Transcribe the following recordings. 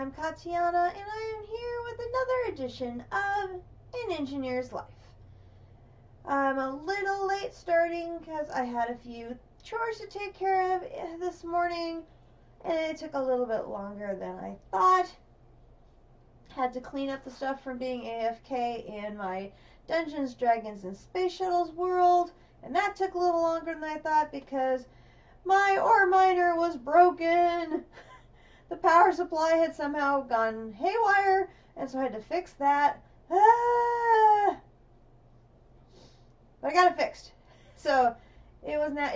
I'm Katiana, and I am here with another edition of An Engineer's Life. I'm a little late starting because I had a few chores to take care of this morning, and it took a little bit longer than I thought. Had to clean up the stuff from being AFK in my Dungeons, Dragons, and Space Shuttles world, and that took a little longer than I thought because my ore miner was broken. The power supply had somehow gone haywire, and so I had to fix that. But I got it fixed. So it was now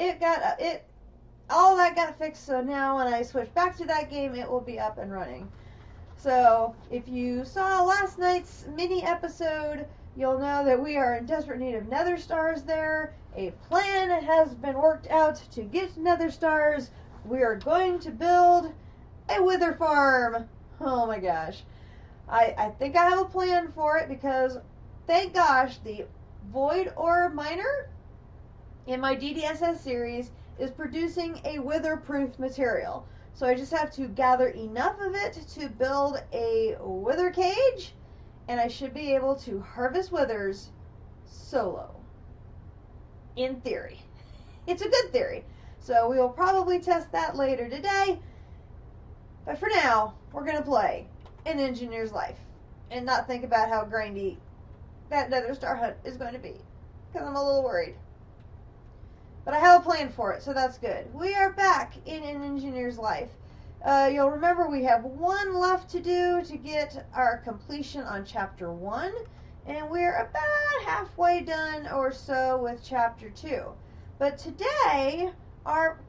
all that got fixed. So now when I switch back to that game, it will be up and running. So if you saw last night's mini episode, you'll know that we are in desperate need of nether stars there. A plan has been worked out to get nether stars. We are going to build a wither farm. Oh my gosh. I think I have a plan for it because, thank gosh, the void ore miner in my DDSS series is producing a wither-proof material. So I just have to gather enough of it to build a wither cage, and I should be able to harvest withers solo. In theory. It's a good theory. So we will probably test that later today. But for now, we're going to play An Engineer's Life and not think about how grindy that nether star hunt is going to be, because I'm a little worried. But I have a plan for it, so that's good. We are back in An Engineer's Life. You'll remember we have one left to do to get our completion on Chapter 1, and we're about halfway done or so with Chapter 2. But today, our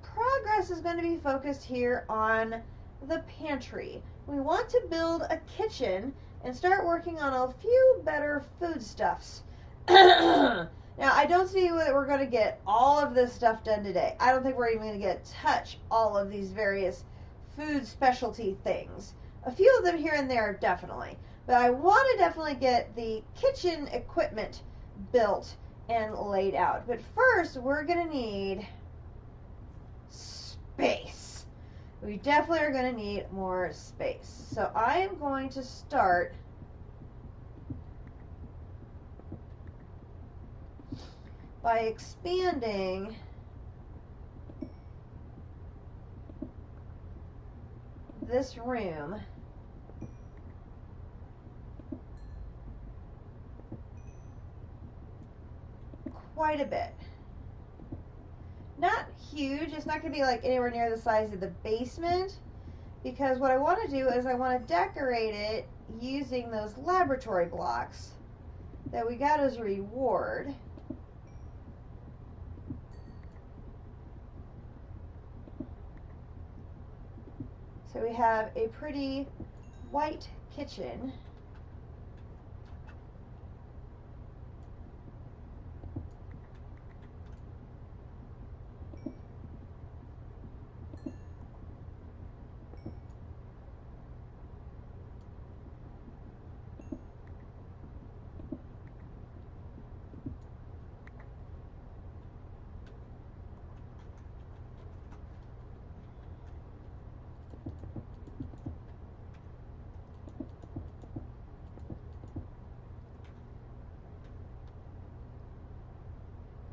progress is going to be focused here on the pantry. We want to build a kitchen and start working on a few better foodstuffs. Now, I don't see that we're going to get all of this stuff done today. I don't think we're even going to get to touch all of these various food specialty things. A few of them here and there, definitely. But I want to definitely get the kitchen equipment built and laid out. But first, we're going to need space. We definitely are going to need more space. So I am going to start by expanding this room quite a bit. Not huge. It's not going to be like anywhere near the size of the basement, because what I want to do is I want to decorate it using those laboratory blocks that we got as a reward. So we have a pretty white kitchen.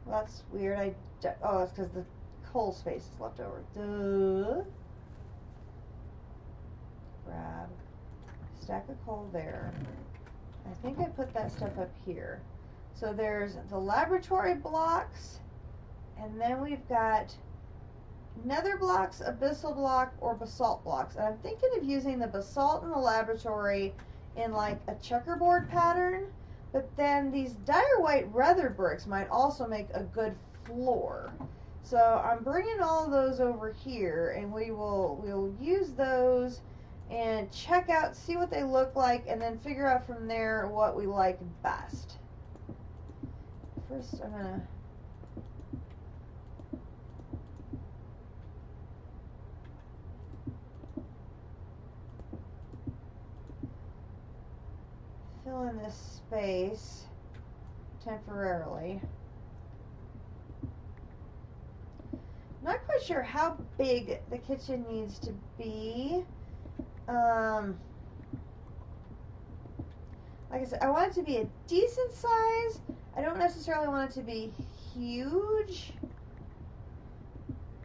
That's weird. Oh, that's because the coal space is left over. Duh. Grab a stack of coal there. I think I put that stuff up here. So there's the laboratory blocks, and then we've got nether blocks, abyssal block, or basalt blocks. And I'm thinking of using the basalt in the laboratory in like a checkerboard pattern. But then these dire white weather bricks might also make a good floor. So I'm bringing all those over here, and we'll use those and check out, see what they look like, and then figure out from there what we like best. First, I'm gonna fill in this space temporarily. Not quite sure how big the kitchen needs to be. Like I said, I want it to be a decent size. I don't necessarily want it to be huge.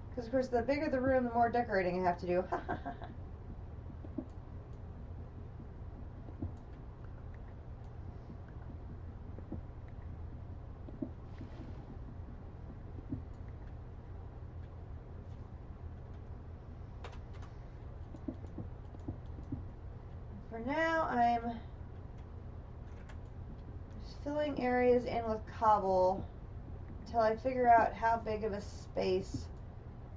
Because, of course, the bigger the room, the more decorating I have to do. For now, I'm just filling areas in with cobble until I figure out how big of a space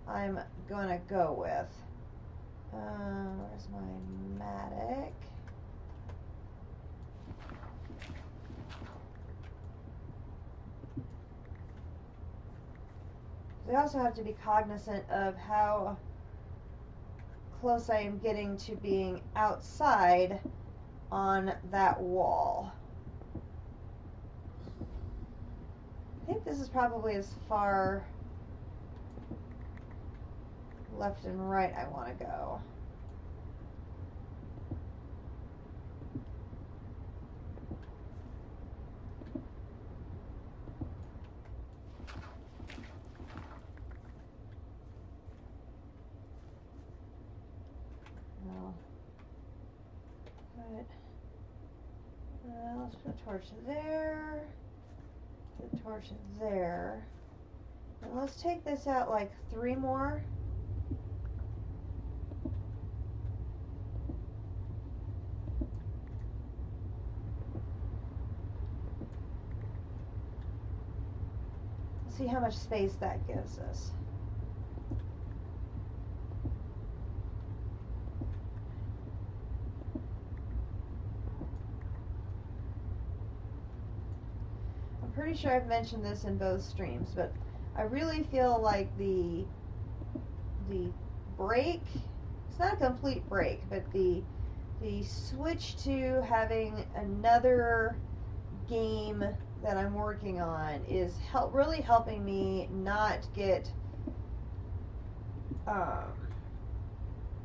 I'm going to go with. Where's my matic? I also have to be cognizant of how close I am getting to being outside on that wall. I think this is probably as far left and right I want to go. Let's put a torch there, put a torch there, and let's take this out like 3 more. See how much space that gives us. I'm pretty sure I've mentioned this in both streams, but I really feel like the break, it's not a complete break, but the switch to having another game that I'm working on is really helping me not get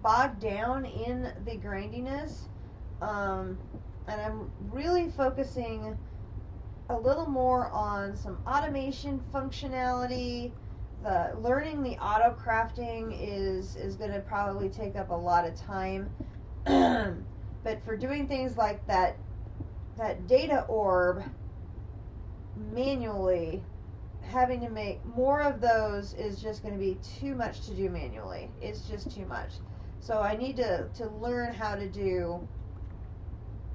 bogged down in the grindiness, and I'm really focusing a little more on some automation functionality. Learning the auto crafting is going to probably take up a lot of time, but for doing things like that data orb manually, having to make more of those is just going to be too much to do manually. It's just too much. So I need to learn how to do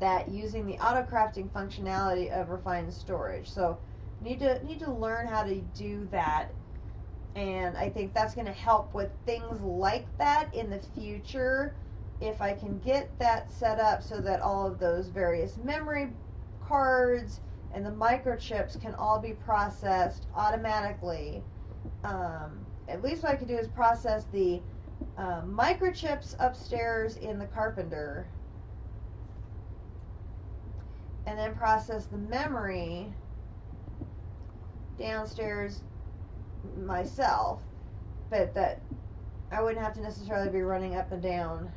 that using the auto crafting functionality of refined storage. So need to learn how to do that, and I think that's going to help with things like that in the future. If I can get that set up so that all of those various memory cards and the microchips can all be processed automatically. At least what I can do is process the microchips upstairs in the Carpenter, and then process the memory downstairs myself, but that I wouldn't have to necessarily be running up and down.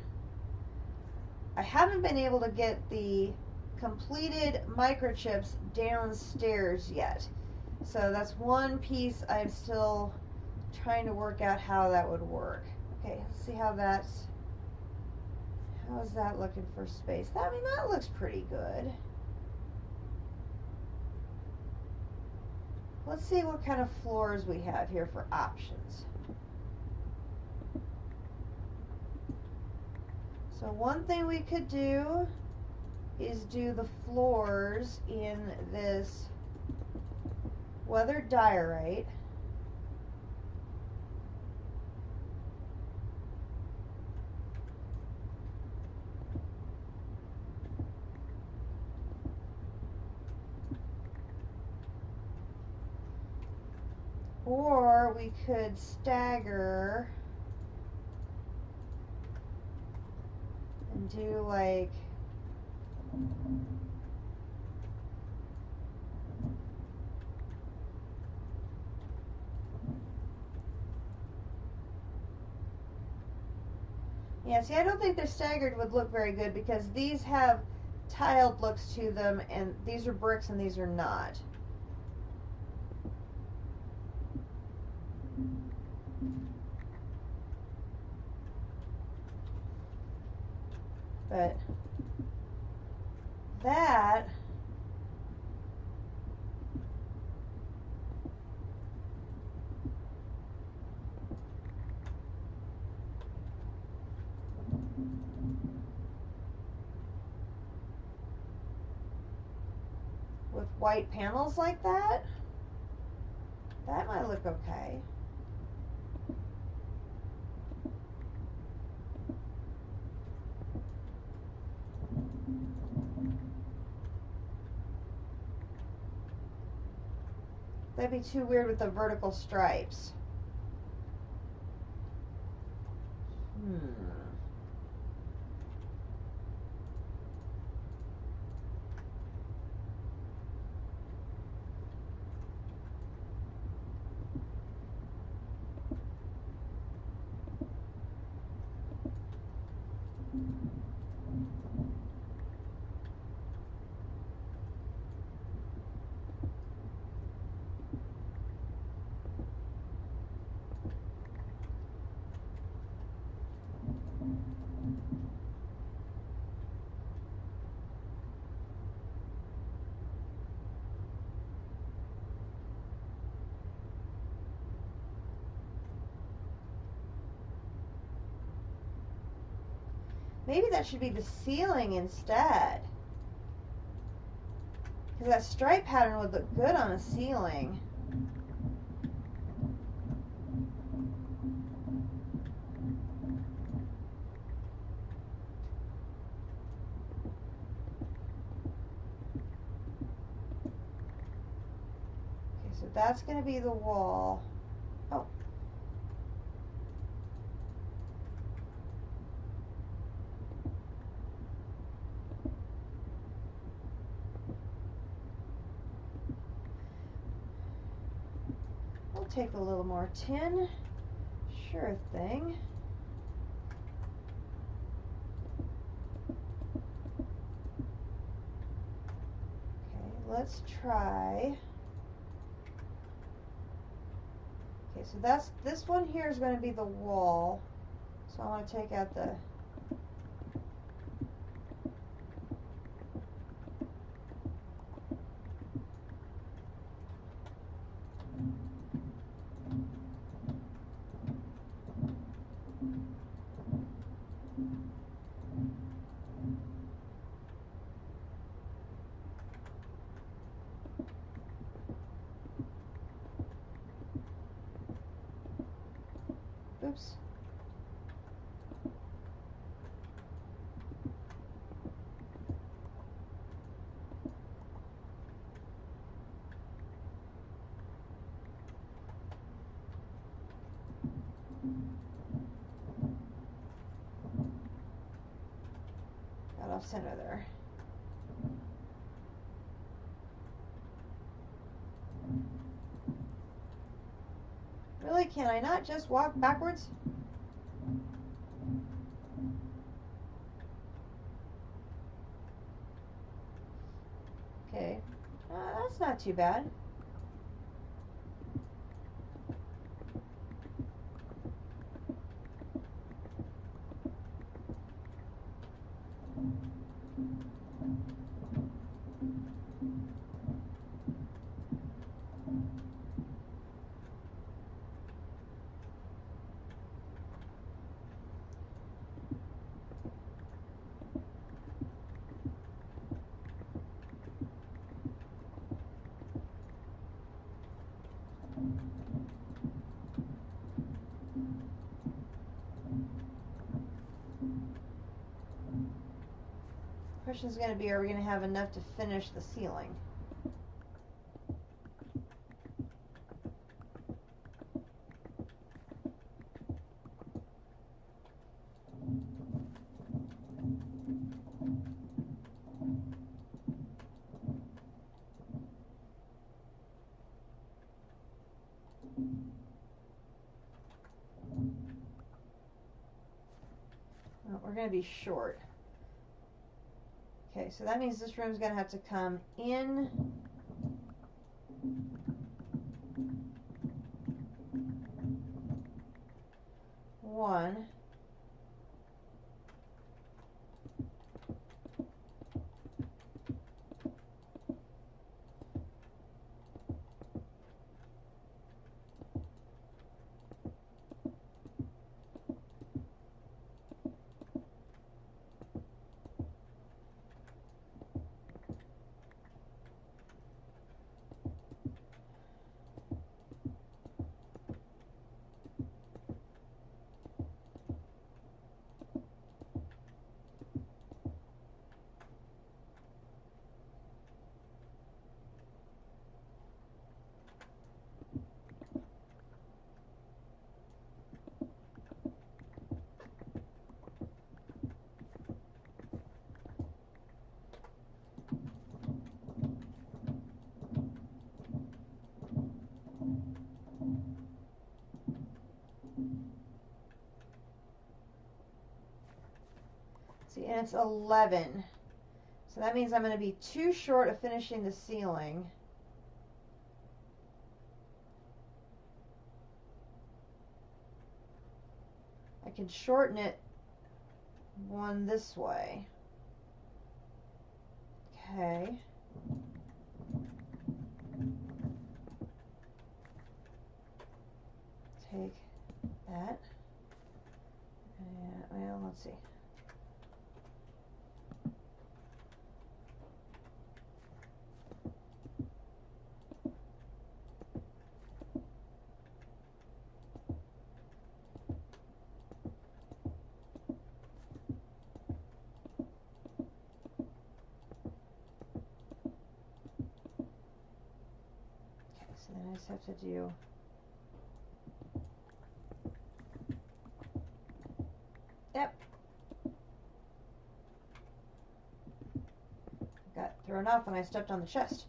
I haven't been able to get the completed microchips downstairs yet, so that's one piece I'm still trying to work out how that would work. Okay, let's see how is that looking for space? I mean, that looks pretty good. Let's see what kind of floors we have here for options. So one thing we could do is do the floors in this weathered diorite. Or we could stagger and do like Yeah, see, I don't think the staggered would look very good because these have tiled looks to them, and these are bricks and these are not. But that with white panels like that, that might look okay. That'd be too weird with the vertical stripes. Maybe that should be the ceiling instead. Because that stripe pattern would look good on a ceiling. Okay, so that's going to be the wall. Oh. We'll take a little more tin. Sure thing. Okay, let's try. Okay, so this one here is going to be the wall. So I want to take out the oops. Got off center there. Really, can I not just walk backwards? Okay, that's not too bad. Question is going to be, are we going to have enough to finish the ceiling? to be short. Okay, so that means this room's going to have to come in. One. See, and it's 11. So that means I'm going to be too short of finishing the ceiling. I can shorten it one this way. Okay. Take that. Well, let's see. So then I just have to do yep. Got thrown off when I stepped on the chest.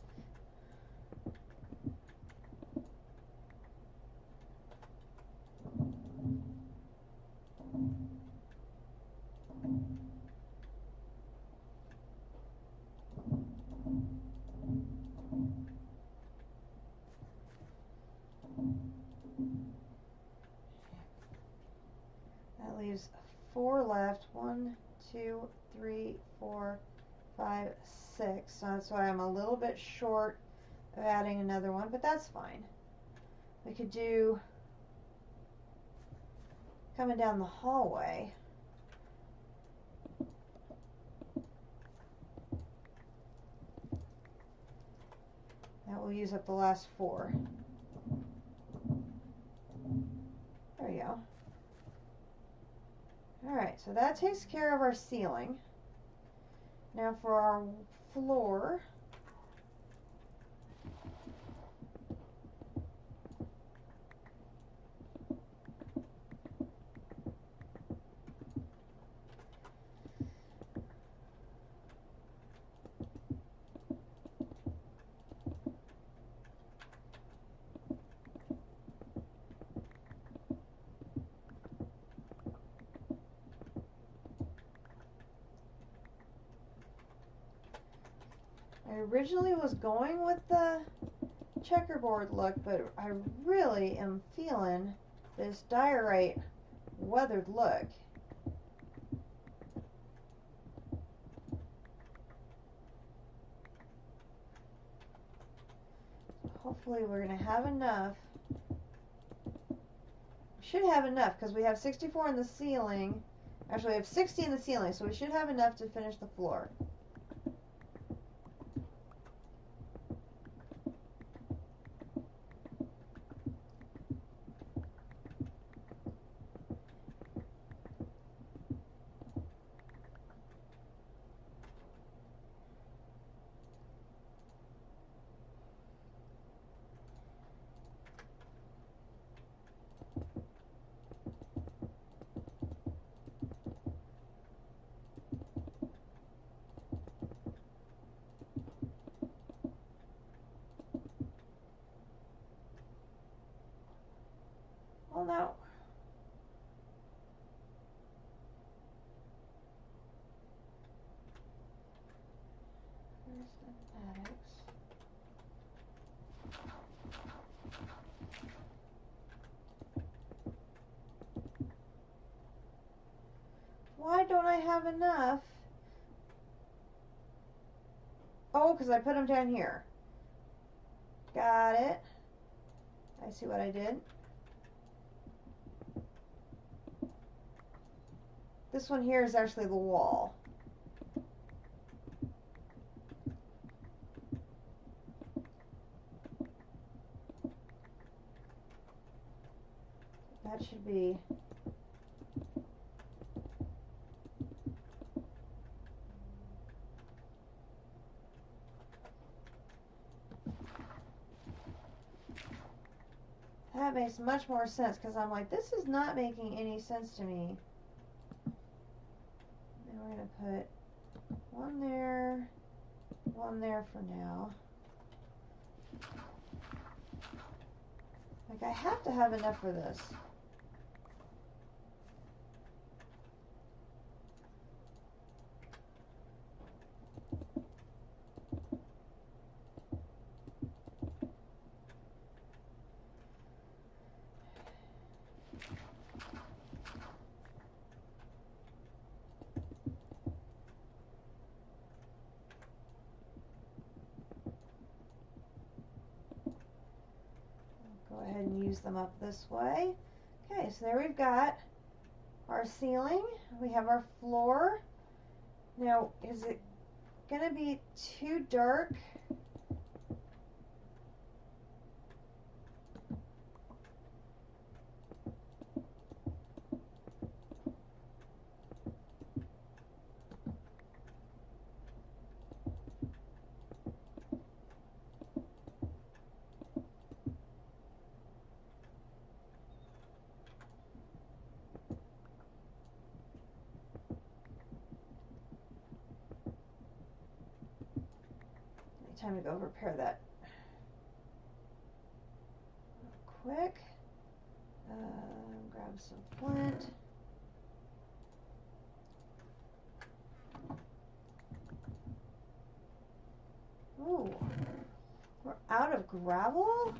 That leaves 4 left. 1, 2, 3, 4, 5, 6. So that's why I'm a little bit short of adding another one, but that's fine. We could do coming down the hallway. That will use up the last 4. There you go. Alright, so that takes care of our ceiling. Now for our floor. I originally was going with the checkerboard look, but I really am feeling this diorite weathered look. Hopefully we're going to have enough. We should have enough because we have 64 in the ceiling. Actually, we have 60 in the ceiling, so we should have enough to finish the floor. Attics. Why don't I have enough? Oh, because I put them down here. Got it. I see what I did. This one here is actually the wall. That should be that makes much more sense because I'm like, this is not making any sense to me. Now we're going to put one there for now. Like, I have to have enough for this. Go ahead and use them up this way. Okay, so there we've got our ceiling. We have our floor. Now, is it going to be too dark? Time to go repair that real quick. Grab some flint. Ooh, we're out of gravel?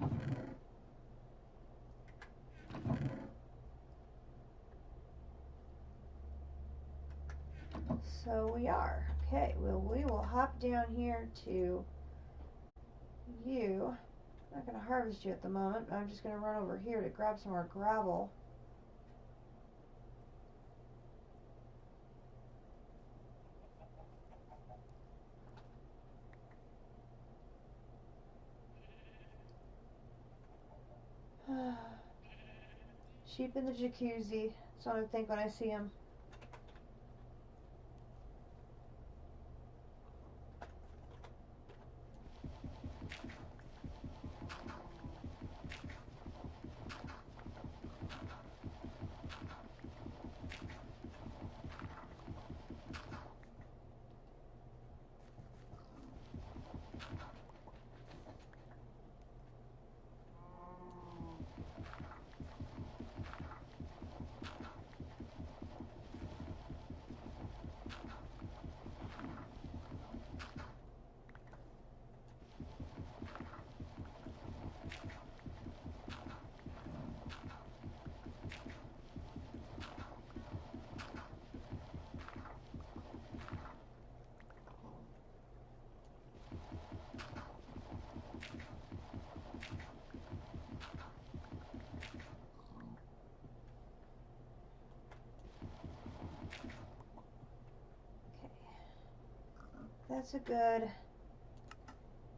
So we are. Okay, well, we will hop down here to you. I'm not going to harvest you at the moment, but I'm just going to run over here to grab some more gravel. Sheep in the jacuzzi. That's what I think when I see them.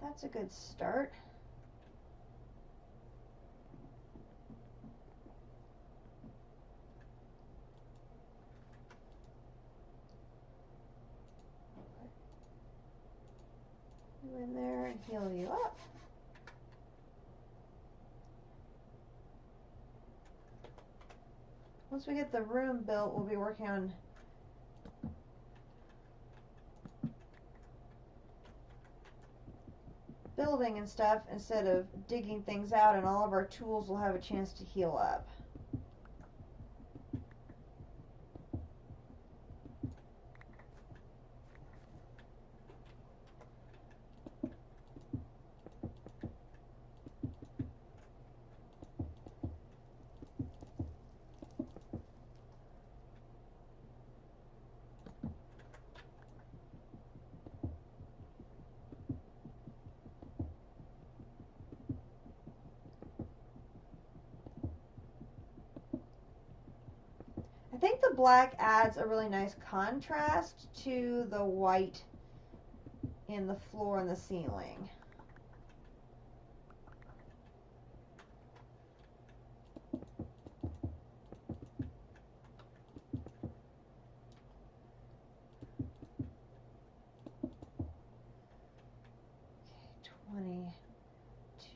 That's a good start. Put you in there and heal you up. Once we get the room built, we'll be working on building and stuff instead of digging things out, and all of our tools will have a chance to heal up. think the black adds a really nice contrast to the white in the floor and the ceiling. Okay,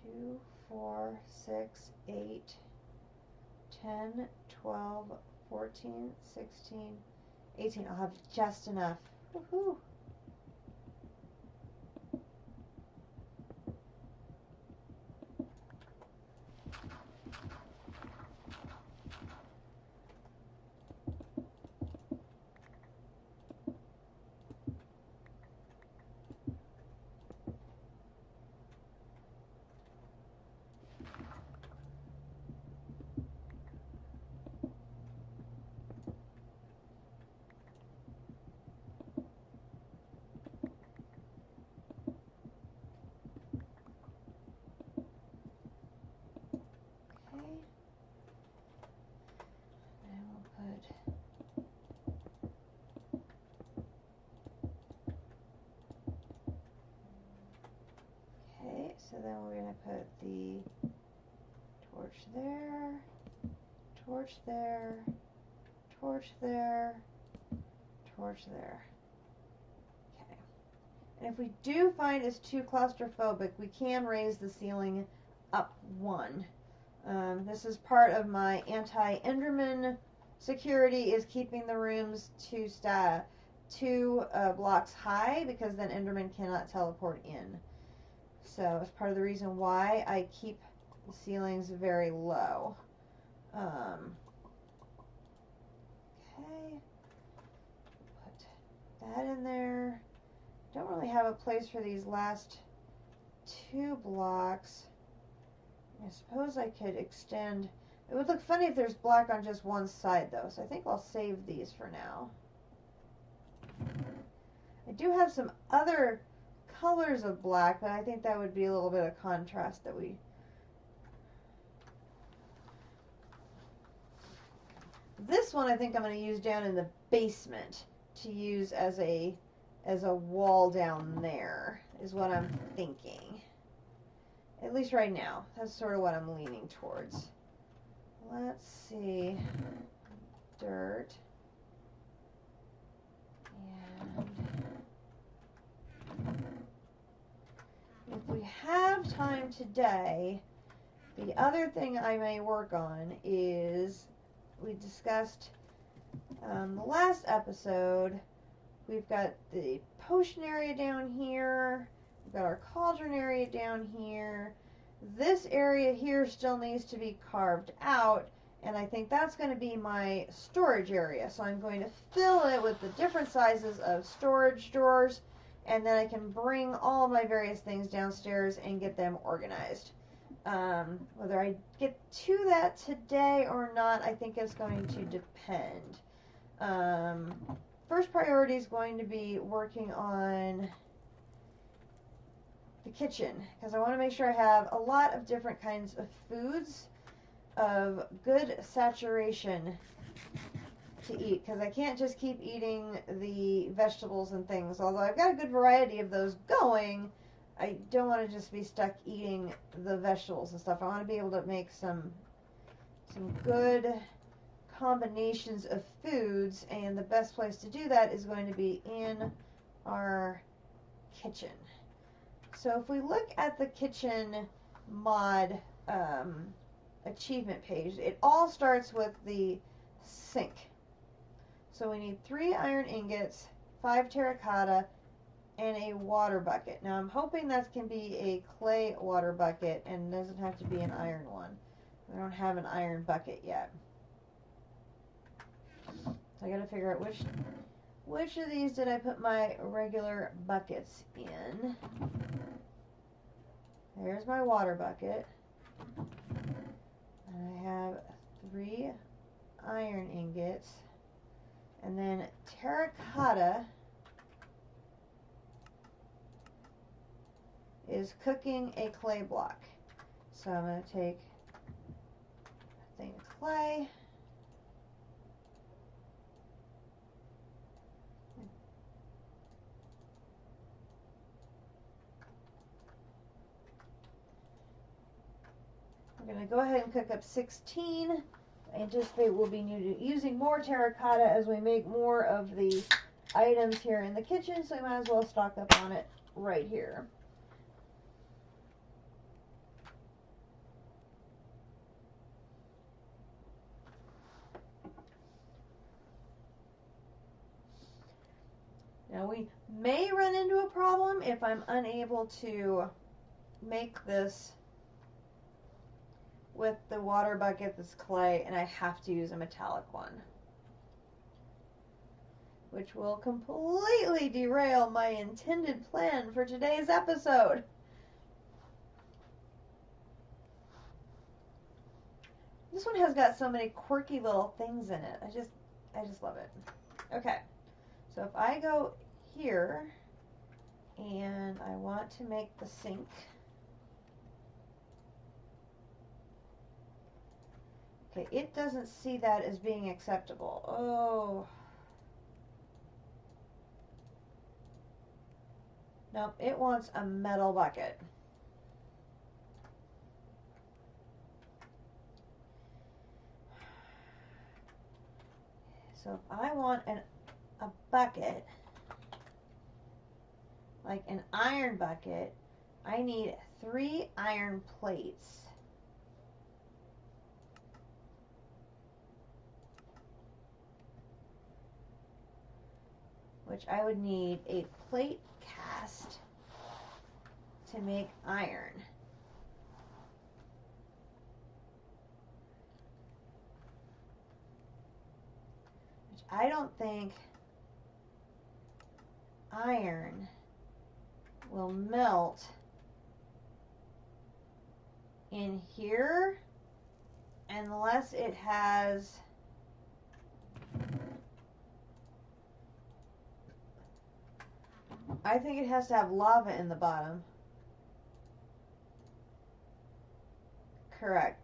2, 4, 6, 8, 10, 12, 14, 16, 18. I'll have just enough. Woohoo! So then we're going to put the torch there, torch there, torch there, torch there. Okay. And if we do find it's too claustrophobic, we can raise the ceiling up 1. This is part of my anti-Enderman security, is keeping the rooms two blocks high, because then Enderman cannot teleport in. So it's part of the reason why I keep the ceilings very low. Okay. Put that in there. Don't really have a place for these last 2 blocks. I suppose I could extend. It would look funny if there's black on just one side though, so I think I'll save these for now. I do have some other colors of black, but I think that would be a little bit of contrast that we... This one I think I'm going to use down in the basement to use as a wall down there, is what I'm thinking. At least right now. That's sort of what I'm leaning towards. Let's see. Dirt. And if we have time today, the other thing I may work on is, we discussed the last episode, we've got the potion area down here, we've got our cauldron area down here. This area here still needs to be carved out, and I think that's going to be my storage area. So I'm going to fill it with the different sizes of storage drawers, and then I can bring all my various things downstairs and get them organized. Whether I get to that today or not, I think it's going to depend. First priority is going to be working on the kitchen, because I want to make sure I have a lot of different kinds of foods of good saturation to eat, because I can't just keep eating the vegetables and things. Although I've got a good variety of those going, I don't want to just be stuck eating the vegetables and stuff. I want to be able to make some good combinations of foods, and the best place to do that is going to be in our kitchen. So if we look at the kitchen mod achievement page, it all starts with the sink. So we need 3 iron ingots, 5 terracotta, and a water bucket. Now I'm hoping that can be a clay water bucket and doesn't have to be an iron one. I don't have an iron bucket yet. So I gotta figure out which of these did I put my regular buckets in. There's my water bucket. And I have 3 iron ingots. And then terracotta is cooking a clay block. So I'm going to take a thing of clay. We're going to go ahead and cook up 16. I anticipate we'll be using more terracotta as we make more of the items here in the kitchen, so we might as well stock up on it right here. Now we may run into a problem if I'm unable to make this with the water bucket that's clay and I have to use a metallic one, which will completely derail my intended plan for today's episode. This one has got so many quirky little things in it. I just love it. Okay, so if I go here and I want to make the sink, okay, it doesn't see that as being acceptable. Oh. Nope, it wants a metal bucket. So if I want a bucket, like an iron bucket, I need 3 iron plates. Which I would need a plate cast to make iron. Which I don't think iron will melt in here unless it has I think it has to have lava in the bottom. Correct.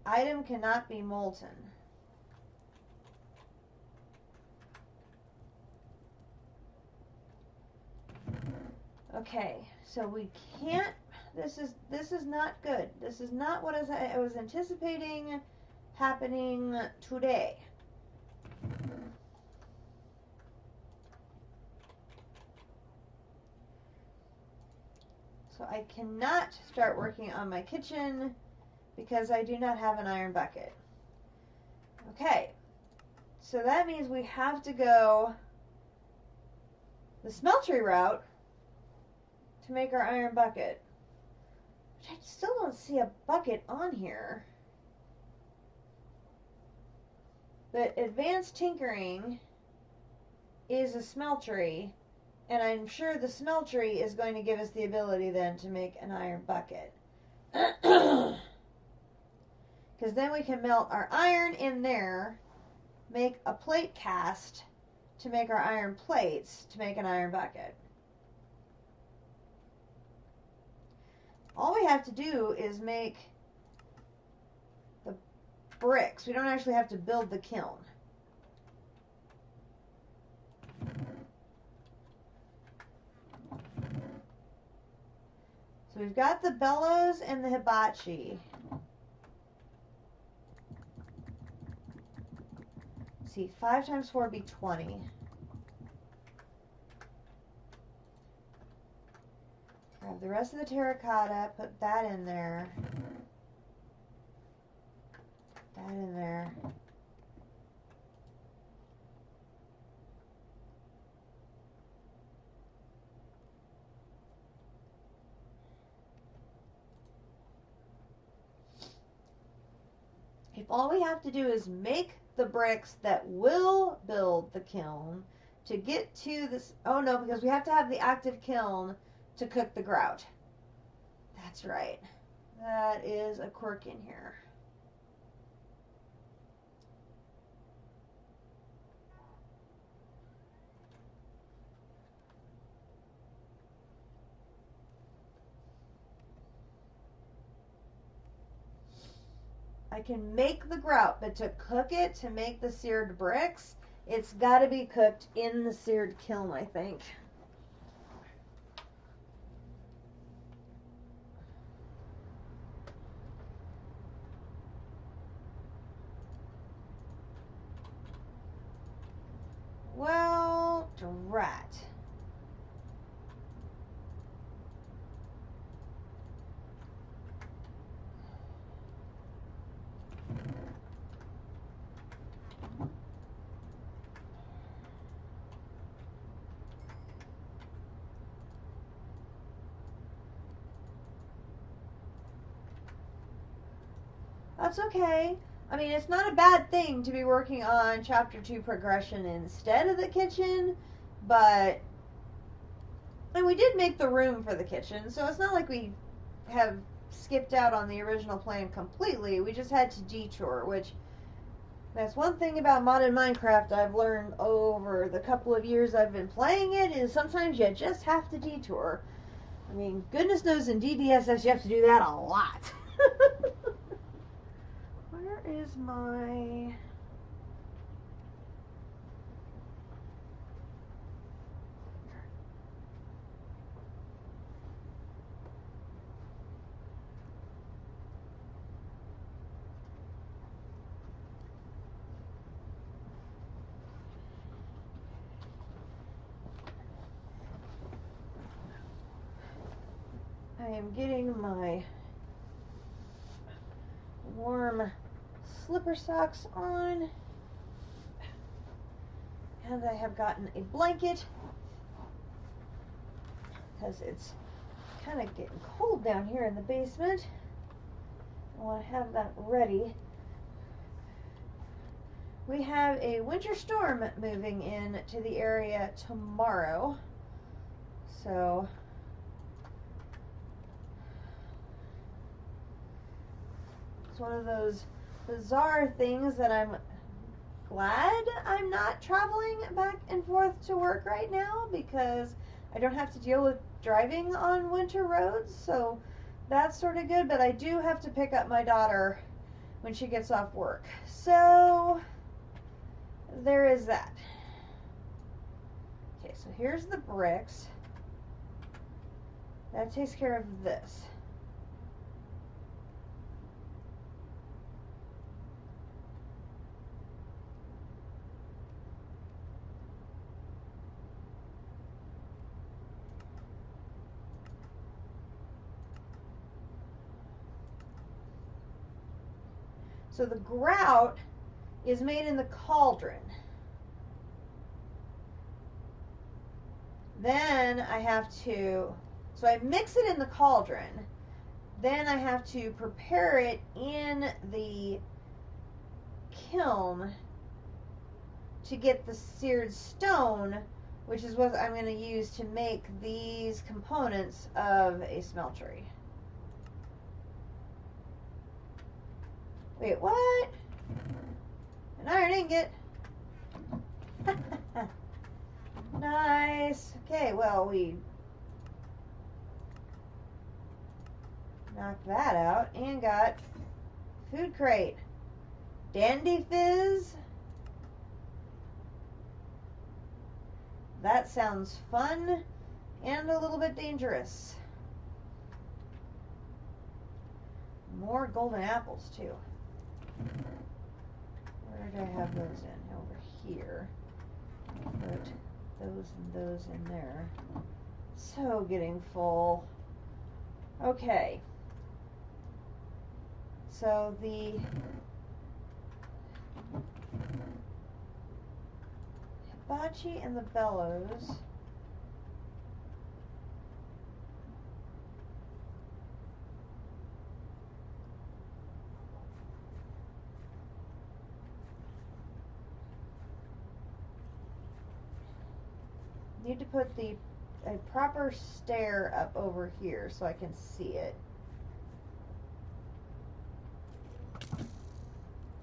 Item cannot be molten. Okay, so we can't, this is not good. This is not what I was anticipating happening today. So I cannot start working on my kitchen because I do not have an iron bucket. Okay, so that means we have to go the smeltery route to make our iron bucket. Which I still don't see a bucket on here. But advanced tinkering is a smeltery, and I'm sure the smeltery is going to give us the ability then to make an iron bucket. Because then we can melt our iron in there, make a plate cast to make our iron plates to make an iron bucket. All we have to do is make the bricks. We don't actually have to build the kiln. So we've got the bellows and the hibachi. Let's see, 5 times 4 would be 20. Grab the rest of the terracotta, put that in there. That in there. If all we have to do is make the bricks that will build the kiln to get to this, oh no, because we have to have the active kiln to cook the grout. That's right. That is a quirk in here. I can make the grout, but to cook it, to make the seared bricks, it's got to be cooked in the seared kiln, I think. that. That's okay. I mean, it's not a bad thing to be working on Chapter 2 progression instead of the kitchen, but... And we did make the room for the kitchen, so it's not like we have skipped out on the original plan completely. We just had to detour, which... That's one thing about modded Minecraft I've learned over the couple of years I've been playing it, is sometimes you just have to detour. I mean, goodness knows in DDSS you have to do that a lot. Where is my... I am getting my warm slipper socks on, and I have gotten a blanket because it's kind of getting cold down here in the basement. I want to have that ready. We have a winter storm moving in to the area tomorrow, so it's one of those bizarre things that I'm glad I'm not traveling back and forth to work right now, because I don't have to deal with driving on winter roads, so that's sort of good. But I do have to pick up my daughter when she gets off work, so there is that. Okay, so here's the bricks. That takes care of this. So the grout is made in the cauldron. Then I have to, so I mix it in the cauldron. Then I have to prepare it in the kiln to get the seared stone, which is what I'm going to use to make these components of a smeltery. Wait, what? An iron ingot. Nice. Okay, well, we knocked that out and got food crate. Dandy Fizz. That sounds fun and a little bit dangerous. More golden apples, too. Where did I have those in? Over here. Put those and those in there. So getting full. Okay. So the hibachi and the bellows need to put a proper stair up over here so I can see it.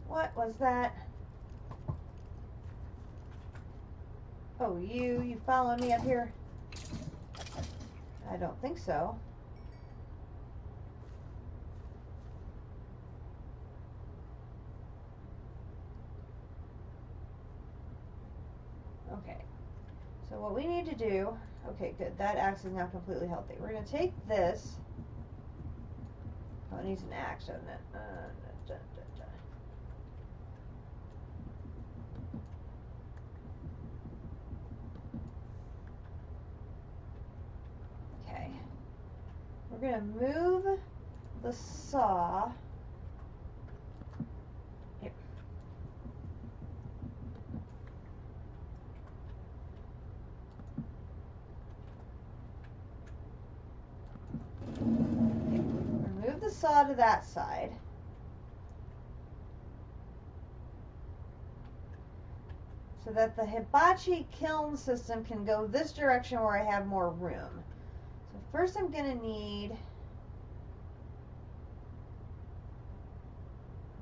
What was that? Oh, you following me up here? I don't think so. Okay. So what we need to do, okay, good. That axe is now completely healthy. We're going to take this. Oh, it needs an axe, doesn't it? We're going to move the saw. Here. Okay. Move the saw to that side. So that the hibachi kiln system can go this direction where I have more room. So first I'm going to need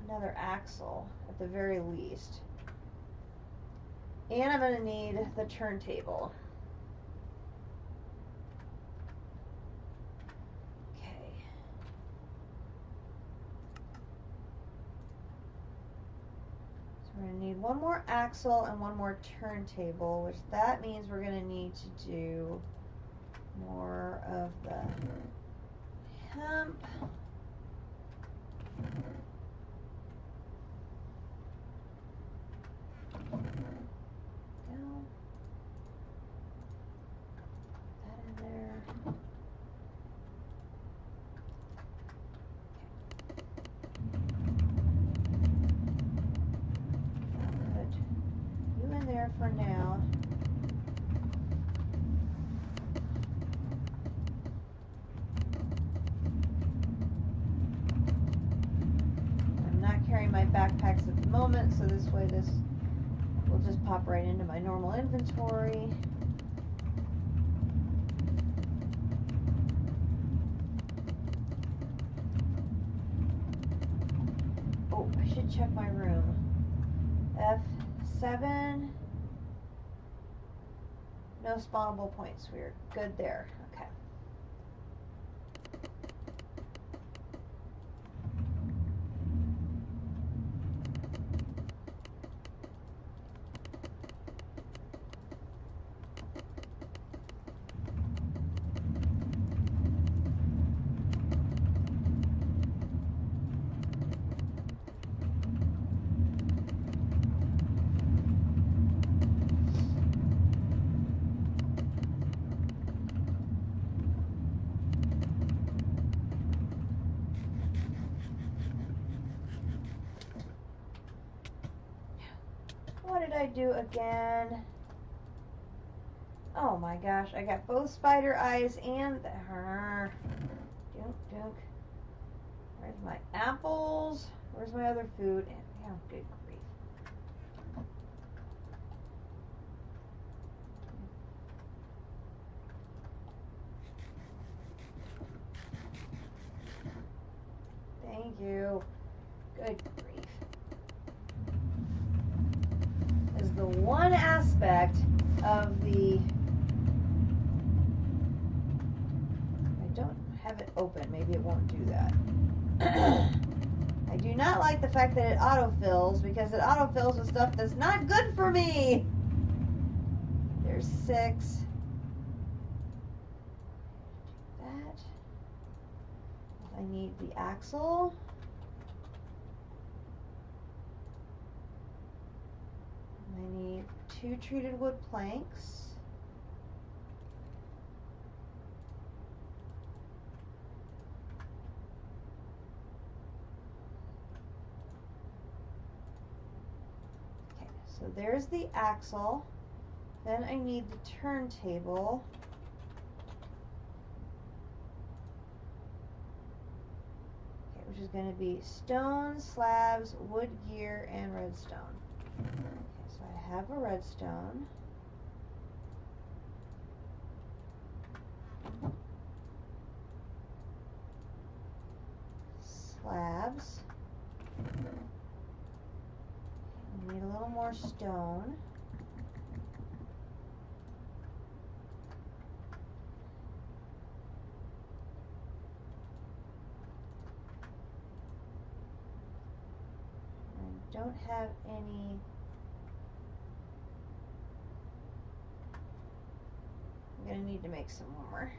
another axle at the very least. And I'm going to need the turntable. Okay. So we're going to need one more axle and one more turntable, which that means we're going to need to do more of the hemp. For now. I'm not carrying my backpacks at the moment, so this way this will just pop right into my normal inventory. Oh, I should check my room. F7. No spawnable points. We're good there. Okay. What did I do again? Oh my gosh, I got both spider eyes and the dunk dunk. Where's my apples? Where's my other food? And oh, good grief. Thank you. Good grief. Is the one aspect of the... I don't have it open. Maybe it won't do that. I do not like the fact that it autofills because it autofills with stuff that's not good for me. There's 6. That. I need the axle. I need 2 treated wood planks. Okay, so there's the axle. Then I need the turntable. Okay, which is going to be stone, slabs, wood gear, and redstone. Okay, so I have a redstone. Slabs. We need a little more stone. I don't have any. I'm going to need to make some more.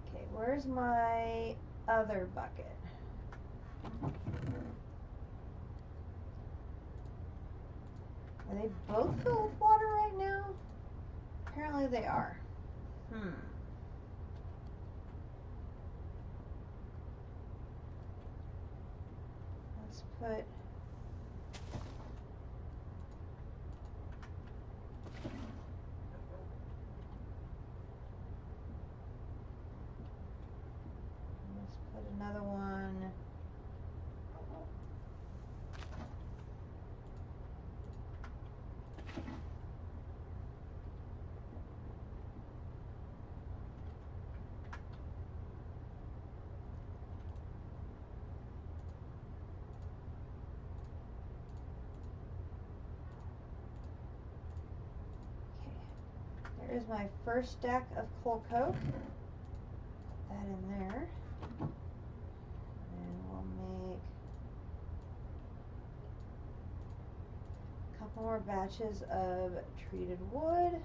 Okay, where's my other bucket? Are they both filled with water right now? Apparently they are. Let's put another one. Okay, there's my first stack of Coal Coke. Put that in there. More batches of treated wood.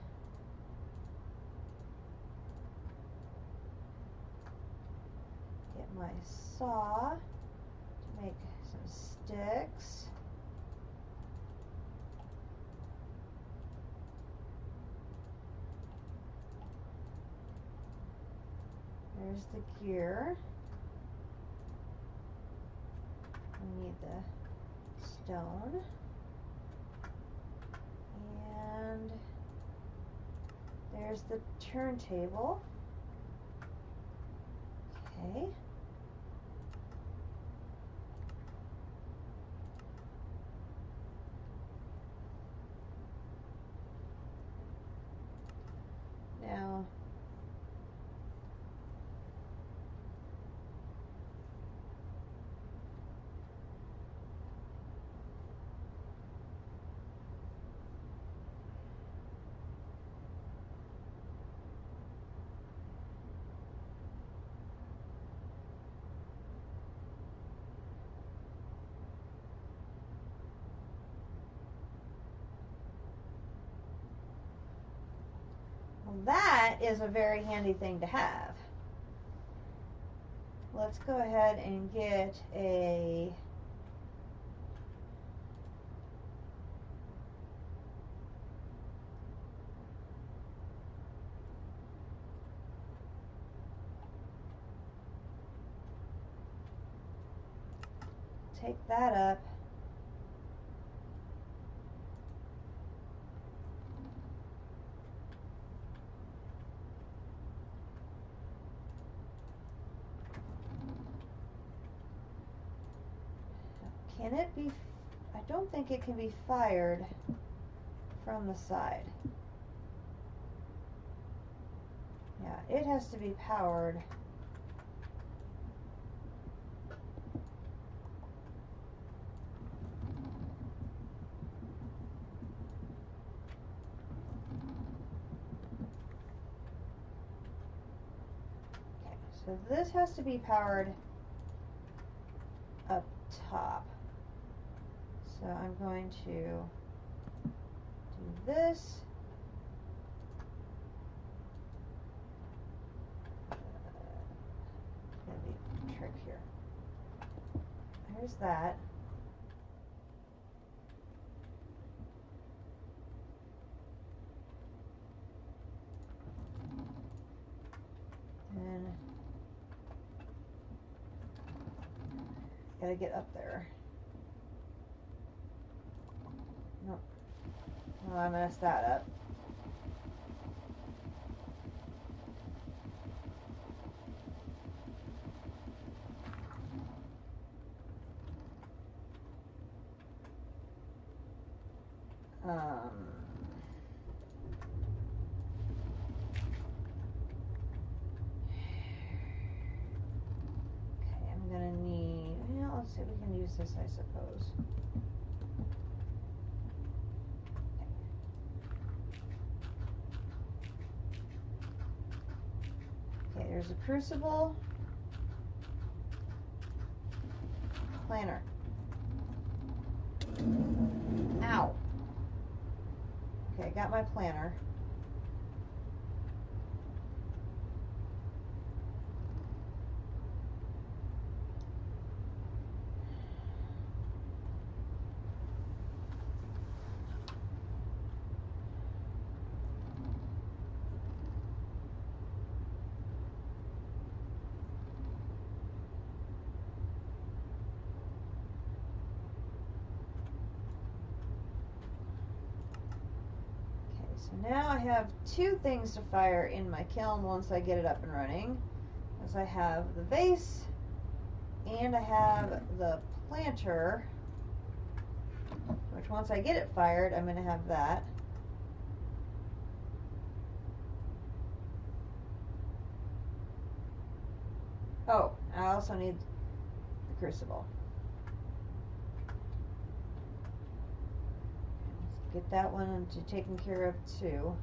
Get my saw to make some sticks. There's the gear. We need the stone. And there's the turntable. Okay. Now, that is a very handy thing to have. Let's go ahead and get a take that up. Can it be, I don't think it can be fired from the side. Yeah, it has to be powered. Okay, so this has to be powered up top. So I'm going to do this. Gonna be a trick here. There's that. And gotta get up there. Nope. Oh, I messed that up. Okay, I'm gonna need, well, let's see if we can use this, I suppose. Okay, there's a crucible. Planer. Ow. Okay, got my planer. So now I have two things to fire in my kiln once I get it up and running. As I have the vase and I have the planter, which once I get it fired, I'm going to have that. Oh, I also need the crucible. Let's get that one taken care of too.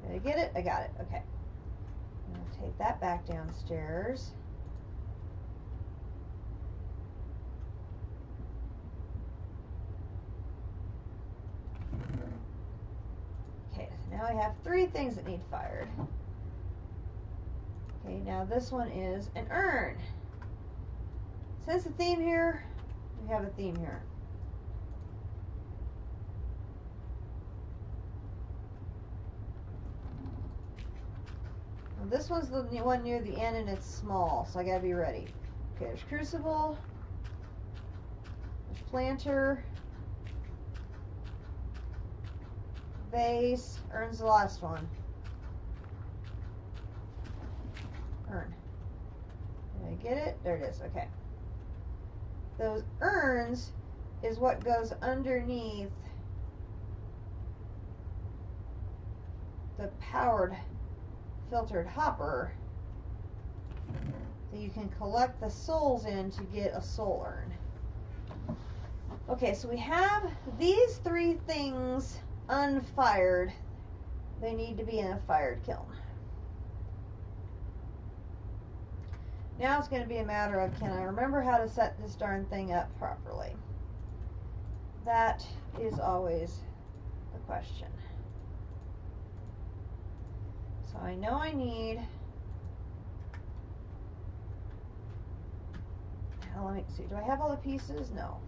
Did I get it? I got it. Okay. I'm going to take that back downstairs. Now I have three things that need fired. Okay, now this one is an urn. Since the theme here, we have a theme here. Now this one's the one near the end and it's small, so I gotta be ready. Okay, there's crucible, there's planter, vase, urn's the last one. Urn. Did I get it? There it is. Okay. Those urns is what goes underneath the powered filtered hopper that you can collect the souls in to get a soul urn. Okay, so we have these three things unfired. They need to be in a fired kiln. Now it's going to be a matter of, can I remember how to set this darn thing up properly? That is always the question. So I know I need, now let me see, do I have all the pieces? No.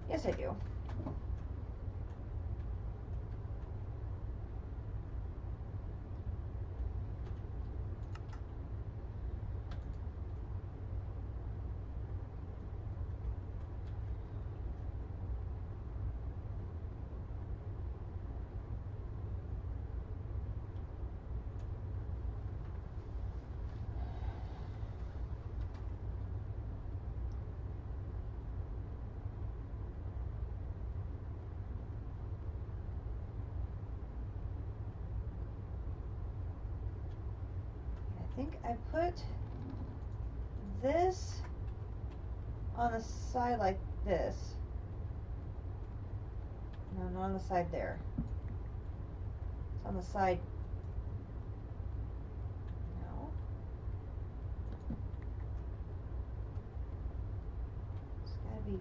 Yes, I do. I think I put this on the side like this. No, not on the side there. It's on the side. No. It's gotta be.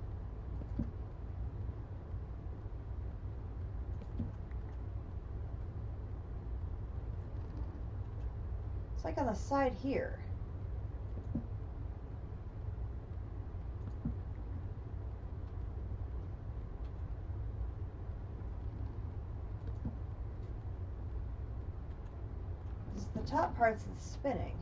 It's like on the side here. This is the top part's that's spinning.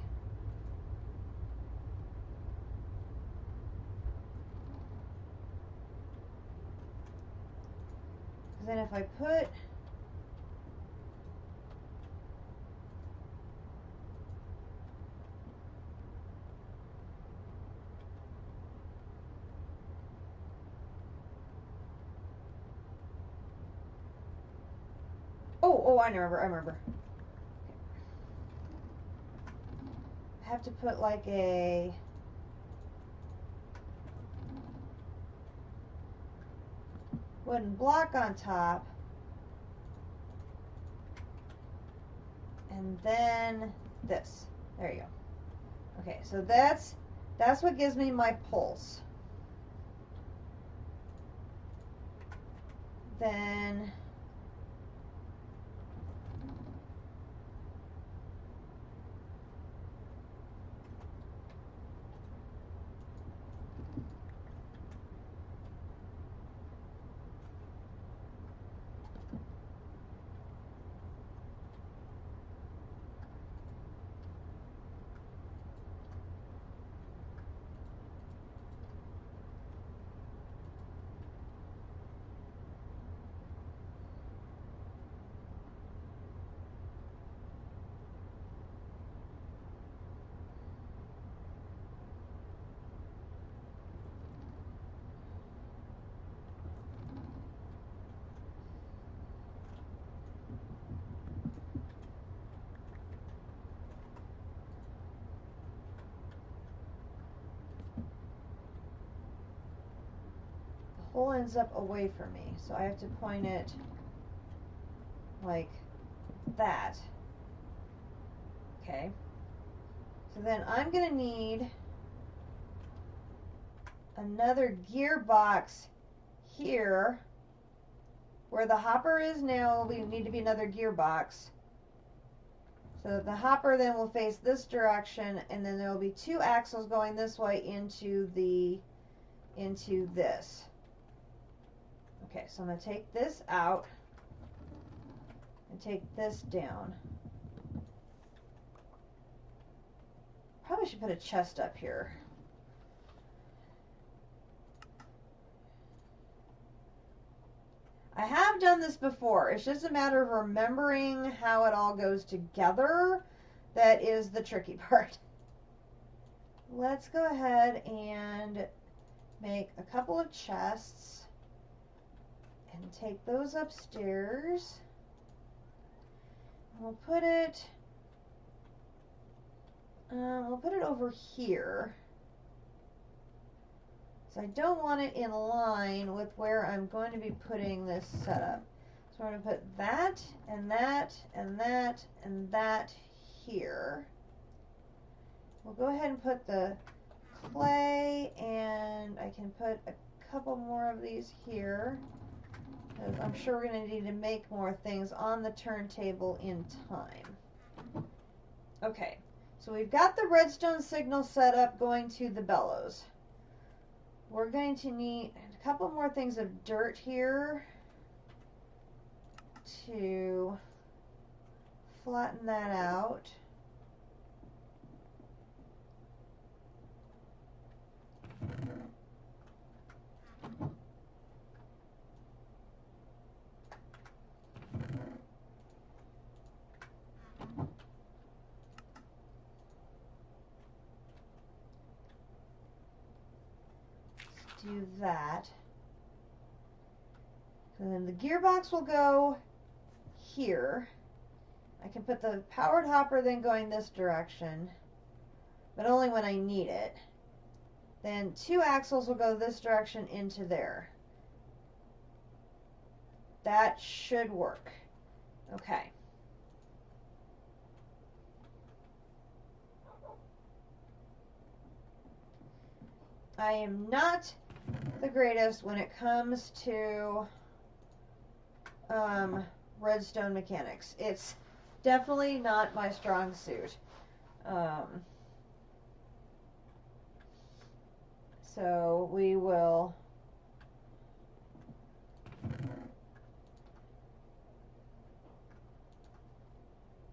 Because then if I put Oh, I remember. I have to put like a wooden block on top, and then this. There you go. Okay, so that's what gives me my pulse. Then roll ends up away from me. So I have to point it like that. Okay. So then I'm going to need another gearbox here. Where the hopper is now, we need to be another gearbox. So the hopper then will face this direction, and then there will be two axles going this way into this. Okay, so I'm going to take this out and take this down. Probably should put a chest up here. I have done this before. It's just a matter of remembering how it all goes together. That is the tricky part. Let's go ahead and make a couple of chests and take those upstairs. We'll put it over here. So I don't want it in line with where I'm going to be putting this setup. So we're going to put that and that and that and that here. We'll go ahead and put the clay, and I can put a couple more of these here, because I'm sure we're going to need to make more things on the turntable in time. Okay, so we've got the redstone signal set up going to the bellows. We're going to need a couple more things of dirt here to flatten that out. Do that. And then the gearbox will go here. I can put the powered hopper then going this direction, but only when I need it. Then two axles will go this direction into there. That should work. Okay. I am not the greatest when it comes to redstone mechanics. It's definitely not my strong suit. So we will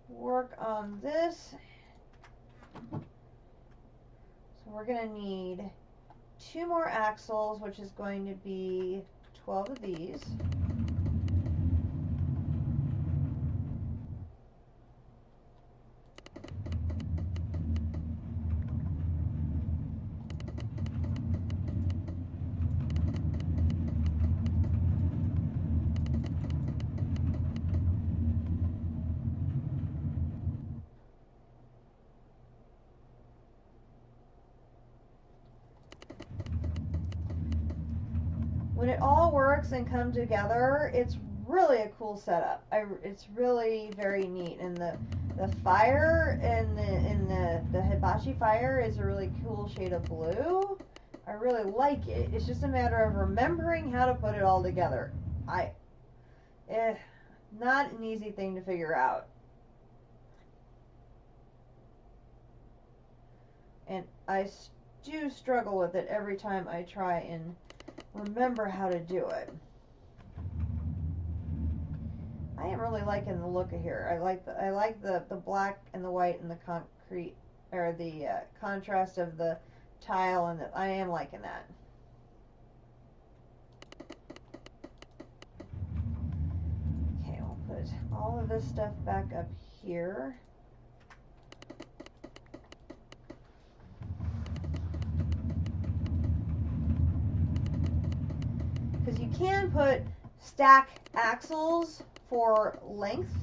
work on this. So we're going to need 2 more axles, which is going to be 12 of these. When it all works and comes together, it's really a cool setup. It's really very neat, and the fire and the hibachi fire is a really cool shade of blue. I really like it. It's just a matter of remembering how to put it all together. Not an easy thing to figure out. And I do struggle with it every time I try and remember how to do it. I am really liking the look of here. I like the black and the white and the concrete, or the contrast of the tile, and I am liking that. Okay, we'll put all of this stuff back up here. Because you can put stack axles for length.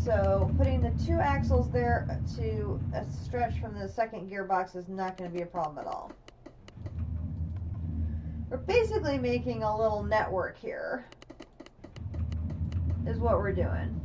So putting the 2 axles there to a stretch from the second gearbox is not going to be a problem at all. We're basically making a little network here, is what we're doing.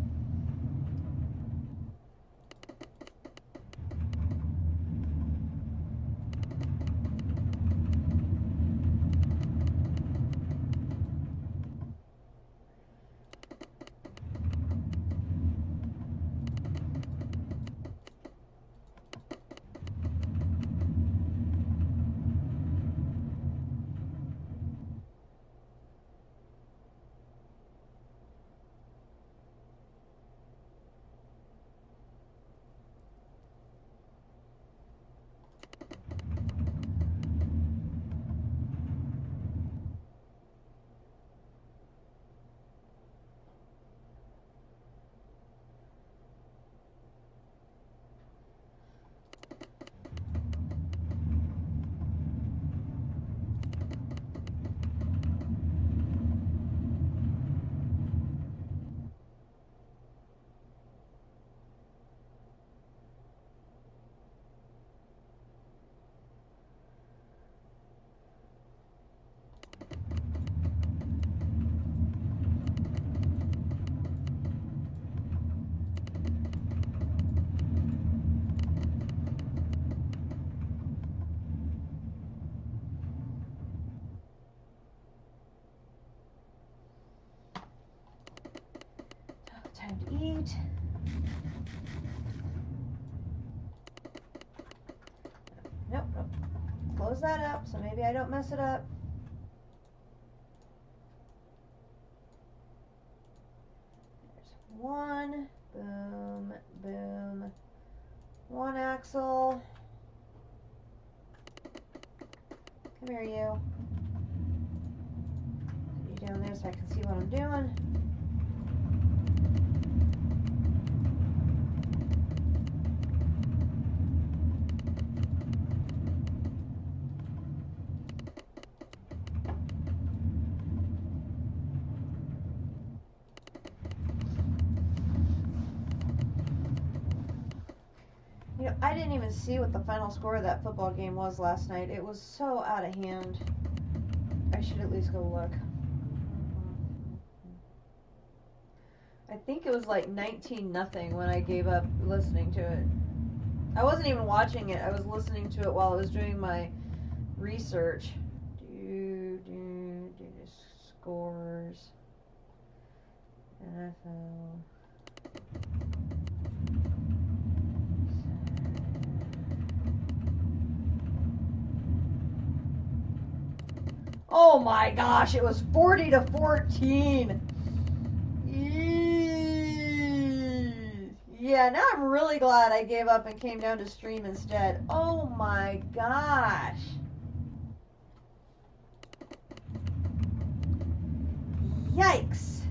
Time to eat. Nope, nope. Close that up so maybe I don't mess it up. There's one. Boom, boom. One axle. Come here, you. Put you down there so I can see what I'm doing. You know, I didn't even see what the final score of that football game was last night. It was so out of hand. I should at least go look. I think it was like 19-0 when I gave up listening to it. I wasn't even watching it. I was listening to it while I was doing my research. Scores. NFL. Oh my gosh, it was 40-14. Yeah, now I'm really glad I gave up and came down to stream instead. Oh my gosh. Yikes.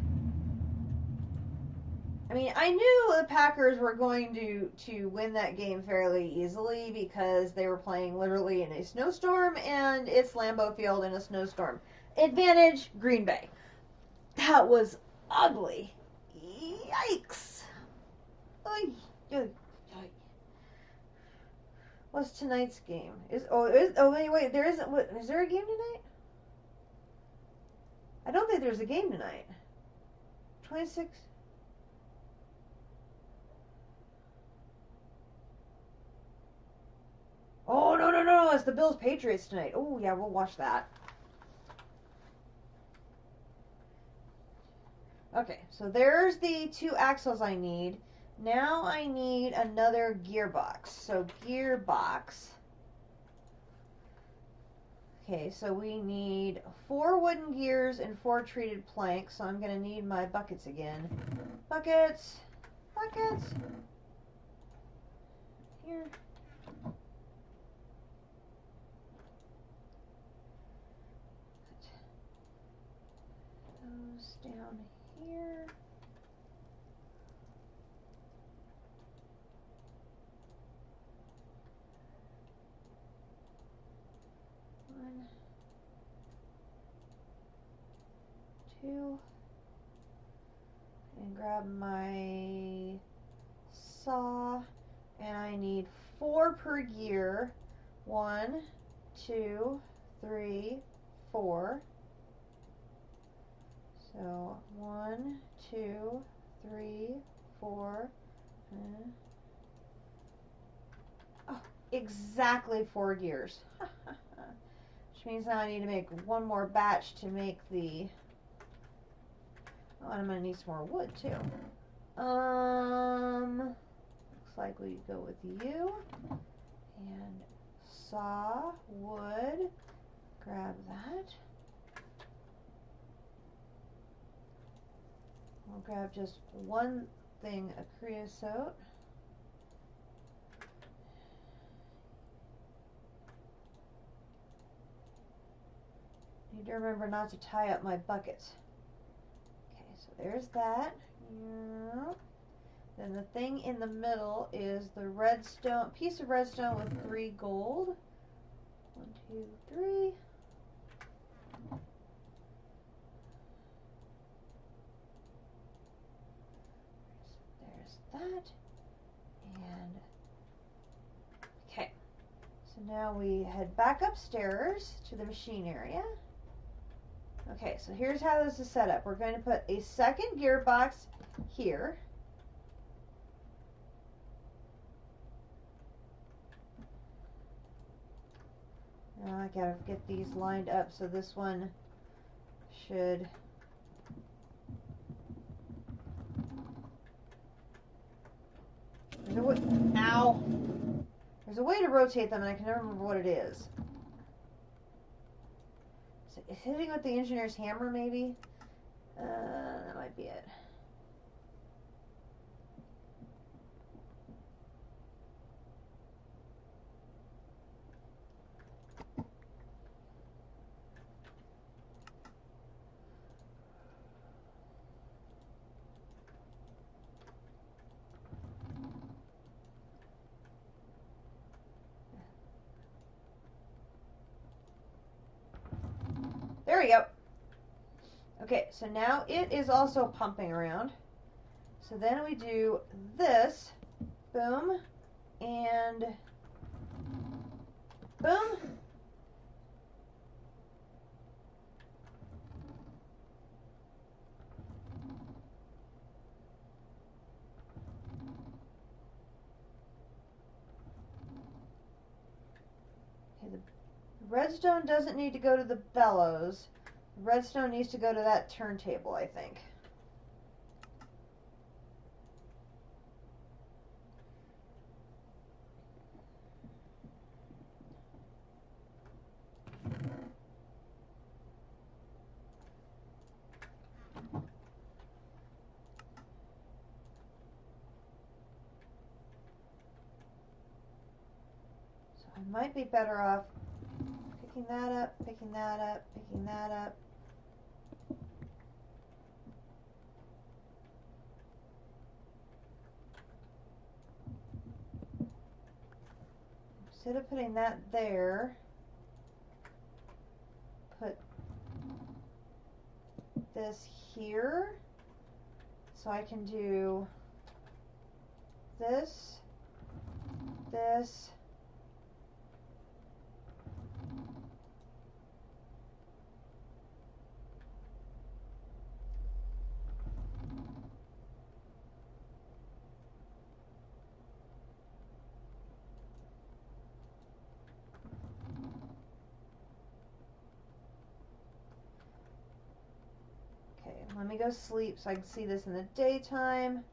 I mean, I knew the Packers were going to win that game fairly easily because they were playing literally in a snowstorm and it's Lambeau Field in a snowstorm. Advantage, Green Bay. That was ugly. Yikes. Oy, oy, oy. What's tonight's game? Wait, there isn't. Is there a game tonight? I don't think there's a game tonight. 26. Oh, no, it's the Bills Patriots tonight. Oh, yeah, we'll watch that. Okay, so there's the 2 axles I need. Now I need another gearbox. So gearbox. Okay, so we need 4 wooden gears and 4 treated planks. So I'm going to need my buckets again. Buckets. Buckets. Here. Put those down here. One, 2, and grab my saw, and I need 4 per gear. 1, 2, 3, 4. So 1, 2, 3, 4. Oh, exactly 4 gears. Which means now I need to make one more batch to make the... Oh, and I'm going to need some more wood too. Looks like we go with you. And saw, wood, grab that. I'll grab just one thing of creosote. Need to remember not to tie up my buckets. Okay, so there's that. Yeah. Then the thing in the middle is the redstone, piece of redstone with 3 gold. 1, 2, 3. There's that. And okay. So now we head back upstairs to the machine area. Okay, so here's how this is set up. We're going to put a second gearbox here. Now I gotta get these lined up so this one should... There's a way... Ow! There's a way to rotate them and I can never remember what it is. So hitting with the engineer's hammer maybe? That might be it. There we go. Okay, so now it is also pumping around. So then we do this, boom, and boom. Okay, the redstone doesn't need to go to the bellows. Redstone needs to go to that turntable, I think. So I might be better off picking that up, picking that up, picking that up. Instead of putting that there, put this here, so I can do this, this, let me go sleep so I can see this in the daytime.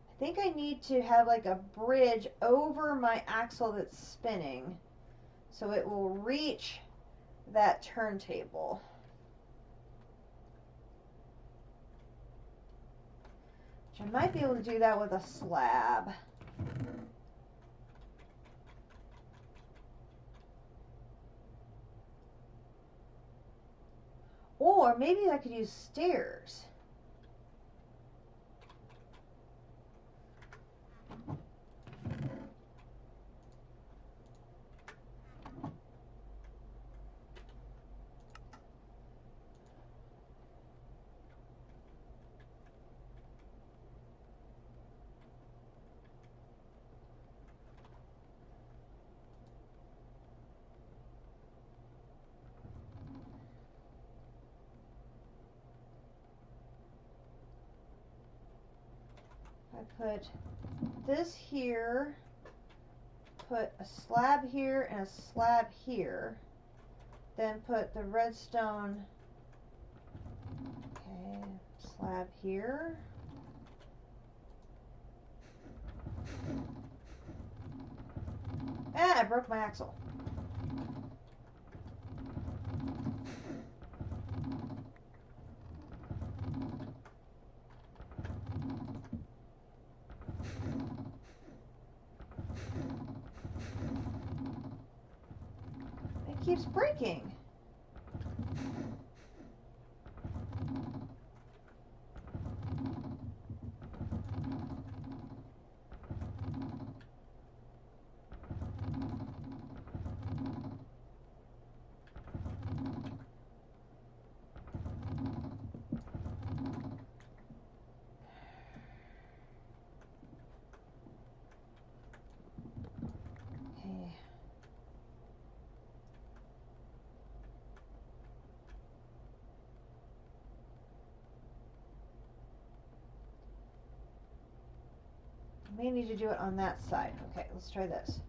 I think I need to have like a bridge over my axle that's spinning so it will reach that turntable. Which I might be able to do that with a slab. Or maybe I could use stairs. I put this here, put a slab here and a slab here, then put the redstone, okay, slab here. Ah, I broke my axle. It keeps breaking. May need to do it on that side. Okay, let's try this.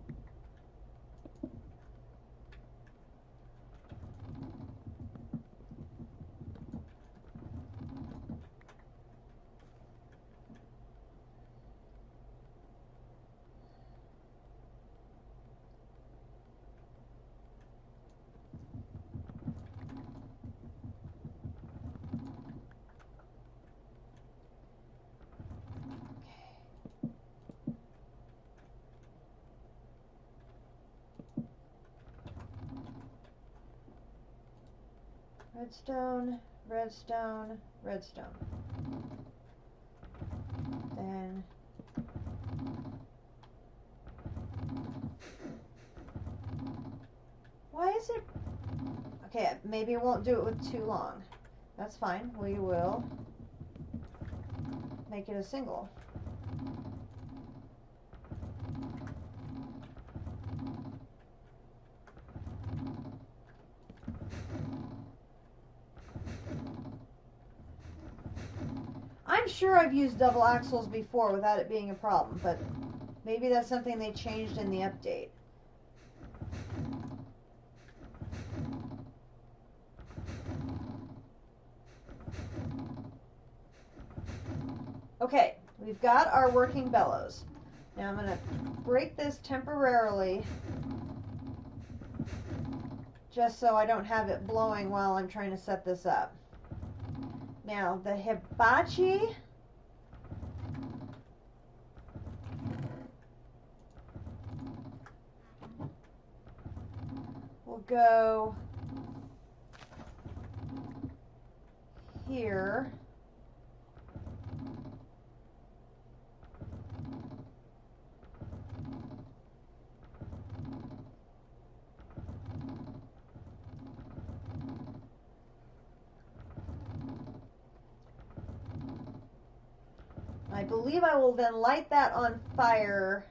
Redstone, redstone, redstone. Then why is it okay, maybe it won't do it with too long. That's fine. We will make it a single. I'm sure I've used double axles before without it being a problem, but maybe that's something they changed in the update. Okay, we've got our working bellows. Now I'm going to break this temporarily just so I don't have it blowing while I'm trying to set this up. Now the hibachi will go here. I believe I will then light that on fire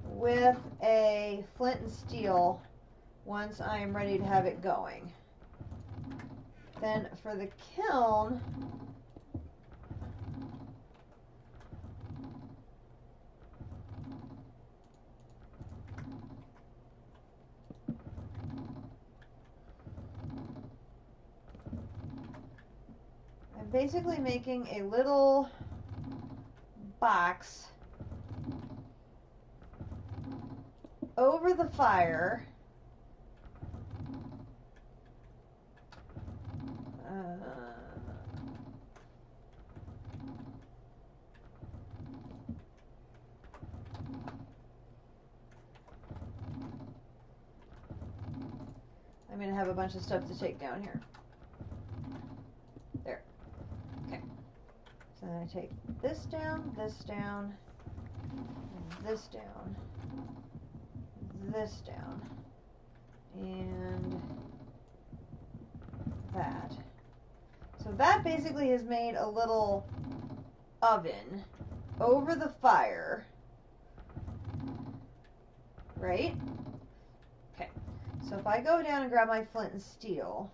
with a flint and steel once I am ready to have it going. Then for the kiln, I'm basically making a little box over the fire. I'm going to have a bunch of stuff to take down here. There. Okay. So then I take this down, this down, this down, this down, and that. So that basically has made a little oven over the fire, right? Okay, so if I go down and grab my flint and steel,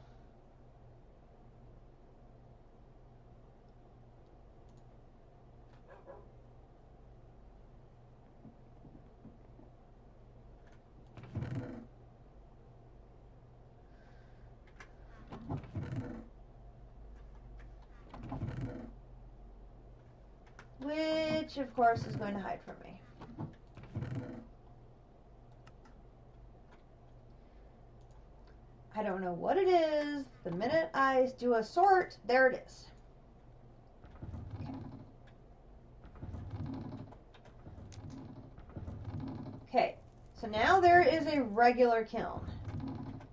which of course is going to hide from me. I don't know what it is. The minute I do a sort, there it is. Okay, so now there is a regular kiln.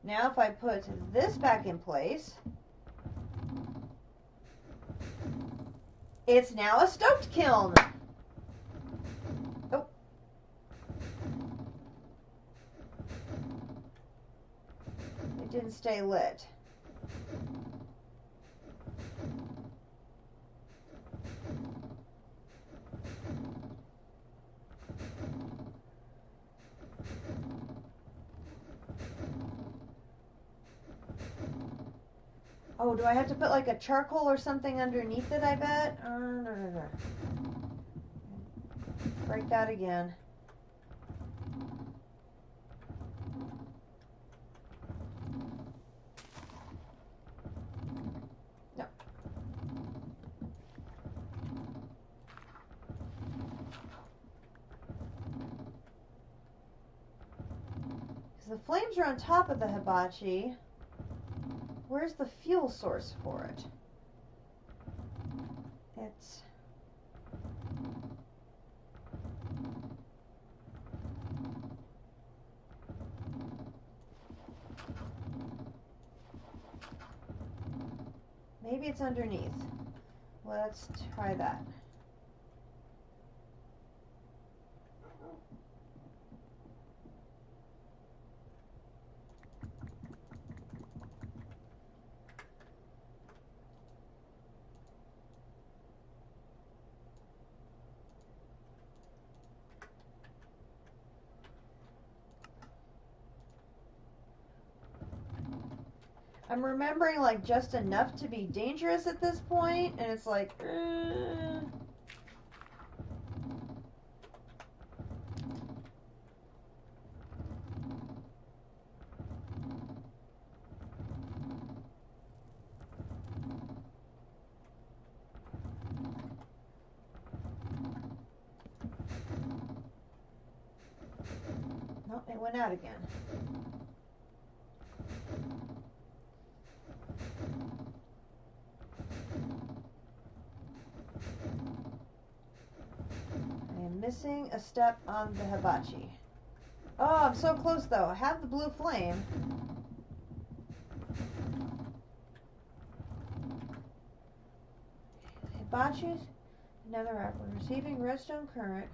Now if I put this back in place, it's now a stoked kiln. Oh. It didn't stay lit. Oh, do I have to put like a charcoal or something underneath it, I bet? No. Break that again. No. Because the flames are on top of the hibachi. Where's the fuel source for it? It's... maybe it's underneath. Let's try that. I'm remembering like just enough to be dangerous at this point, and it's like, no, it went out again. Missing a step on the hibachi. Oh, I'm so close though. I have the blue flame. Hibachi, another wrapper. Receiving redstone current.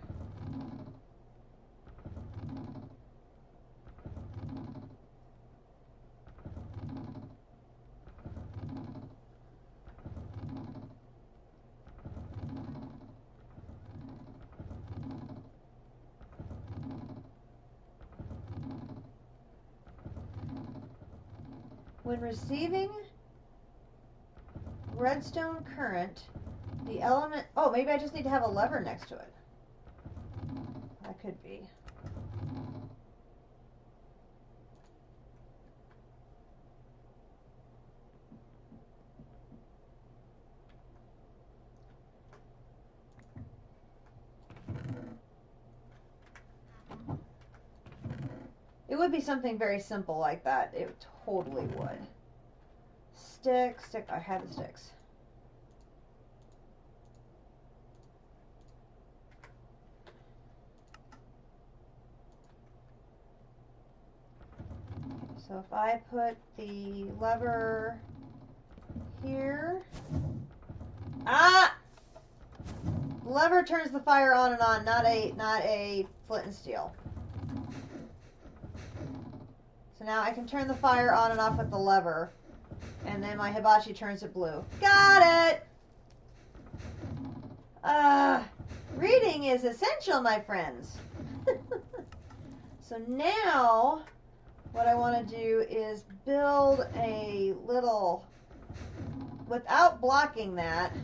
When receiving redstone current, the element... oh, maybe I just need to have a lever next to it. That could be. It would be something very simple like that. It totally would. Stick. I had the sticks. Okay, so if I put the lever here. Ah! Lever turns the fire on and on, not a flint and steel. So now I can turn the fire on and off with the lever, and then my hibachi turns it blue. Got it! Reading is essential, my friends. So now, what I want to do is build a little, without blocking that,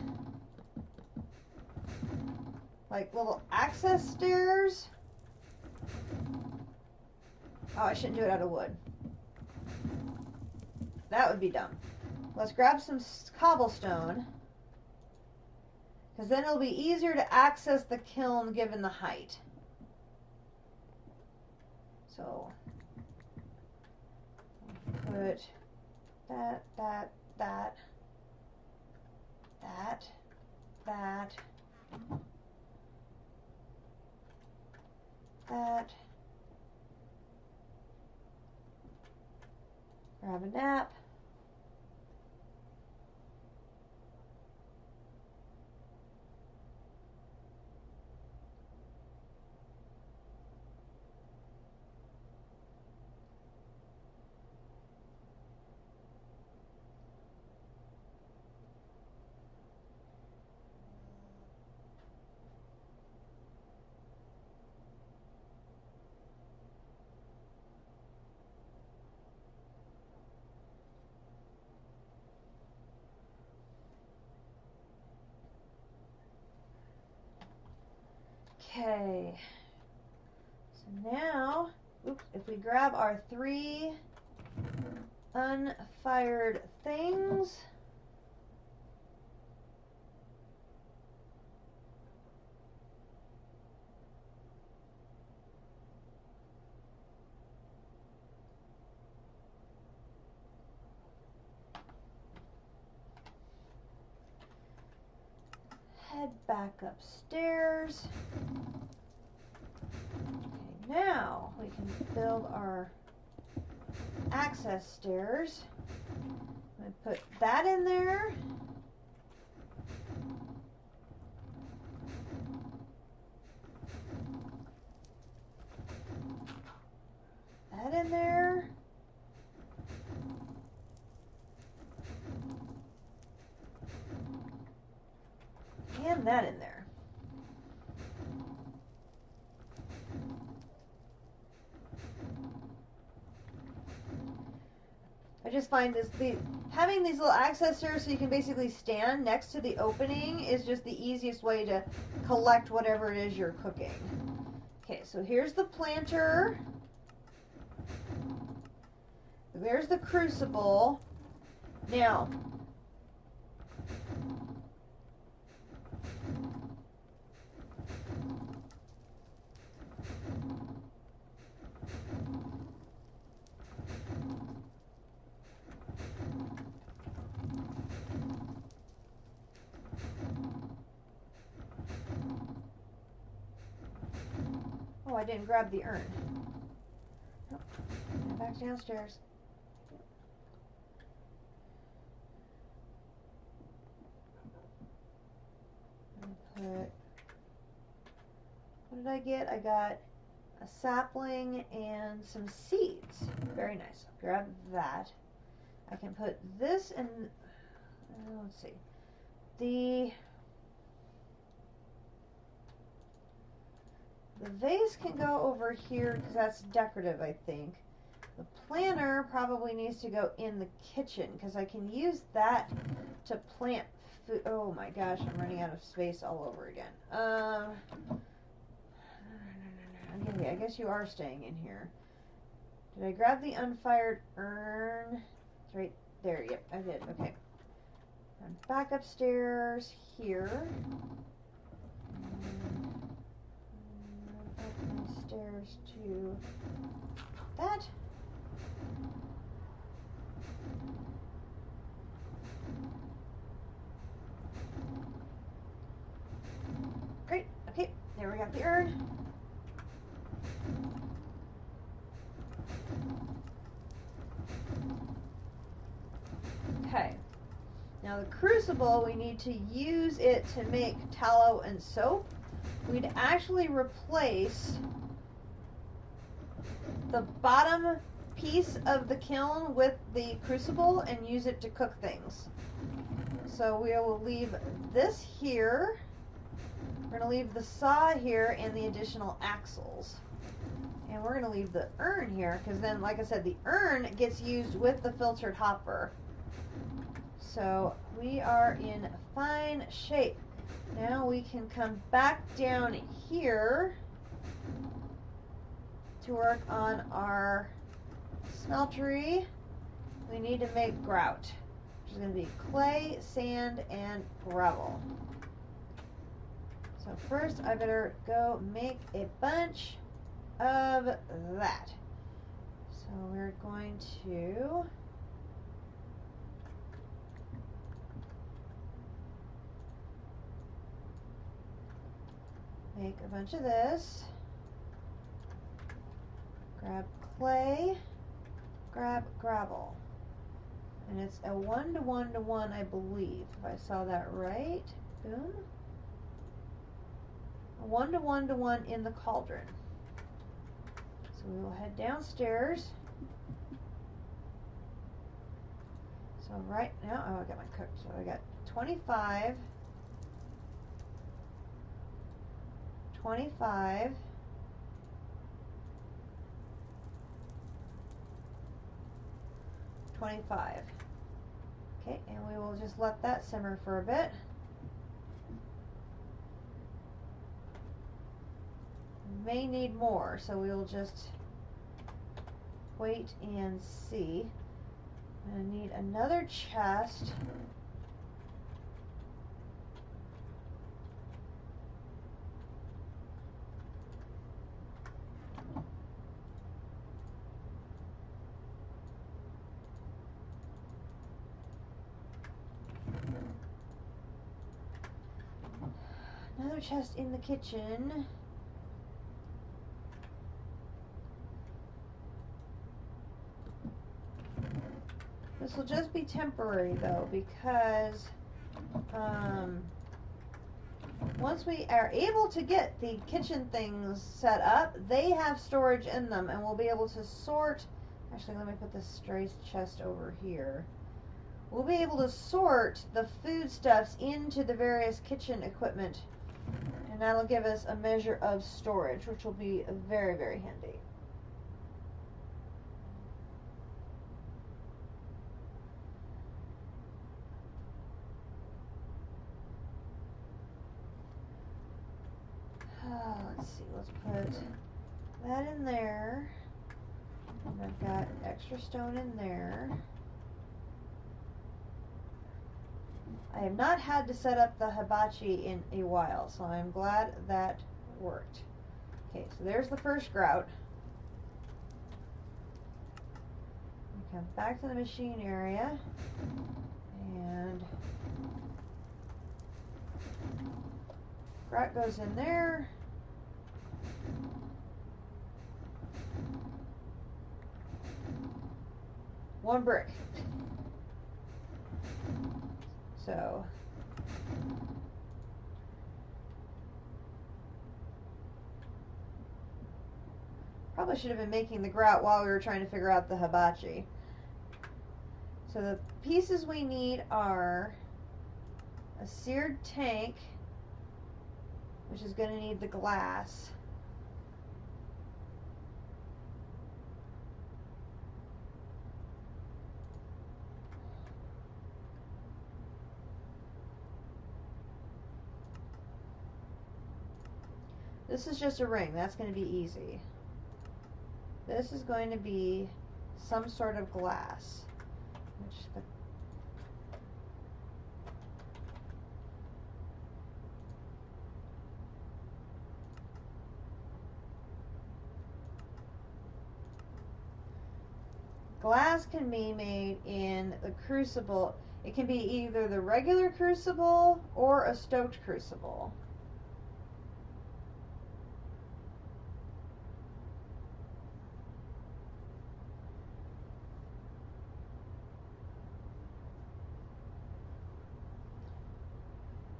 like little access stairs. Oh, I shouldn't do it out of wood. That would be dumb. Let's grab some cobblestone. because then it'll be easier to access the kiln given the height. So put that, that, that, that, that, that. Grab a nap. Okay, so now, oops, if we grab our 3 unfired things, head back upstairs. Okay, now we can build our access stairs. I'm going to put that in there. That in there. And that in there. I just find having these little access stairs so you can basically stand next to the opening is just the easiest way to collect whatever it is you're cooking. Okay, so here's the planter. There's the crucible. Now, oh, I didn't grab the urn. Nope. Back downstairs. What did I get? I got a sapling and some seeds. Very nice. Grab that. I can put this in, let's see. The vase can go over here because that's decorative, I think. The planter probably needs to go in the kitchen because I can use that to plant food. Oh my gosh, I'm running out of space all over again. Okay, I guess you are staying in here. Did I grab the unfired urn? It's right there. Yep, I did. Okay. I'm back upstairs here. Up my stairs to that. Great. Okay, there we got the urn. Okay. Now the crucible, we need to use it to make tallow and soap. We'd actually replace the bottom piece of the kiln with the crucible and use it to cook things. So we will leave this here. We're going to leave the saw here and the additional axles. And we're going to leave the urn here because then, like I said, the urn gets used with the filtered hopper. So we are in fine shape. Now we can come back down here to work on our smeltery. We need to make grout, which is going to be clay, sand, and gravel. So first I better go make a bunch of that. So we're going to make a bunch of this. Grab clay, grab gravel. And it's a 1 to 1 to 1, I believe, if I saw that right. Boom. A 1 to 1 to 1 in the cauldron. So we will head downstairs. So right now, oh, I got my cook. So I got 25, 25, 25. Okay, and we will just let that simmer for a bit. May need more, so we will just wait and see. I'm going to need another chest. Another chest in the kitchen. This will just be temporary though, because once we are able to get the kitchen things set up, they have storage in them, and we'll be able to sort. Actually, let me put this stray chest over here. We'll be able to sort the foodstuffs into the various kitchen equipment, and that'll give us a measure of storage, which will be very, very handy. Let's see, let's put that in there. And I've got extra stone in there. I have not had to set up the hibachi in a while, so I'm glad that worked. Okay, so there's the first grout. We come back to the machine area, and grout goes in there. One brick. So probably should have been making the grout while we were trying to figure out the hibachi. So the pieces we need are a seared tank, which is going to need the glass. This is just a ring. That's going to be easy. This is going to be some sort of glass. Which the glass can be made in the crucible. It can be either the regular crucible or a stoked crucible.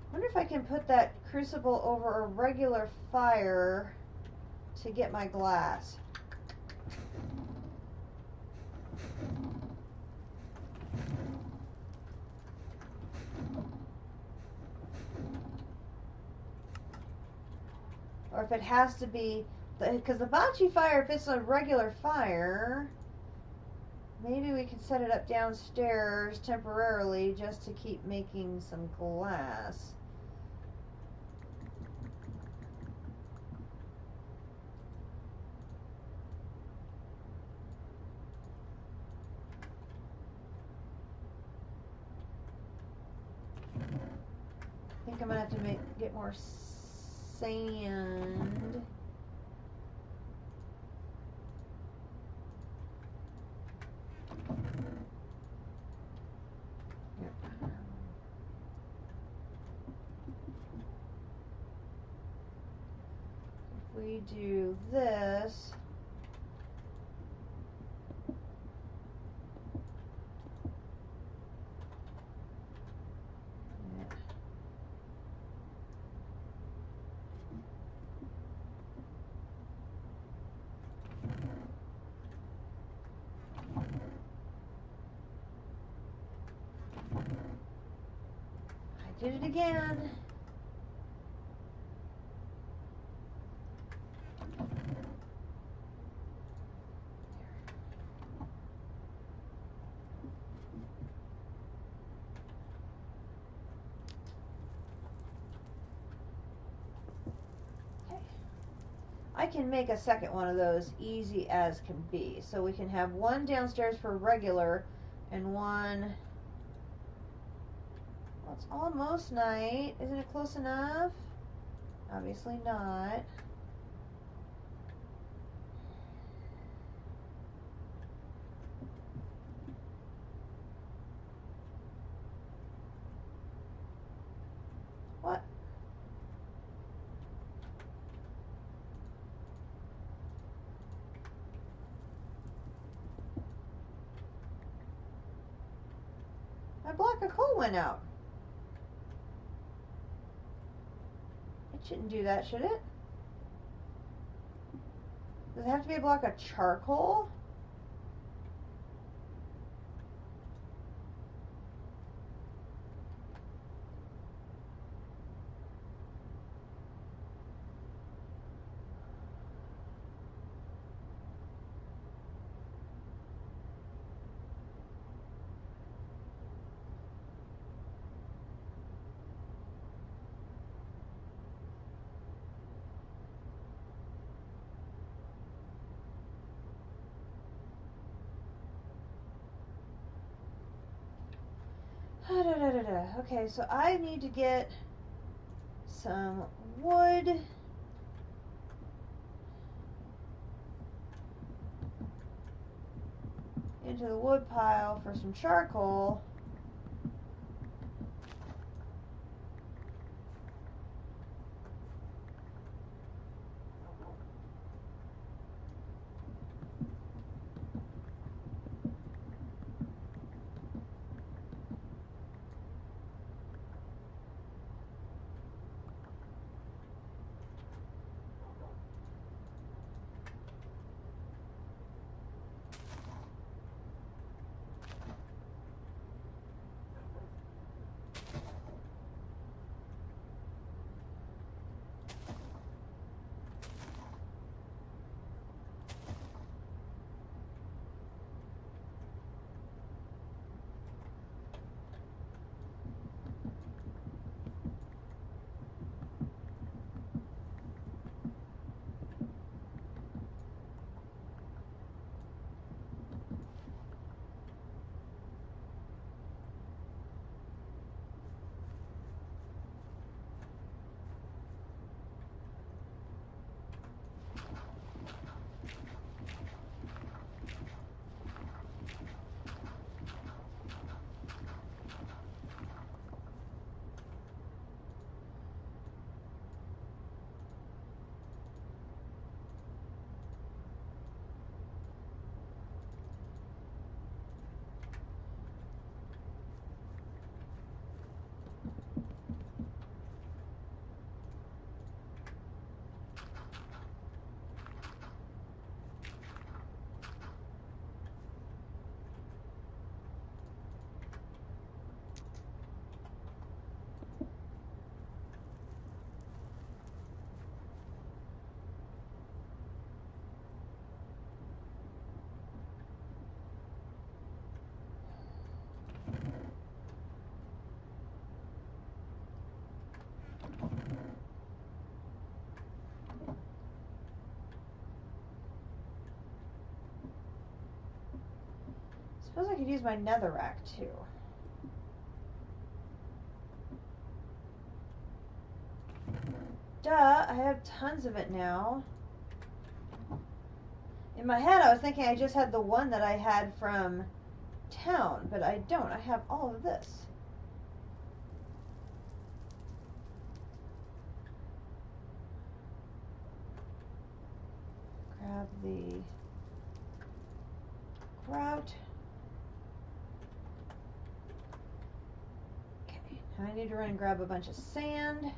I wonder if I can put that crucible over a regular fire to get my glass. Or if it has to be, because the hibachi fire, if it's a regular fire, maybe we can set it up downstairs temporarily just to keep making some glass. I think I'm gonna have to get more sand. Yep. If we do this, did it again. Okay. I can make a second one of those easy as can be. So we can have one downstairs for regular and one. Well, it's almost night. Isn't it close enough? Obviously not. What? My block of coal went out. It shouldn't do that, should it? Does it have to be a block of charcoal? Okay, so I need to get some wood. Into the wood pile for some charcoal. Suppose I could use my netherrack too. duh, I have tons of it now. In my head, I was thinking I just had the one that I had from town, but I don't. I have all of this. Grab the grout. Okay, now I need to run and grab a bunch of sand.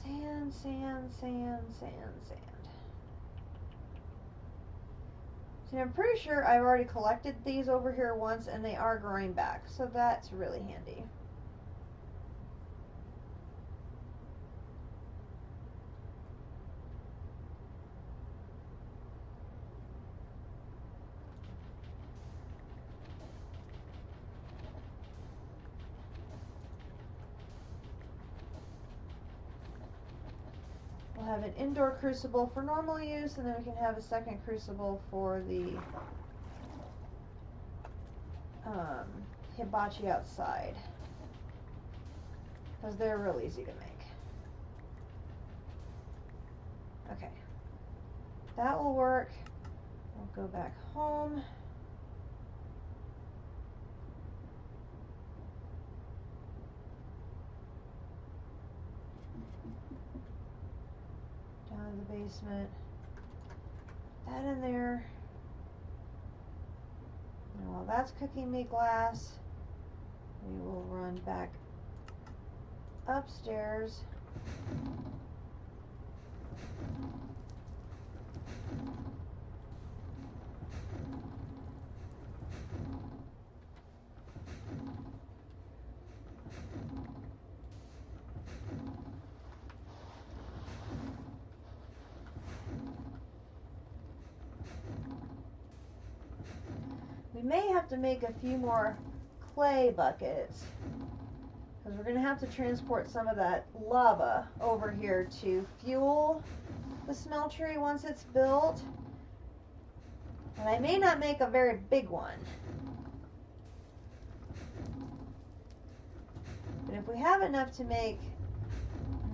Sand, sand, sand, sand, sand. So I'm pretty sure I've already collected these over here once and they are growing back, so that's really handy. We'll have an indoor crucible for normal use, and then we can have a second crucible for the hibachi outside, because they're real easy to make. Okay, that will work. We'll go back home. Down to the basement. That in there. And while that's cooking me glass, we will run back upstairs. We may have to make a few more clay buckets, because we're going to have to transport some of that lava over here to fuel the smeltery once it's built. And I may not make a very big one. But if we have enough to make,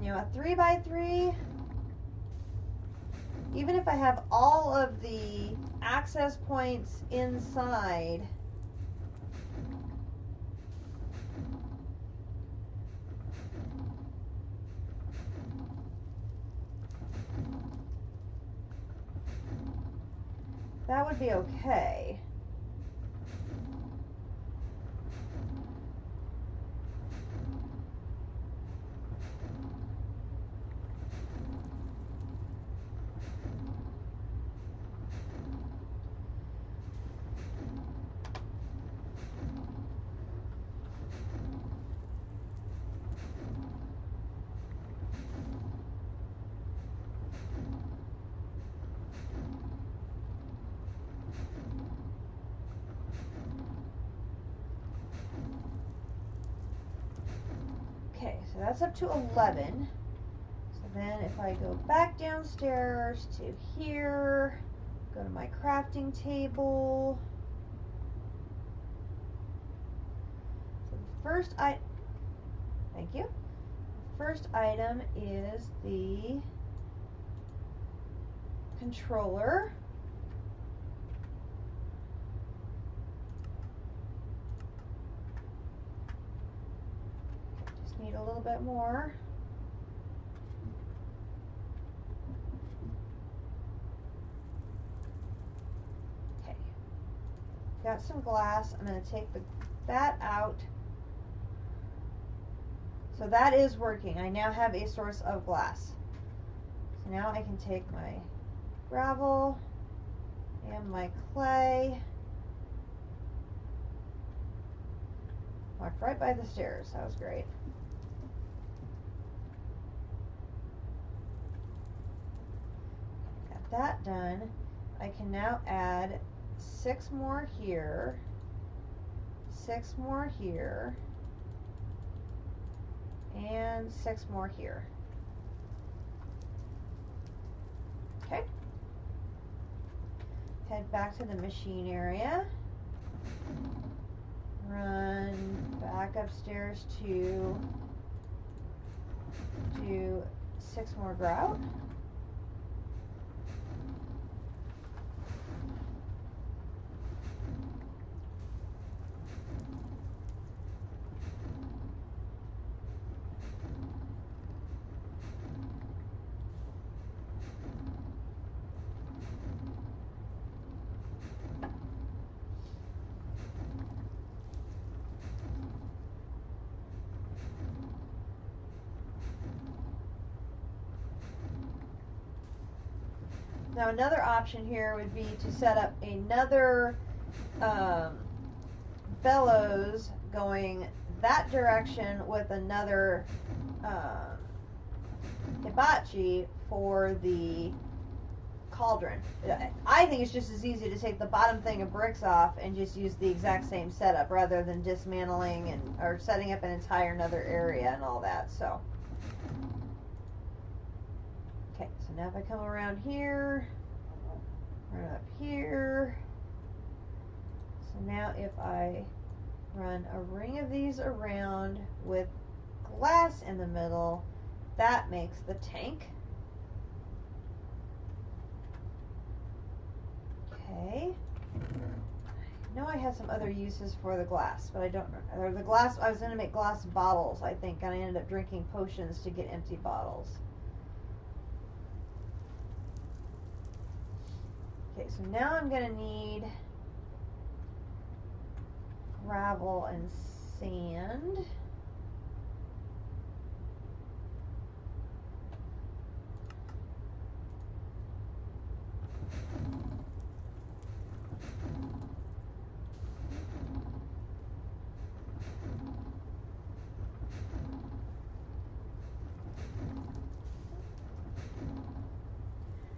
a 3x3, even if I have all of the access points inside, that would be okay. Okay, so that's up to 11. So then if I go back downstairs to here, go to my crafting table. So the first thank you. The first item is the controller. Need a little bit more. Okay. Got some glass. I'm going to take that out. So that is working. I now have a source of glass. So now I can take my gravel and my clay. Walked right by the stairs. That was great. Got that done. I can now add 6 more here, 6 more here, and 6 more here. Okay. Head back to the machine area. Run back upstairs to do 6 more grout. Now another option here would be to set up another bellows going that direction with another hibachi for the cauldron. I think it's just as easy to take the bottom thing of bricks off and just use the exact same setup rather than dismantling and or setting up an entire another area and all that. So okay, so now if I come around here, run up here. So now if I run a ring of these around with glass in the middle, that makes the tank. Okay. I know I had some other uses for the glass, but I don't remember. Or the glass, I was going to make glass bottles, I think, and I ended up drinking potions to get empty bottles. Okay, so now I'm going to need gravel and sand.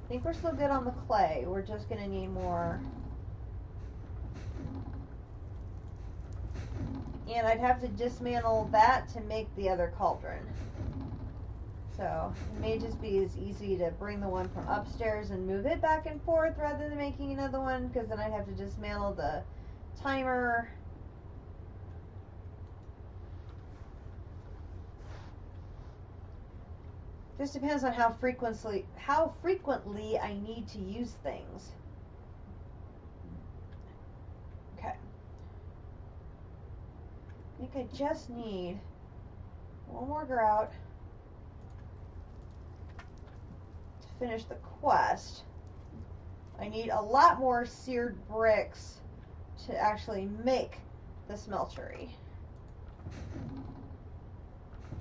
I think we're still good on the clay. We're just going to need more. And I'd have to dismantle that to make the other cauldron. So it may just be as easy to bring the one from upstairs and move it back and forth rather than making another one, because then I'd have to dismantle the timer. Just depends on how frequently I need to use things. Okay. I think I just need one more grout to finish the quest. I need a lot more seared bricks to actually make the smeltery.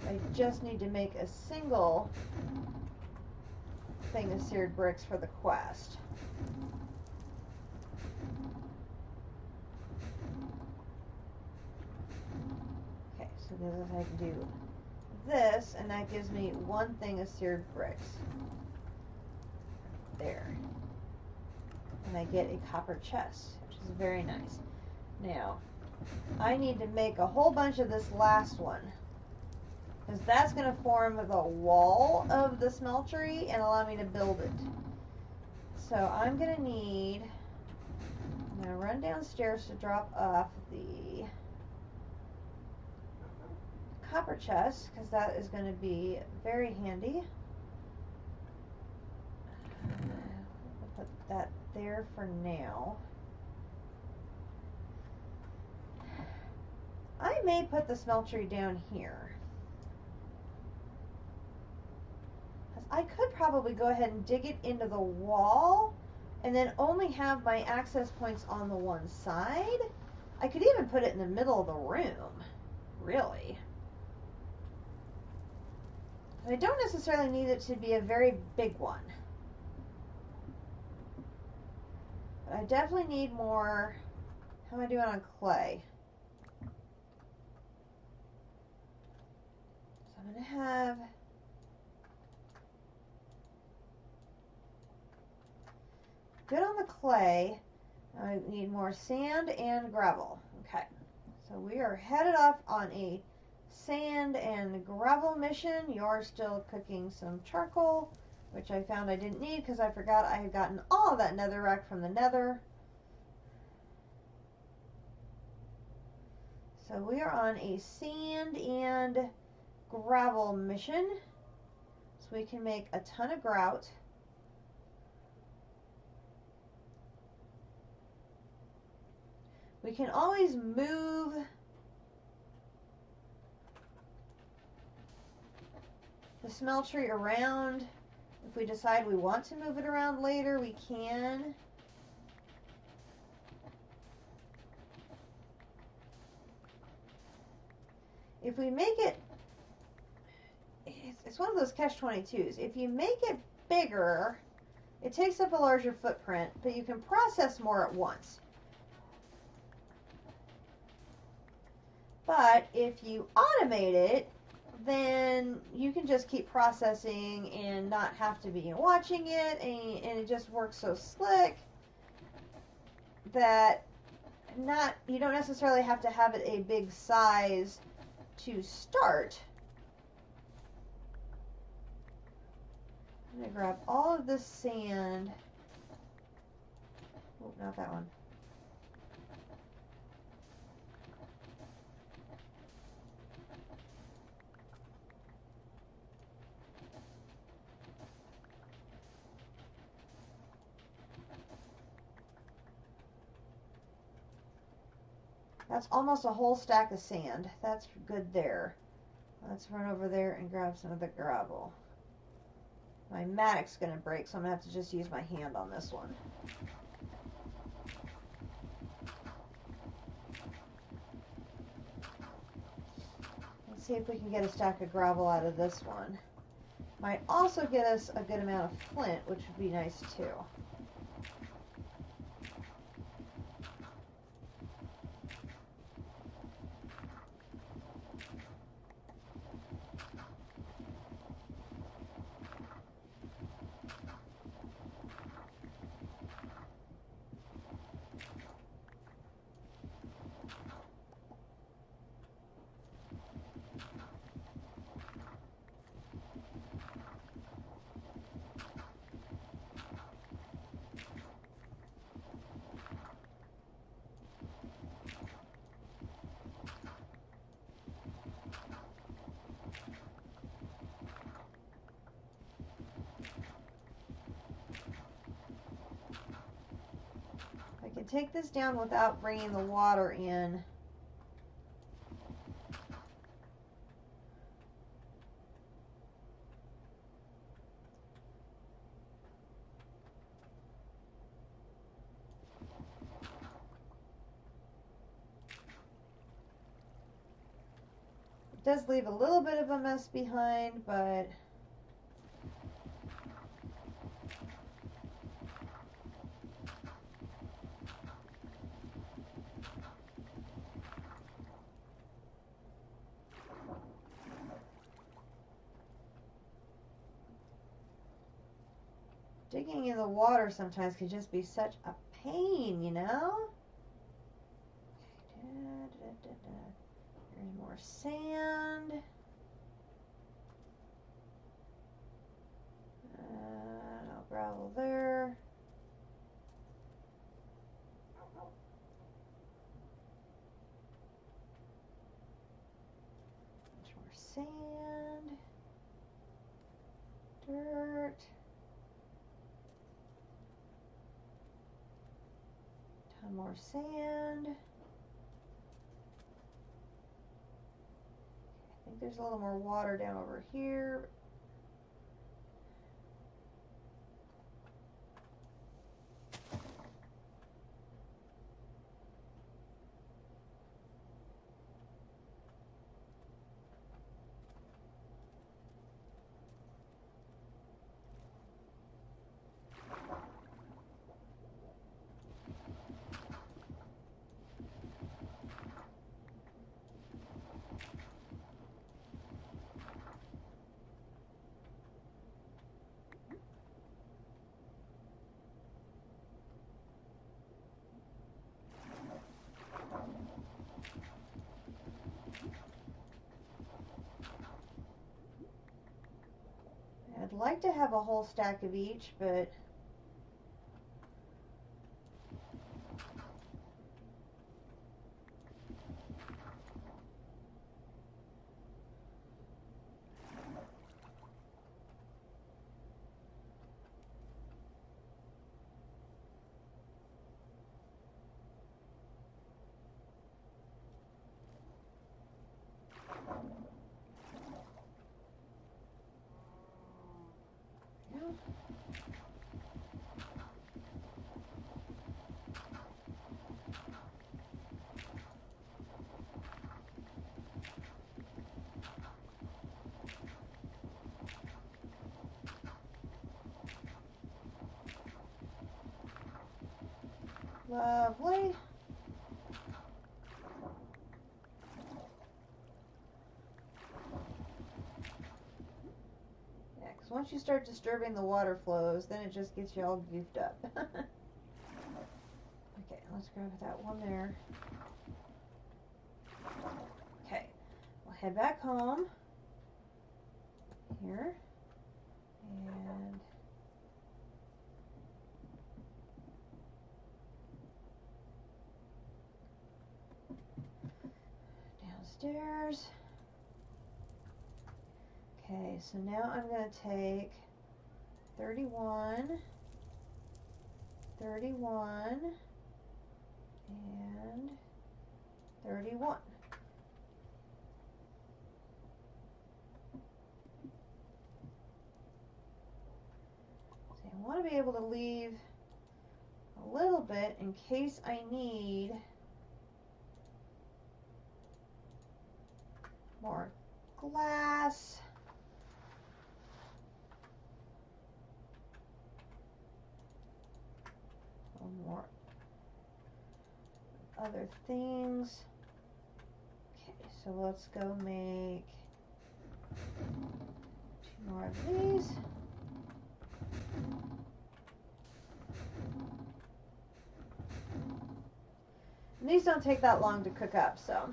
I just need to make a single thing of seared bricks for the quest. Okay, so this I can do this, and that gives me one thing of seared bricks. There. And I get a copper chest, which is very nice. Now, I need to make a whole bunch of this last one, because that's going to form the wall of the smeltery and allow me to build it. So I'm going to need, I'm going to run downstairs to drop off the copper chest, because that is going to be very handy. I'll put that there for now. I may put the smeltery down here. I could probably go ahead and dig it into the wall and then only have my access points on the one side. I could even put it in the middle of the room, really. I don't necessarily need it to be a very big one. But I definitely need more. How am I doing on clay? So I'm going to have good on the clay. I need more sand and gravel. Okay, so we are headed off on a sand and gravel mission. You're still cooking some charcoal, which I found I didn't need because I forgot I had gotten all of that netherrack from the nether. So we are on a sand and gravel mission, so we can make a ton of grout. We can always move the smeltery around. If we decide we want to move it around later, we can. If we make it, it's one of those catch-22s. If you make it bigger, it takes up a larger footprint, but you can process more at once. But if you automate it, then you can just keep processing and not have to be watching it, and it just works so slick that you don't necessarily have to have it a big size to start. I'm going to grab all of this sand. Oh, not that one. That's almost a whole stack of sand. That's good there. Let's run over there and grab some of the gravel. My mattock's going to break, so I'm going to have to just use my hand on this one. Let's see if we can get a stack of gravel out of this one. Might also get us a good amount of flint, which would be nice too. I can take this down without bringing the water in. It does leave a little bit of a mess behind, but digging in the water sometimes can just be such a pain, you know? Here's more sand. I'll gravel there. Much more sand. Dirt. Ton more sand. I think there's a little more water down over here. like to have a whole stack of each, but lovely. Yeah, because once you start disturbing the water flows, then it just gets you all goofed up. Okay, let's grab that one there. Okay, we'll head back home here, and downstairs. Okay, so now I'm going to take 31, 31, and 31. So I want to be able to leave a little bit in case I need more glass. More other things. Okay, so let's go make 2 more of these. And these don't take that long to cook up, so.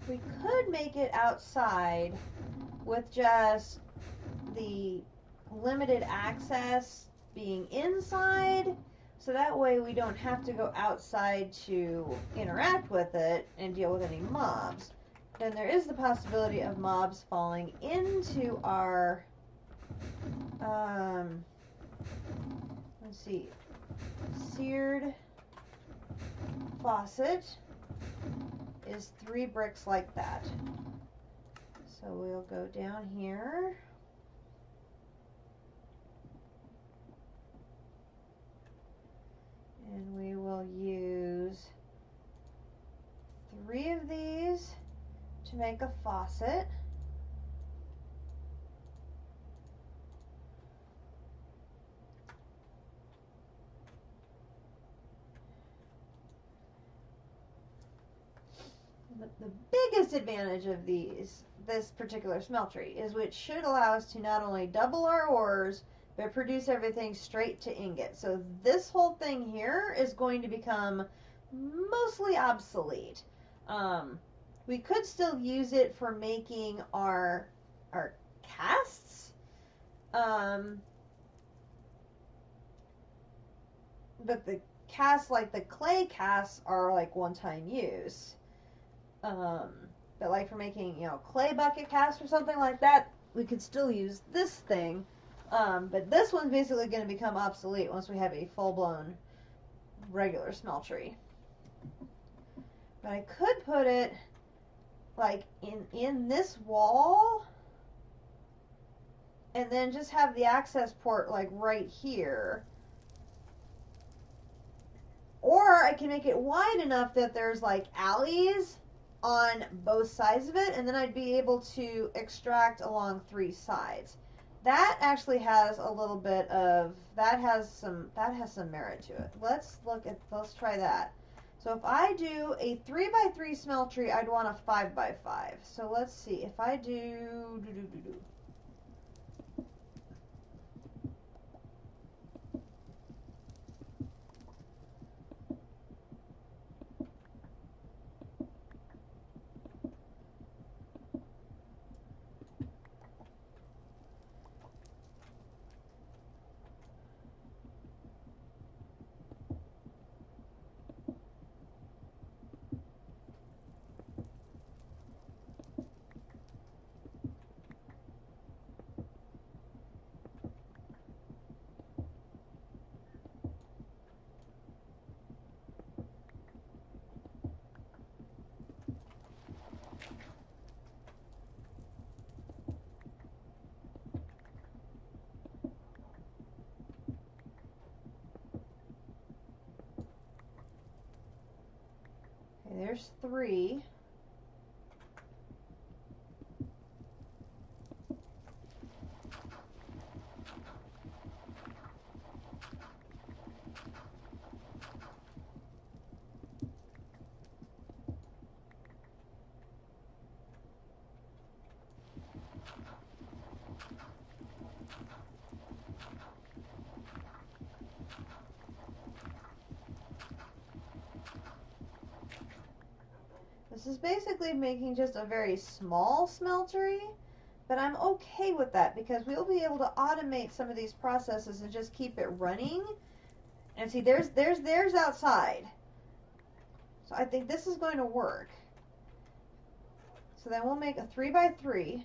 We could make it outside with just the limited access being inside, so that way we don't have to go outside to interact with it and deal with any mobs. Then there is the possibility of mobs falling into our, let's see, seared faucet is 3 bricks like that. So we'll go down here. And we will use 3 of these to make a faucet. The biggest advantage of this particular smeltery is which should allow us to not only double our ores, but produce everything straight to ingot. So this whole thing here is going to become mostly obsolete. We could still use it for making our casts, but the casts, like the clay casts, are like one-time use. But like for making, clay bucket casts or something like that, we could still use this thing. But this one's basically going to become obsolete once we have a full-blown regular smeltery. But I could put it like in this wall, and then just have the access port like right here. Or I can make it wide enough that there's like alleys on both sides of it, and then I'd be able to extract along 3 sides. That actually has a little bit of, that has some merit to it. Let's try that. So if I do a 3x3 smeltery, I'd want a 5x5. So let's see, if I do. There's 3. This is basically making just a very small smeltery, but I'm okay with that because we'll be able to automate some of these processes and just keep it running. And see, there's outside. So I think this is going to work. So then we'll make a 3x3.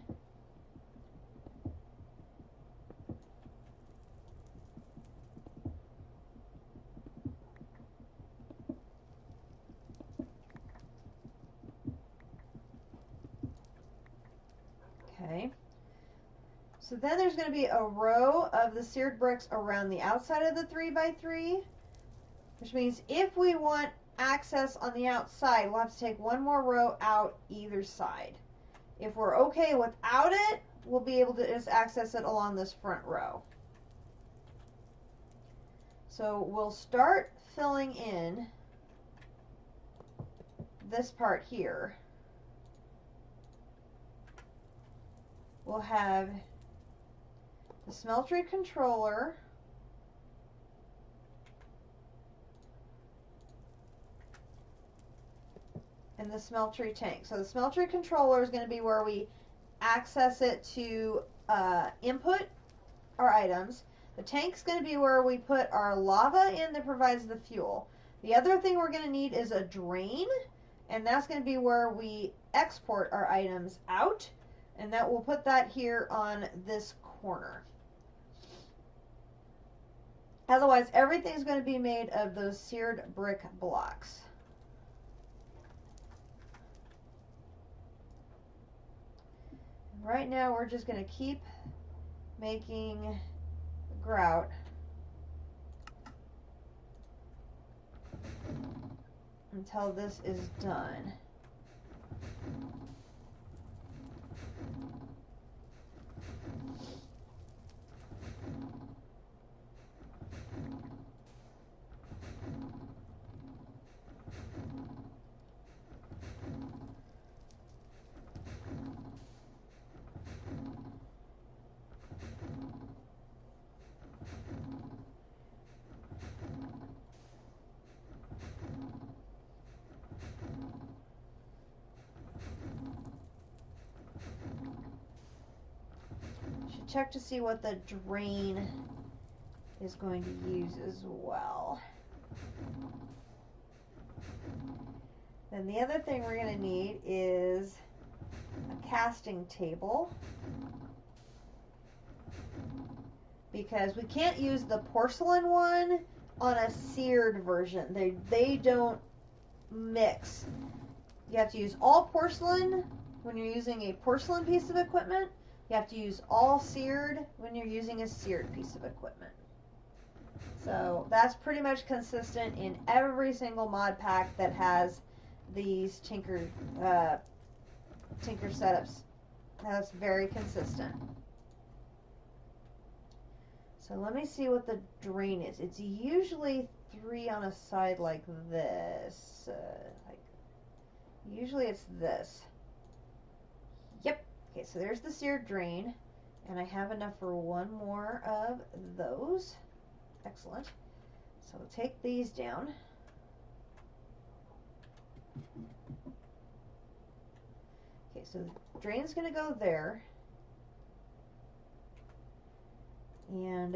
Okay. So then there's going to be a row of the seared bricks around the outside of the 3x3, which means if we want access on the outside, we'll have to take one more row out either side. If we're okay without it, we'll be able to just access it along this front row. So we'll start filling in this part here. We'll have the smeltery controller, and the smeltery tank. So the smeltery controller is going to be where we access it to input our items. The tank's going to be where we put our lava in that provides the fuel. The other thing we're going to need is a drain, and that's going to be where we export our items out, and that we'll put that here on this corner. Otherwise, everything's going to be made of those seared brick blocks. Right now, we're just going to keep making grout until this is done. Check to see what the drain is going to use as well. Then the other thing we're going to need is a casting table, because we can't use the porcelain one on a seared version. They don't mix. You have to use all porcelain when you're using a porcelain piece of equipment. You have to use all seared when you're using a seared piece of equipment. So that's pretty much consistent in every single mod pack that has these Tinker setups. That's very consistent. So let me see what the drain is. It's usually 3 on a side like this. Usually it's this. Yep. Okay, so there's the seared drain. And I have enough for one more of those. Excellent. So we'll take these down. Okay, so the drain's going to go there. And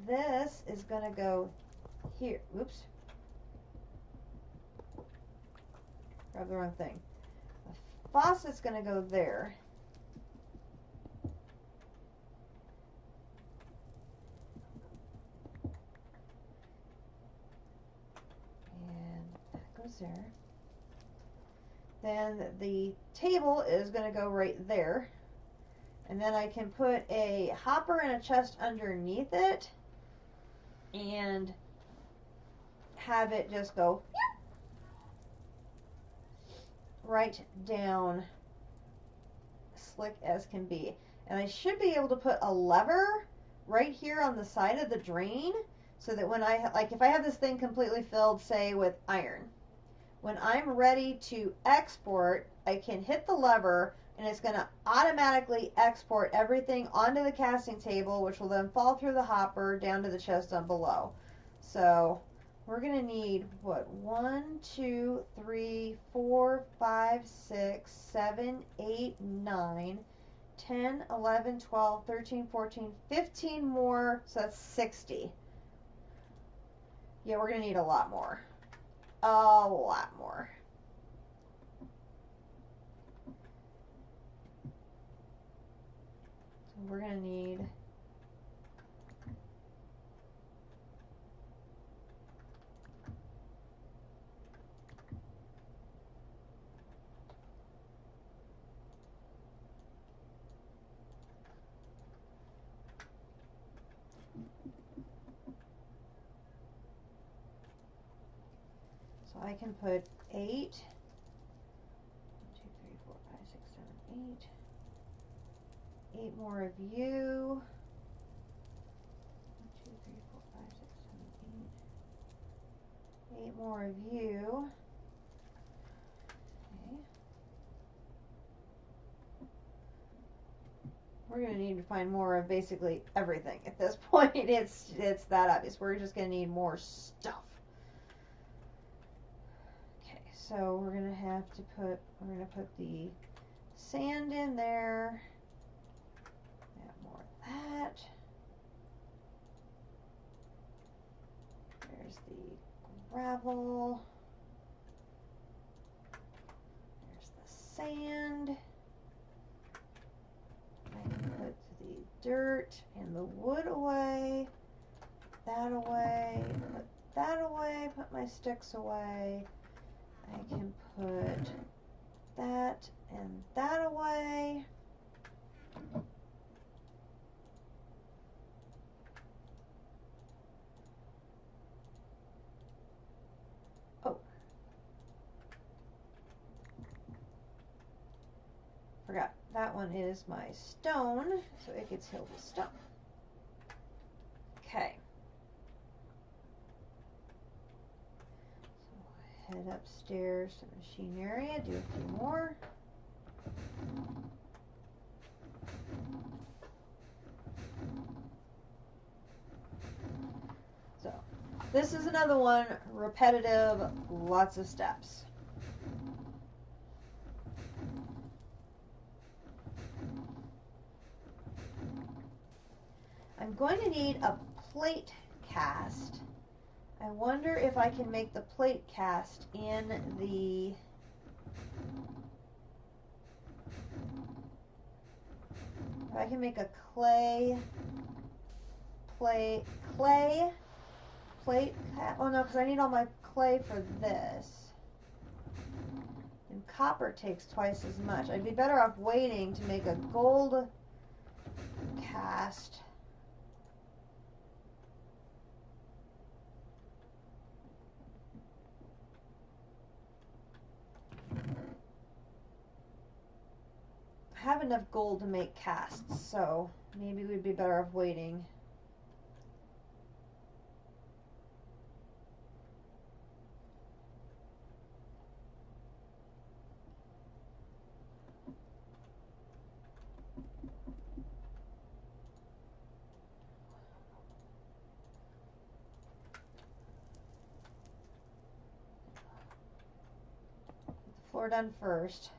this is going to go here. Oops. Grab the wrong thing. The faucet's going to go there. And that goes there. Then the table is going to go right there. And then I can put a hopper and a chest underneath it and have it just go right down, slick as can be. And I should be able to put a lever right here on the side of the drain so that when if I have this thing completely filled, say with iron, when I'm ready to export, I can hit the lever and it's going to automatically export everything onto the casting table, which will then fall through the hopper down to the chest on below. So we're going to need, what, 1, 2, 3, 4, 5, 6, 7, 8, 9, 10, 11, 12, 13, 14, 15 more, so that's 60. Yeah, we're going to need a lot more. A lot more. So we're going to need I can put 8, 1, 2, 3, 4, 5, 6, 7, 8. 8 more of you. 1, 2, 3, 4, 5, 6, 7, 8. 8 more of you. Okay. We're going to need to find more of basically everything at this point. It's that obvious. We're just going to need more stuff. So we're going to put the sand in there, add more of that. There's the gravel. There's the sand. I can put the dirt and the wood away, that away, put that away, put my sticks away. I can put that and that away. Oh. Forgot. That one is my stone, so it gets filled with stone. Okay. Head upstairs to the machine area, do a few more. So, this is another one, repetitive, lots of steps. I'm going to need a plate cast. I wonder if I can make the plate cast in the if I can make a clay plate. Oh no, because I need all my clay for this. And copper takes twice as much. I'd be better off waiting to make a gold cast. I have enough gold to make casts, so maybe we'd be better off waiting. Floor done first.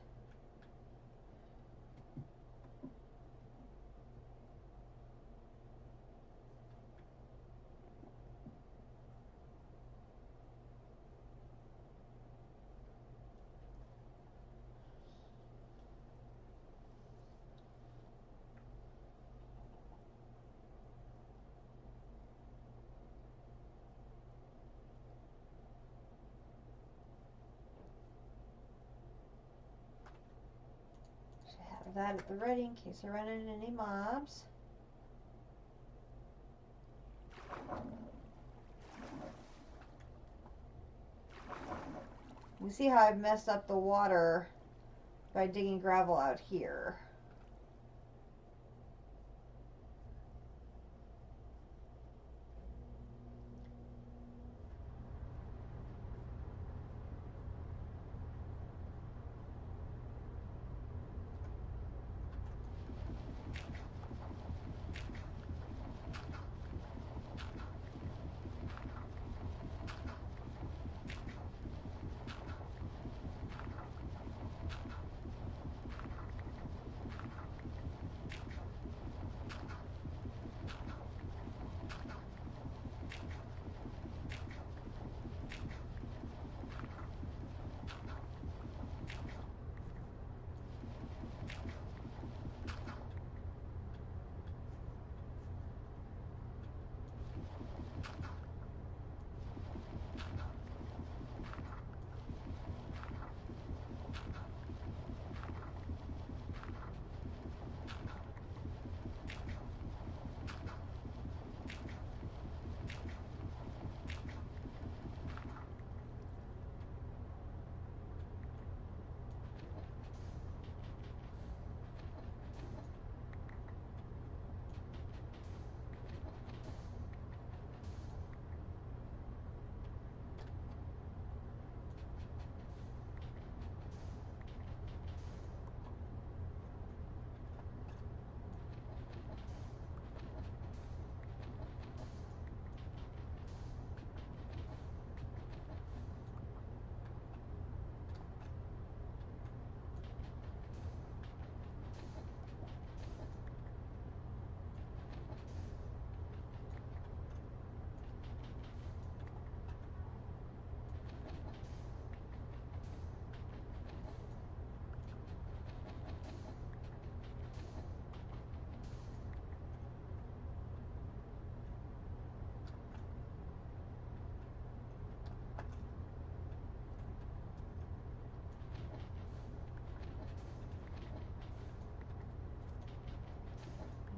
That at the ready in case I run into any mobs. You see how I've messed up the water by digging gravel out here.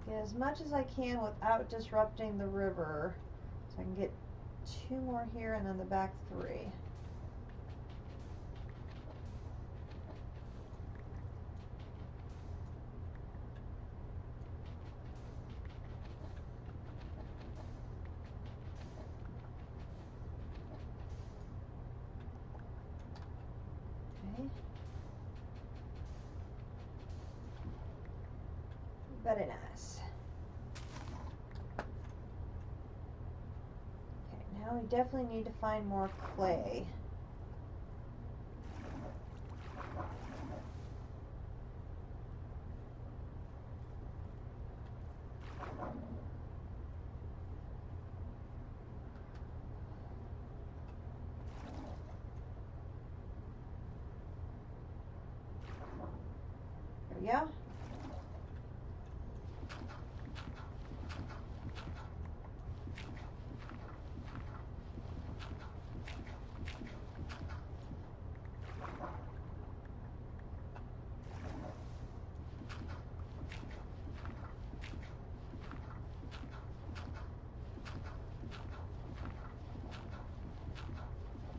Get as much as I can without disrupting the river. So I can get 2 more here and then the back 3. Okay. Very nice. Okay, now we definitely need to find more clay. There we go.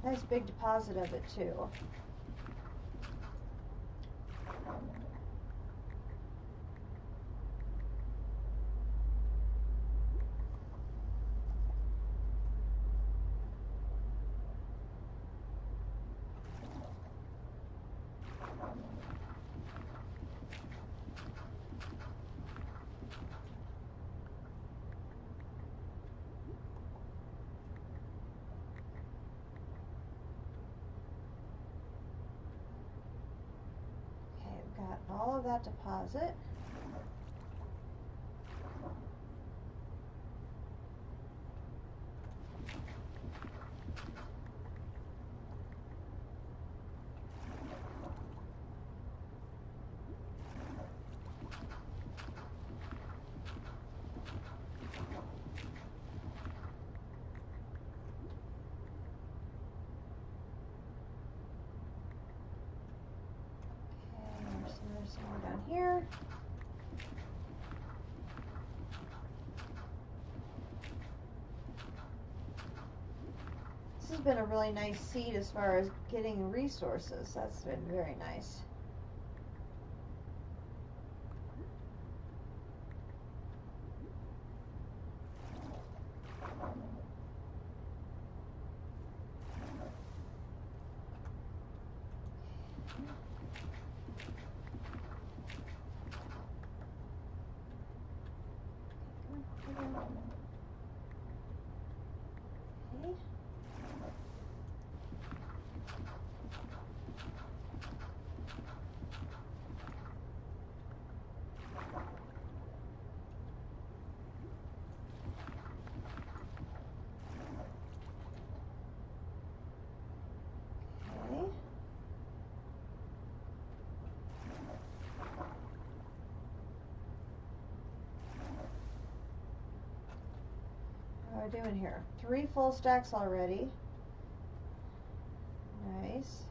Nice big deposit of it too. Got all of that deposit. Somewhere down here. This has been a really nice seed as far as getting resources. That's been very nice. Okay. What are we doing here? 3 full stacks already. Nice.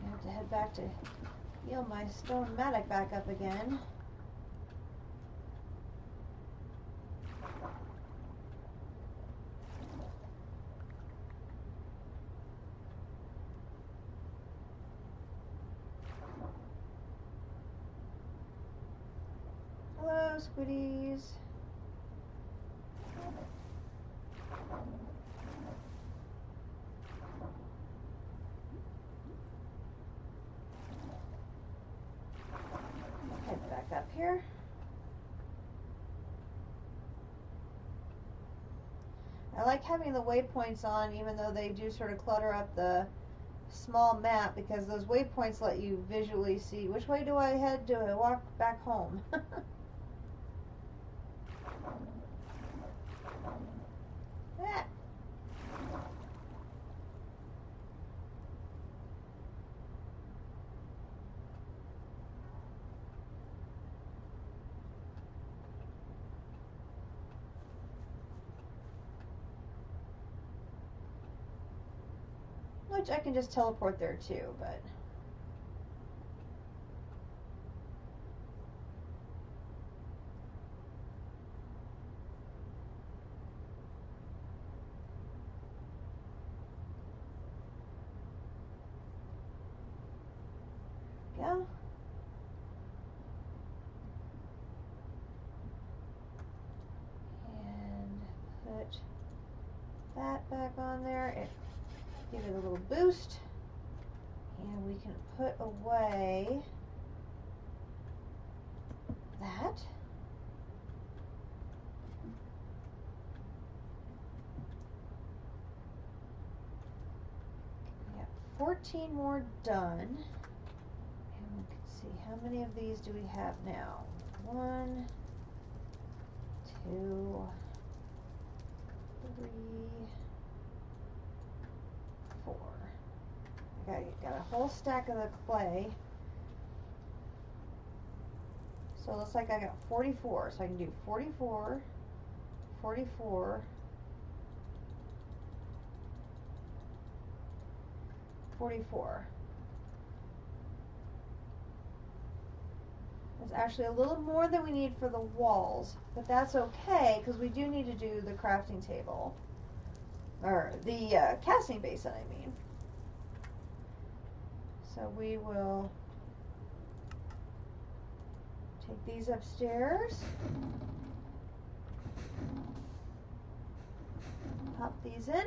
I have to head back to heal my Stone-matic back up again. Hello, squiddies. Head back up here. I like having the waypoints on, even though they do sort of clutter up the small map, because those waypoints let you visually see which way do I head, do I walk back home. Ah. Which I can just teleport there too, but go. And put that back on there. Give it a little boost. And we can put away that. We got 14 more done. And we can see how many of these do we have now. 1, 2, 3, got a whole stack of the clay. So it looks like I got 44. So I can do 44, 44, 44. It's actually a little more than we need for the walls, but that's okay because we do need to do the crafting table. Or the casting basin, I mean. So we will take these upstairs, pop these in.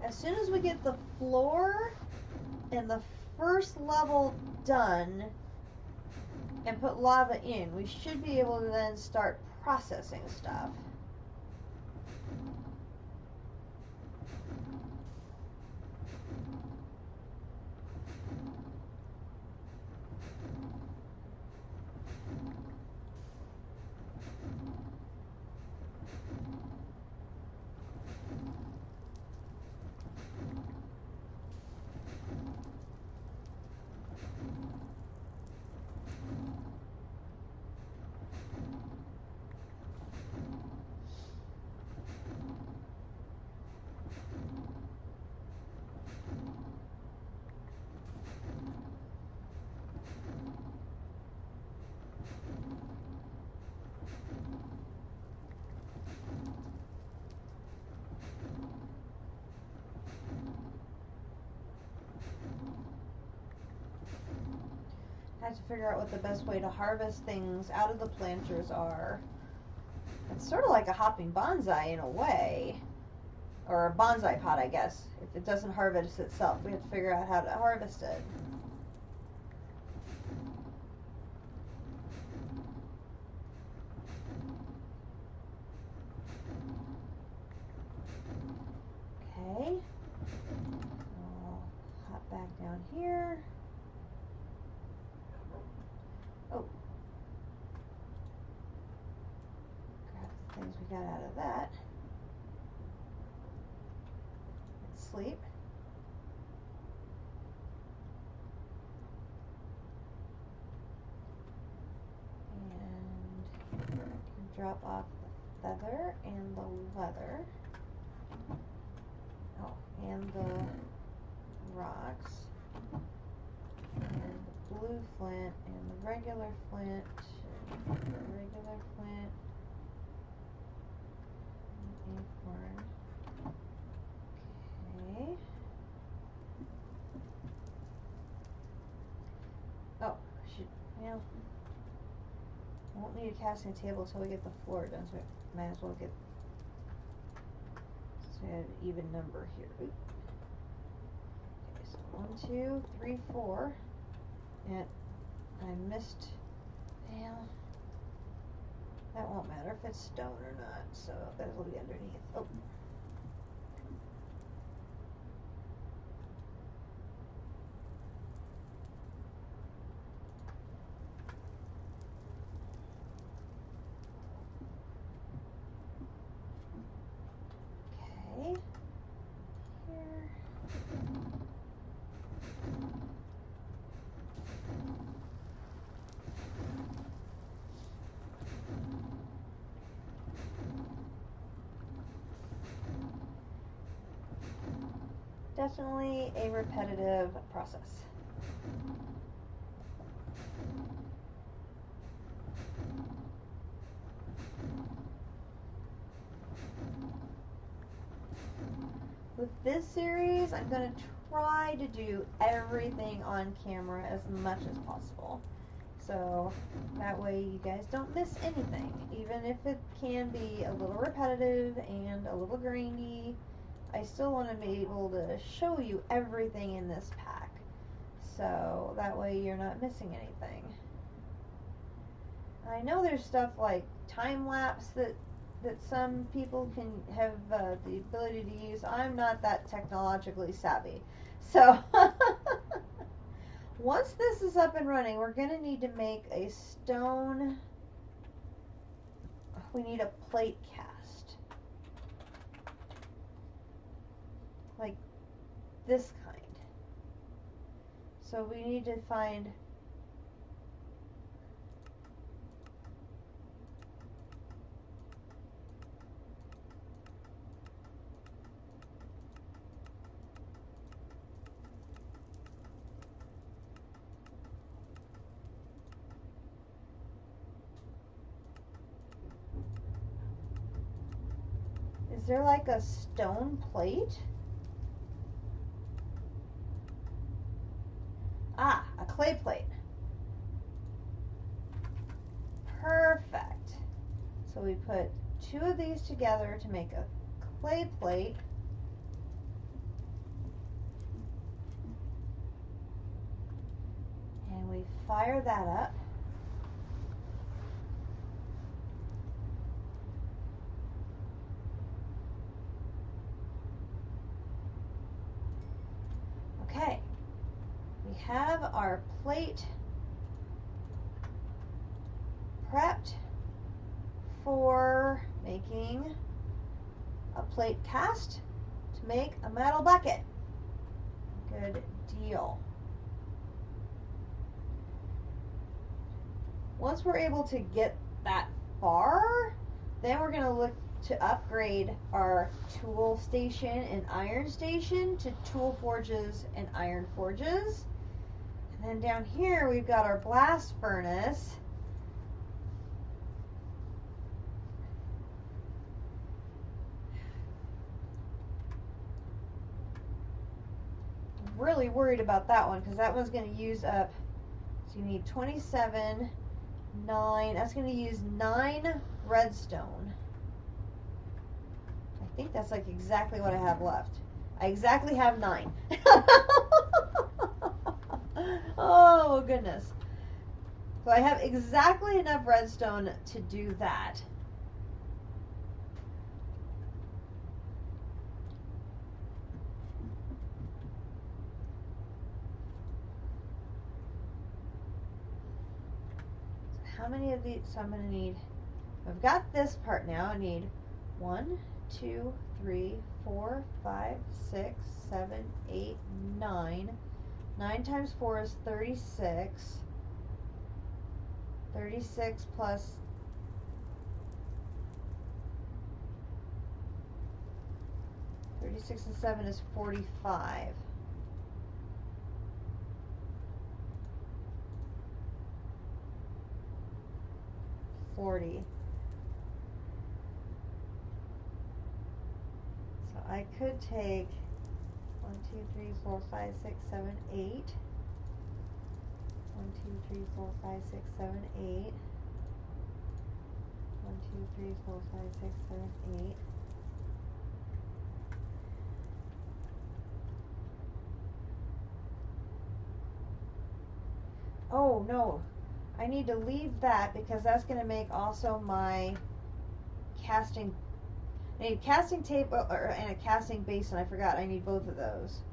As soon as we get the floor and the first level done and put lava in, we should be able to then start processing stuff. I have to figure out what the best way to harvest things out of the planters are. It's sort of like a hopping bonsai in a way. Or a bonsai pot, I guess. If it doesn't harvest itself, we have to figure out how to harvest it. Okay. I'll hop back down here. Oh. Grab the things we got out of that. Sleep. And drop off the feather and the leather. Oh, and the rocks. And the blue flint and the regular flint. And the regular flint. And acorn. Okay. Oh, well, won't need a casting table until we get the floor done, so we might as well get, so we have an even number here. Oop. Okay, so 1, 2, 3, 4, and I missed, well, that won't matter if it's stone or not, so that will be underneath. Oh. Okay. Here. Definitely a repetitive process. With this series, I'm going to try to do everything on camera as much as possible. So that way you guys don't miss anything. Even if it can be a little repetitive and a little grainy, I still want to be able to show you everything in this pack. So that way you're not missing anything. I know there's stuff like time lapse that some people can have the ability to use. I'm not that technologically savvy. So once this is up and running, we're going to need to make a stone. We need a plate cast. Like this kind. So we need to find Is there like a stone plate? Ah, a clay plate. Perfect. So we put two of these together to make a clay plate. And we fire that up. Okay. We have our plate prepped for making a plate cast to make a metal bucket. Good deal. Once we're able to get that far, then we're going to look to upgrade our tool station and iron station to tool forges and iron forges. And then down here we've got our blast furnace. I'm really worried about that one because that one's going to use up, so you need 27, 9, that's going to use 9 redstone. I think that's like exactly what I have left. I exactly have 9. Oh goodness. So I have exactly enough redstone to do that. So how many of these? So I'm going to need, I've got this part now. I need 1, 2, 3, 4, 5, 6, 7, 8, 9. 9 times 4 is 36. 36 plus 36 and 7 is 45. 40. So I could take 1, 2, 3, 4, 5, 6, 7, 8. 1, 2, 3, 4, 5, 6, 7, 8. 1, 2, 3, 4, 5, 6, 7, 8. Oh no, I need to leave that because that's going to make also my casting. I need casting tape and a casting basin. I forgot. I need both of those.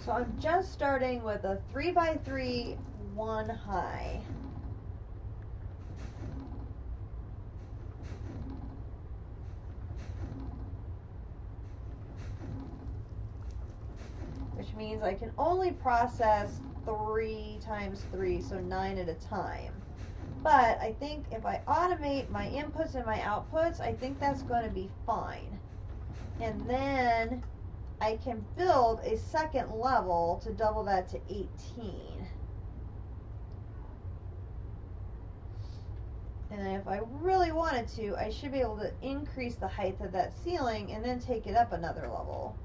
So I'm just starting with a 3x3, 1 high. Which means I can only process 3 times 3, so 9 at a time. But I think if I automate my inputs and my outputs, I think that's going to be fine. And then I can build a second level to double that to 18. And if I really wanted to, I should be able to increase the height of that ceiling and then take it up another level.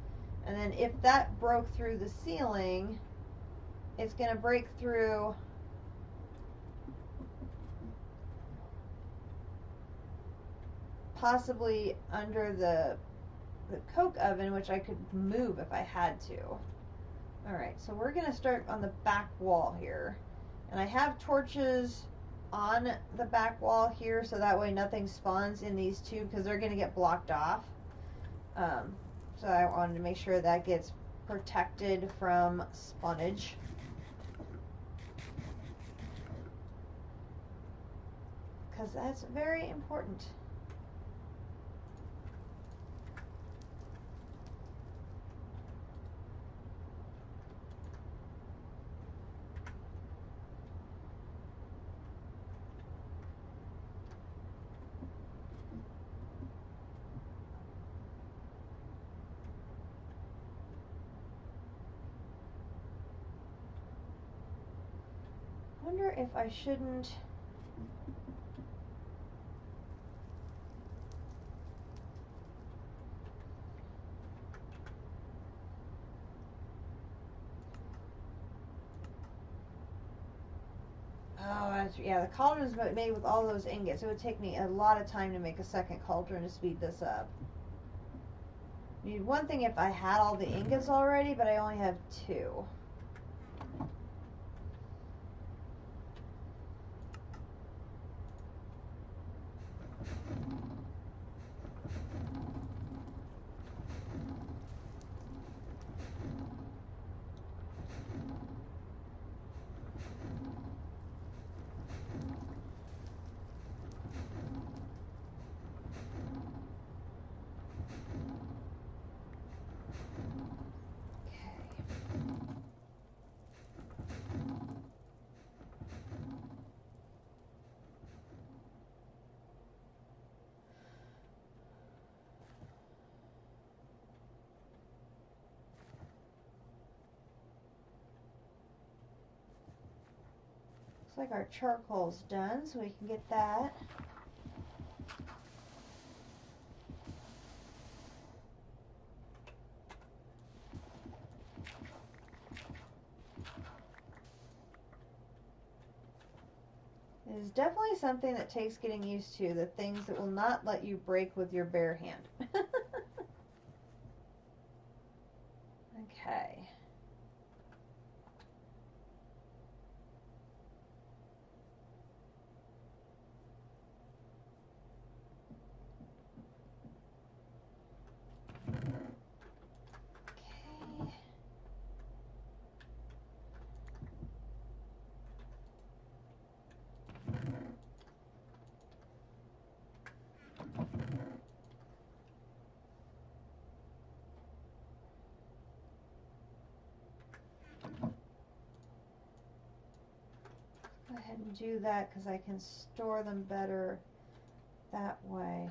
And then if that broke through the ceiling, it's going to break through possibly under the coke oven, which I could move if I had to. Alright, so we're going to start on the back wall here. And I have torches on the back wall here, so that way nothing spawns in these two, because they're going to get blocked off. So I wanted to make sure that gets protected from spawnage. Because that's very important. I wonder if I shouldn't... Oh, yeah, the cauldron is made with all those ingots. It would take me a lot of time to make a second cauldron to speed this up. Need one thing if I had all the ingots already, but I only have 2. Looks like our charcoal's done, so we can get that. It is definitely something that takes getting used to, the things that will not let you break with your bare hand. Okay. Go ahead and do that because I can store them better that way.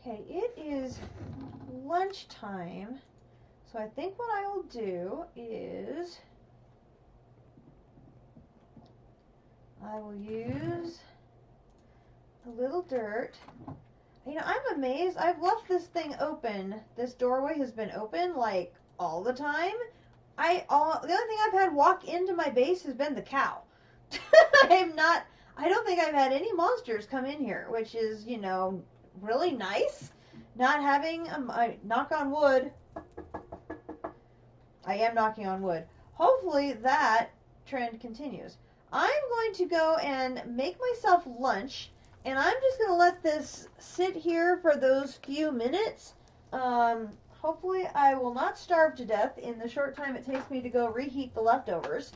Okay, it is lunchtime, so I think what I will do is I will use a little dirt. You know, I'm amazed. I've left this thing open. This doorway has been open like all the time. The only thing I've had walk into my base has been the cow. I don't think I've had any monsters come in here, which is, you know, really nice. Not having I knock on wood. I am knocking on wood. Hopefully that trend continues. I'm going to go and make myself lunch, and I'm just going to let this sit here for those few minutes. Hopefully I will not starve to death in the short time it takes me to go reheat the leftovers.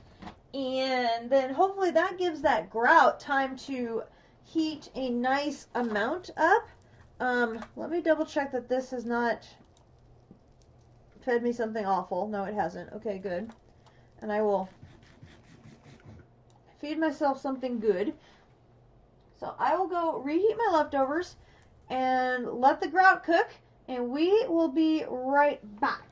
And then hopefully that gives that grout time to heat a nice amount up. Let me double check that this has not fed me something awful. No, it hasn't. Okay, good. And I will feed myself something good. So I will go reheat my leftovers and let the grout cook, and we will be right back.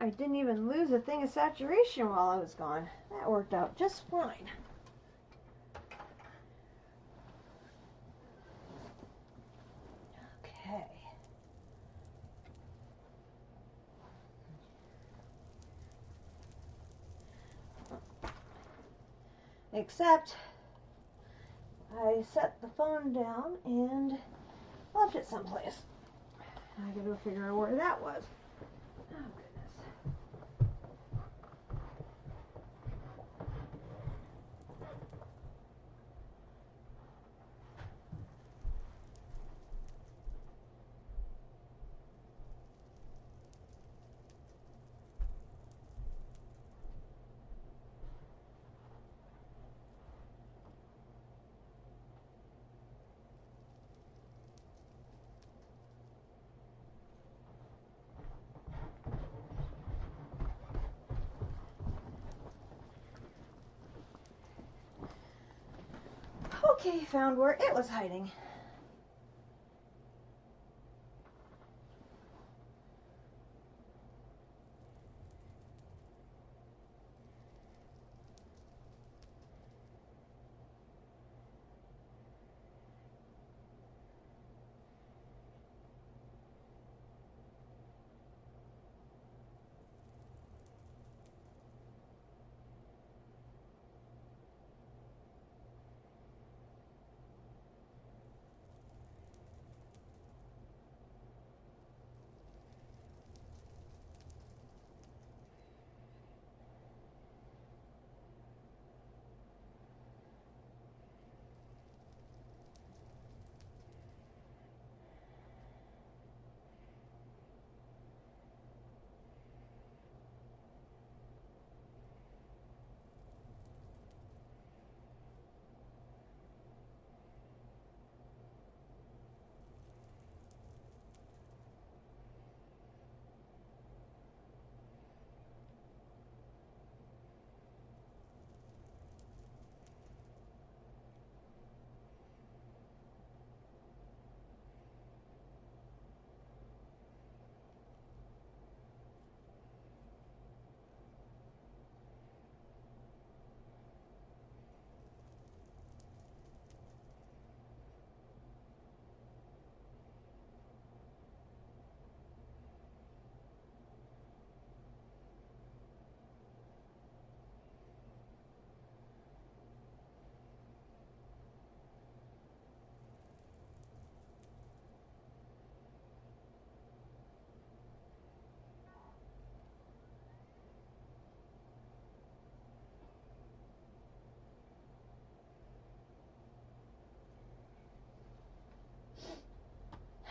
I didn't even lose a thing of saturation while I was gone. That worked out just fine. Okay. Except I set the phone down and left it someplace. I gotta figure out where that was. Oh, goodness. Okay, found where it was hiding.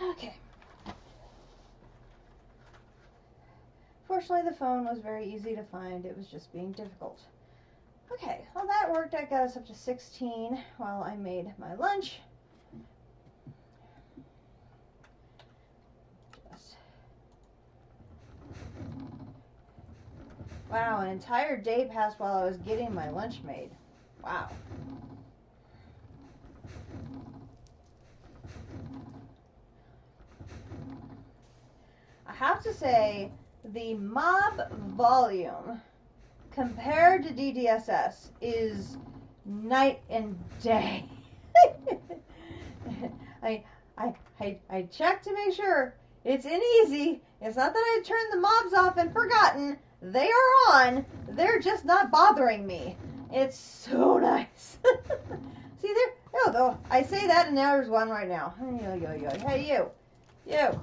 Okay. Fortunately, the phone was very easy to find. It was just being difficult. Okay, well that worked. I got us up to 16 while I made my lunch. Wow, an entire day passed while I was getting my lunch made. Wow. I have to say, the mob volume compared to DDSS is night and day. I checked to make sure it's in easy. It's not that I turned the mobs off and forgotten. They are on. They're just not bothering me. It's so nice. See there? Oh, though I say that and now there's one right now. Hey, you. You.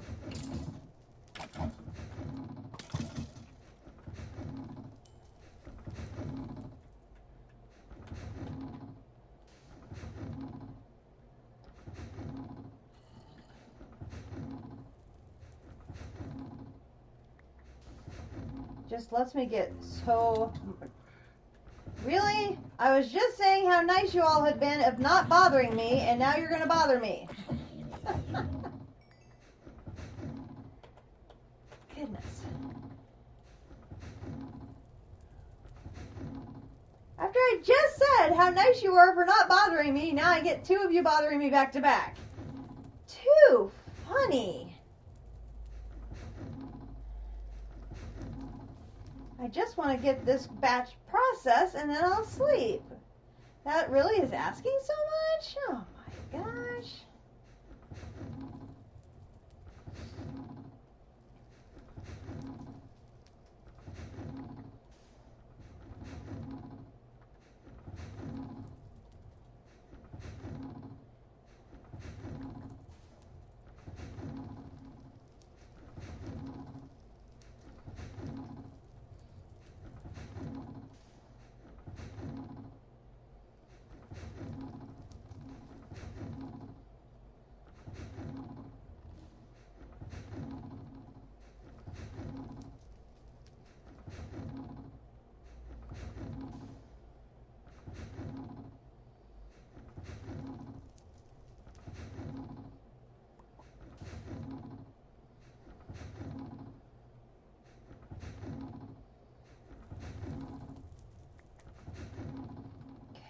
Just lets me get so... Really? I was just saying how nice you all had been of not bothering me, and now you're going to bother me. Goodness. After I just said how nice you were for not bothering me, now I get two of you bothering me back to back. Too funny. I just want to get this batch processed and then I'll sleep. That really is asking so much? Oh my gosh.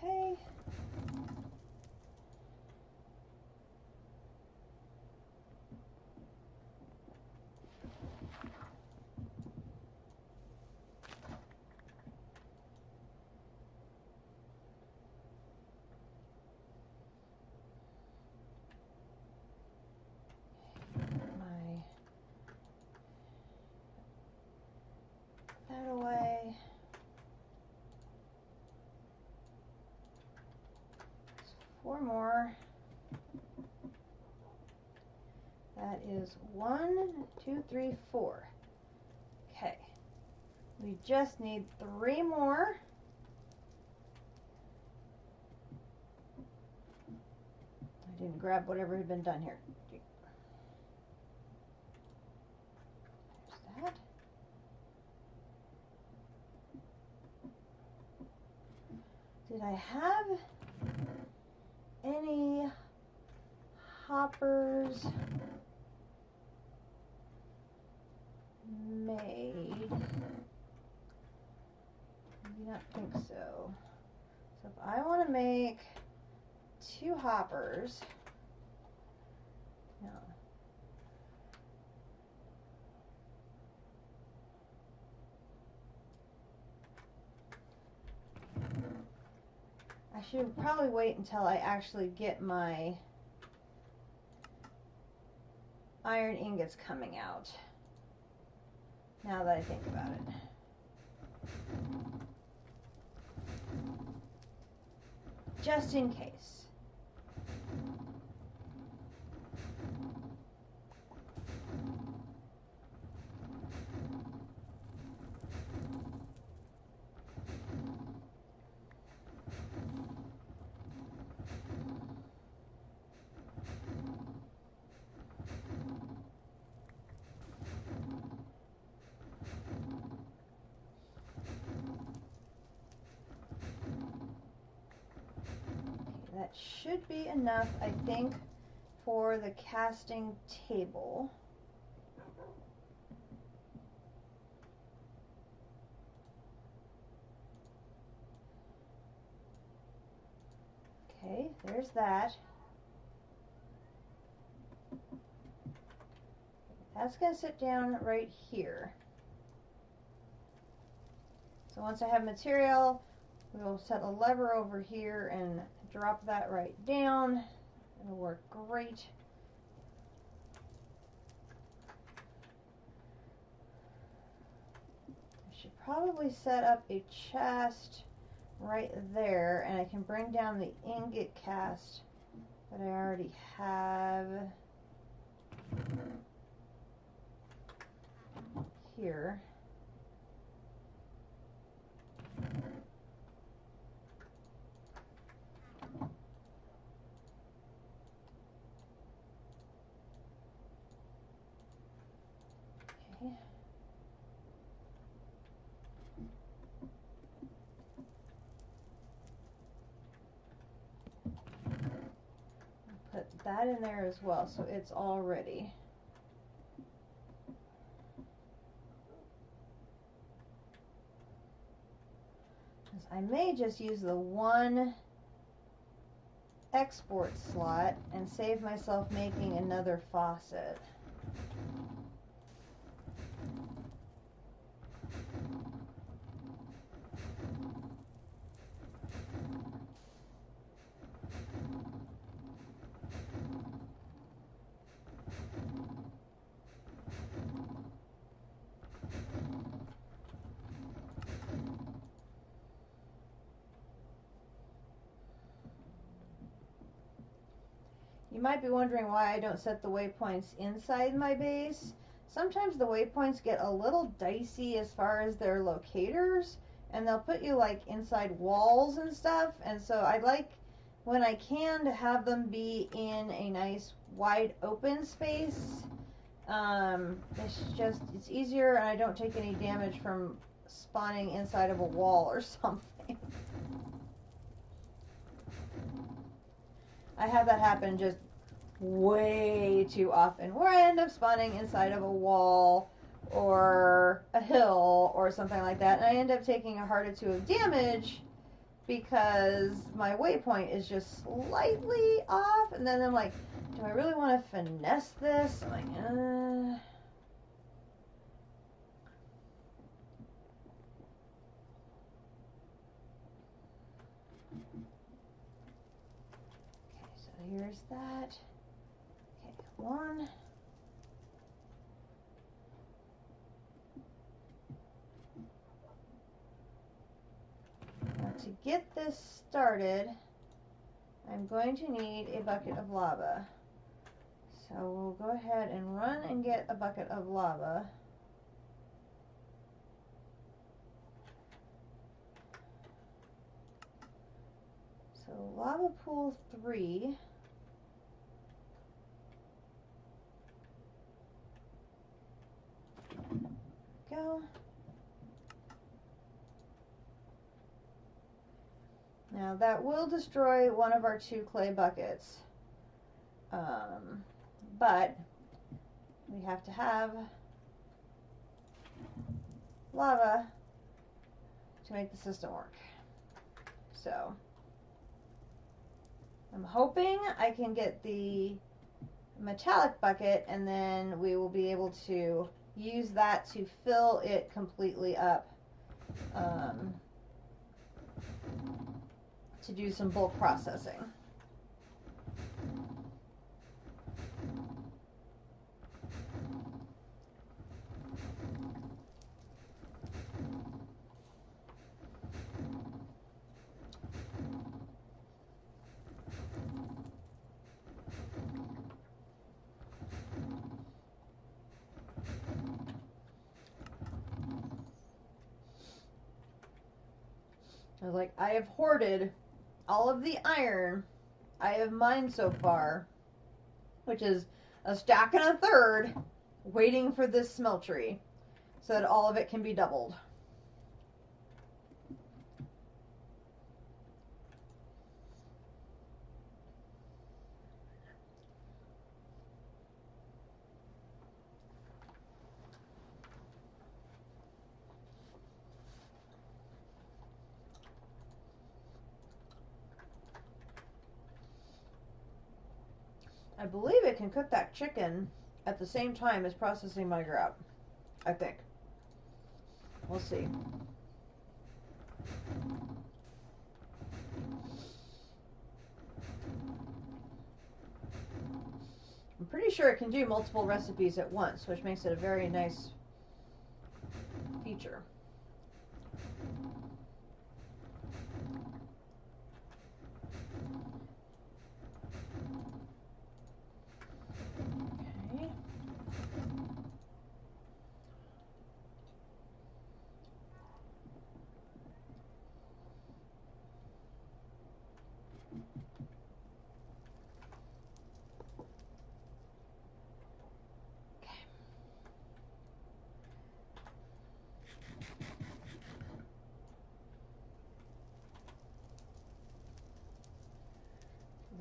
Okay. That away. Four more. That is 1, 2, 3, 4. Okay. We just need 3 more. I didn't grab whatever had been done here. There's that. Did I have any hoppers made? I do not think so. So if I want to make 2 hoppers, no. I should probably wait until I actually get my iron ingots coming out, now that I think about it. Just in case. That should be enough, I think, for the casting table. Okay, there's that. That's going to sit down right here. So once I have material, we'll set a lever over here and drop that right down. It'll work great. I should probably set up a chest right there, and I can bring down the ingot cast that I already have here. Okay. Put that in there as well, so it's all ready. I may just use the one export slot and save myself making another faucet. You might be wondering why I don't set the waypoints inside my base. Sometimes the waypoints get a little dicey as far as their locators, and they'll put you like inside walls and stuff, and so I like when I can to have them be in a nice wide open space. It's easier, and I don't take any damage from spawning inside of a wall or something. I have that happen just way too often, where I end up spawning inside of a wall or a hill or something like that, and I end up taking a heart or two of damage because my waypoint is just slightly off, and then I'm like, do I really want to finesse this? I'm like, here's that. Okay, one. Now to get this started, I'm going to need a bucket of lava. So we'll go ahead and run and get a bucket of lava. So lava pool 3. Go. Now that will destroy one of our 2 clay buckets, but we have to have lava to make the system work. So I'm hoping I can get the metallic bucket, and then we will be able to use that to fill it completely up, to do some bulk processing. I was like, I have hoarded all of the iron I have mined so far, which is a stack and a third, waiting for this smeltery, so that all of it can be doubled. I believe it can cook that chicken at the same time as processing my grout. I think. We'll see. I'm pretty sure it can do multiple recipes at once, which makes it a very nice feature.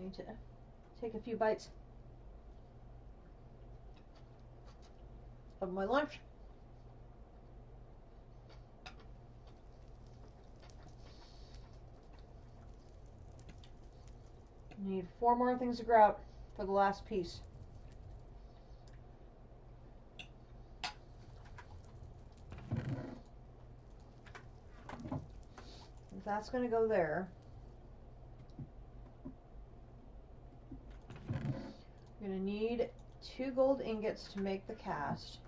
Need to take a few bites of my lunch. Need 4 more things of grout for the last piece. If that's going to go there, I'm going to need 2 gold ingots to make the cast.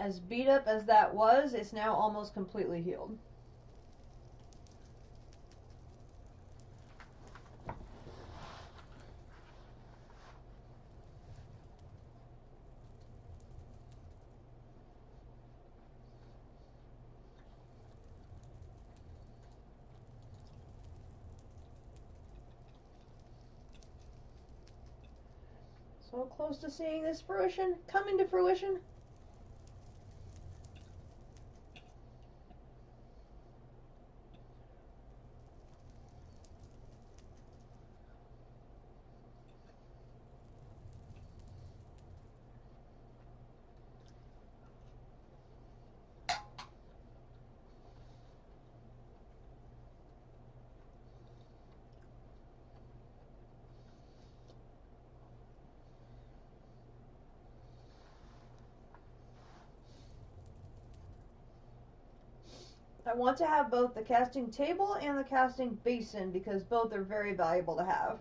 as beat up as that was, it's now almost completely healed. So close to seeing this fruition, coming to fruition. I want to have both the casting table and the casting basin because both are very valuable to have.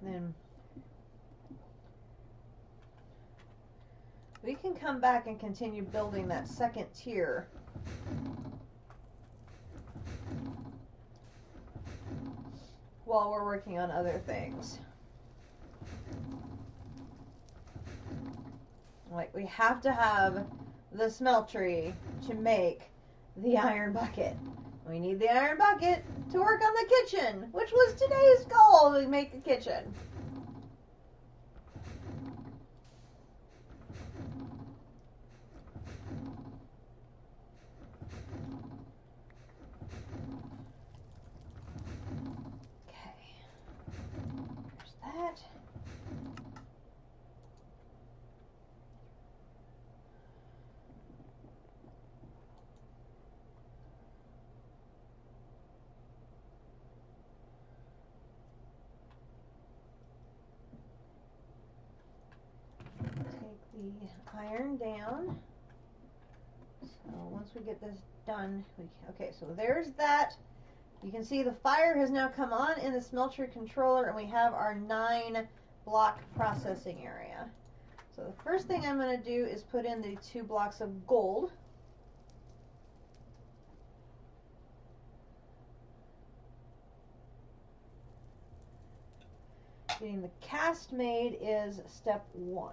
And then we can come back and continue building that second tier. While we're working on other things. Like, we have to have the smeltery to make the iron bucket. We need the iron bucket to work on the kitchen, which was today's goal, to make a kitchen. That. Take the iron down. So once we get this done, okay, so there's that. You can see the fire has now come on in the smeltery controller, and we have our 9 block processing area. So the first thing I'm going to do is put in the 2 blocks of gold. Getting the cast made is step 1.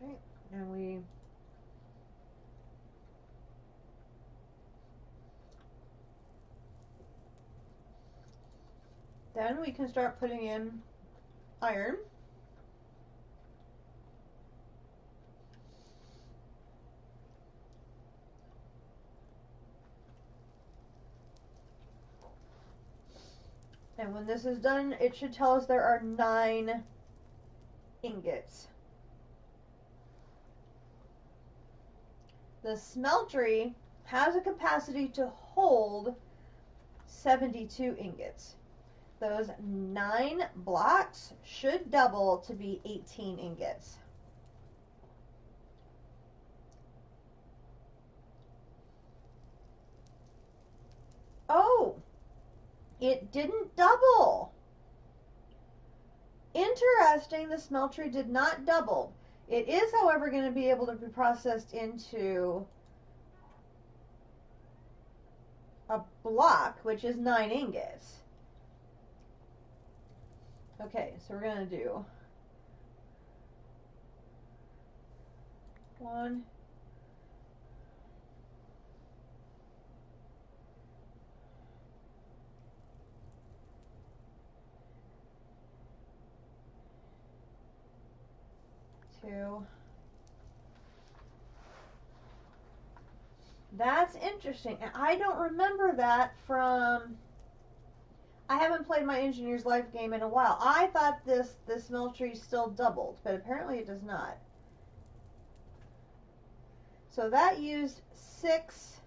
Okay, and then we can start putting in iron. And when this is done, it should tell us there are 9 ingots. The smeltery has a capacity to hold 72 ingots. Those 9 blocks should double to be 18 ingots. Oh, it didn't double. Interesting, the smeltery did not double. It is, however, going to be able to be processed into a block, which is 9 ingots. Okay, so we're going to do 1, 2. That's interesting. And I don't remember that from... I haven't played my Engineer's Life game in a while. I thought this smeltery still doubled, but apparently it does not. So that used 6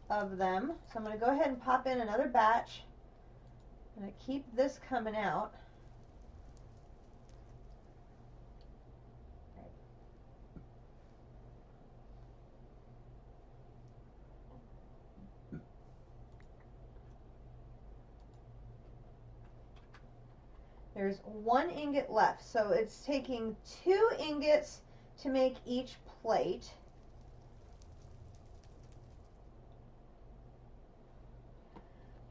of them. So I'm going to go ahead and pop in another batch. I'm going to keep this coming out. There's 1 ingot left, so it's taking 2 ingots to make each plate.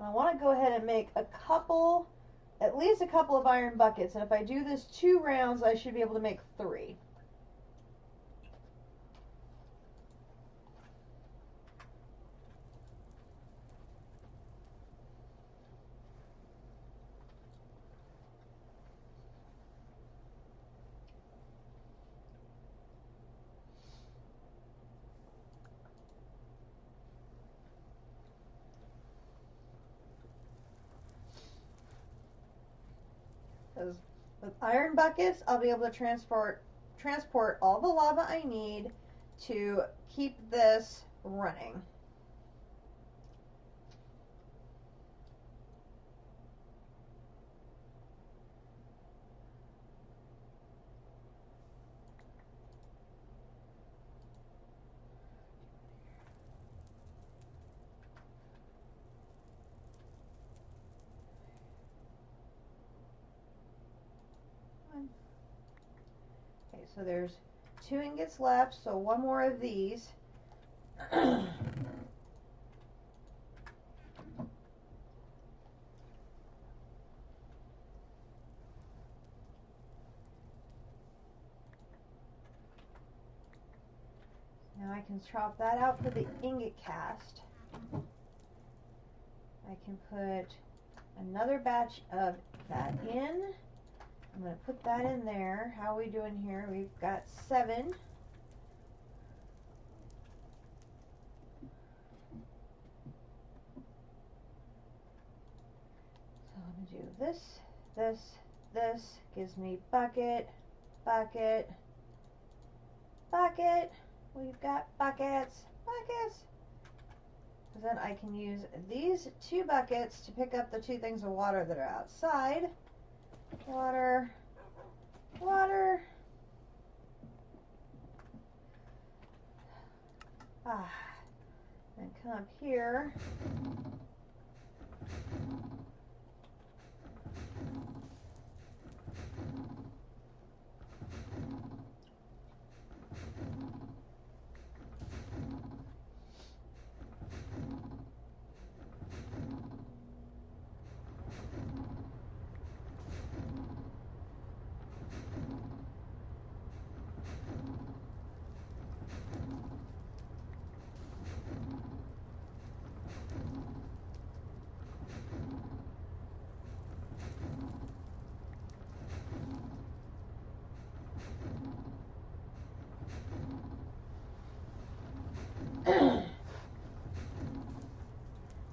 I want to go ahead and make at least a couple of iron buckets, and if I do this 2 rounds, I should be able to make 3. Because with iron buckets, I'll be able to transport all the lava I need to keep this running. Okay, so there's 2 ingots left, so 1 more of these. Now I can swap that out for the ingot cast. I can put another batch of that in. I'm going to put that in there. How are we doing here? We've got 7. So I'm going to do this. Gives me bucket, bucket, bucket. We've got buckets. Because then I can use these 2 buckets to pick up the 2 things of water that are outside. Water. And come up here.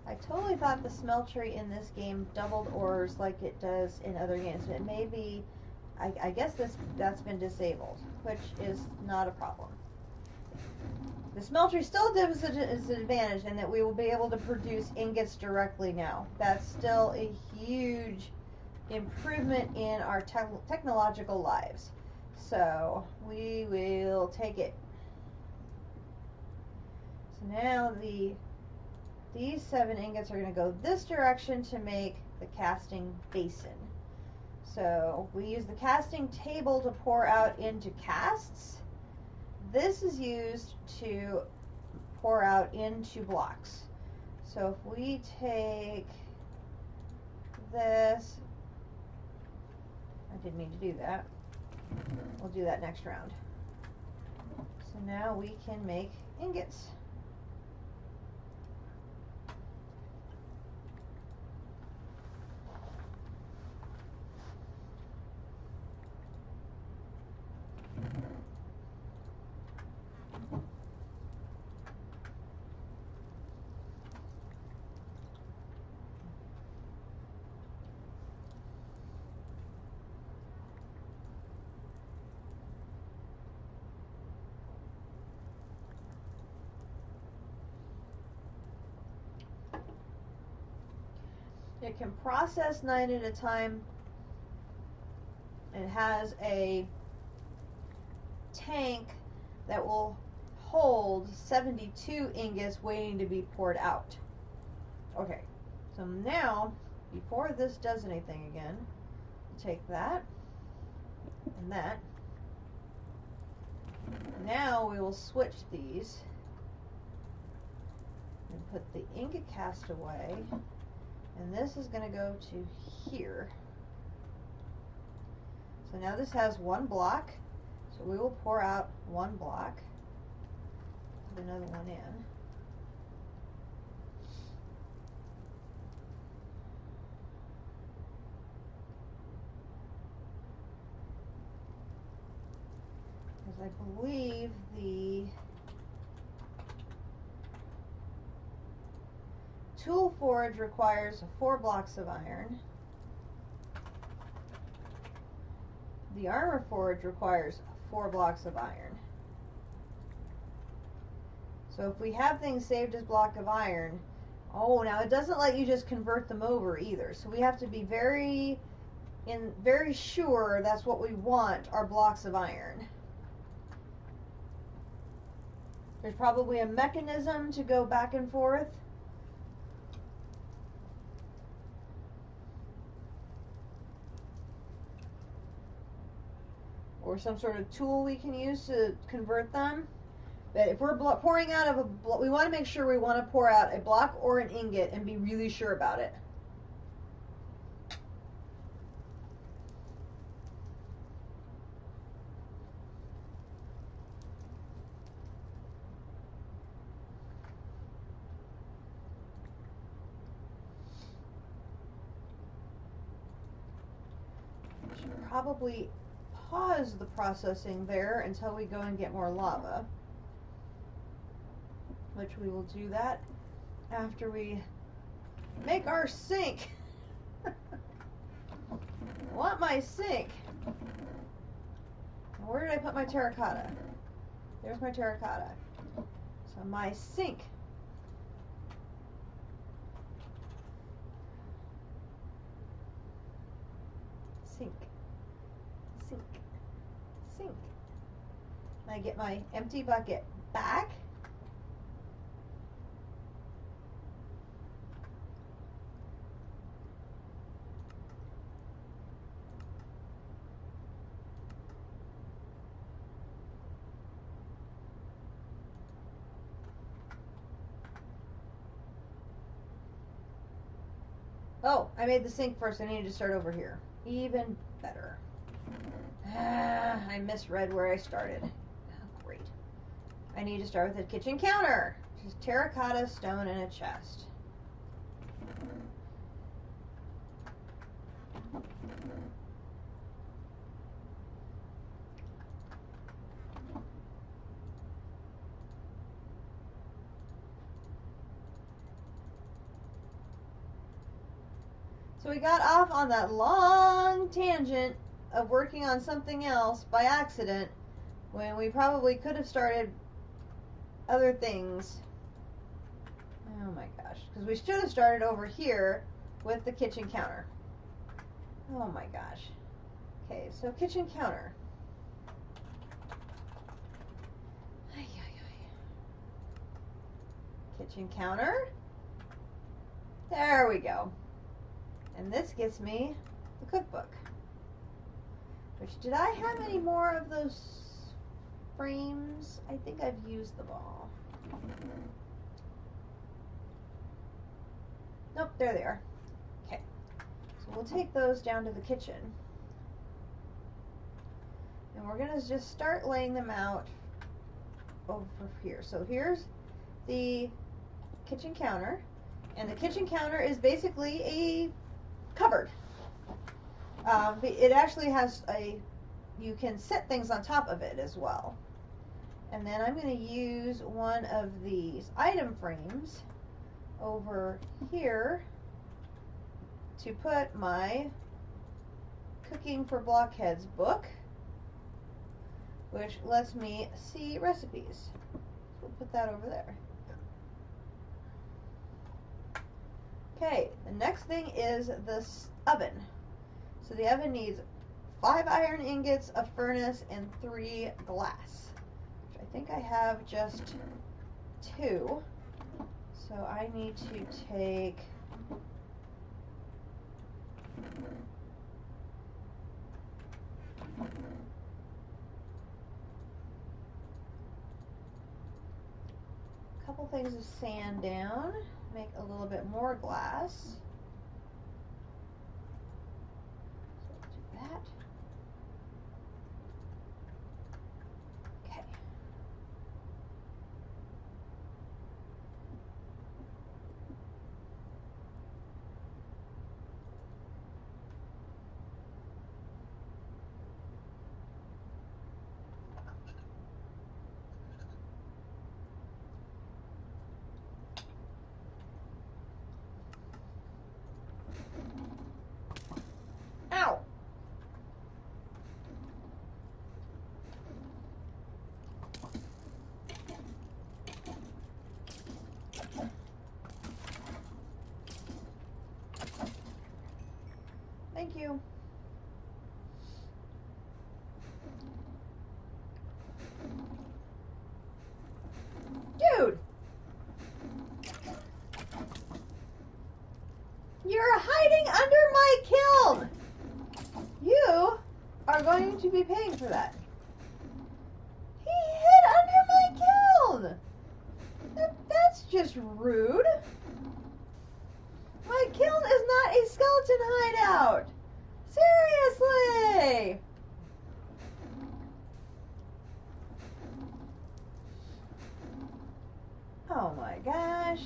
I totally thought the smeltery in this game doubled ores like it does in other games. It may be, I guess that's been disabled, which is not a problem. The smeltery still gives us an advantage in that we will be able to produce ingots directly now. That's still a huge improvement in our technological lives. So we will take it. So now these 7 ingots are going to go this direction to make the casting basin. So we use the casting table to pour out into casts. This is used to pour out into blocks. So if we take this, I didn't mean to do that. We'll do that next round. So now we can make ingots. It can process 9 at a time. It has a tank that will hold 72 ingots waiting to be poured out. Okay, so now, before this does anything again, Take that and that. Now we will switch these and put the ingot cast away, and this is going to go to here. So now this has one block, so we will pour out one block, put another one in. I believe the tool forge requires 4 blocks of iron. The armor forge requires 4 blocks of iron. So if we have things saved as block of iron, oh, now it doesn't let you just convert them over either. So we have to be very sure that's what we want, our blocks of iron. There's probably a mechanism to go back and forth. Or some sort of tool we can use to convert them. But if we're pouring out of a we want to make sure we want to pour out a block or an ingot and be really sure about it. Probably pause the processing there until we go and get more lava, which we will do that after we make our sink. I want my sink. Now, where did I put my terracotta? There's my terracotta. So my sink. Sink. Sink. Sink. I get my empty bucket back. Oh, I made the sink first. I need to start over here. Even better. I misread where I started. Oh, great. I need to start with the kitchen counter. Just terracotta, stone, and a chest. So we got off on that long tangent of working on something else by accident when we probably could have started other things. Oh my gosh. Because we should have started over here with the kitchen counter. Oh my gosh. Okay, so kitchen counter. Kitchen counter. There we go. And this gets me the cookbook. Which, did I have any more of those frames? I think I've used them all. Nope, there they are. Okay. So we'll take those down to the kitchen. And we're going to just start laying them out over here. So here's the kitchen counter. And the kitchen counter is basically a cupboard. It actually has you can set things on top of it as well. And then I'm going to use one of these item frames over here to put my Cooking for Blockheads book, which lets me see recipes. So we'll put that over there. Okay, the next thing is this oven. So the oven needs 5 iron ingots, a furnace, and 3 glass. Which I think I have just 2. So I need to take couple things of sand down, make a little bit more glass. So do that. Okay. Ow! Thank you. Dude! You're hiding under my kiln! You are going to be paying for that. He hid under my kiln! That's just rude. My kiln is not a skeleton hideout. Seriously! Oh my gosh.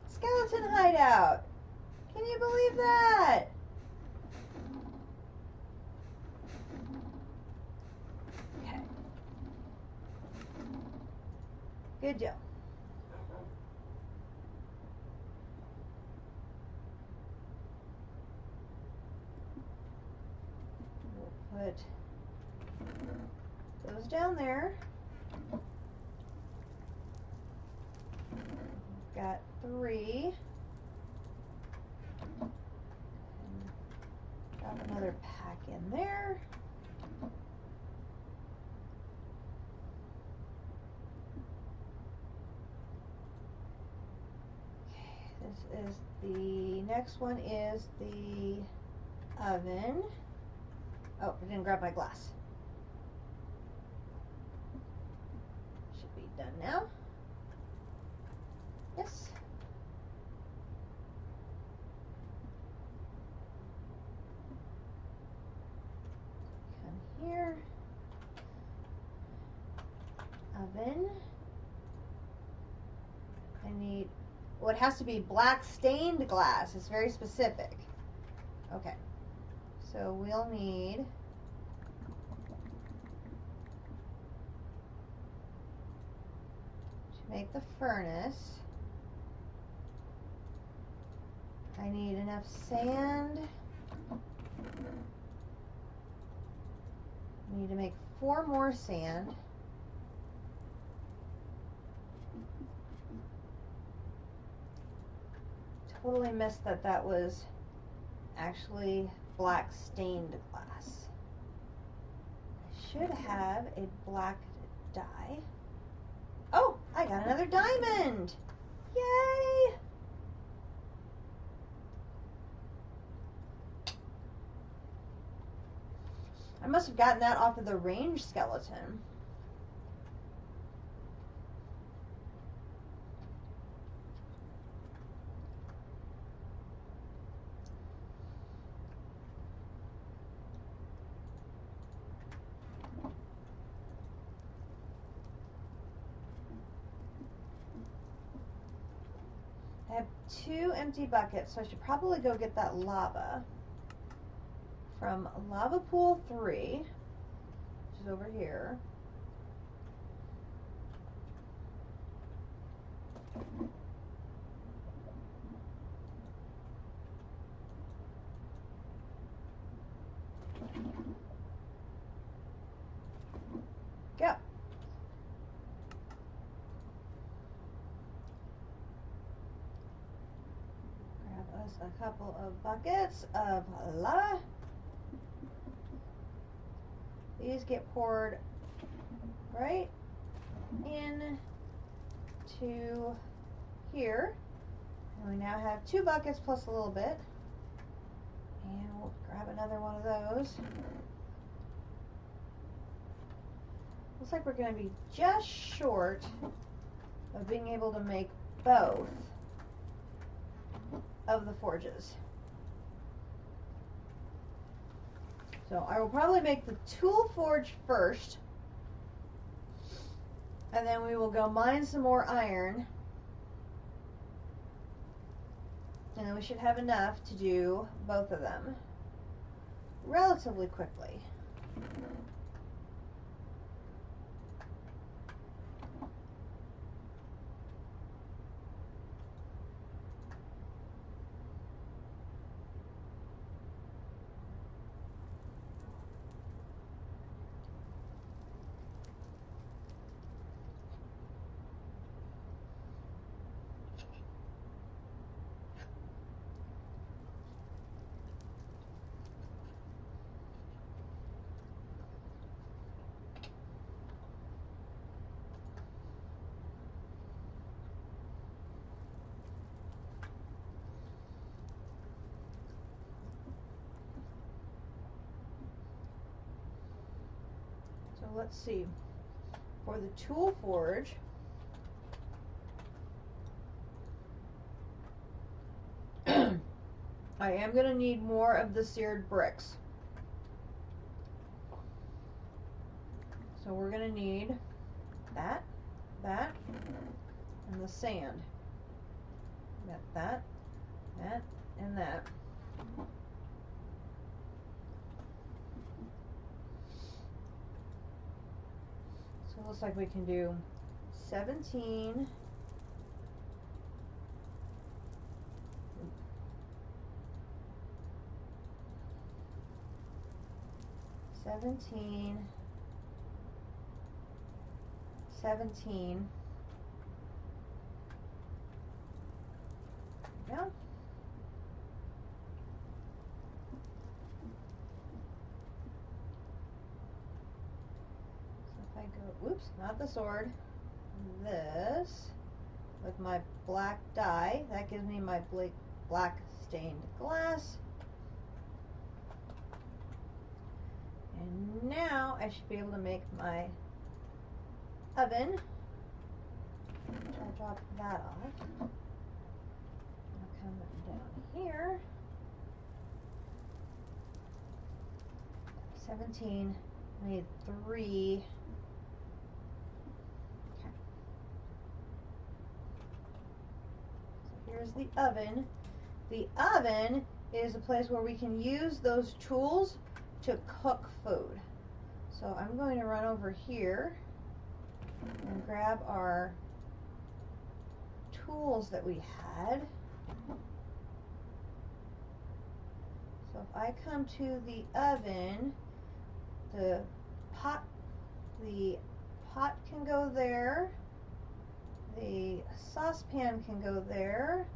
Skeleton hideout. Can you believe that? Okay. Good deal. We'll put those down there. Got 3. Drop another pack in there. Okay, this is the next one is the oven. Oh, I didn't grab my glass. Should be done now. Yes. Come here. Oven. I need, well, it has to be black stained glass. It's very specific. Okay. So we'll need to make the furnace. I need enough sand. I need to make 4 more sand. Totally missed that that was actually black stained glass. I should have a black dye. Oh, I got another diamond! Yay! I must have gotten that off of the range skeleton. I have 2 empty buckets, so I should probably go get that lava from Lava Pool 3, which is over here. Go. Grab us a couple of buckets of lava. These get poured right in to here. And we now have 2 buckets plus a little bit. And we'll grab another one of those. Looks like we're going to be just short of being able to make both of the forges. So I will probably make the tool forge first, and then we will go mine some more iron, and then we should have enough to do both of them relatively quickly. So let's see. For the tool forge, I am going to need more of the seared bricks. So we're going to need that, and the sand. Got that, and that. So it looks like we can do 17. 17. 17. There we go. So if I go, whoops, not the sword, this, with my black dye, that gives me my black stained glass. And now I should be able to make my oven. I'll drop that off. I'll come down here. 17. I need 3. Okay. So here's the oven. The oven is a place where we can use those tools to cook food. So I'm going to run over here and grab our tools that we had. So if I come to the oven, the pot can go there, the saucepan can go there.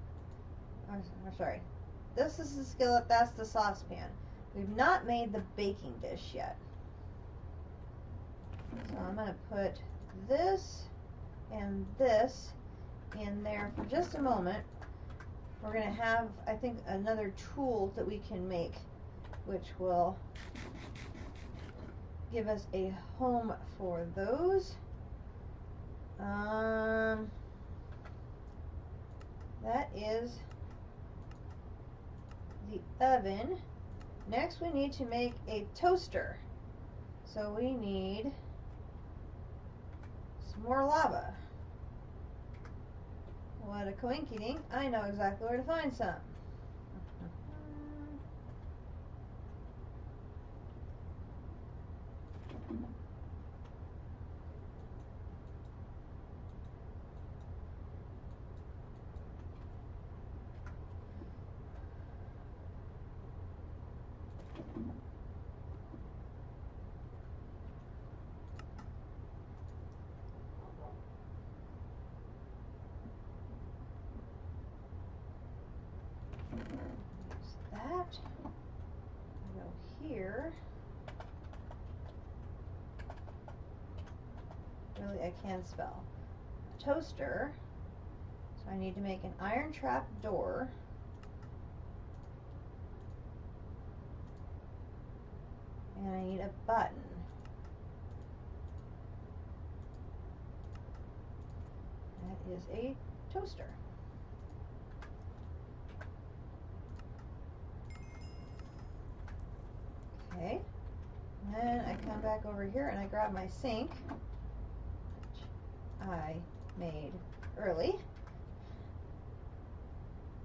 I'm sorry, this is the skillet, that's the saucepan. We've not made the baking dish yet. So I'm going to put this and this in there for just a moment. We're going to have, I think, another tool that we can make, which will give us a home for those. That is the oven. Next we need to make a toaster. So we need some more lava. What a coinky dink. I know exactly where to find some. That. Go here. Really, I can't spell. Toaster. So I need to make an iron trap door. And I need a button. is a toaster. Okay, and then I come back over here and I grab my sink, which I made early.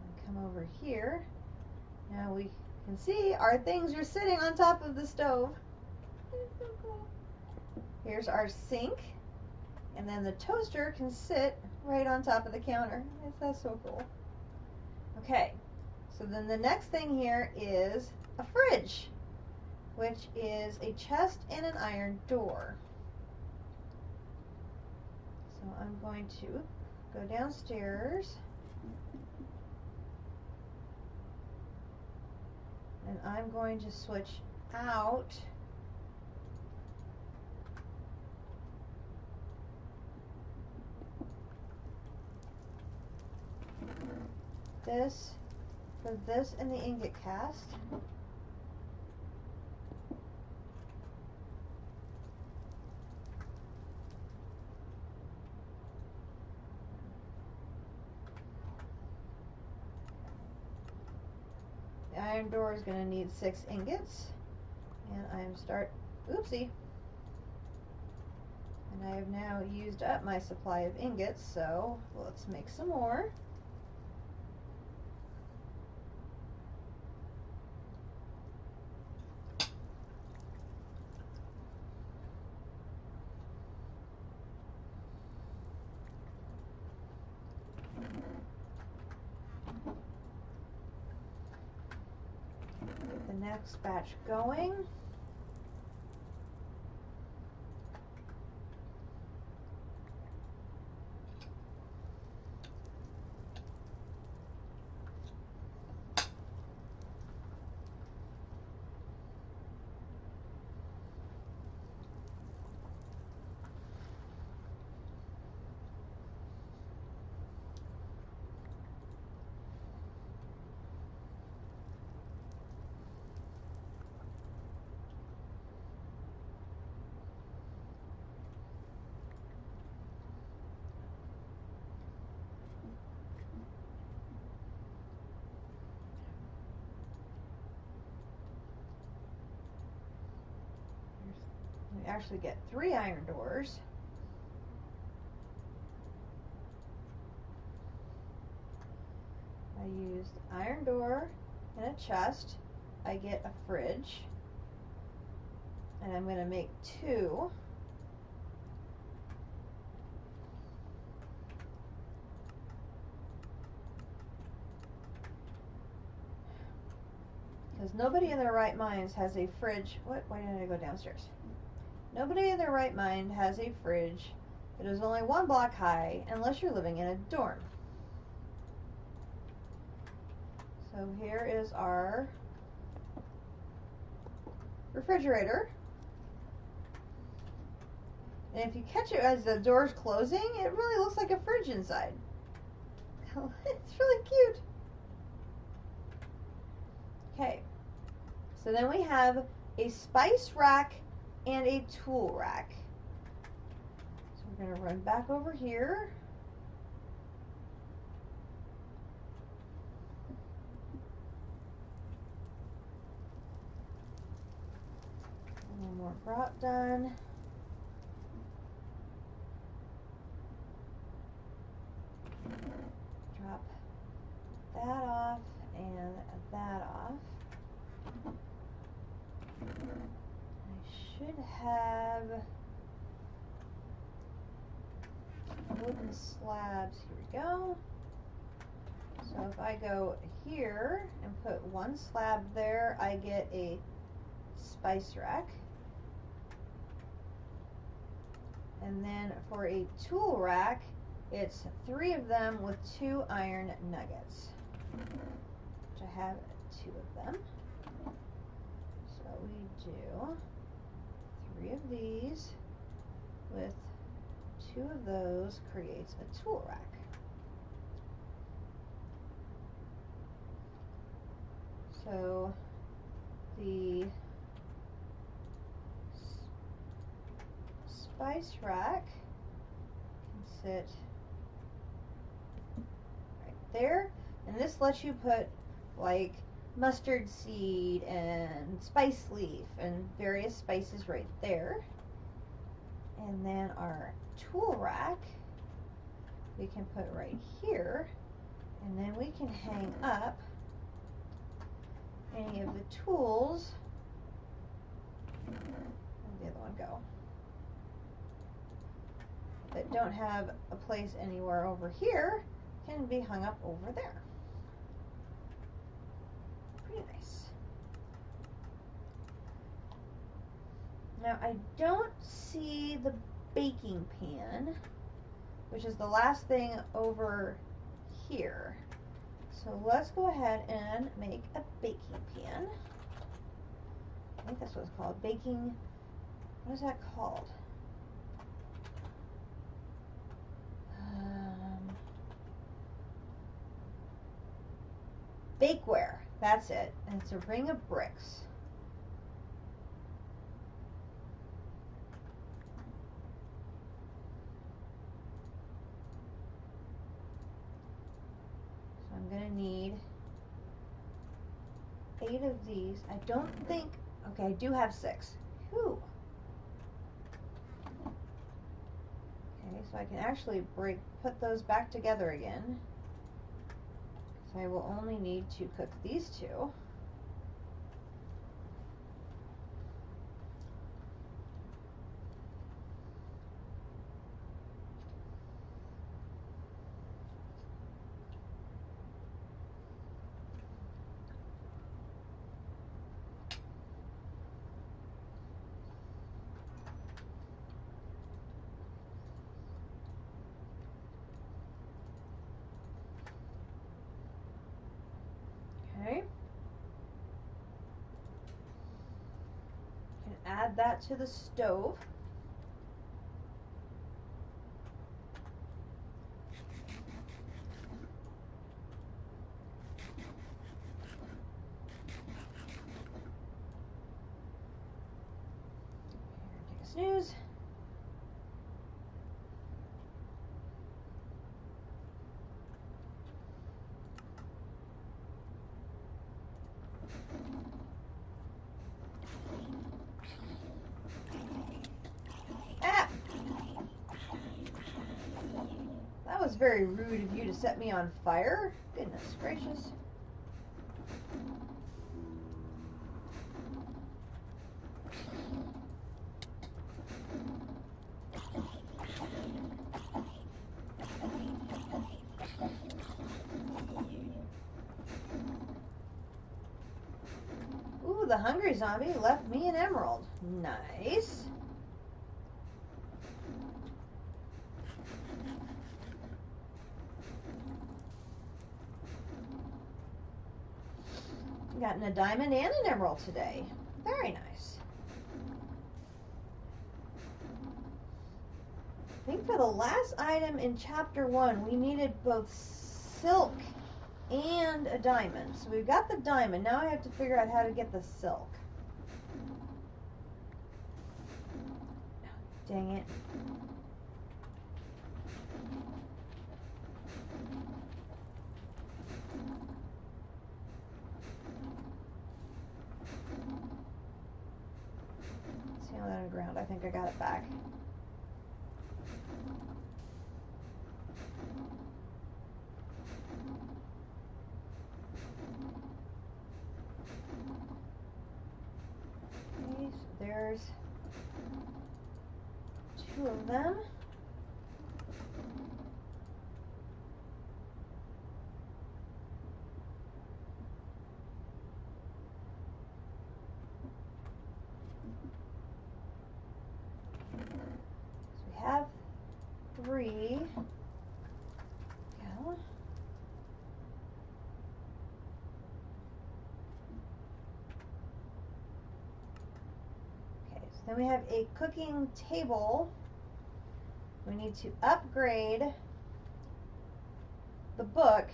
And come over here. Now we can see our things are sitting on top of the stove. So cool. Here's our sink, and then the toaster can sit right on top of the counter. That's so cool. Okay, so then the next thing here is a fridge, which is a chest and an iron door. So I'm going to go downstairs, and I'm going to switch out this for this and the ingot cast. The iron door is going to need 6 ingots, and I'm oopsie. And I have now used up my supply of ingots, so let's make some more. Get the next batch going. We actually get 3 iron doors. I used iron door and a chest. I get a fridge, and I'm going to make 2. Because nobody in their right minds has a fridge. What? Why didn't I go downstairs? Nobody in their right mind has a fridge that is only 1 block high unless you're living in a dorm. So here is our refrigerator. And if you catch it as the door's closing, it really looks like a fridge inside. It's really cute. Okay, so then we have a spice rack and a tool rack. So we're going to run back over here. One more prop done. Drop that off and that off. I should have wooden slabs. Here we go. So if I go here and put 1 slab there, I get a spice rack. And then for a tool rack, it's 3 of them with 2 iron nuggets, which I have 2 of them. So we do 3 of these with 2 of those creates a tool rack. So the spice rack can sit there. And this lets you put like mustard seed and spice leaf and various spices right there. And then our tool rack we can put right here, and then we can hang up any of the tools. Where'd the other one go? That don't have a place anywhere over here can be hung up over there. Pretty nice. Now I don't see the baking pan, which is the last thing over here. So let's go ahead and make a baking pan. I think that's what it's called. Baking, what is that called? Bakeware, that's it. And it's a ring of bricks. So I'm going to need 8 of these. I don't think, okay, I do have 6. Whew. Okay, so I can actually put those back together again. So I will only need to cook these 2. Okay. Can add that to the stove. Take a snooze. That was very rude of you to set me on fire. Goodness gracious. Ooh, the hungry zombie left me an emerald. Nice. Gotten a diamond and an emerald today. Very nice. I think for the last item in chapter 1, we needed both silk and a diamond. So we've got the diamond. Now I have to figure out how to get the silk. Dang it. See how that on the ground. I think I got it back. Okay, so there's 2 of them. So we have 3. Go. Okay, so then we have a cooking table. We need to upgrade the book,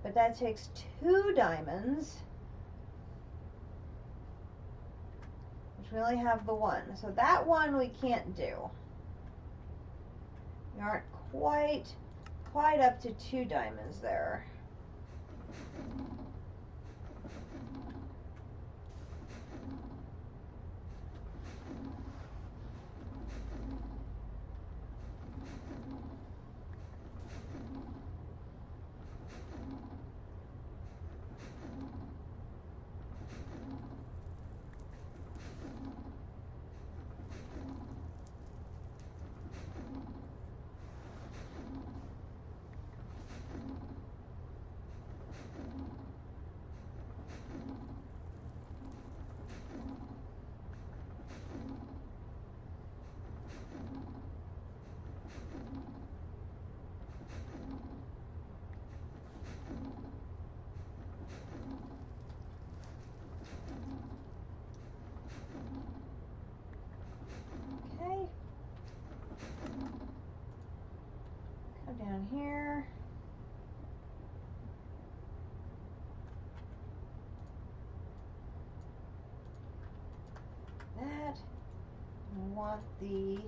but that takes 2 diamonds, which we only have the 1. So that one we can't do. We aren't quite up to 2 diamonds there. Okay. Come down here. That. I want the,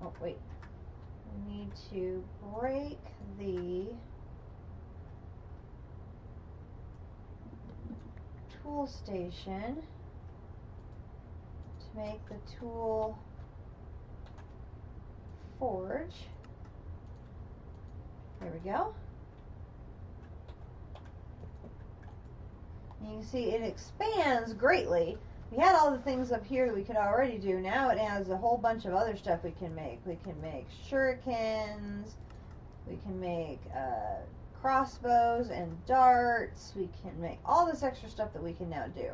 oh wait, we need to break the tool station to make the tool forge. There we go. And you can see it expands greatly. We had all the things up here that we could already do. Now it has a whole bunch of other stuff we can make. We can make shurikens. We can make crossbows and darts. We can make all this extra stuff that we can now do.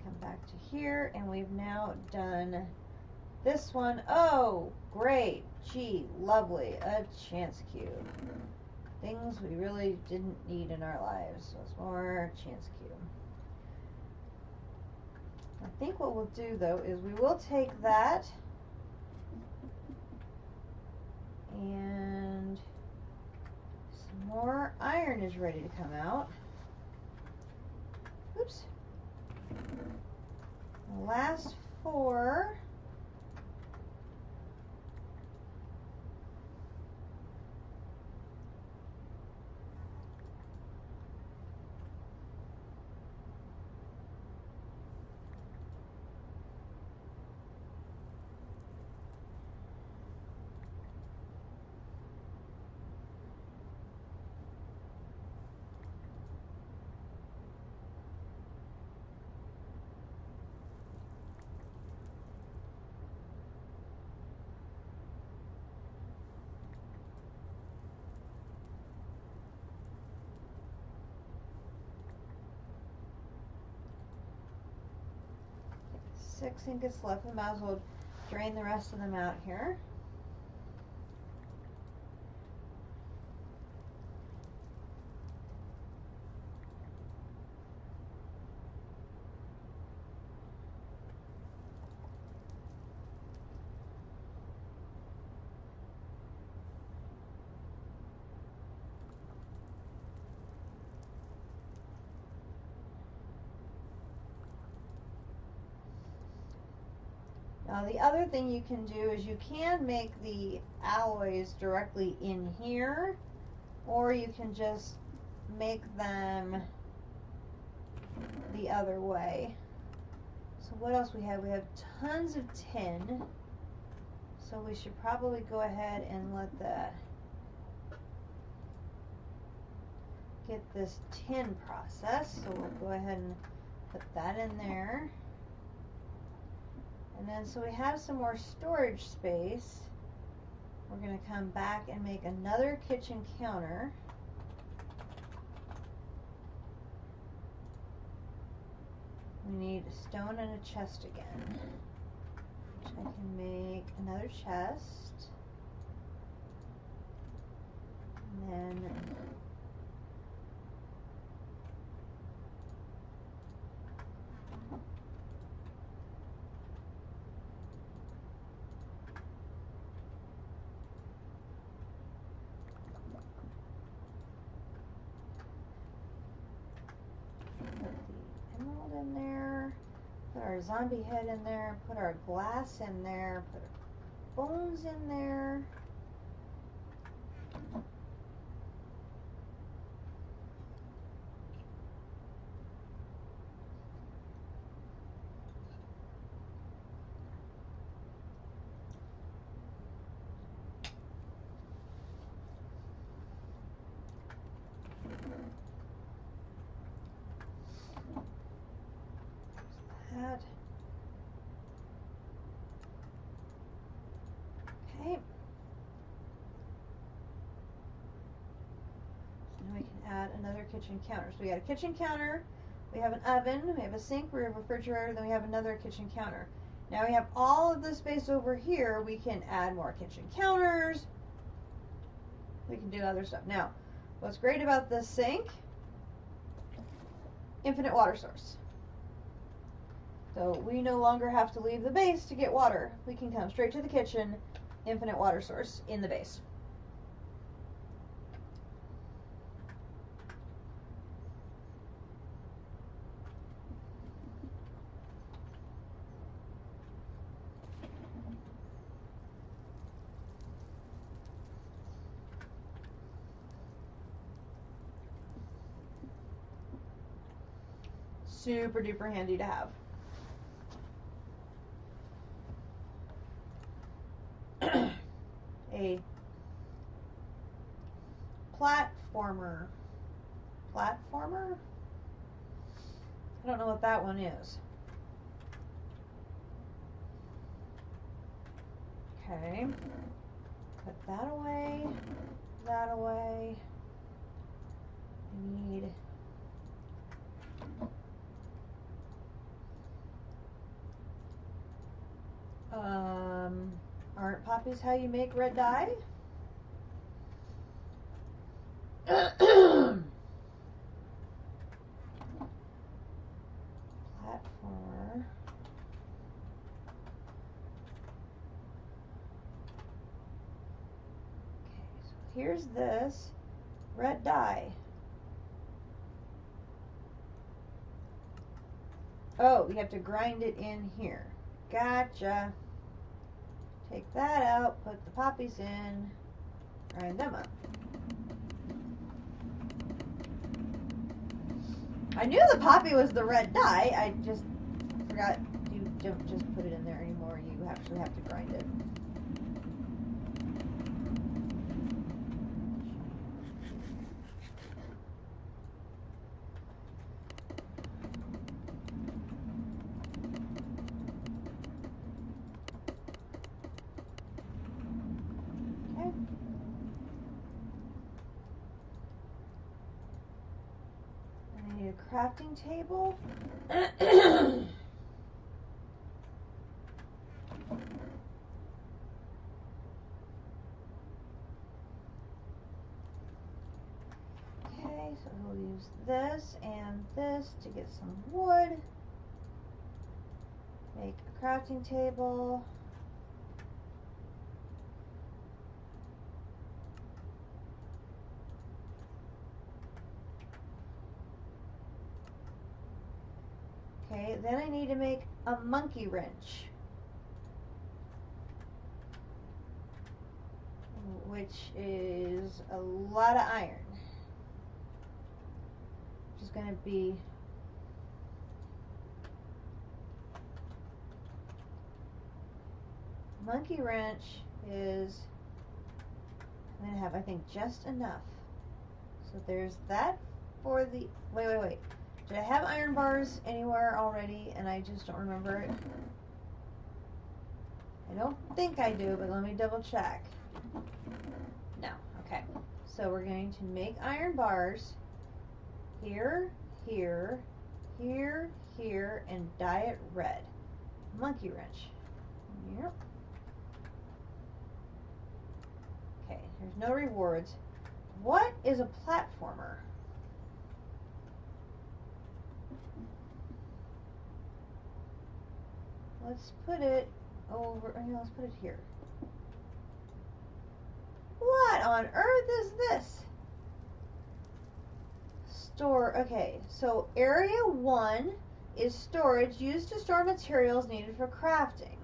Come back to here, and we've now done this one. Oh, great. Gee, lovely. A chance cube. Things we really didn't need in our lives. So it's more chance cube. I think what we'll do, though, is we will take that and some more iron is ready to come out. Oops. The last 4. Six ingots left. We might as well drain the rest of them out here. Now the other thing you can do is you can make the alloys directly in here, or you can just make them the other way. So what else we have? We have tons of tin, so we should probably go ahead and let that get this tin process. So we'll go ahead and put that in there. And then, so we have some more storage space. We're going to come back and make another kitchen counter. We need a stone and a chest again. Which I can make another chest. And then in there, put our zombie head in there, put our glass in there, put our bones in there. that. Okay. So now we can add another kitchen counter. So we got a kitchen counter, we have an oven, we have a sink, we have a refrigerator, then we have another kitchen counter. Now we have all of this space over here. We can add more kitchen counters. We can do other stuff. Now, what's great about this sink? Infinite water source. So we no longer have to leave the base to get water. We can come straight to the kitchen, infinite water source in the base. Super duper handy to have. A platformer. Platformer? I don't know what that one is. Okay. Put that away. That away. I need aren't poppies how you make red dye? Platformer. Okay, so here's this red dye. Oh, we have to grind it in here. Gotcha. Take that out, put the poppies in, grind them up. I knew the poppy was the red dye, I just forgot you don't just put it in there anymore, you actually have to grind it. Crafting table. Okay, so we'll use this and this to get some wood. Make a crafting table. Okay, then I need to make a monkey wrench, which is a lot of iron, which is going to be monkey wrench is, I'm going to have, I think, just enough. So there's that for the, wait. Did I have iron bars anywhere already and I just don't remember it? I don't think I do, but let me double check. No, okay. So we're going to make iron bars here, here, here, here, and dye it red. Monkey wrench. Yep. Okay, there's no rewards. What is a platformer? Let's put it over, let's put it here. What on earth is this? Store, okay, so area 1 is storage used to store materials needed for crafting.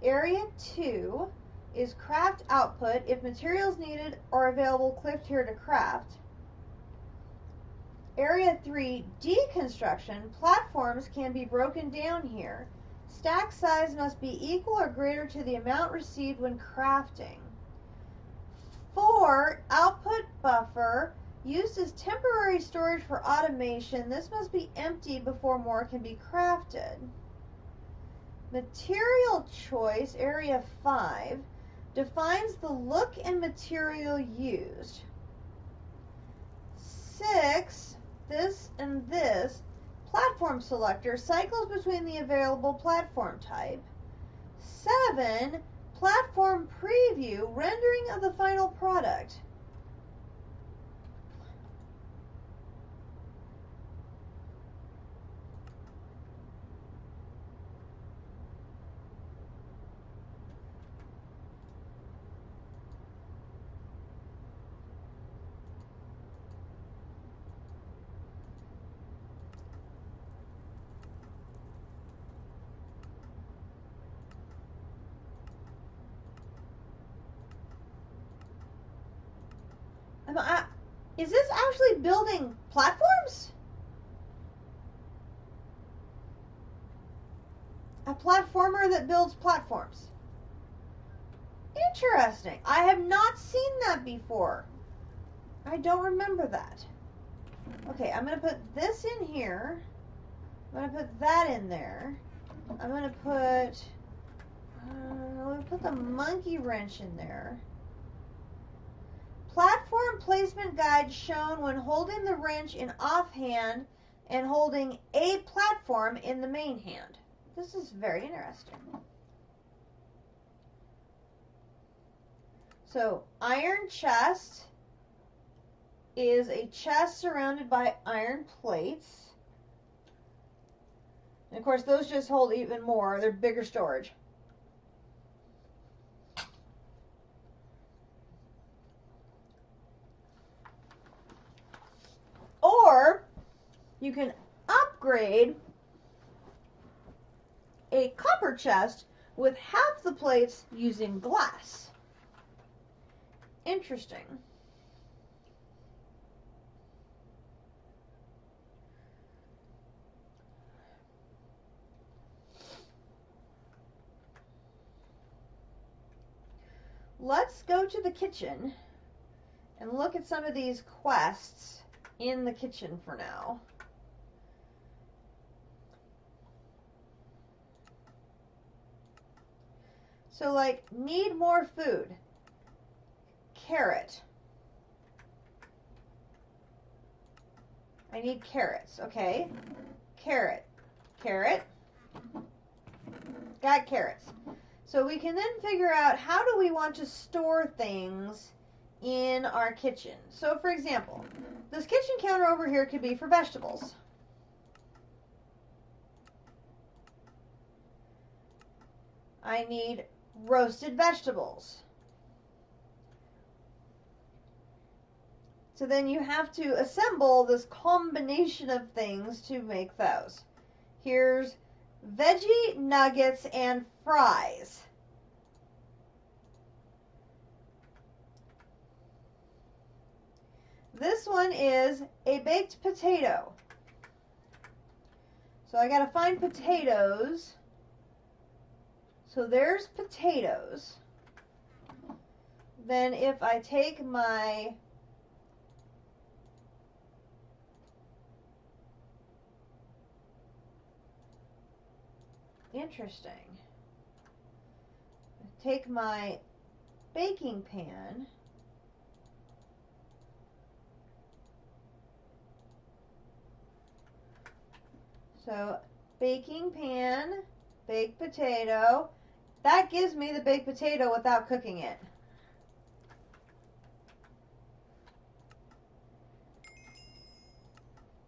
Area 2 is craft output. If materials needed are available, click here to craft. Area 3, deconstruction. Platforms can be broken down here. Stack size must be equal or greater to the amount received when crafting. 4, output buffer. Used as temporary storage for automation. This must be emptied before more can be crafted. Material choice, area 5, defines the look and material used. 6, this and this, platform selector cycles between the available platform type. 7, platform preview, rendering of the final product. Is this actually building platforms? A platformer that builds platforms. Interesting. I have not seen that before. I don't remember that. Okay, I'm going to put this in here. I'm going to put that in there. I'm going to put the monkey wrench in there. Platform placement guide shown when holding the wrench in offhand and holding a platform in the main hand. This is very interesting. So, iron chest is a chest surrounded by iron plates. And of course, those just hold even more. They're bigger storage. Or you can upgrade a copper chest with half the plates using glass. Interesting. Let's go to the kitchen and look at some of these quests in the kitchen for now. So, like, need more food. Carrot. I need carrots, okay? Carrot. Carrot. Got carrots. So we can then figure out how do we want to store things in our kitchen. So, for example, this kitchen counter over here could be for vegetables. I need roasted vegetables. So then you have to assemble this combination of things to make those. Here's veggie nuggets and fries. This one is a baked potato. So I gotta find potatoes. So there's potatoes. Then if I take my interesting. Take my baking pan. So baking pan, baked potato. That gives me the baked potato without cooking it.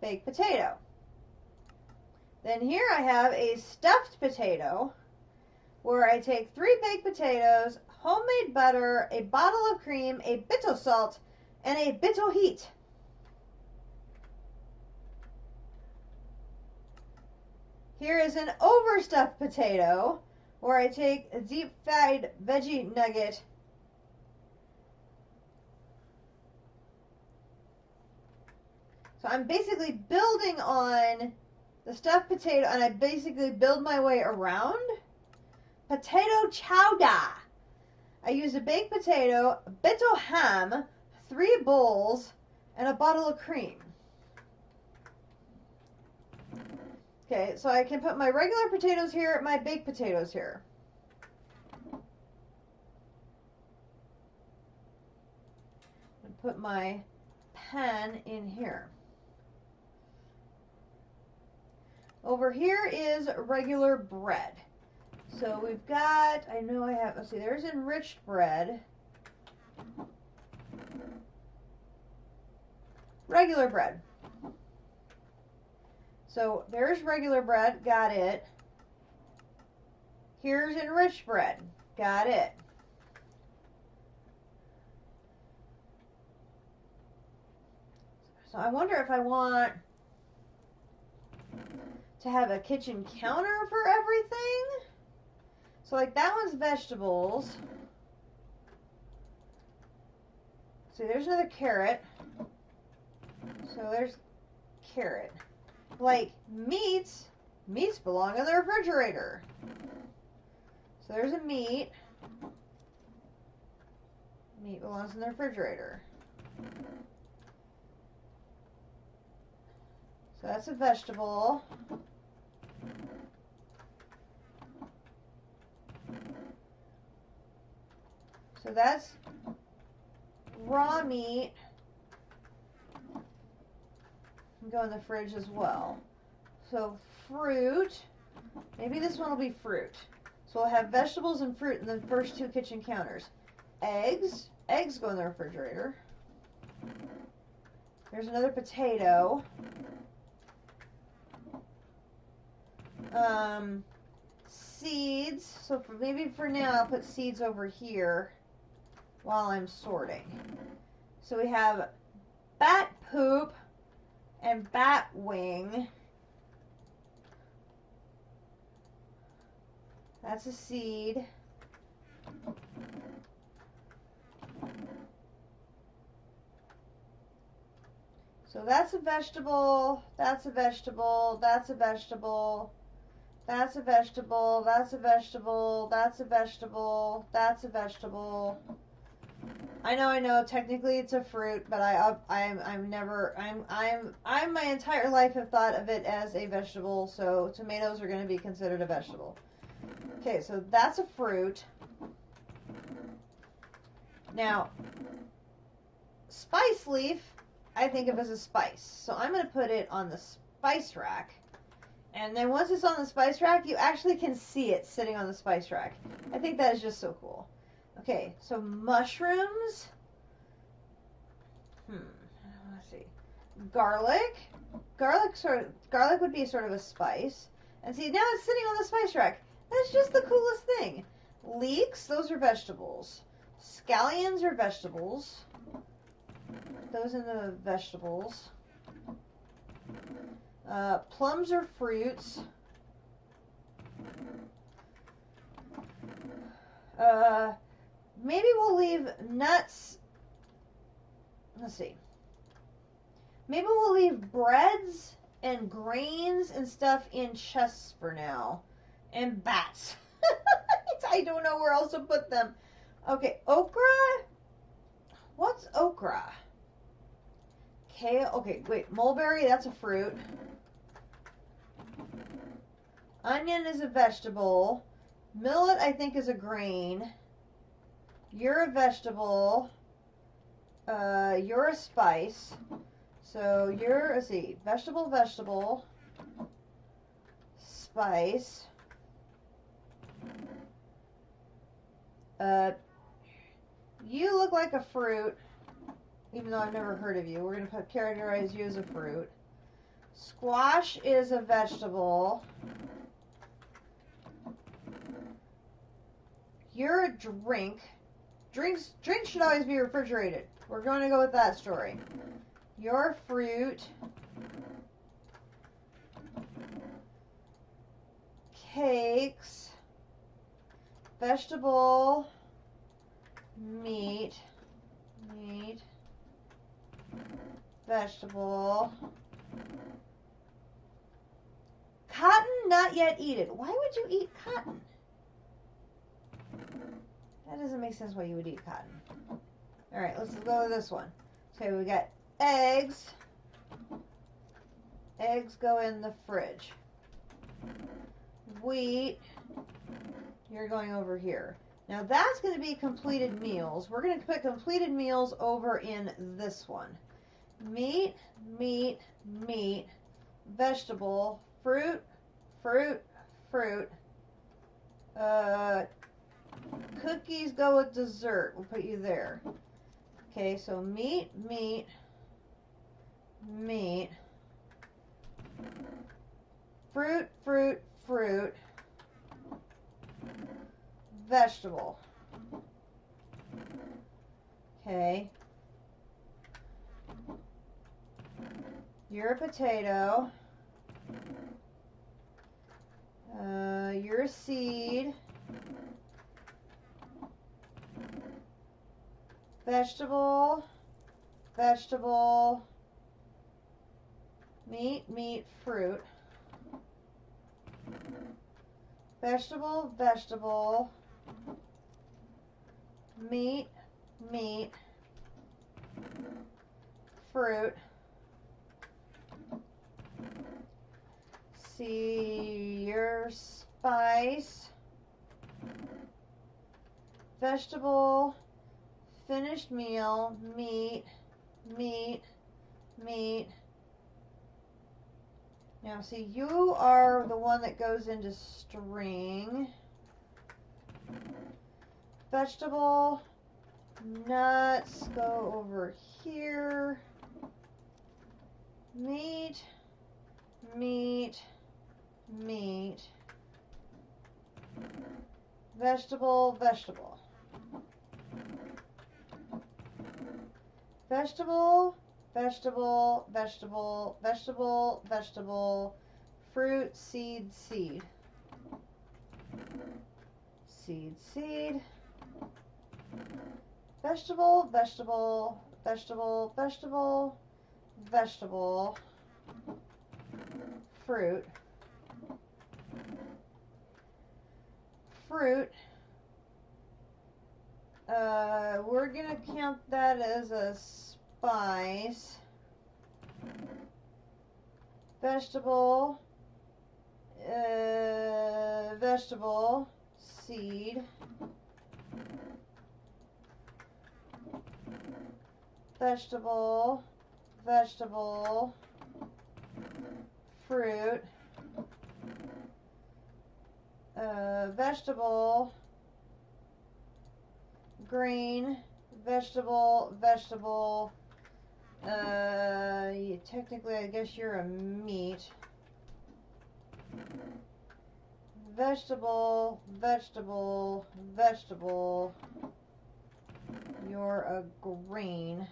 Baked potato. Then here I have a stuffed potato where I take 3 baked potatoes, homemade butter, a bottle of cream, a bit of salt, and a bit of heat. Here is an overstuffed potato where I take a deep-fried veggie nugget, so I'm basically building on the stuffed potato, and I basically build my way around. Potato chowder. I use a baked potato, a bit of ham, 3 bowls, and a bottle of cream. Okay, so I can put my regular potatoes here, my baked potatoes here. And put my pan in here. Over here is regular bread. So we've got, I know I have, let's see, there's enriched bread. Regular bread. So there's regular bread, got it. Here's enriched bread, got it. So I wonder if I want to have a kitchen counter for everything. So like that one's vegetables. See, there's another carrot. So there's carrot. Like meats belong in the refrigerator. So there's a meat. Meat belongs in the refrigerator. So that's a vegetable. So that's raw meat. Can go in the fridge as well. So fruit. Maybe this one will be fruit. So we'll have vegetables and fruit in the first two kitchen counters. Eggs. Eggs go in the refrigerator. There's another potato. Seeds. So maybe for now I'll put seeds over here while I'm sorting. So we have bat poop and bat wing. That's a seed. So that's a vegetable, that's a vegetable, that's a vegetable, that's a vegetable, that's a vegetable, that's a vegetable, that's a vegetable. I know, technically it's a fruit, but I'm my entire life have thought of it as a vegetable, so tomatoes are going to be considered a vegetable. Okay, so that's a fruit. Now, spice leaf, I think of as a spice. So I'm going to put it on the spice rack. And then once it's on the spice rack, you actually can see it sitting on the spice rack. I think that is just so cool. Okay, so mushrooms. Let's see. Garlic. Garlic would be sort of a spice. And see, now it's sitting on the spice rack. That's just the coolest thing. Leeks, those are vegetables. Scallions are vegetables. Those in the vegetables. Plums are fruits. Maybe we'll leave nuts. Let's see. Maybe we'll leave breads and grains and stuff in chests for now. And bats. I don't know where else to put them. Okay, okra. What's okra? Kale. Okay, wait. Mulberry, that's a fruit. Onion is a vegetable. Millet, I think, is a grain. You're a vegetable. You're a spice. So you're, let's see, vegetable, spice. You look like a fruit, even though I've never heard of you. We're going to categorize you as a fruit. Squash is a vegetable. You're a drink. Drinks should always be refrigerated. We're going to go with that story. You're fruit. Cakes. Vegetable. Meat. Vegetable. Cotton, not yet eaten. Why would you eat cotton? That doesn't make sense why you would eat cotton. Alright, let's go with this one. Okay, we got eggs. Eggs go in the fridge. wheat, you're going over here. Now that's going to be completed meals. We're going to put completed meals over in this one. Meat, meat, meat, vegetable, fruit, fruit, fruit. Cookies go with dessert. We'll put you there. Okay, so meat, meat, meat, fruit, fruit, fruit, vegetable. Okay. You're a potato. You're a seed. Vegetable, vegetable, meat, meat, fruit. Vegetable, vegetable, meat, meat, fruit. See your spice. Vegetable, finished meal, meat, meat, meat. Now see, you are the one that goes into string. Vegetable, nuts, go over here. Meat, meat, meat. Vegetable, vegetable. Vegetable, vegetable, vegetable, vegetable, vegetable, fruit, seed, seed. Seed, seed. Vegetable, vegetable, vegetable, vegetable, vegetable, fruit, fruit. We're gonna count that as a spice. Vegetable, vegetable, seed, vegetable, vegetable, fruit, vegetable, green, vegetable, vegetable. Technically, I guess you're a meat. Vegetable, vegetable, vegetable. You're a green.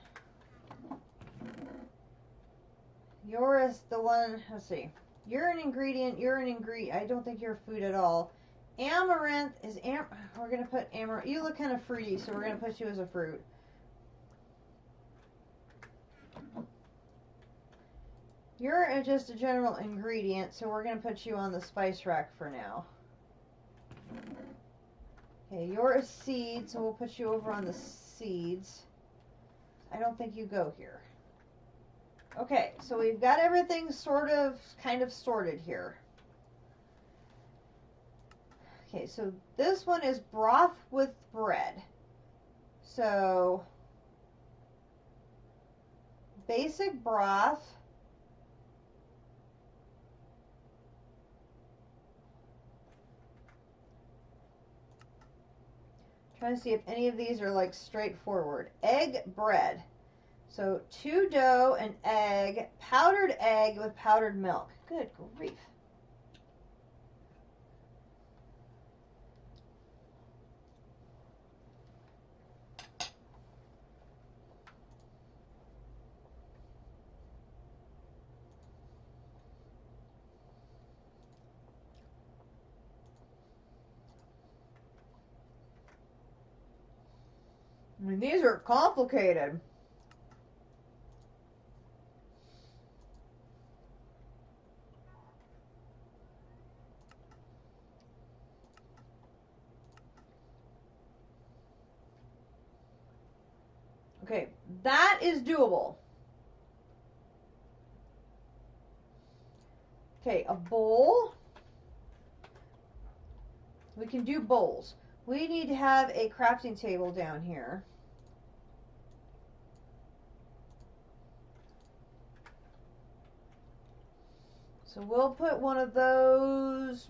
You're the one, let's see. You're an ingredient, I don't think you're food at all. Amaranth is, we're going to put amaranth. You look kind of fruity, so we're going to put you as a fruit. You're just a general ingredient, so we're going to put you on the spice rack for now. Okay, you're a seed, so we'll put you over on the seeds. I don't think you go here. Okay, so we've got everything kind of sorted here. Okay, so this one is broth with bread. So, basic broth. Trying to see if any of these are like straightforward. Egg, bread. So 2 dough, an egg, powdered egg with powdered milk. Good grief. I mean, these are complicated. Okay, that is doable. Okay, a bowl. We can do bowls. We need to have a crafting table down here. So we'll put one of those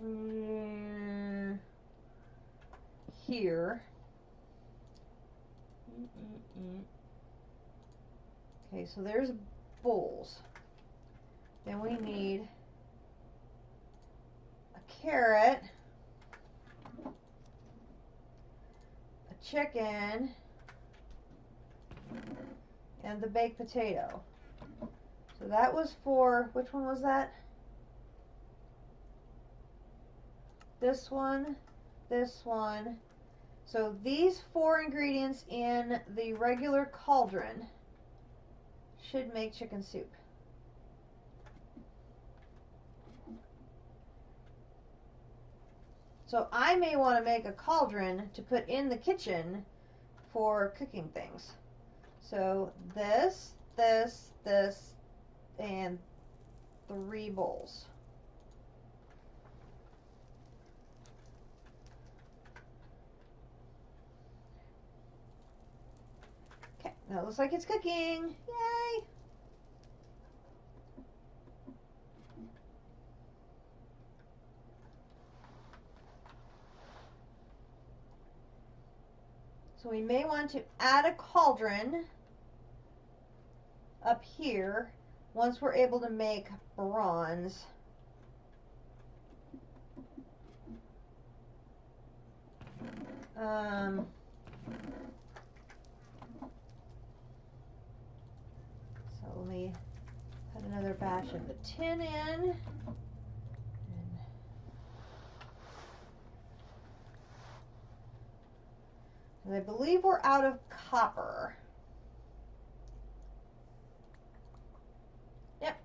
here. Okay, so there's bowls. Then we need a carrot, a chicken, and the baked potato. So that was for, which one was that? This one, this one. So these 4 ingredients in the regular cauldron should make chicken soup. So I may want to make a cauldron to put in the kitchen for cooking things. So this, and 3 bowls. Okay, now it looks like it's cooking. Yay! So we may want to add a cauldron up here once we're able to make bronze. So let me put another batch of the tin in. And I believe we're out of copper. Yep.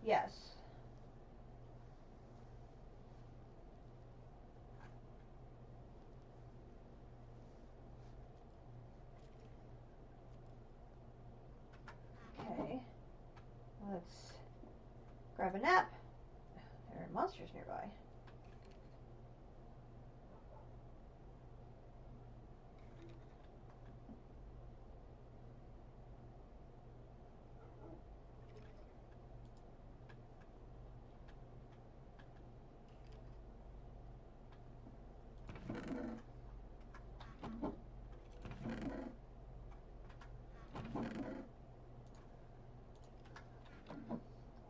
Yes. Okay. Let's grab a nap. There are monsters nearby.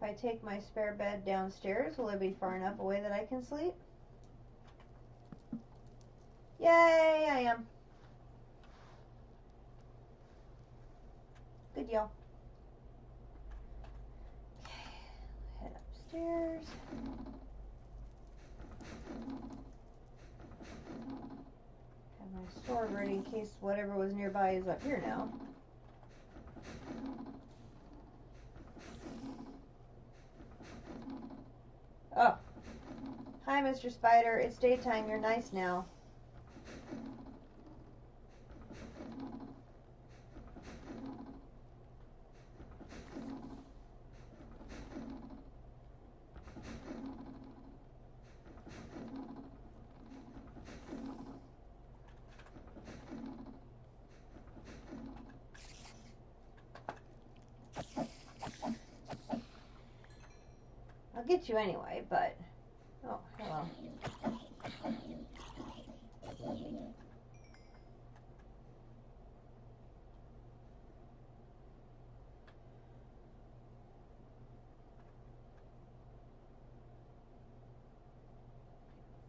If I take my spare bed downstairs, will it be far enough away that I can sleep? Yay, I am. Good deal. Okay, head upstairs. Have my sword ready in case whatever was nearby is up here now. Oh. Hi, Mr. Spider. It's daytime. You're nice now. I'll get you anyway, but... Oh, hello.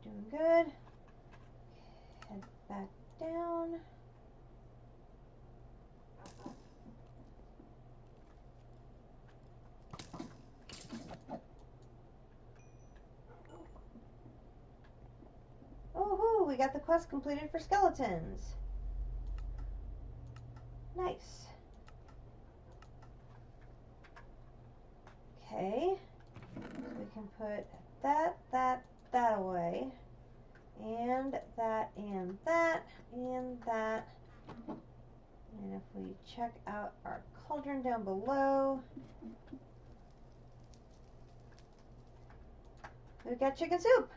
Doing good. Head back down. got the quest completed for skeletons. Nice. Okay, so we can put that away, and that, and that, and that. And if we check out our cauldron down below, we've got chicken soup.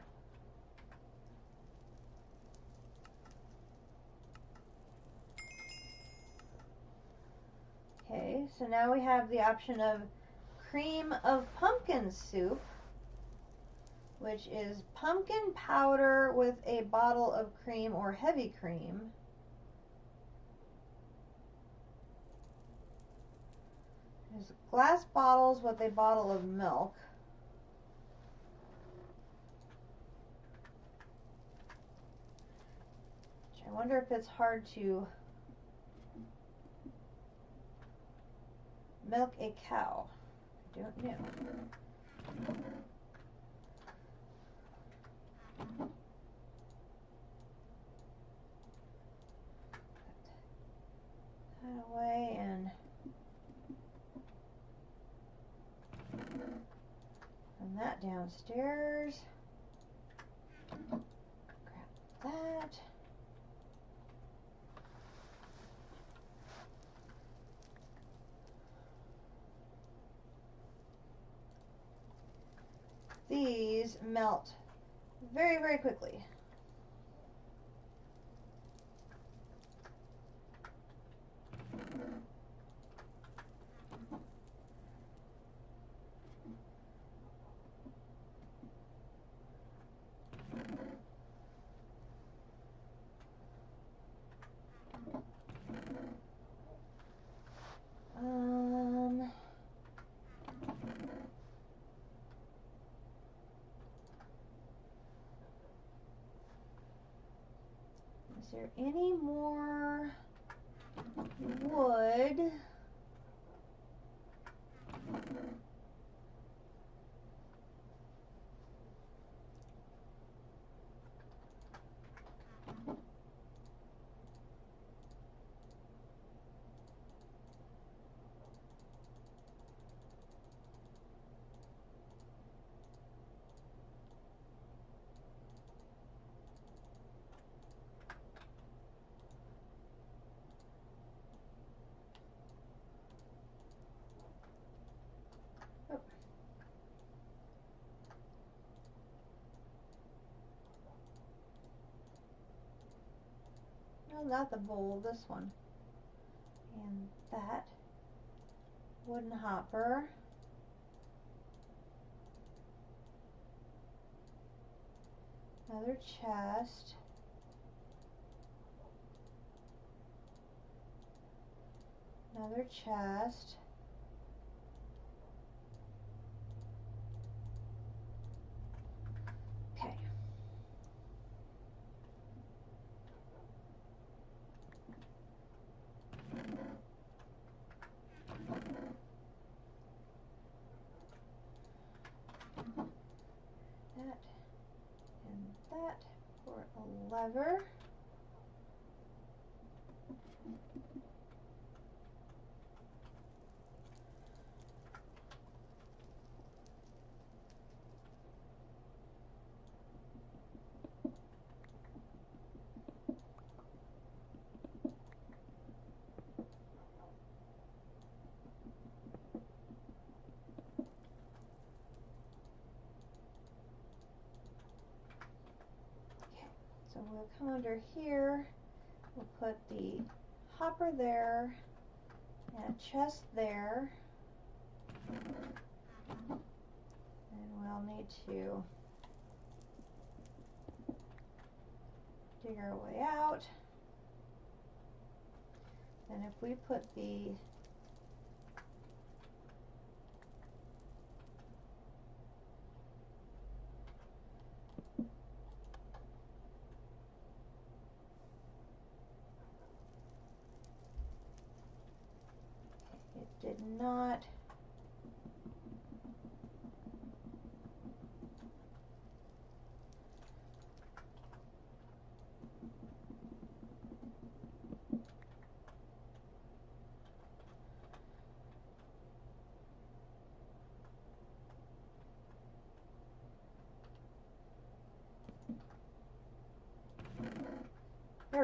Okay, so now we have the option of cream of pumpkin soup, which is pumpkin powder with a bottle of cream or heavy cream. There's glass bottles with a bottle of milk. I wonder if it's hard to milk a cow. I don't know. Put that away and send that downstairs. Grab that. These melt very, very quickly. Is there any more wood? No, not the bowl, this one. And that wooden hopper. Another chest. Another chest. Okay. That and that for a lever. So we'll come under here, we'll put the hopper there, and a chest there, and we'll need to dig our way out. And if we put the did not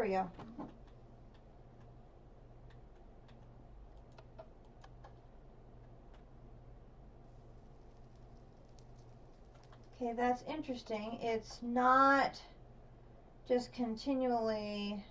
There we go. Okay, that's interesting. It's not just continually...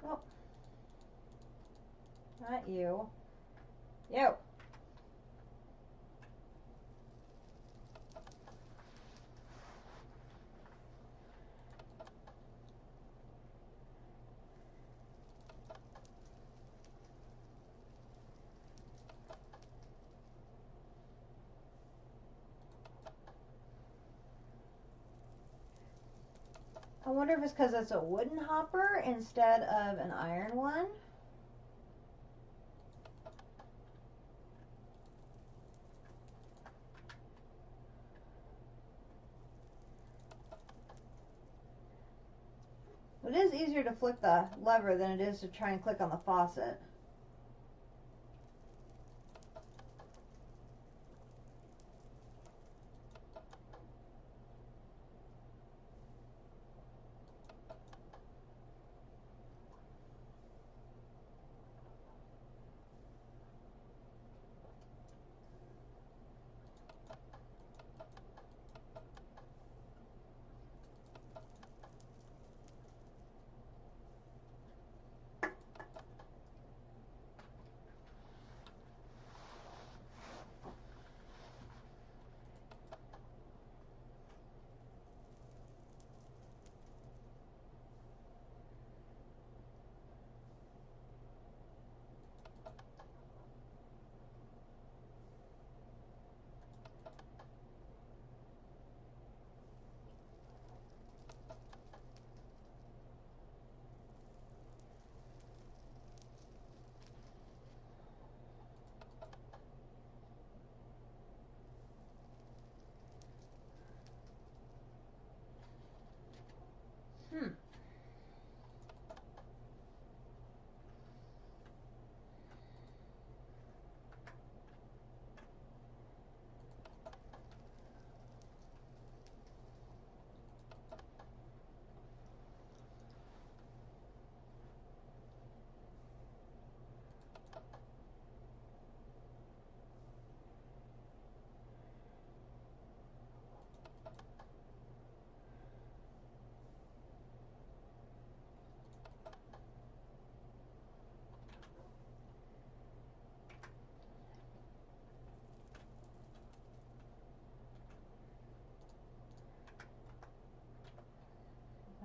Oh. Not you. You. I wonder if it's because it's a wooden hopper instead of an iron one. It is easier to flick the lever than it is to try and click on the faucet.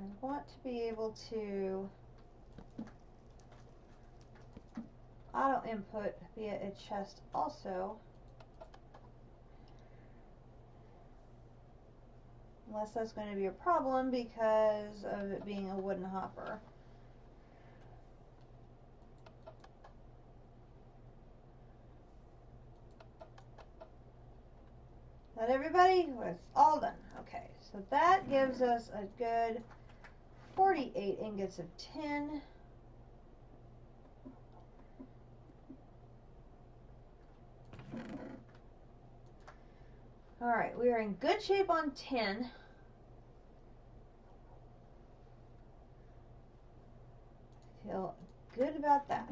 I want to be able to auto input via a chest also, unless that's going to be a problem because of it being a wooden hopper. That everybody? It's all done. Okay, so that gives us a good 48 ingots of tin. Alright, we are in good shape on tin. Feel good about that.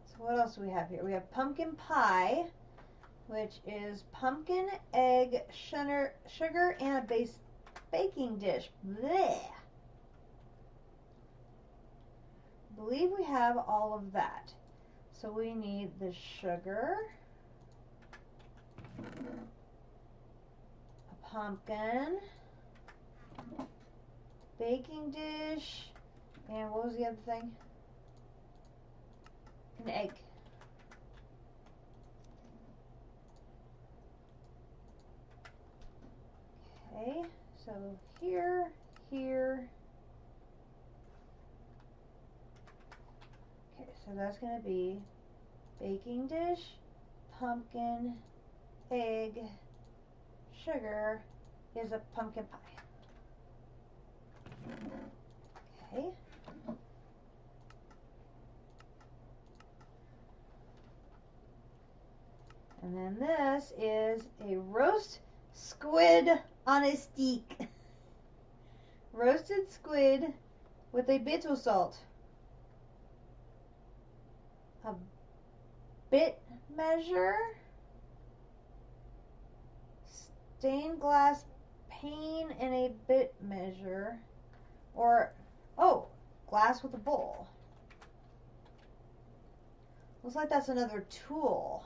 So what else do we have here? We have pumpkin pie, which is pumpkin, egg, sugar, and a base baking dish. Blech. I believe we have all of that. So we need the sugar, a pumpkin, baking dish, and what was the other thing? An egg. Okay, so here, So that's going to be baking dish, pumpkin, egg, sugar is a pumpkin pie. Okay. And then this is a roast squid on a stick. Roasted squid with a bit salt. A bit measure. Stained glass pane and a bit measure. Or, oh, glass with a bowl. Looks like that's another tool.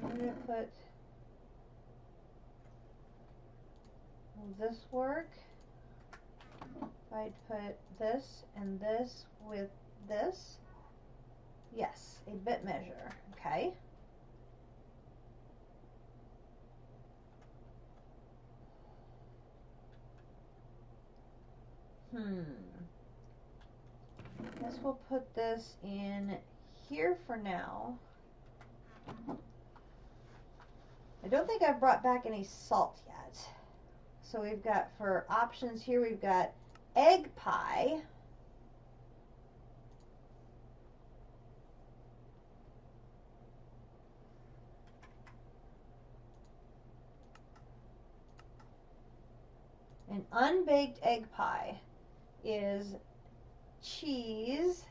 I'm going to put, will this work? If I put this and this with this, yes, a bit measure, okay. Guess we'll put this in here for now. I don't think I've brought back any salt yet. So we've got, for options here, we've got egg pie. An unbaked egg pie is cheese,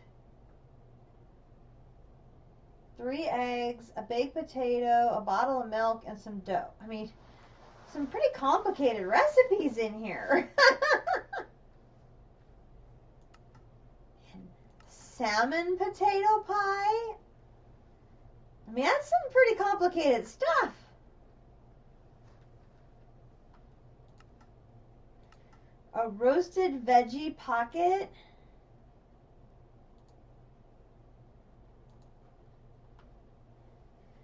3 eggs, a baked potato, a bottle of milk, and some dough. I mean, some pretty complicated recipes in here. And salmon potato pie. I mean, that's some pretty complicated stuff. A roasted veggie pocket.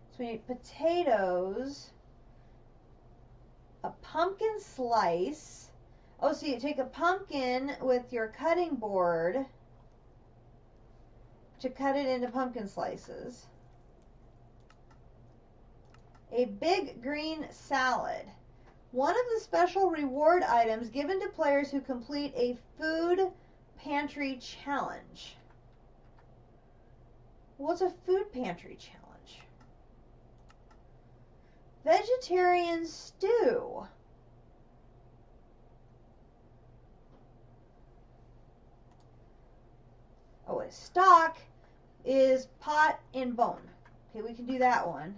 So we need potatoes, a pumpkin slice. Oh, so you take a pumpkin with your cutting board to cut it into pumpkin slices. A big green salad. One of the special reward items given to players who complete a food pantry challenge. What's a food pantry challenge? Vegetarian stew. Oh, a stock is pot and bone. Okay, we can do that one.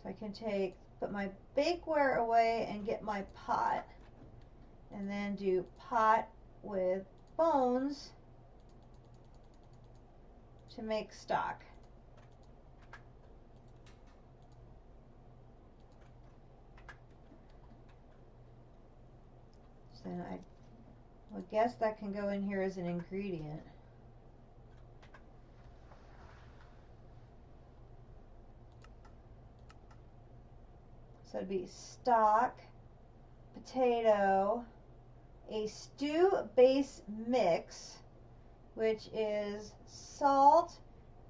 So I can put my bakeware away and get my pot, and then do pot with bones to make stock. So then I would guess that can go in here as an ingredient. So it'd be stock, potato, a stew base mix, which is salt,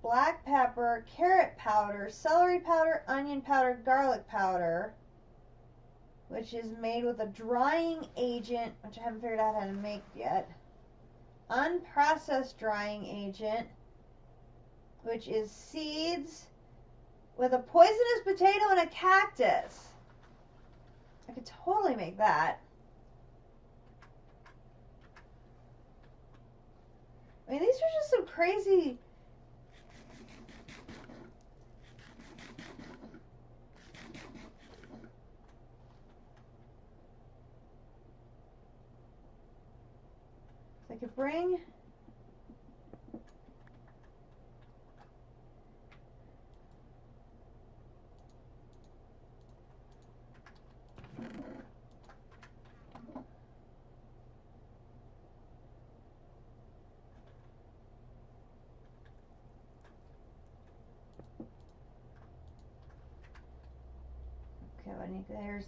black pepper, carrot powder, celery powder, onion powder, garlic powder, which is made with a drying agent, which I haven't figured out how to make yet, unprocessed drying agent, which is seeds, with a poisonous potato and a cactus. I could totally make that. I mean, these are just some crazy... So I could bring... There's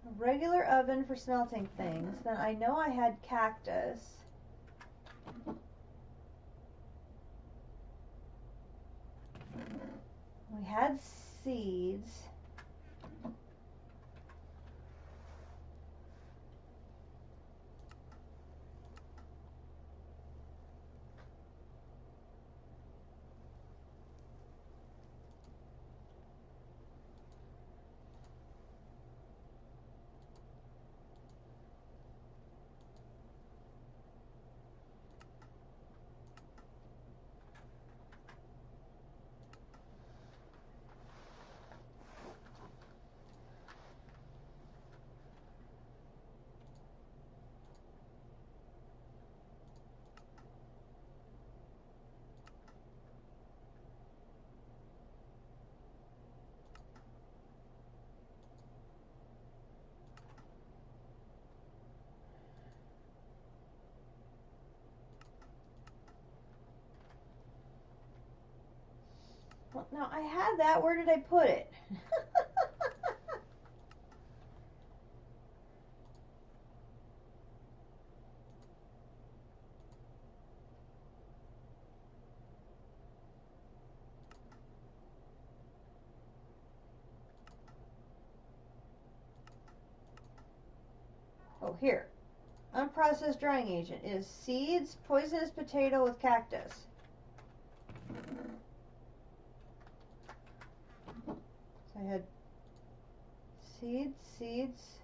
a regular oven for smelting things. Then I know I had cactus. We had seeds. Well, now I had that. Where did I put it? Oh, here. Unprocessed drying agent is seeds, poisonous potato with cactus. So I had seeds,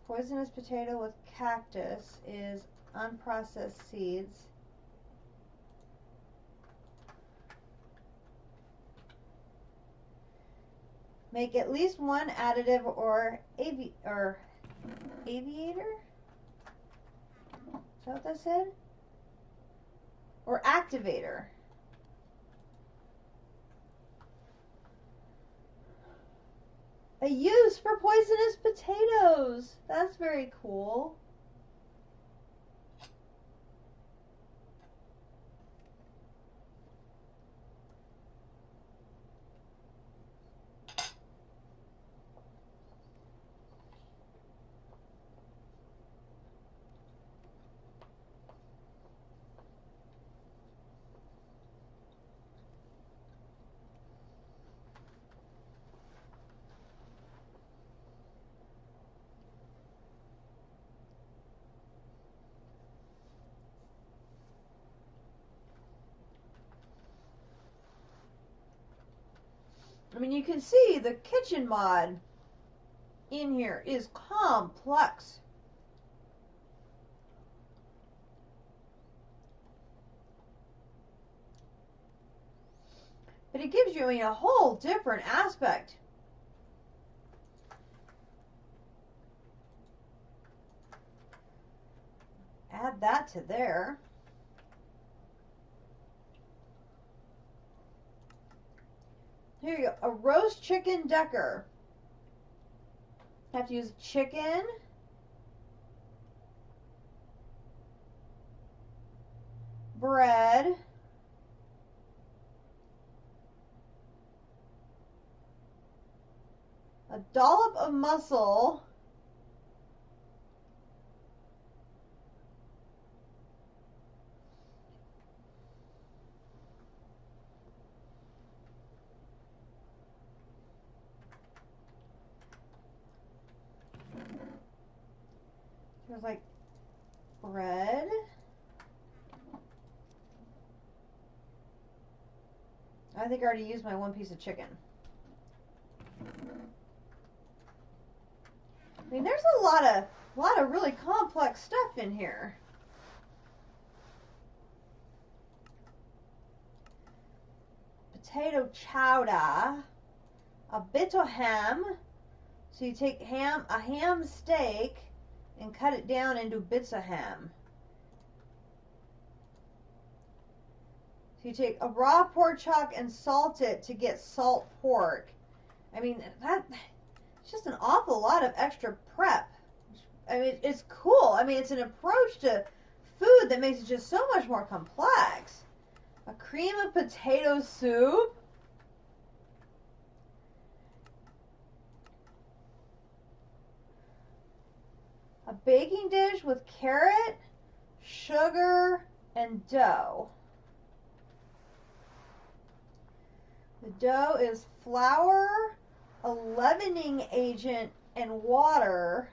poisonous potato with cactus is unprocessed seeds. Make at least one additive or aviator. Is that what that said? Or activator. A use for poisonous potatoes. That's very cool. I mean, you can see the kitchen mod in here is complex. But it gives you, a whole different aspect. Add that to there. Here you go, a roast chicken Decker. Have to use chicken, bread, a dollop of mussel, there's like bread, I think I already used my one piece of chicken. I mean, there's a lot of really complex stuff in here. Potato chowder, a bit of ham. So you take a ham steak, and cut it down into bits of ham. So you take a raw pork chop and salt it to get salt pork. I mean, it's just an awful lot of extra prep. I mean, it's cool. I mean, it's an approach to food that makes it just so much more complex. A cream of potato soup. baking dish with carrot, sugar, and dough. The dough is flour, a leavening agent, and water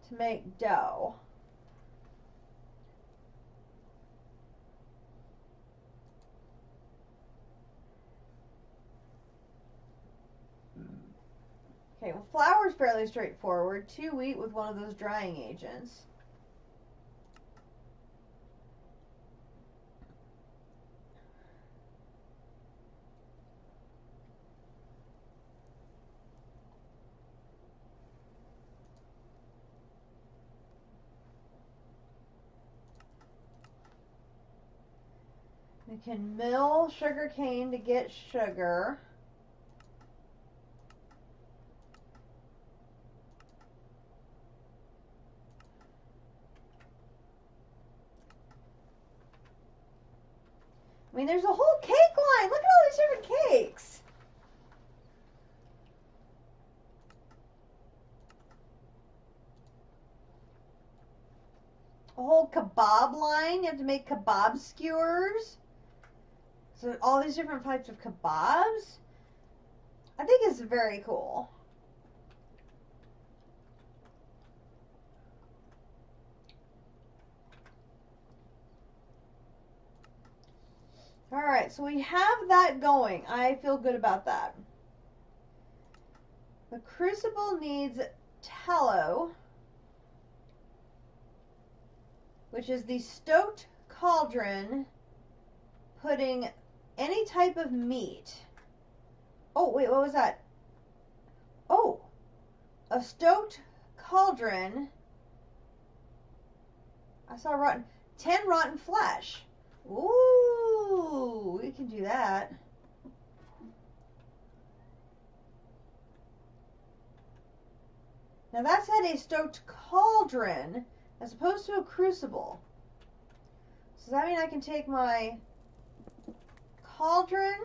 to make dough. Okay, well, flour is fairly straightforward. 2 wheat with one of those drying agents. We can mill sugar cane to get sugar. I mean, there's a whole cake line. Look at all these different cakes. A whole kebab line. You have to make kebab skewers. So all these different types of kebabs. I think it's very cool. Alright, so we have that going. I feel good about that. The crucible needs tallow, which is the stoked cauldron putting any type of meat. Oh, wait, what was that? Oh, a stoked cauldron. I saw 10 rotten flesh. Ooh, we can do that. Now that's at a stoked cauldron as opposed to a crucible. So does that mean I can take my cauldron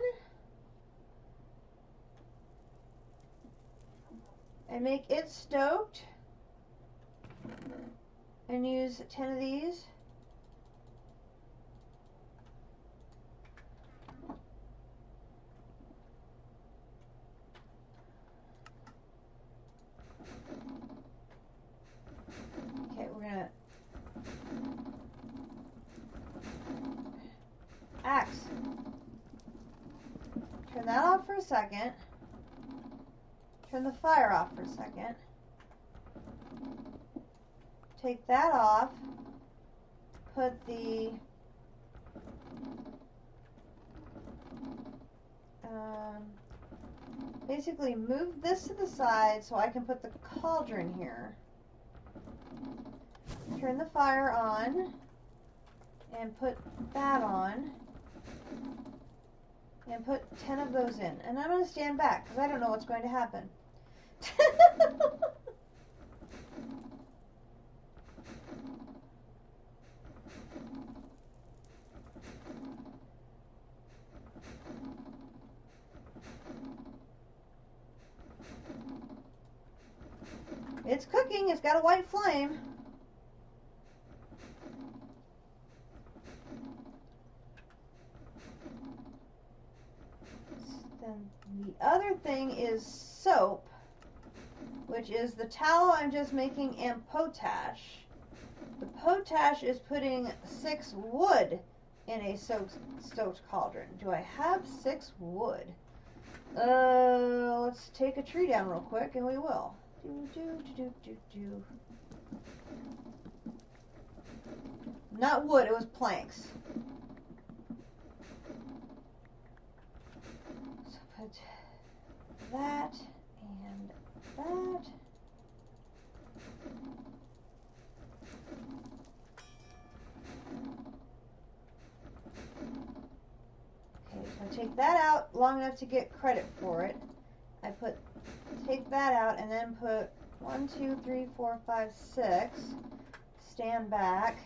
and make it stoked and use 10 of these? Okay, we're gonna axe. Turn that off for a second. Turn the fire off for a second. Take that off. Put the basically move this to the side so I can put the cauldron here. Turn the fire on and put that on and put 10 of those in. And I'm going to stand back because I don't know what's going to happen. It's cooking. It's got a white flame. Then the other thing is soap, which is the tallow I'm just making, and potash. The potash is putting 6 wood in a stoked cauldron. Do I have 6 wood? Let's take a tree down real quick, and we will. Not wood, it was planks. So put that and that. Okay, so take that out long enough to get credit for it. Take that out and then put 1, 2, 3, 4, 5, 6. Stand back.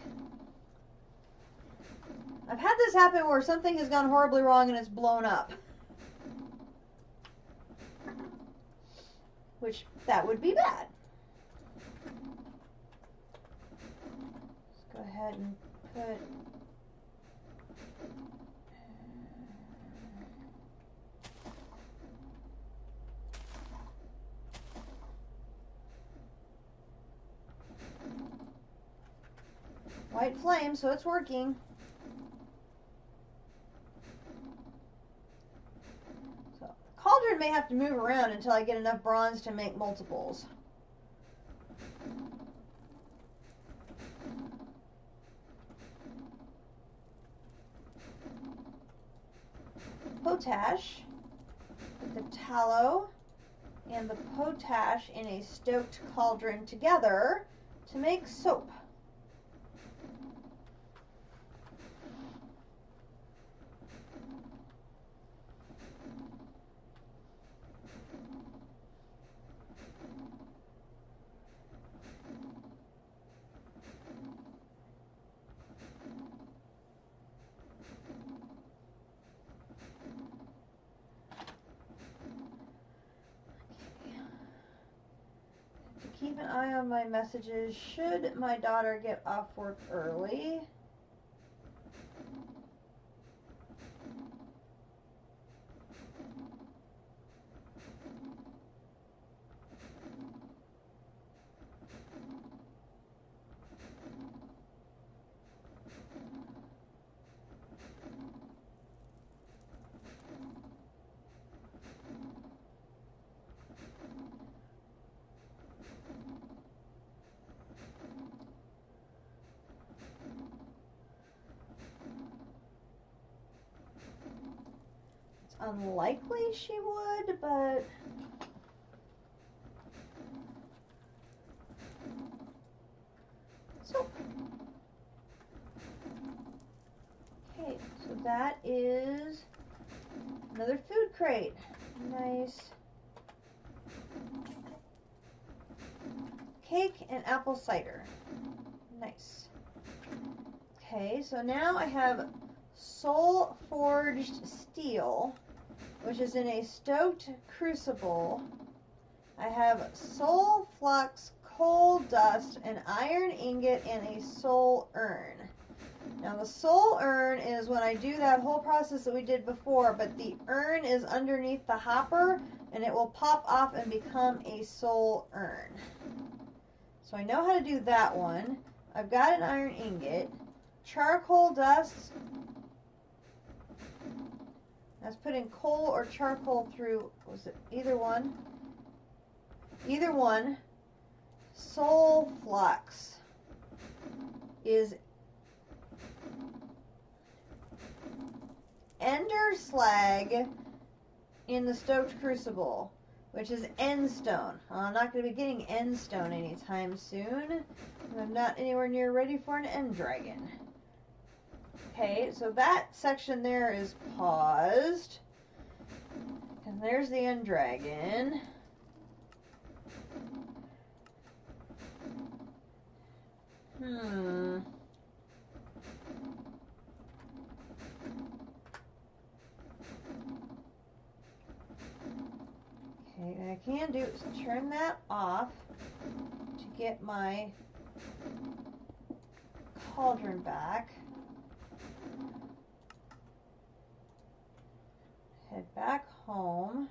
I've had this happen where something has gone horribly wrong and it's blown up. Which, that would be bad. ahead and put white flame, so it's working. So cauldron may have to move around until I get enough bronze to make multiples. Potash, with the tallow and the potash in a stoked cauldron together to make soap. Keep an eye on my messages should my daughter get off work early. Unlikely she would, but so okay, so that is another food crate. Nice. Cake and apple cider. Nice. Okay, so now I have soul forged steel, which is in a stoked crucible. I have soul flux, coal dust, an iron ingot, and a soul urn. Now the soul urn is when I do that whole process that we did before, but the urn is underneath the hopper and it will pop off and become a soul urn. So I know how to do that one. I've got an iron ingot. Charcoal dust. That's putting coal or charcoal through, was it either one? Either one. Soul flux is ender slag in the stoked crucible, which is end stone. I'm not going to be getting end stone anytime soon. I'm not anywhere near ready for an end dragon. Okay, so that section there is paused. And there's the end dragon. Okay, what I can do is turn that off to get my cauldron back. Head back home.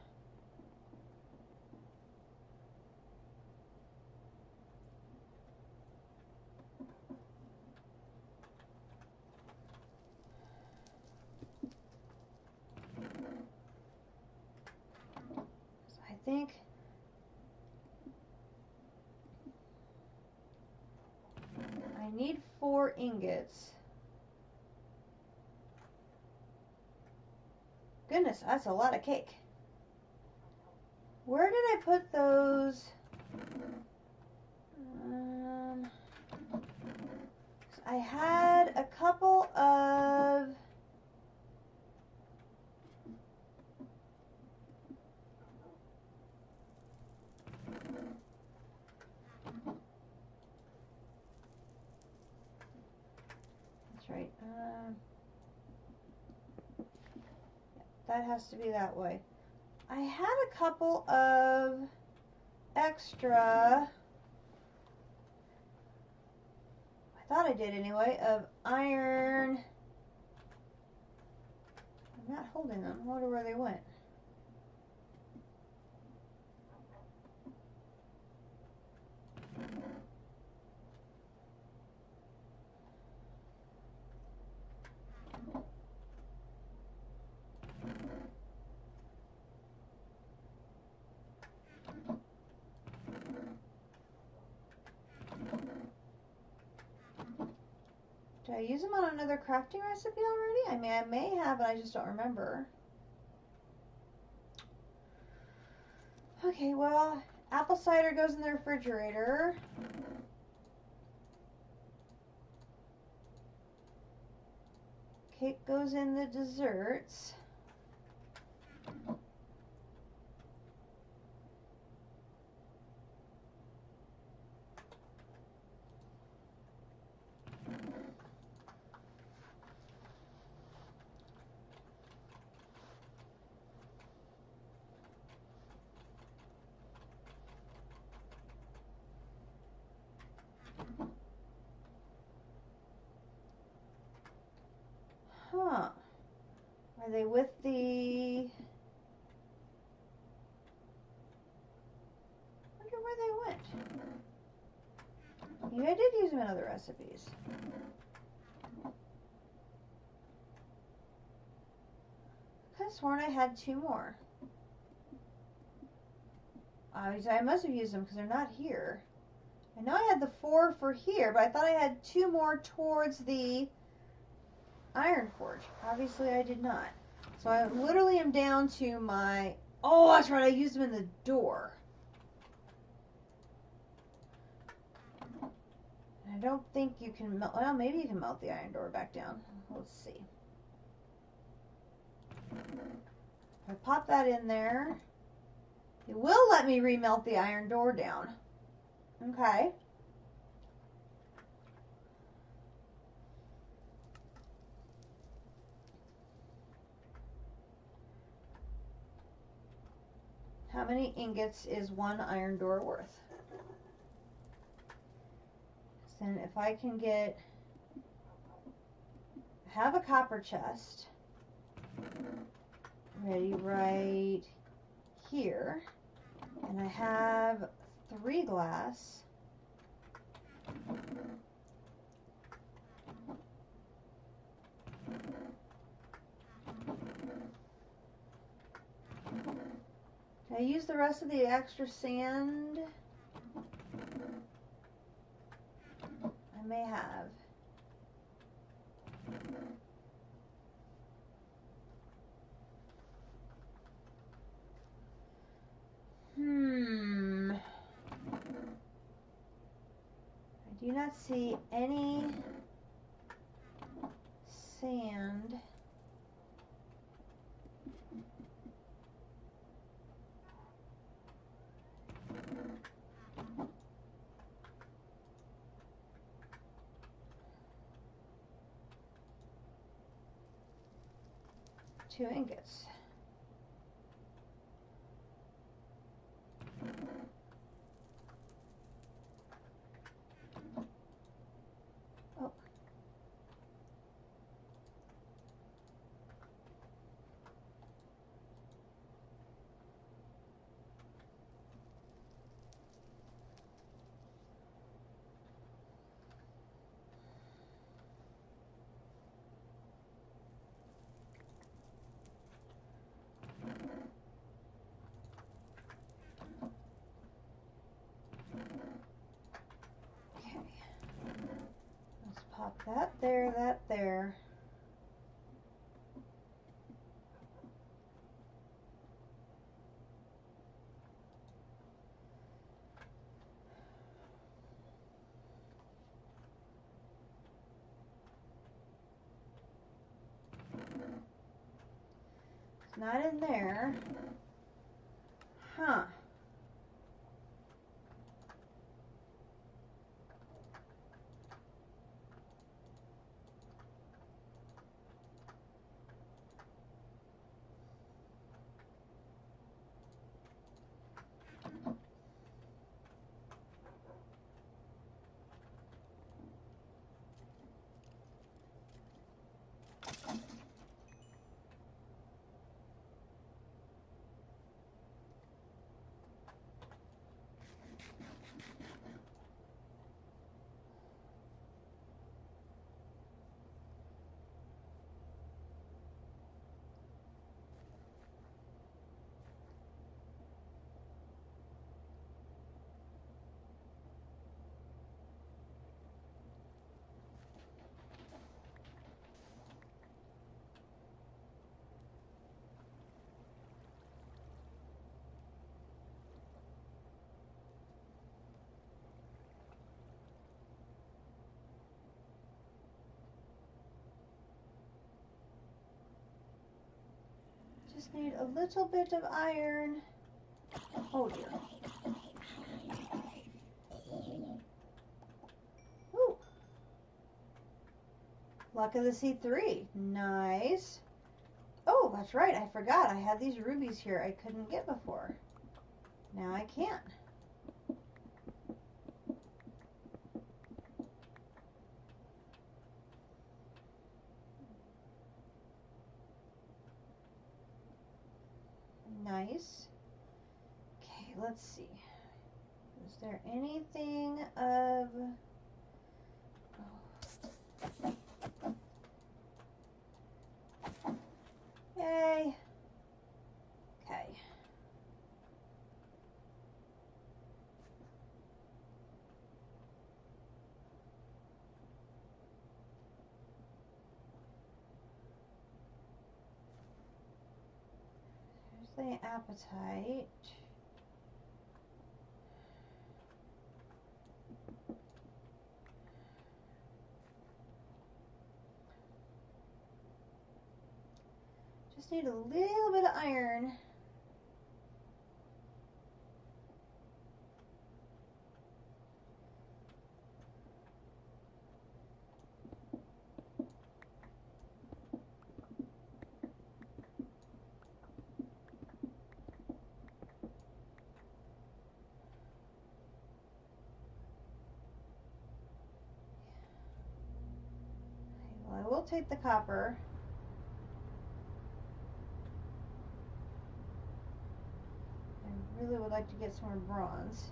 I think I need 4 ingots. Goodness, that's a lot of cake. Where did I put those? I had a couple of that's right. That has to be that way. I had a couple of extra. thought I did anyway, of iron. I'm not holding them. I wonder where they went. Did I use them on another crafting recipe already? I mean, I may have, but I just don't remember. Okay, well, apple cider goes in the refrigerator. Cake goes in the desserts. Huh. Are they with the... I wonder where they went. Maybe I did use them in other recipes. I could have sworn I had 2 more. I must have used them because they're not here. I know I had the 4 for here, but I thought I had 2 more towards the Iron Forge. Obviously I did not. So I literally am down to my... Oh, that's right, I used them in the door. I don't think you can melt... Well, maybe you can melt the iron door back down. Let's see. If I pop that in there, it will let me remelt the iron door down. Okay. How many ingots is 1 iron door worth? Then if I can get... have a copper chest ready right here, and I have 3 glass. Can I use the rest of the extra sand? I may have. I do not see any sand. Two ingots. Oh. Okay. Let's pop that there, that there. It's not in there. Huh. Just need a little bit of iron. Oh dear. Ooh. Luck of the C3. Nice. Oh, that's right. I forgot. I had these rubies here I couldn't get before. Now I can. Nice. Okay, let's see. Is there anything of... Oh. Yay. Okay. There's the appetite. Just need a little bit of iron. Well, I will take the copper. I really would like to get some more bronze.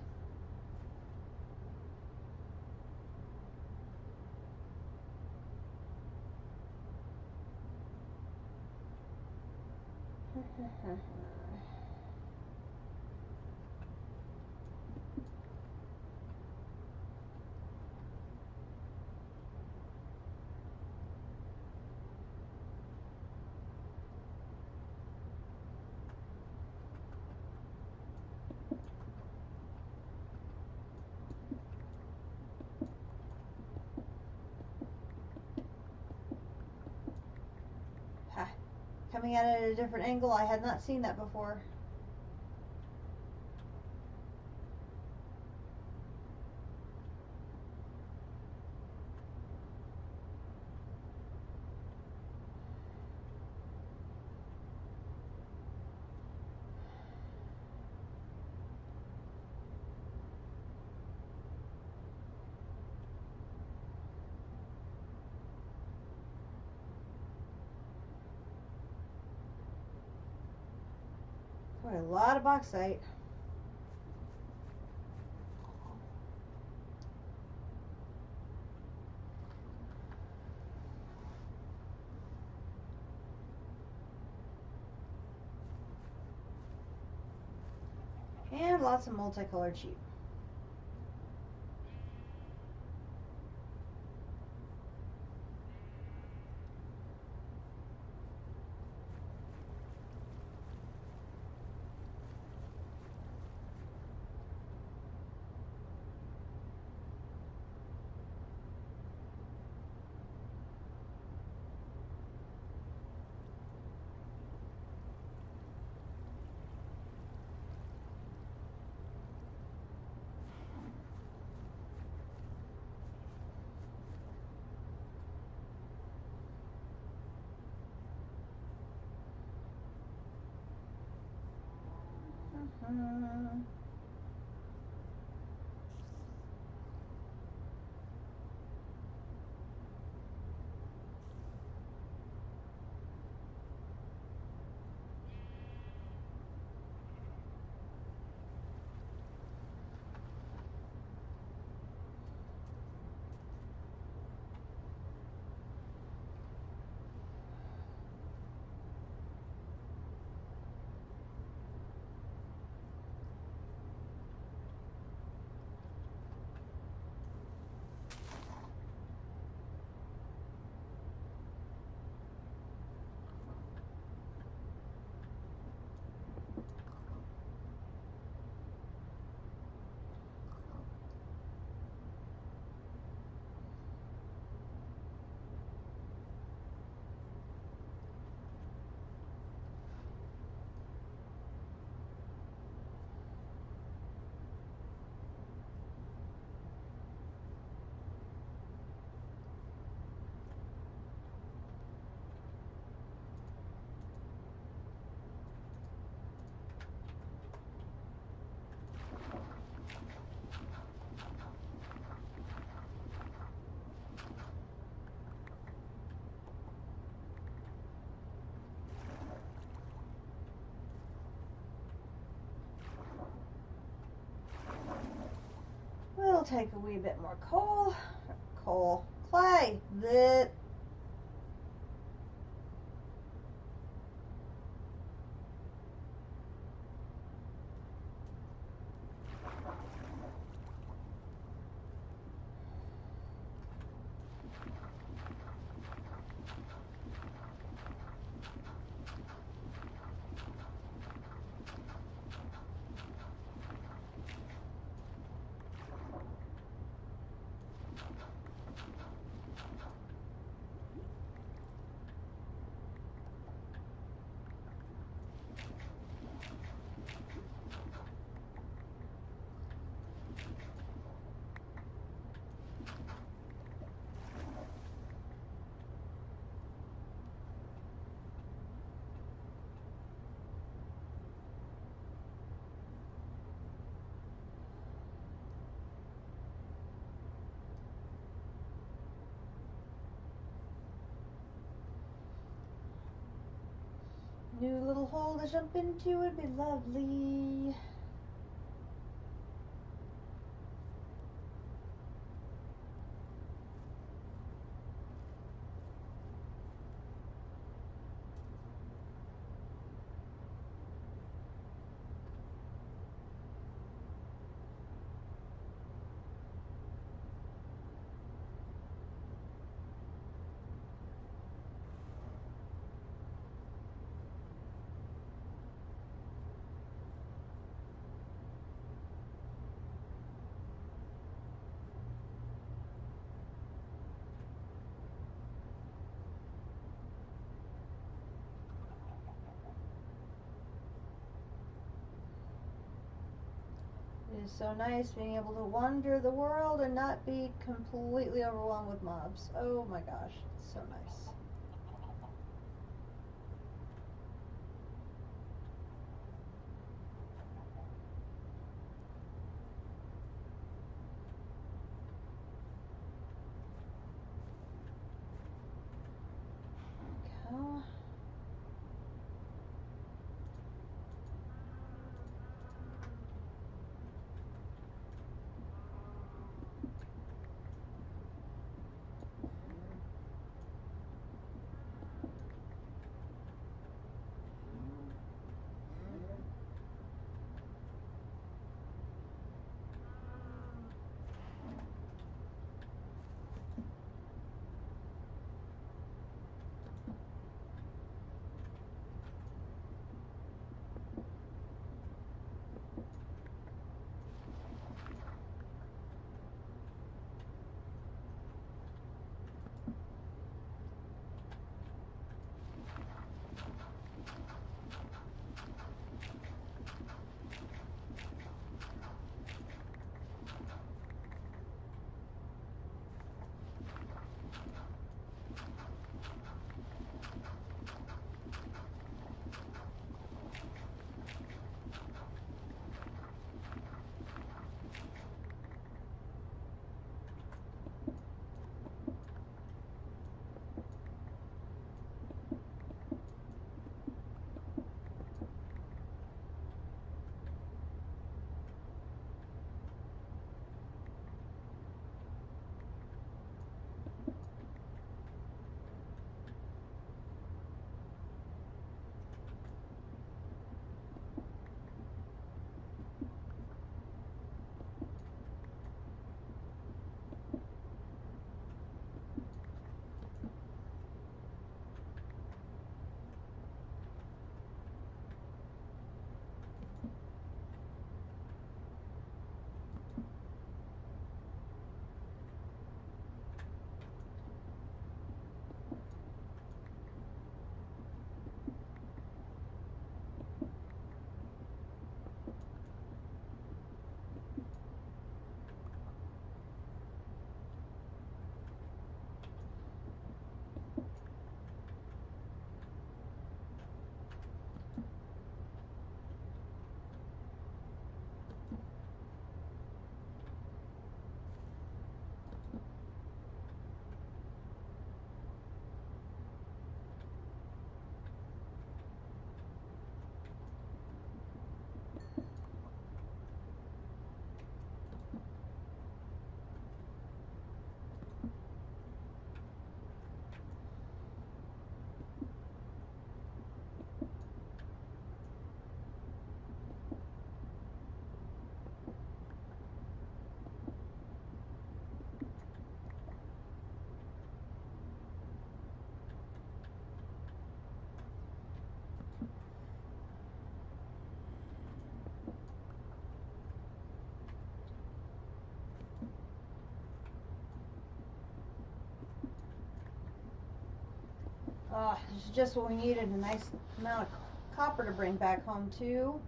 Coming at it at a different angle, I had not seen that before. Boy, a lot of bauxite. And lots of multicolored sheep. take a wee bit more clay. That. New little hole to jump into would be lovely. It is so nice being able to wander the world and not be completely overwhelmed with mobs. Oh my gosh, it's so nice. Go. This is just what we needed, a nice amount of copper to bring back home too.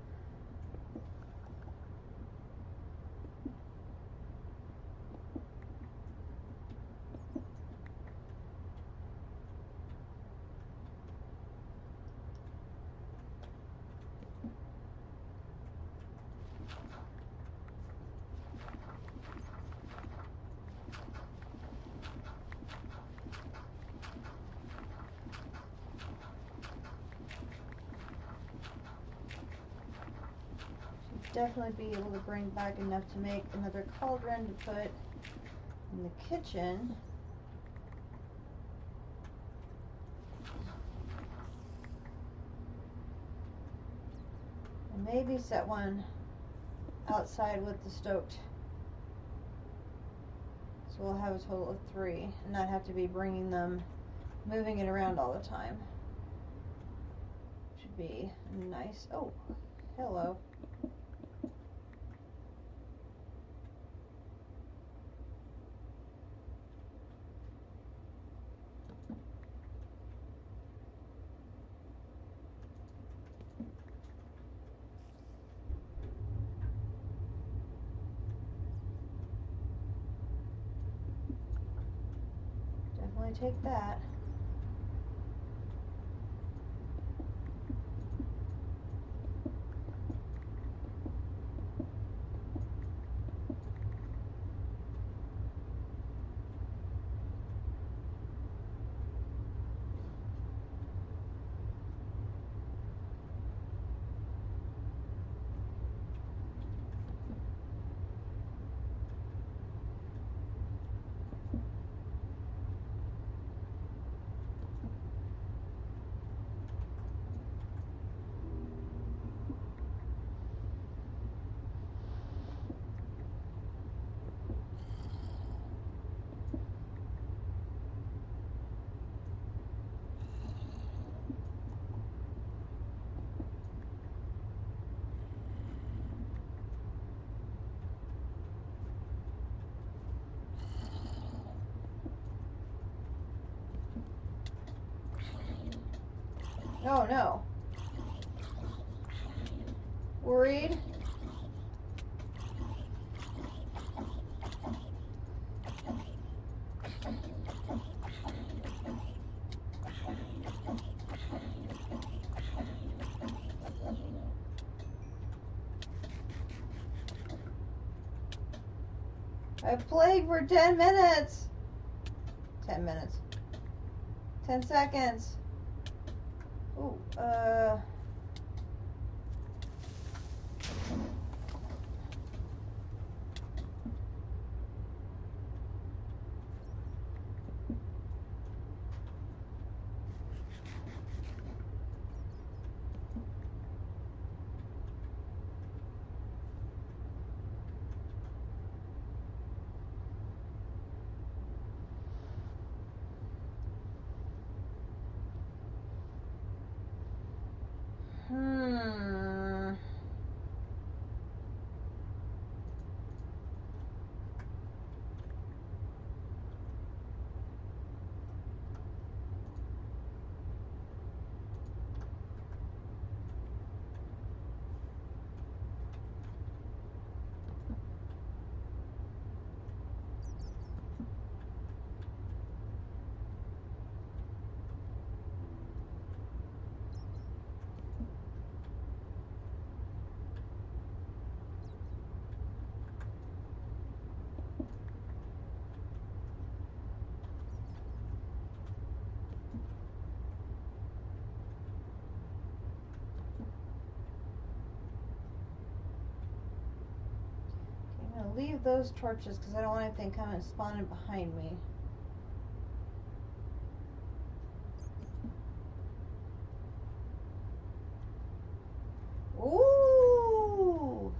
Definitely be able to bring back enough to make another cauldron to put in the kitchen. And maybe set one outside with the stoked. So we'll have a total of 3 and not have to be moving it around all the time. Should be nice. Oh, hello. Definitely take that. Oh no. Worried? I've played for 10 minutes. 10 minutes. 10 seconds. Ooh, I'm gonna leave those torches because I don't want anything coming spawning behind me. Ooh!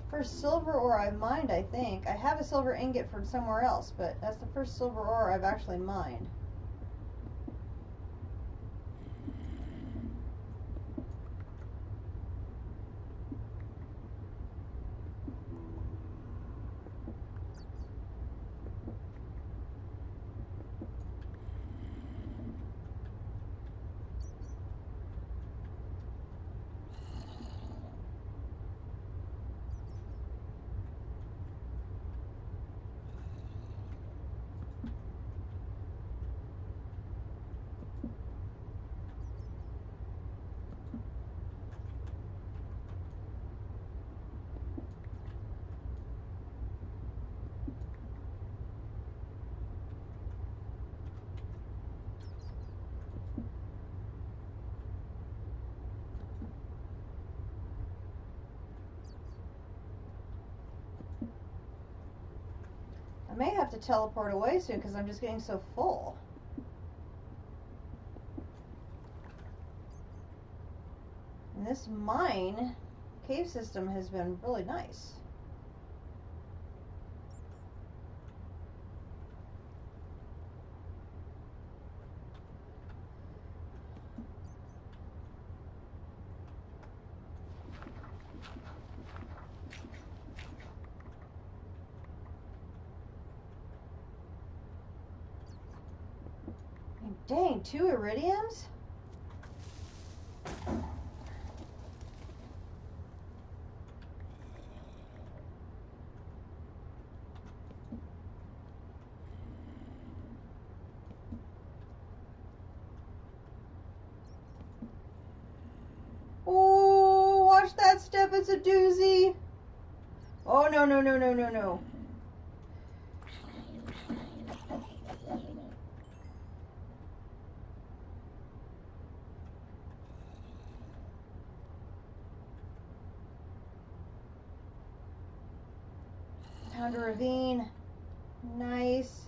First silver ore I've mined, I think. I have a silver ingot from somewhere else, but that's the first silver ore I've actually mined. may have to teleport away soon because I'm just getting so full. And this mine cave system has been really nice. Dang, 2 iridiums? Oh, watch that step, it's a doozy. Oh, no, no, no, no, no, no. Found a ravine. Nice.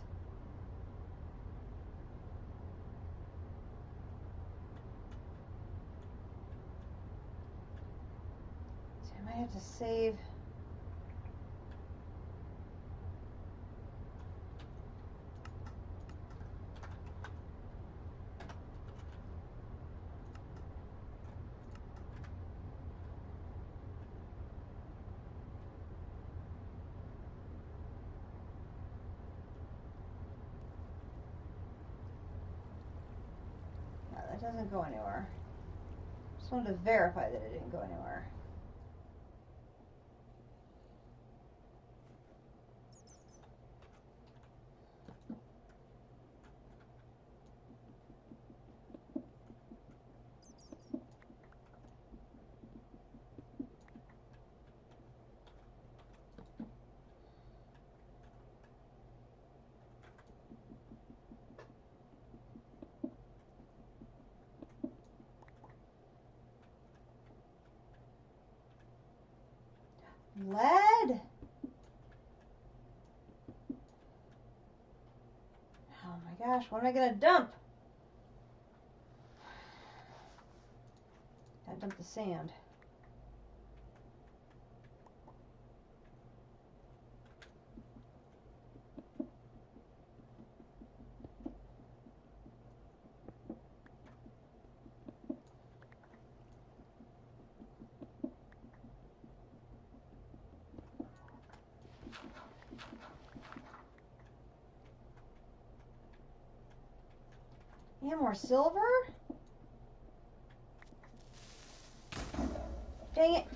So I might have to save. No, that doesn't go anywhere. Just wanted to verify that it didn't go anywhere. Lead? Oh my gosh, what am I gonna dump? Gotta dump the sand. Yeah, more silver? Dang it.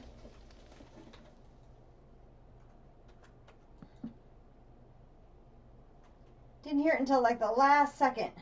Didn't hear it until like the last second.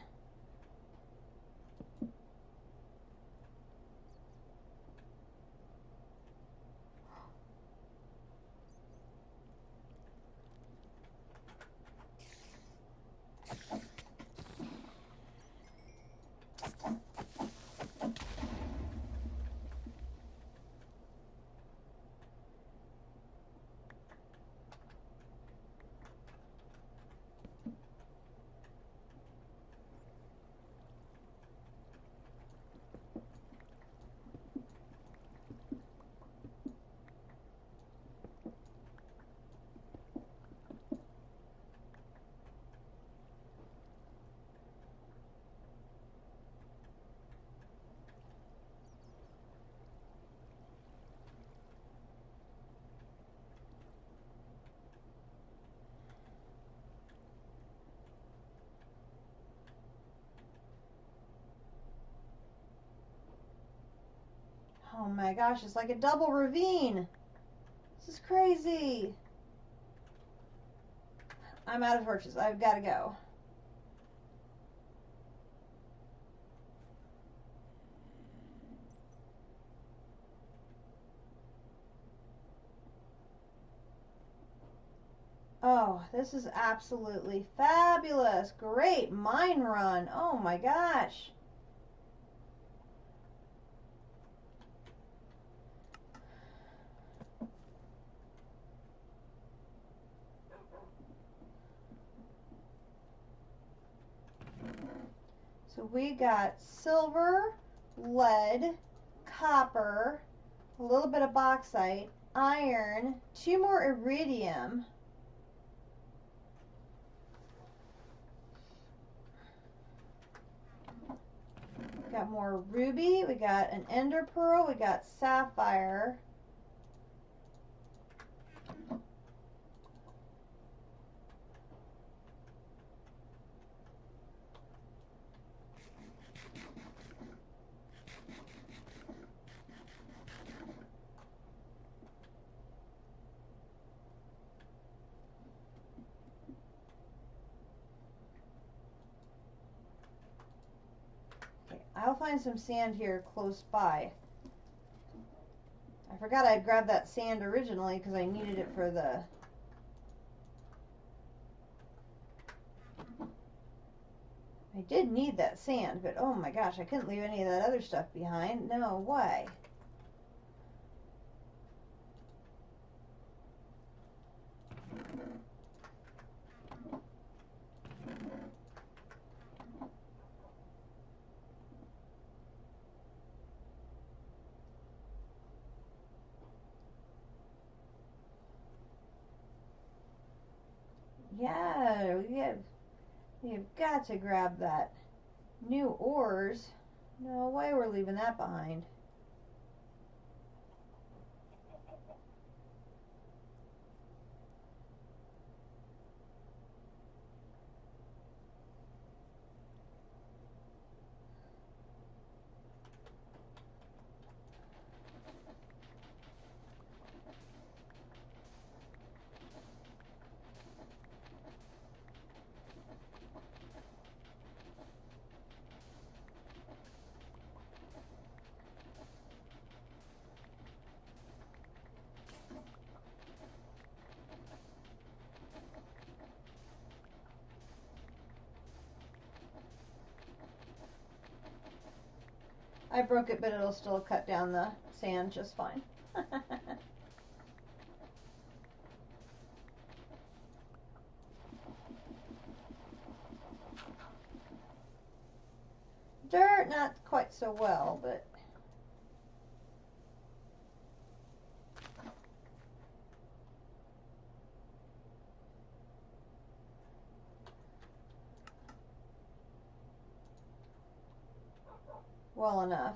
Oh my gosh, it's like a double ravine. This is crazy. I'm out of torches. I've got to go. Oh, this is absolutely fabulous. Great mine run. Oh my gosh. So we got silver, lead, copper, a little bit of bauxite, iron, 2 more iridium. We got more ruby, we got an ender pearl, we got sapphire. I'll find some sand here close by. I forgot I'd grabbed that sand originally because I needed it for the... I did need that sand, but oh my gosh, I couldn't leave any of that other stuff behind. No way. Yeah, we've got to grab that new ores. No way we're leaving that behind. I broke it, but it'll still cut down the sand just fine. Dirt, not quite so well, but... well enough.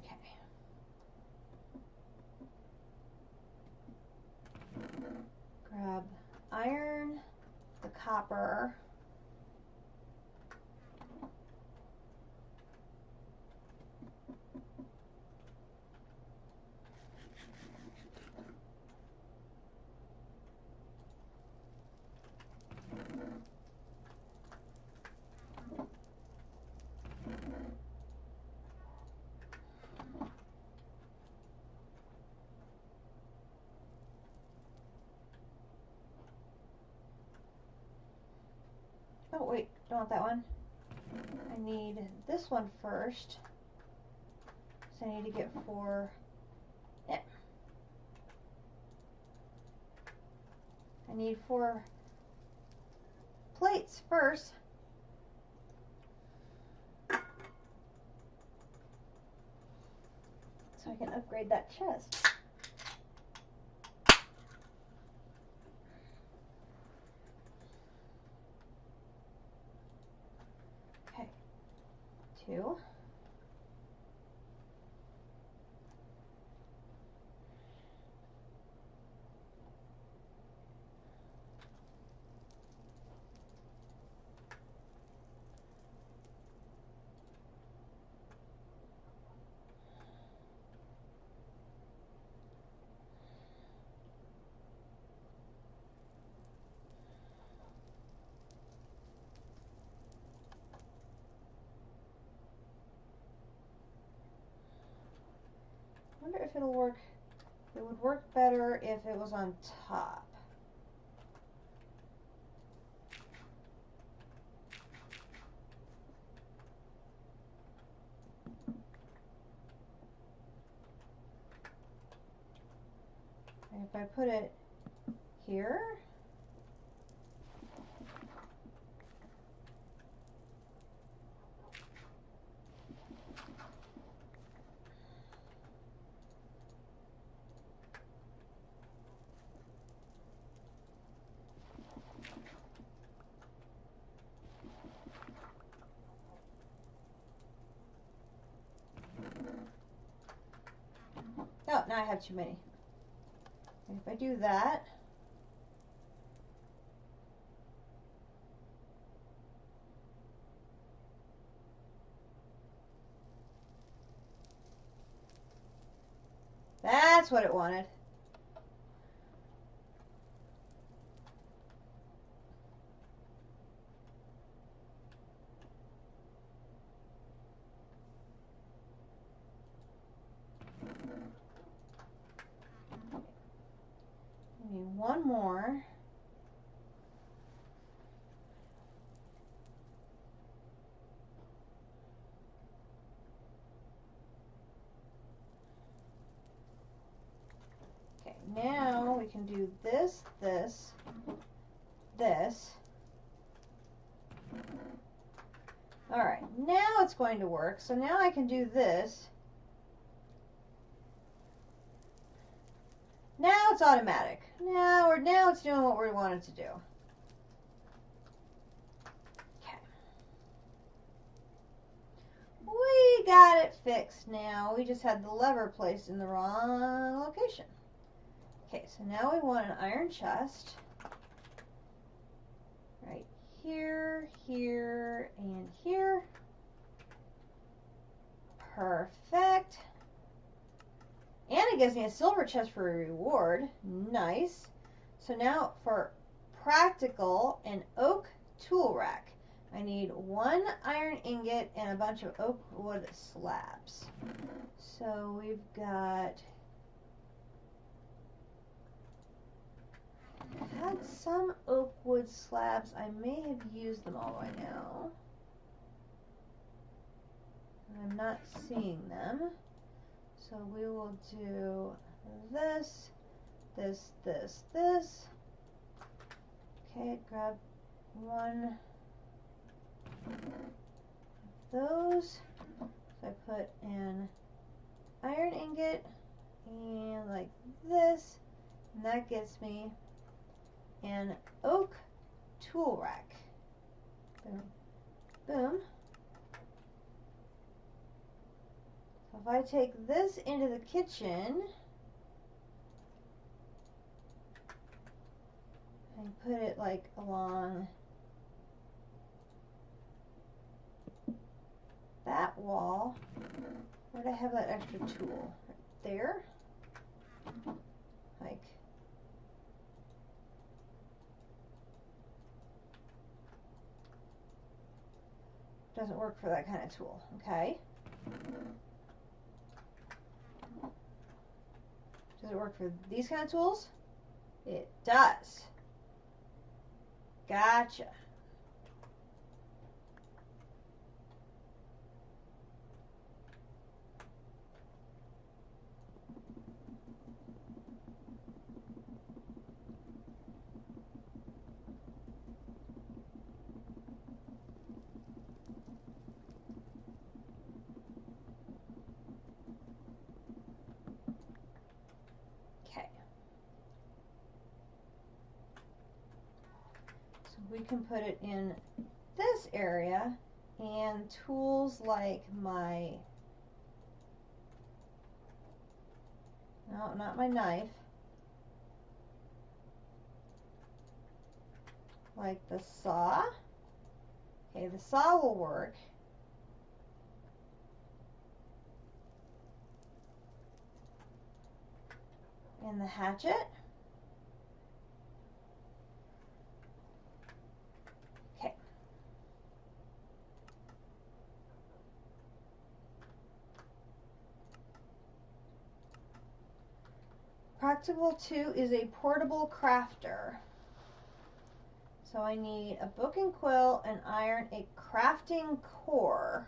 Okay. Grab iron, the copper. Oh wait, don't want that one. I need this one first. So I need to get 4. Yeah. I need 4 plates first. So I can upgrade that chest. Okay. 2. I wonder if it'll work. It would work better if it was on top. if I put it here, oh, now I have too many. If I do that, that's what it wanted. Maybe one more. Okay, now we can do this, this, this. Alright, now it's going to work. So now I can do this. Now it's automatic. Now it's doing what we want it to do. Okay. We got it fixed now. We just had the lever placed in the wrong location. Okay, so now we want an iron chest. Right here, here, and here. Perfect. And it gives me a silver chest for a reward. Nice. So now for practical and oak tool rack, I need 1 iron ingot and a bunch of oak wood slabs. So we've got, I've had some oak wood slabs. I may have used them all by now. I'm not seeing them. So we will do this, this, this, this. Okay, grab 1 of those. So I put an iron ingot and like this, and that gets me an oak tool rack. Boom, boom. If I take this into the kitchen and put it like along that wall, where do I have that extra tool? Right there. Like, doesn't work for that kind of tool, okay? Does it work for these kind of tools? It does. Gotcha. We can put it in this area, and tools like my, no, not my knife, like the saw. Okay, the saw will work. And the hatchet. Practical 2 is a portable crafter. So I need a book and quill, an iron, a crafting core,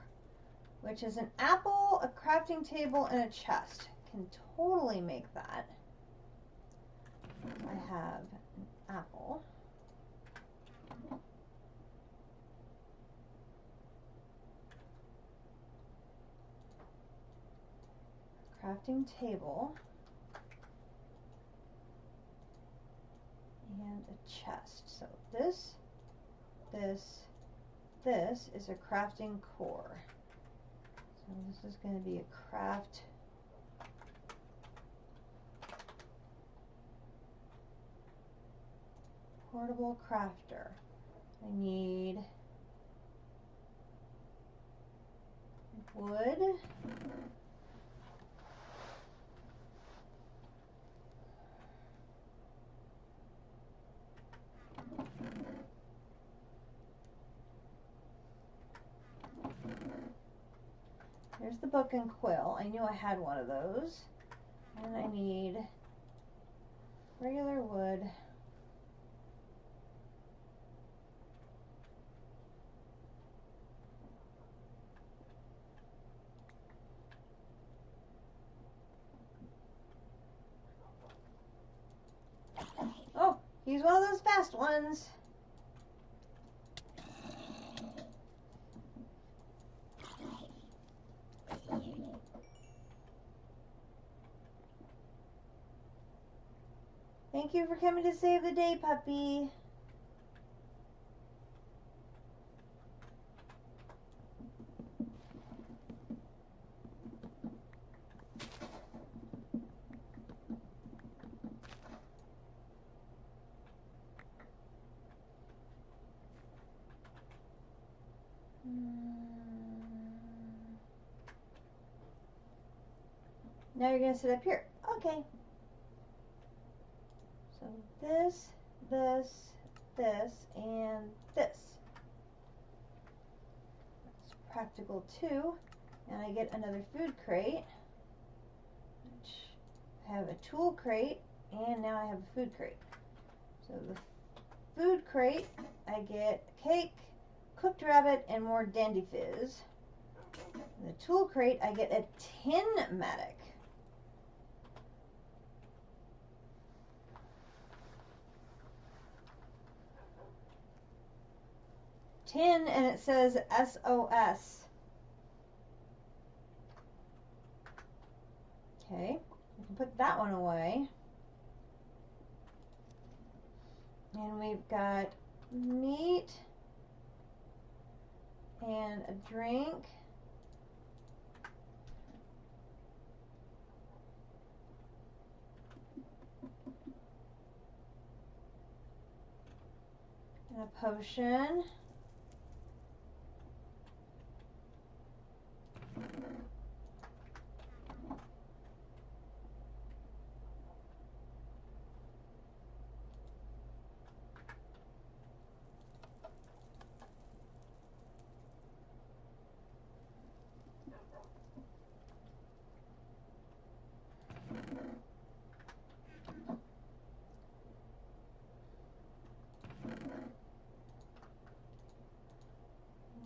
which is an apple, a crafting table, and a chest. Can totally make that. I have an apple. Crafting table. And a chest. So this is a crafting core. So this is going to be a craft portable crafter. I need wood. Here's the book and quill. I knew I had one of those. And I need regular wood. Oh, he's one of those fast ones. Thank you for coming to save the day, puppy. Now you're going to sit up here. Okay. So this, and this. That's practical too. And I get another food crate. Which I have a tool crate, and now I have a food crate. So the food crate, I get cake, cooked rabbit, and more Dandy Fizz. The tool crate, I get a tin-matic. Tin, and it says SOS. Okay, we can put that one away. And we've got meat and a drink. And a potion.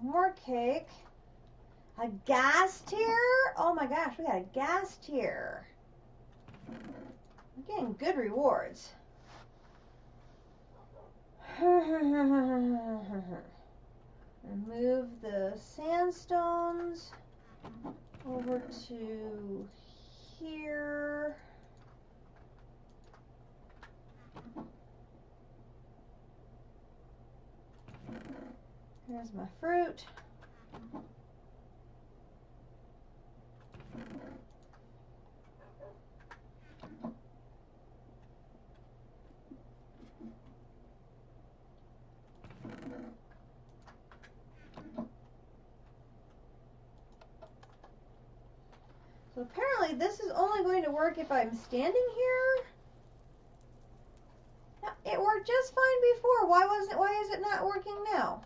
More cake. A gas tier? Oh my gosh, we got a gas tier. We're getting good rewards. Remove the sandstones over to here. Here's my fruit. So apparently this is only going to work if I'm standing here. Now, it worked just fine before. Why is it not working now?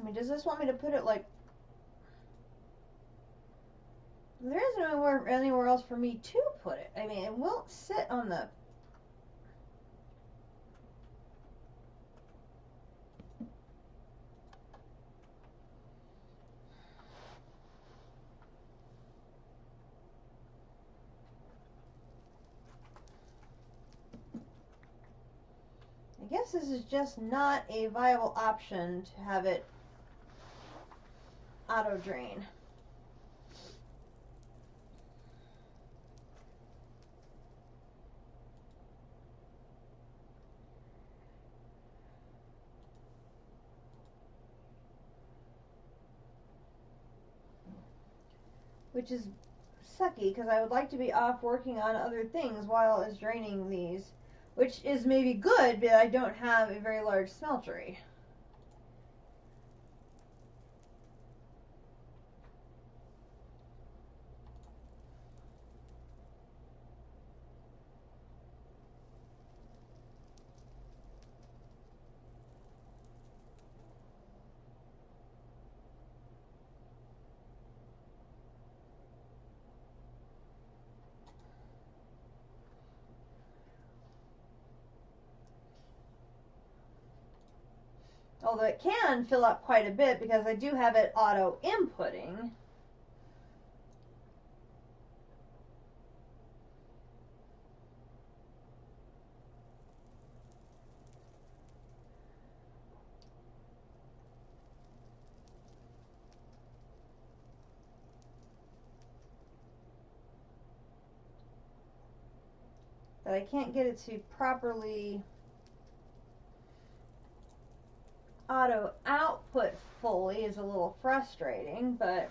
I mean, does this want me to put it like... There isn't anywhere else for me to put it. I mean, it won't sit on the... I guess this is just not a viable option to have it auto drain. Which is sucky because I would like to be off working on other things while it's draining these. Which is maybe good, but I don't have a very large smeltery. Although it can fill up quite a bit because I do have it auto inputting. But I can't get it to properly auto output fully is a little frustrating, but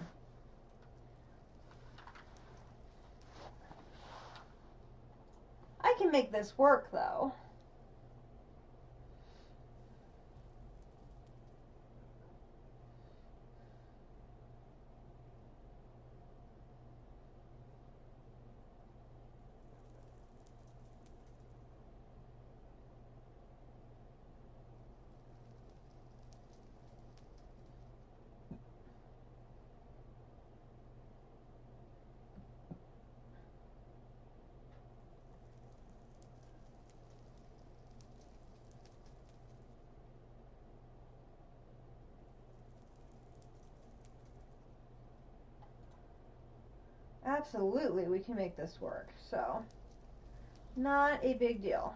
I can make this work though. Absolutely, we can make this work. So, not a big deal.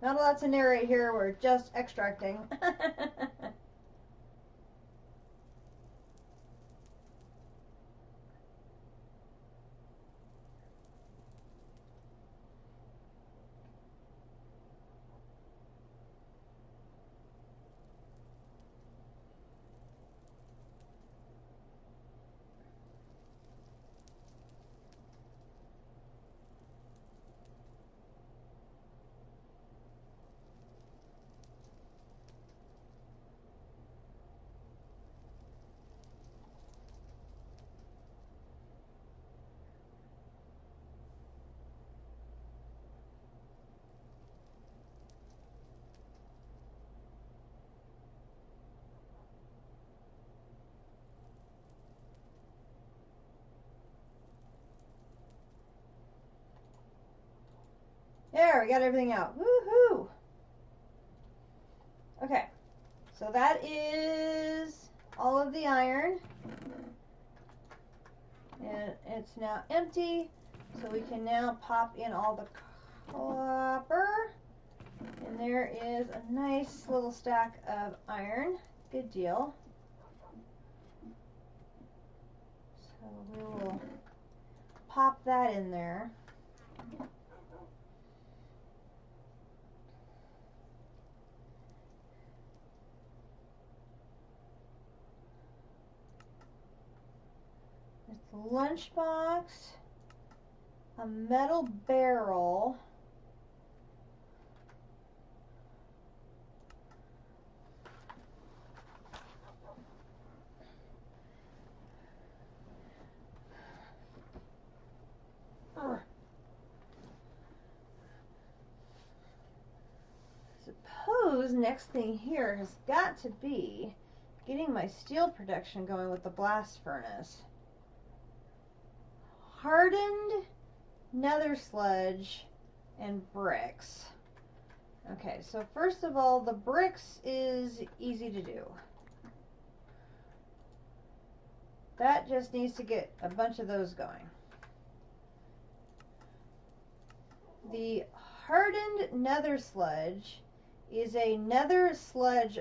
Not a lot to narrate here, we're just extracting. There, we got everything out. Woohoo! Okay, so that is all of the iron. And it's now empty, so we can now pop in all the copper. And there is a nice little stack of iron. Good deal. So we will pop that in there. It's a lunchbox, a metal barrel, suppose next thing here has got to be getting my steel production going with the blast furnace. Hardened nether sludge and bricks. Okay, so first of all, the bricks is easy to do. That just needs to get a bunch of those going. The hardened nether sludge is a nether sludge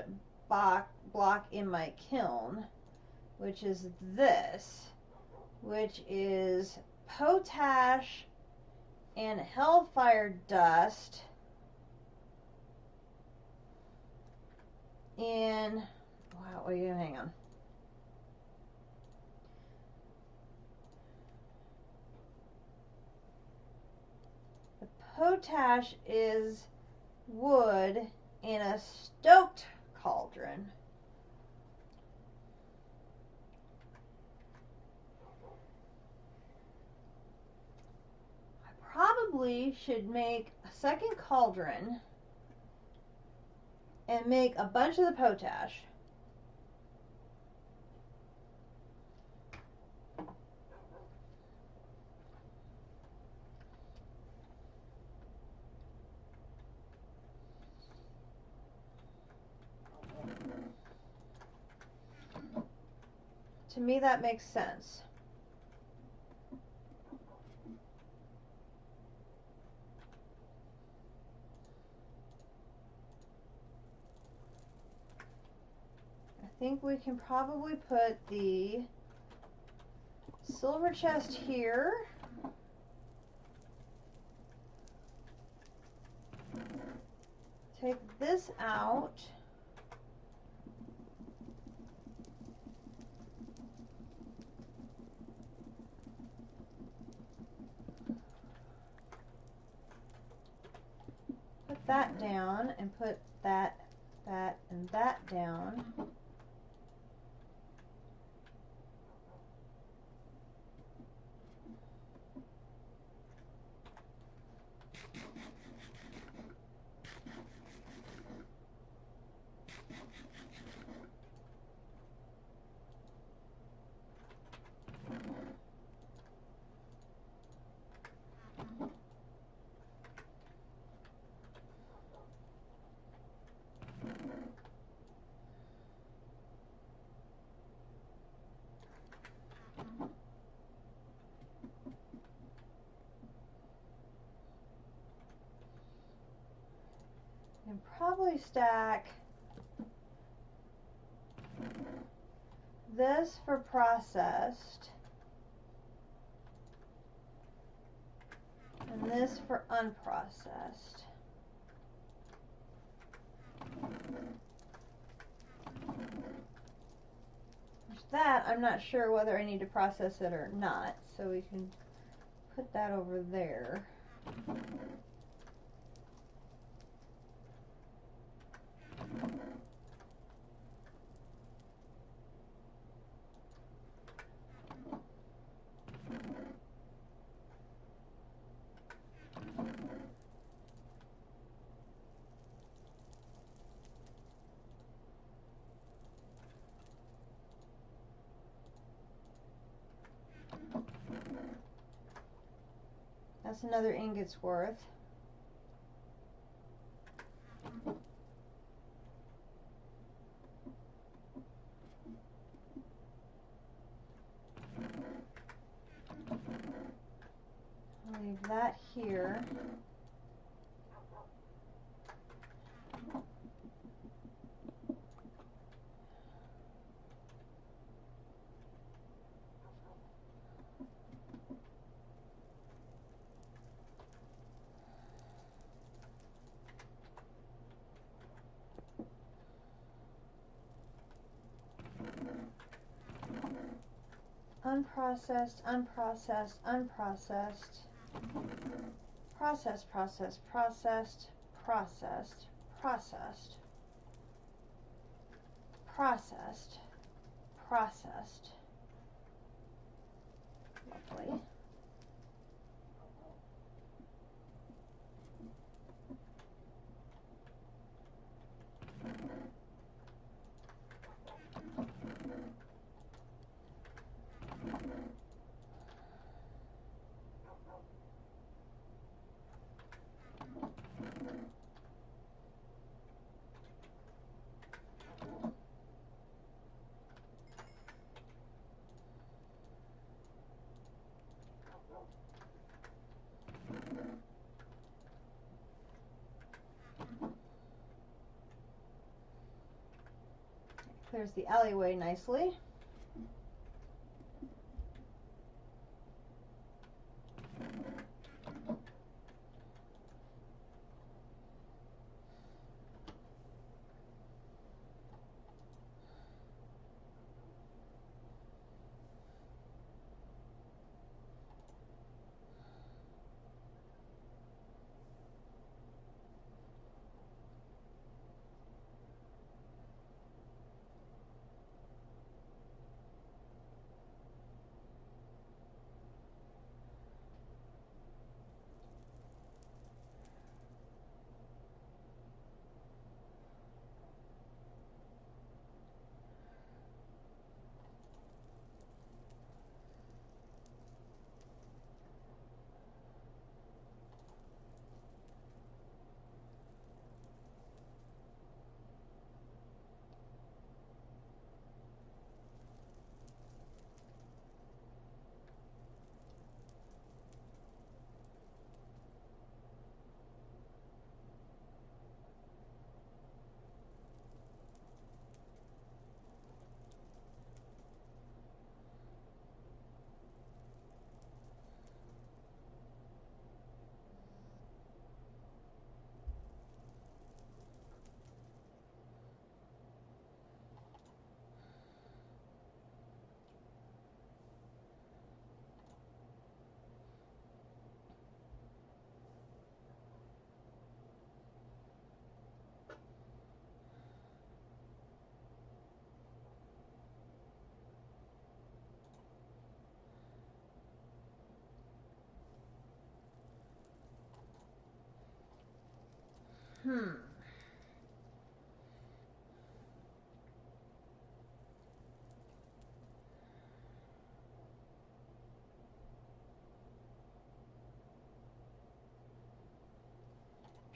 block in my kiln, which is this, which is potash and hellfire dust in, wow, wait, hang on. The potash is wood in a stoked cauldron. Probably should make a second cauldron and make a bunch of the potash. To me, that makes sense. I think we can probably put the silver chest here. Take this out. Put that down and put that, and that down. can probably stack this for processed and this for unprocessed. That I'm not sure whether I need to process it or not, so we can put that over there. That's another ingot's worth. I'll leave that here. Unprocessed, unprocessed, unprocessed, processed, processed, processed, processed, processed, processed, processed. Lovely. Clears the alleyway nicely.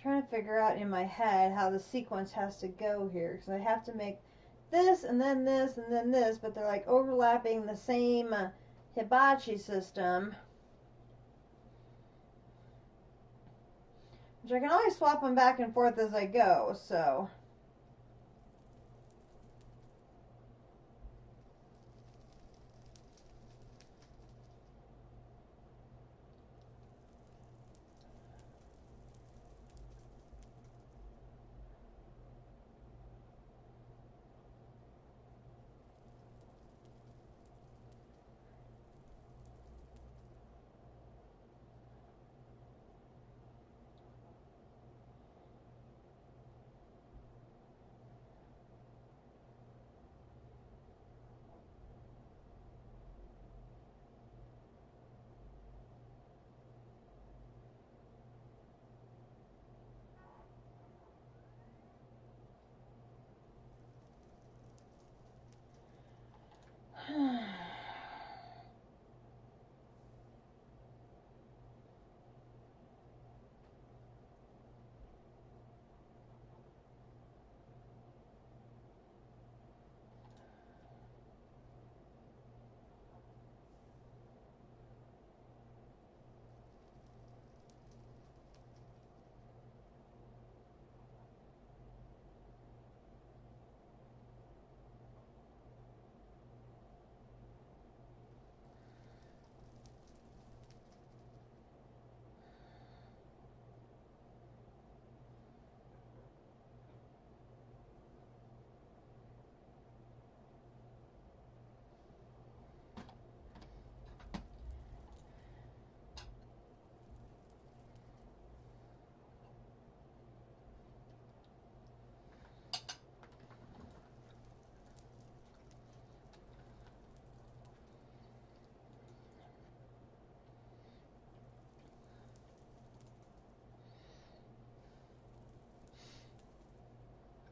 Trying to figure out in my head how the sequence has to go here, because I have to make this and then this and then this, but they're like overlapping the same Hibachi system, which Which I can always swap them back and forth as I go, so.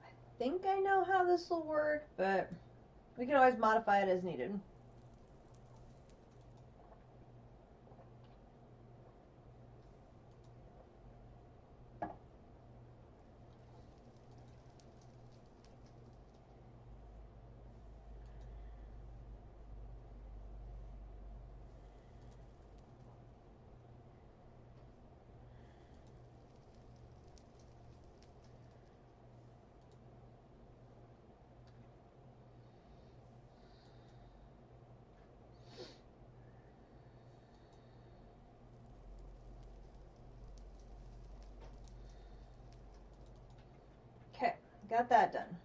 I think I know how this will work, but we can always modify it as needed. Okay, got that done.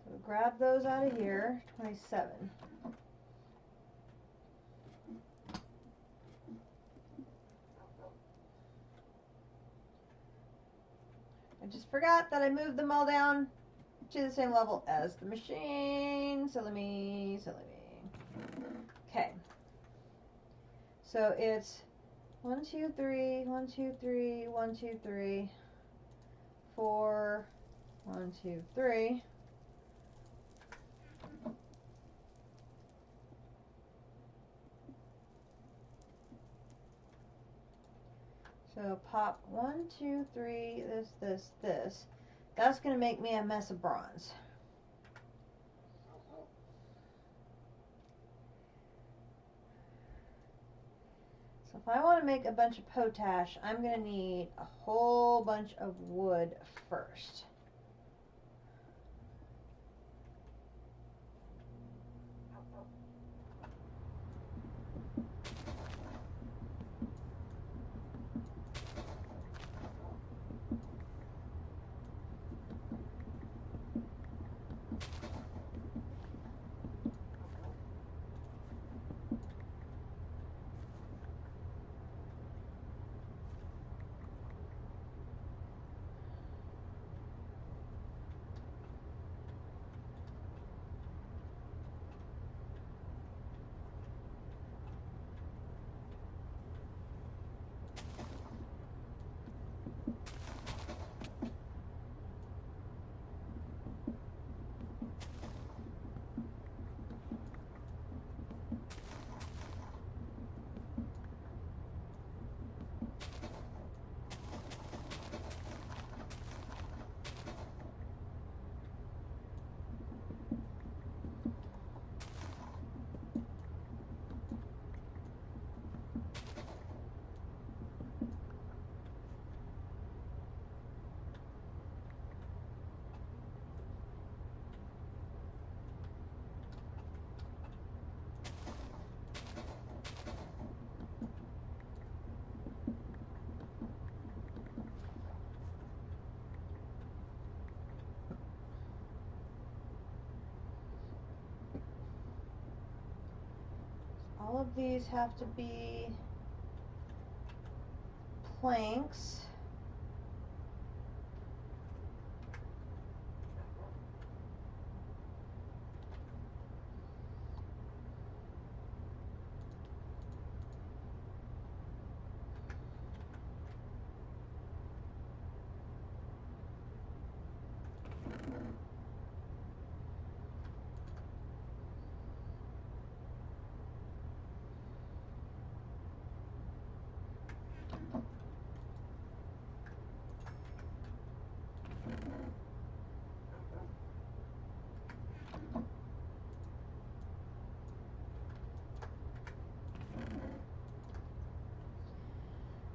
So grab those out of here, 27. I just forgot that I moved them all down to the same level as the machine. Silly me. Okay. So it's 1, 2, 3, 1, 2, 3, 1, 2, 3, 4, 1, 2, 3. So pop 1, 2, 3, this. That's going to make me a mess of bronze. So if I want to make a bunch of potash, I'm going to need a whole bunch of wood first. all of these have to be planks.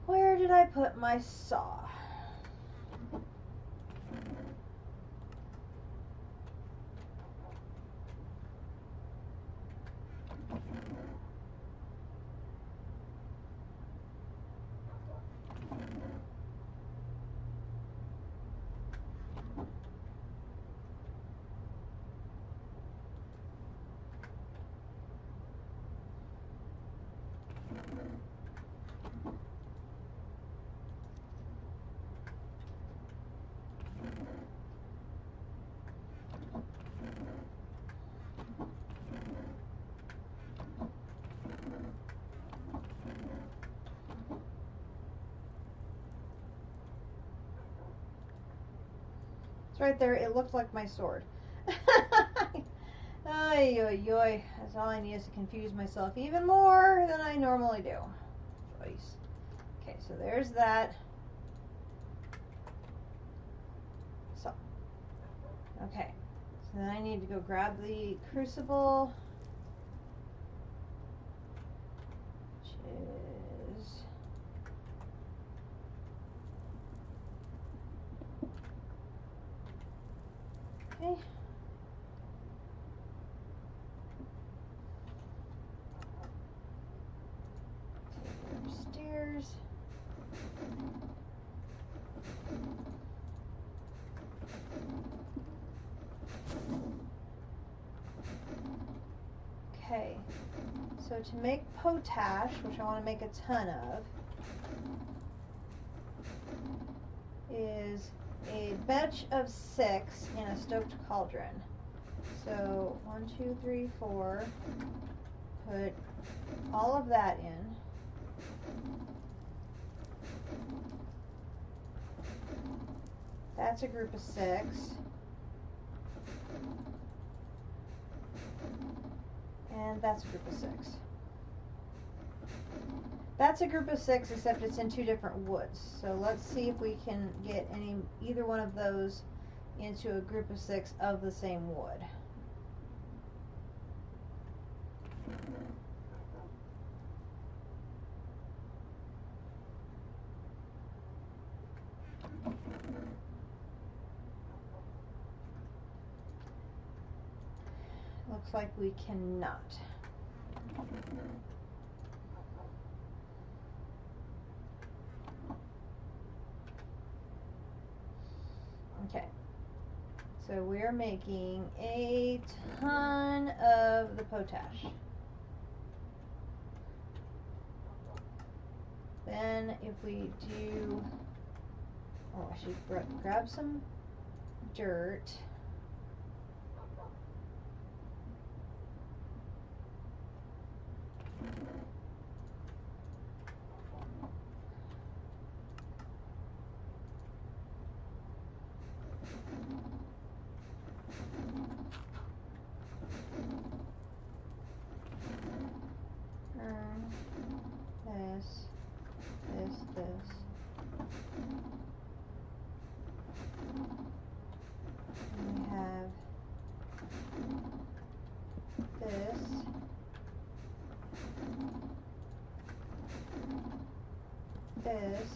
Where did I put my saw? It's right there. It looked like my sword. Ay, oy, oy. That's all I need is to confuse myself even more than I normally do. Choice. Okay, so there's that. So, okay. So then I need to go grab the crucible, which is... Okay. Upstairs. Okay, so to make potash, which I want to make a ton of, is a batch of 6 in a stoked cauldron. So 1, 2, 3, 4. Put all of that in. That's a group of 6. And that's a group of 6. That's a group of 6, except it's in 2 different woods. So let's see if we can get either one of those into a group of 6 of the same wood. Looks like we cannot. Okay, so we're making a ton of the potash. Then if we do, oh, I should grab some dirt. This. And we have this. This.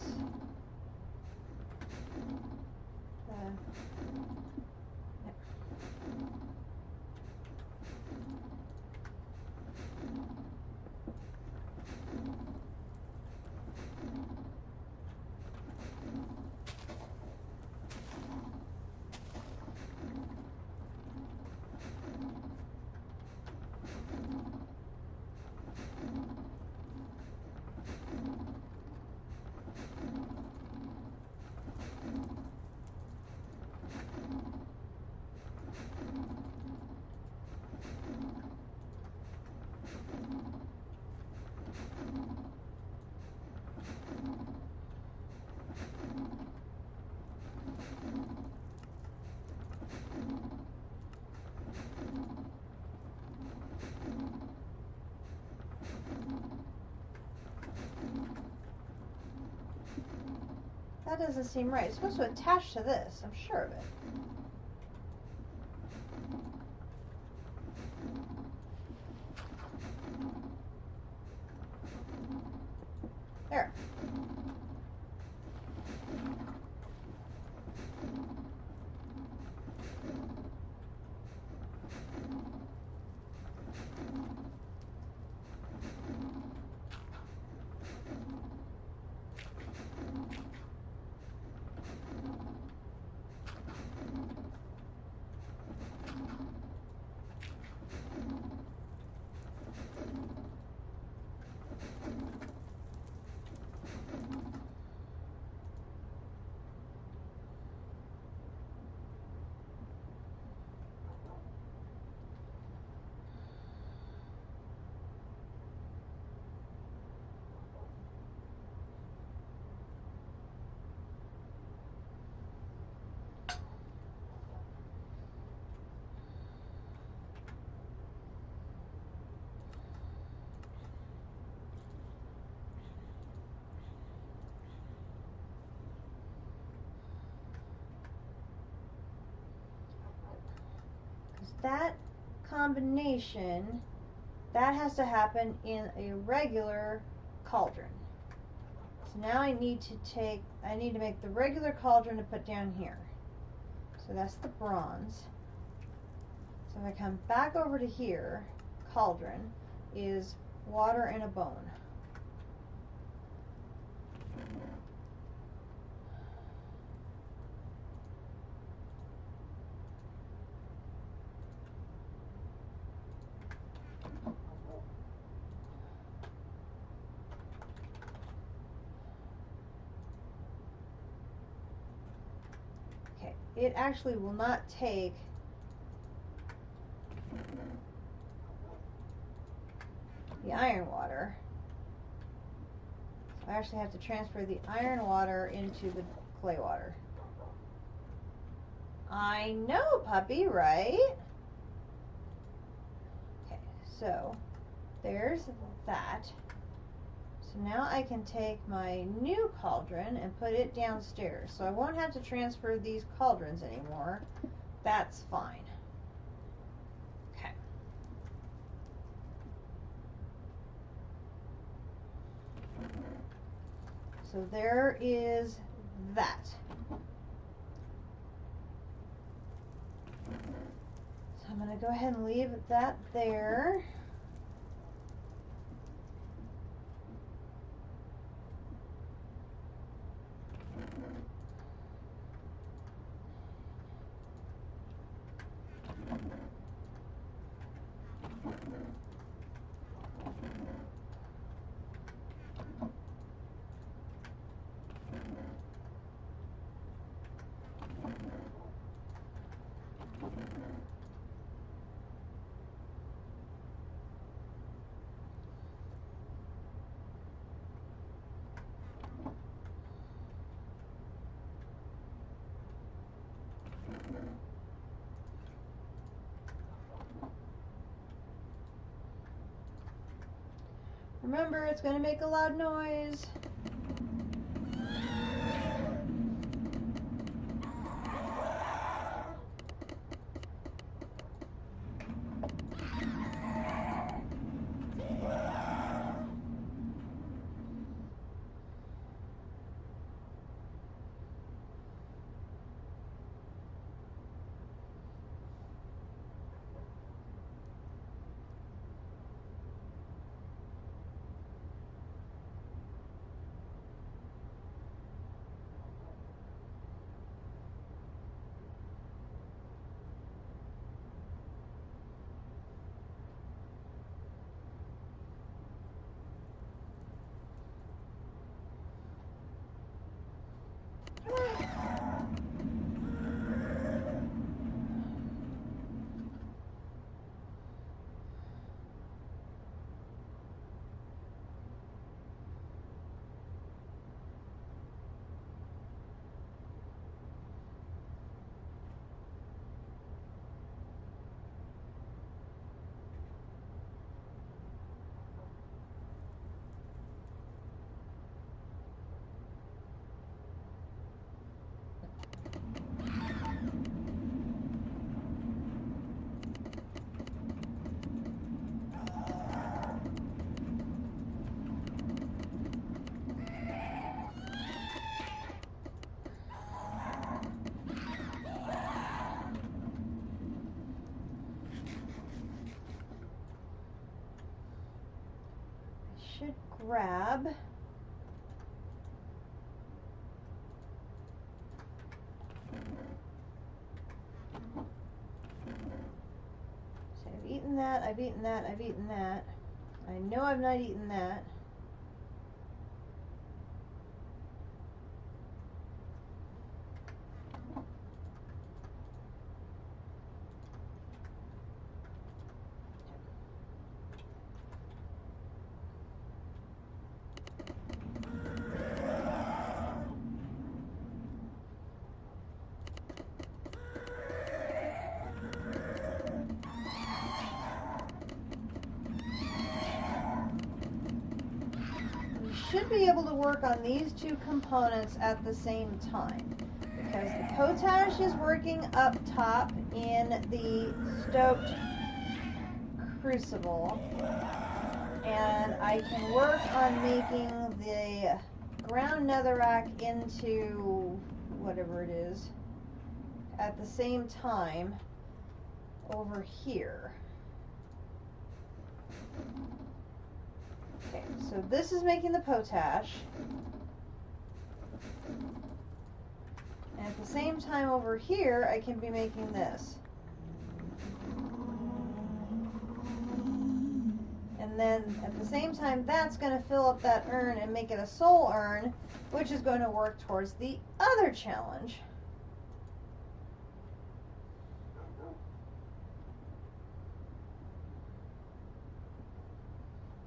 That doesn't seem right. It's supposed to attach to this. I'm sure of it. There. That combination, that has to happen in a regular cauldron. So now I need to make the regular cauldron to put down here. So that's the bronze. So if I come back over to here, cauldron is water and a bone. It actually will not take the iron water. So I actually have to transfer the iron water into the clay water. I know, puppy, right? Okay, so there's that. So now I can take my new cauldron and put it downstairs. So I won't have to transfer these cauldrons anymore. That's fine. Okay. So there is that. So I'm going to go ahead and leave that there. Remember, it's going to make a loud noise. should grab so I've eaten that, I've eaten that, I've eaten that. I know I've not eaten that. Should be able to work on these two components at the same time because the potash is working up top in the stoked crucible, and I can work on making the ground netherrack into whatever it is at the same time over here. Okay, so this is making the potash. And at the same time over here, I can be making this. And then at the same time, that's going to fill up that urn and make it a soul urn, which is going to work towards the other challenge.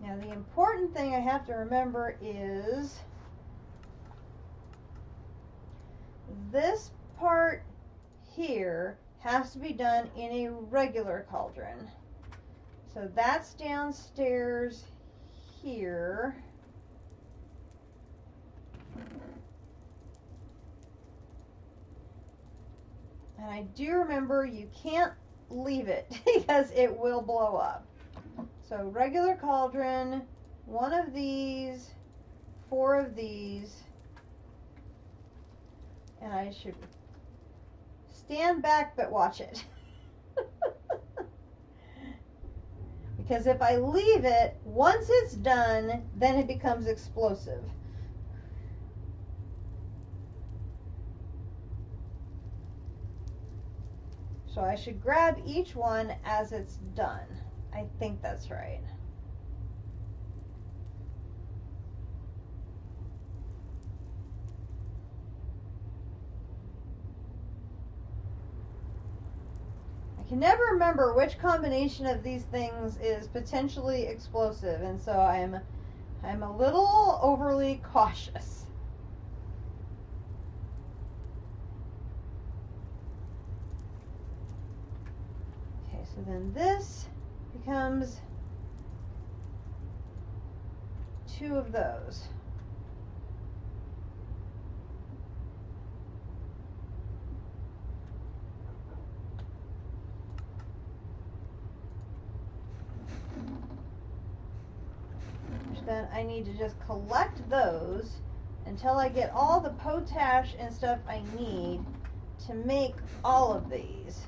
Now the important thing I have to remember is this part here has to be done in a regular cauldron. So that's downstairs here. And I do remember you can't leave it because it will blow up. So regular cauldron, 1 of these, 4 of these, and I should stand back but watch it. Because if I leave it, once it's done, then it becomes explosive. So I should grab each one as it's done. I think that's right. I can never remember which combination of these things is potentially explosive, and so I'm a little overly cautious. Okay, so then this becomes 2 of those. Which then I need to just collect those until I get all the potash and stuff I need to make all of these.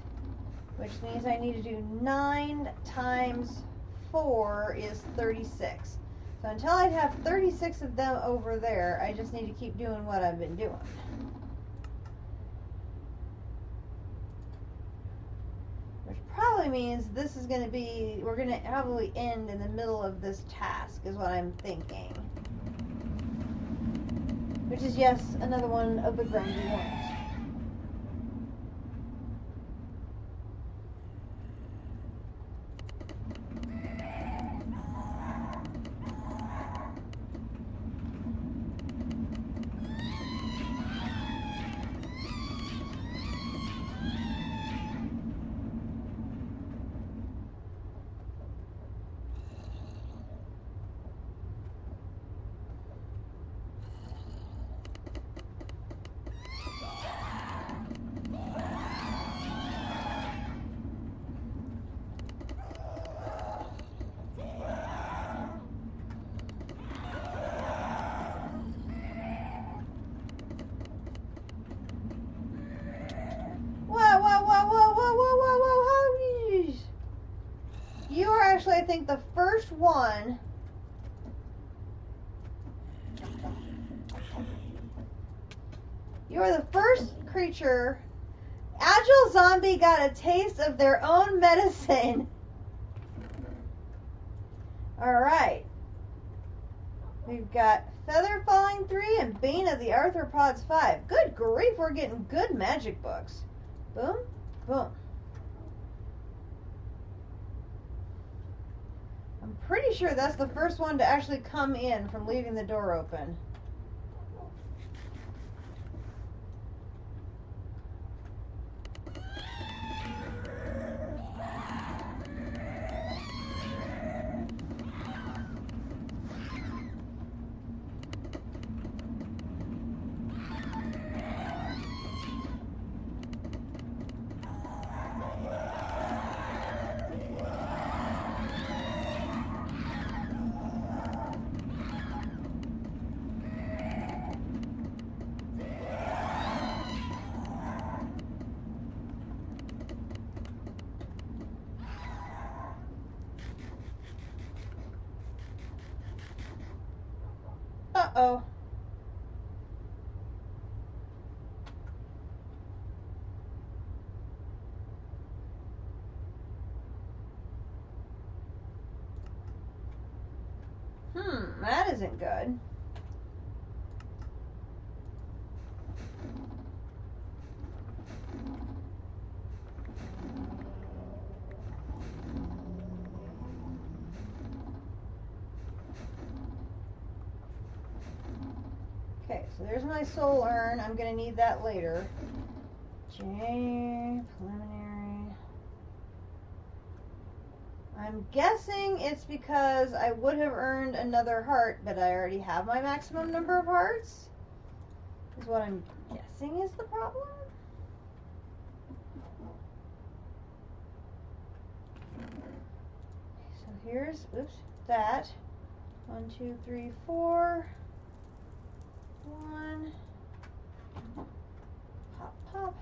Which means I need to do 9 times 4 is 36. So until I have 36 of them over there, I just need to keep doing what I've been doing. Which probably means this is going to be, we're going to probably end in the middle of this task, is what I'm thinking. Which is, yes, another one of the grindy ones. I think the first one You are the first creature. Agile zombie got a taste of their own medicine. Alright. We've got Feather Falling 3 and Bane of the Arthropods 5. Good grief, we're getting good magic books. Boom, boom. I'm pretty sure that's the first one to actually come in from leaving the door open. Uh-oh. That isn't good. Okay, so there's my soul urn. I'm going to need that later. J, preliminary. I'm guessing it's because I would have earned another heart, but I already have my maximum number of hearts. Is what I'm guessing is the problem. So here's, oops, that. 1, 2, 3, 4. 1. Pop, pop.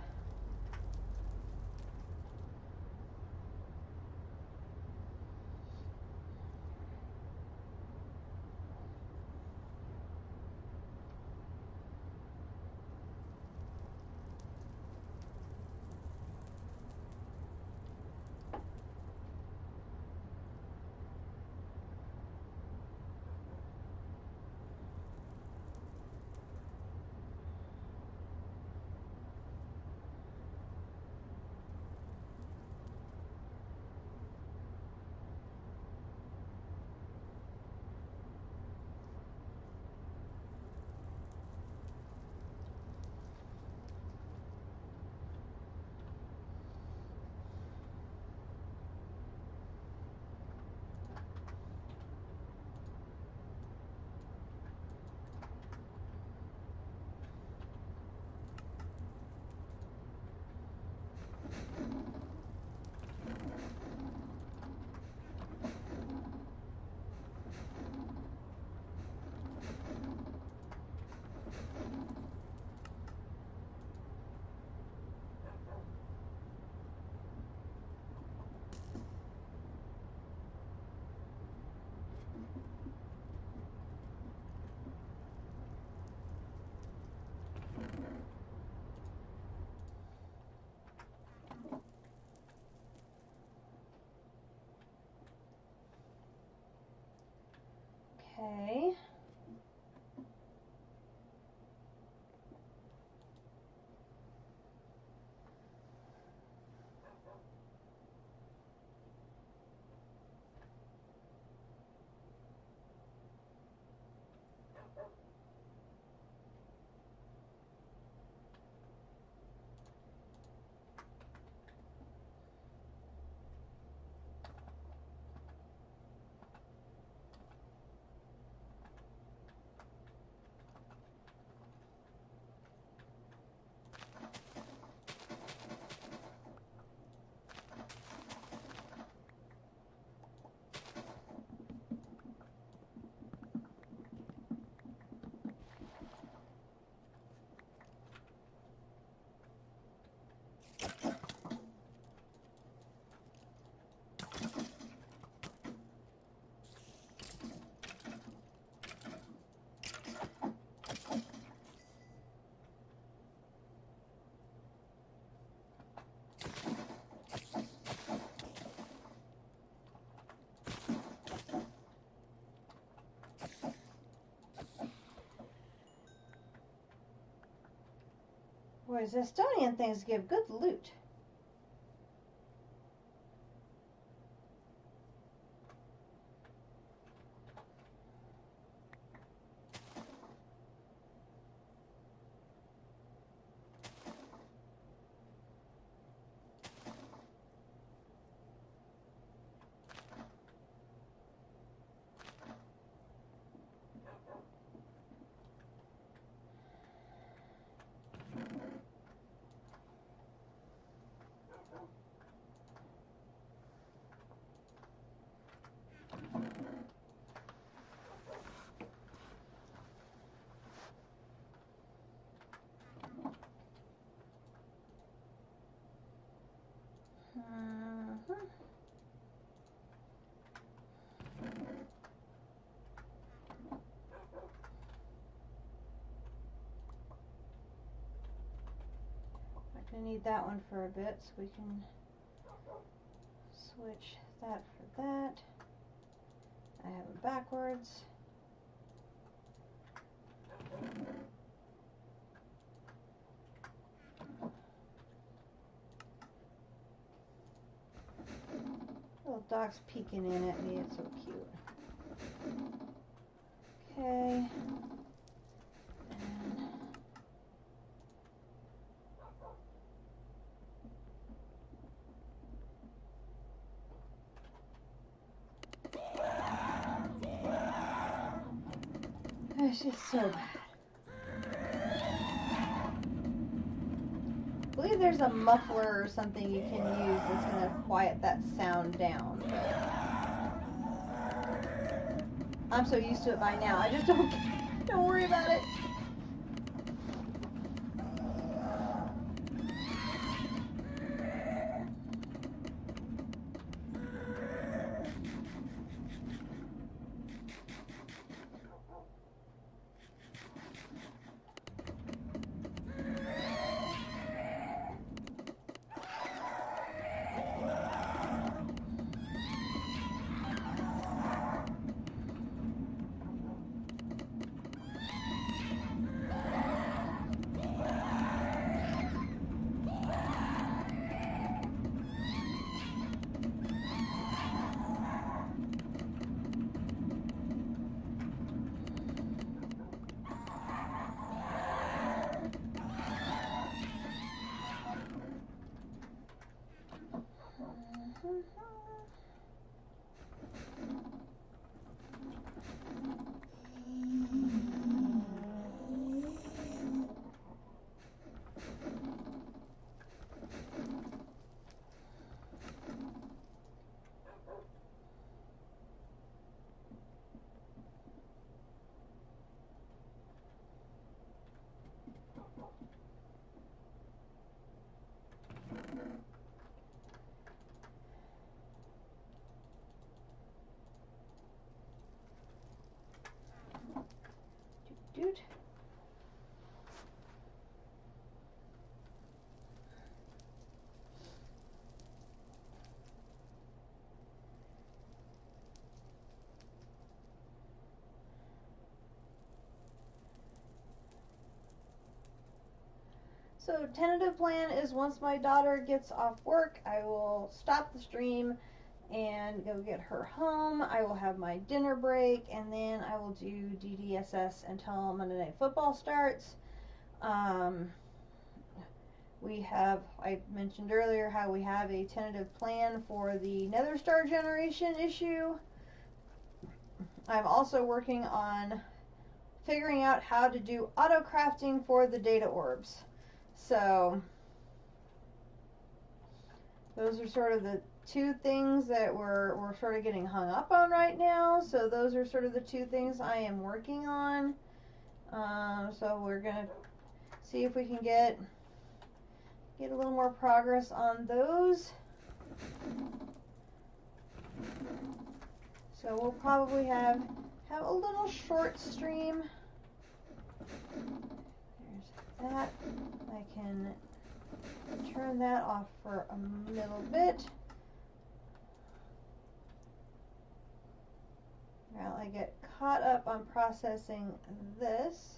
Those Estonian things give good loot. I need that one for a bit, so we can switch that for that. I have it backwards. Little dog's peeking in at me, it's so cute. Okay. It's just so bad. I believe there's a muffler or something you can use that's going to quiet that sound down. But I'm so used to it by now. I just don't worry about it. Dude. So tentative plan is once my daughter gets off work, I will stop the stream and go get her home. I will have my dinner break, and then I will do DDSS until Monday Night Football starts. We have, I mentioned earlier how we have a tentative plan for the Nether Star generation issue. I'm also working on figuring out how to do auto crafting for the data orbs. So those are sort of the two things that we're sort of getting hung up on right now. So those are sort of the two things I am working on. So we're gonna see if we can get a little more progress on those. So we'll probably have a little short stream. There's that. I can turn that off for a little bit. While I get caught up on processing this.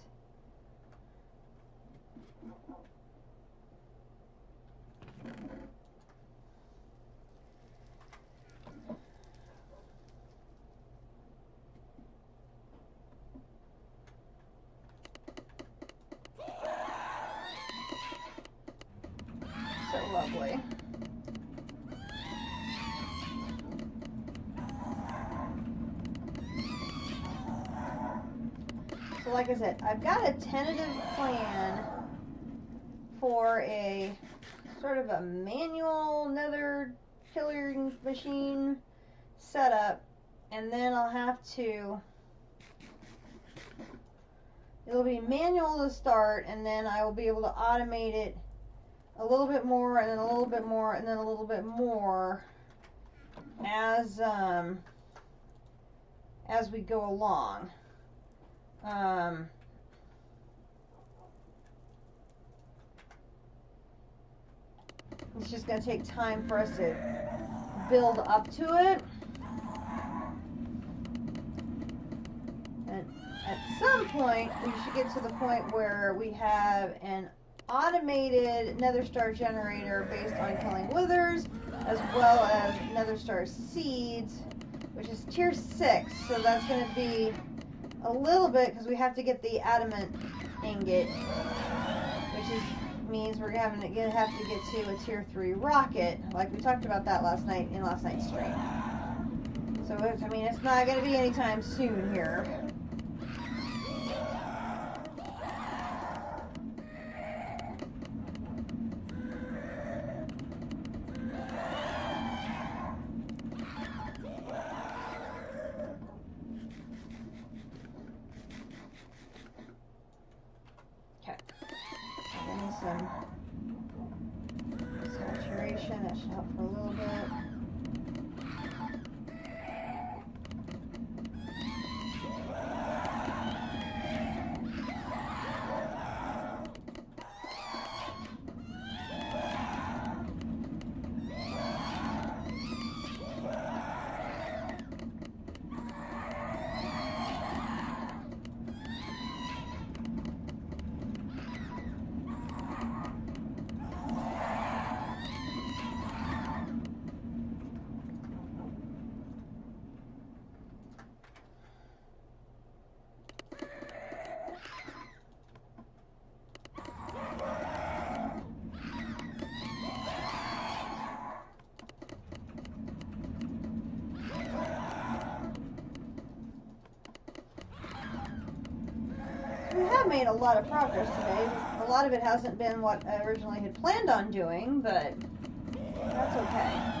lovely. So like I said, I've got a tentative plan for a sort of a manual nether killing machine setup, and then I'll have to, it'll be manual to start, and then I will be able to automate it a little bit more, and then a little bit more, and then a little bit more as we go along. It's just going to take time for us to build up to it. And at some point, we should get to the point where we have an automated nether star generator based on killing withers, as well as nether star seeds, which is tier 6. So that's going to be a little bit, because we have to get the adamant ingot, which means we're going to have to get to a tier 3 rocket, like we talked about that last night in last night's stream. So I mean, it's not going to be anytime soon here. Some saturation, that should help for a little bit. We have made a lot of progress today. A lot of it hasn't been what I originally had planned on doing, but that's okay.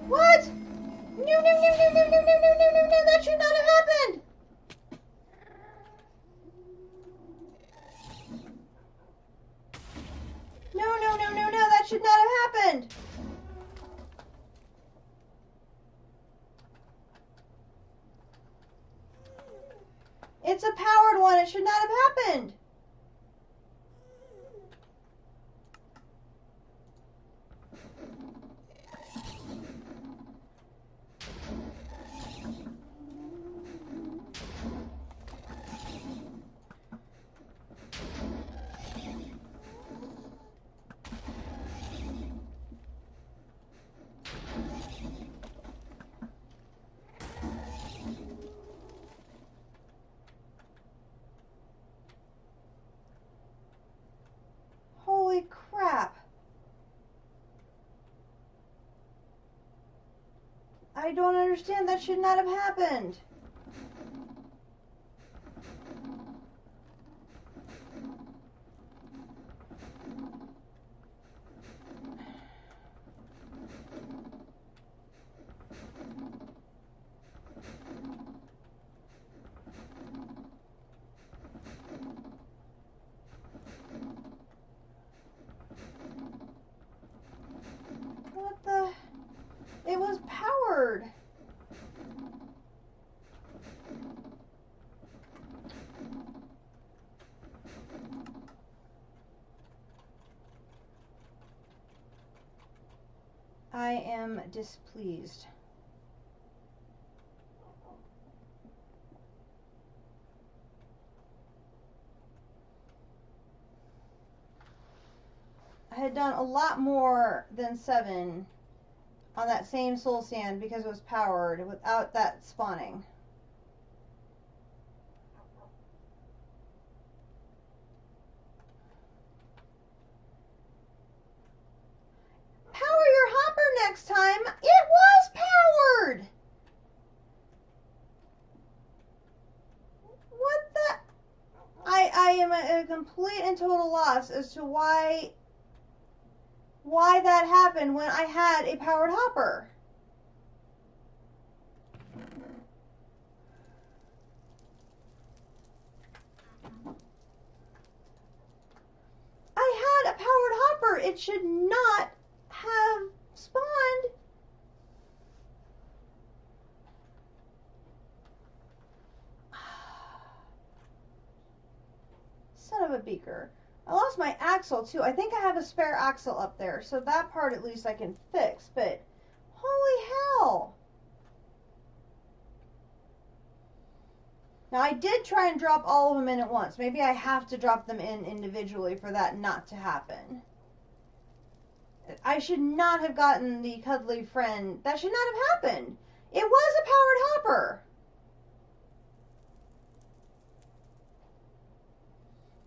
What? No, that should not have happened! No, that should not have happened! It's a powered one, it should not have happened! Holy crap. I don't understand. That should not have happened. What the? It was powered. I am displeased. had done a lot more than 7 on that same soul sand because it was powered without that spawning. Power your hopper next time. It was powered. What the? I am at a complete and total loss as to why that happened when I had a powered hopper. I had a powered hopper. It should not have spawned. Son of a beaker. I lost my axle too. I think I have a spare axle up there, so that part at least I can fix, but holy hell. Now I did try and drop all of them in at once. Maybe I have to drop them in individually for that not to happen. I should not have gotten the cuddly friend. That should not have happened. It was a powered hopper.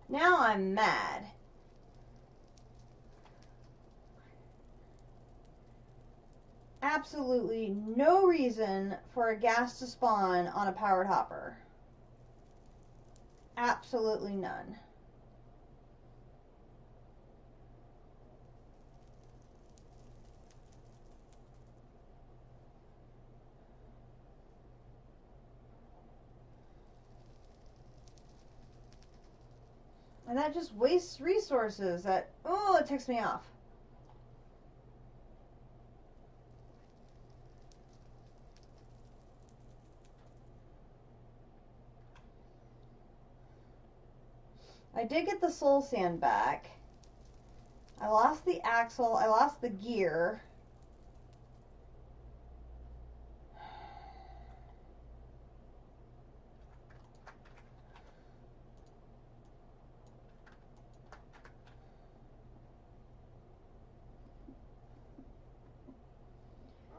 Now I'm mad. Absolutely no reason for a gas to spawn on a powered hopper. Absolutely none. And that just wastes resources. That, oh, it ticks me off. I did get the soul sand back. I lost the axle. I lost the gear.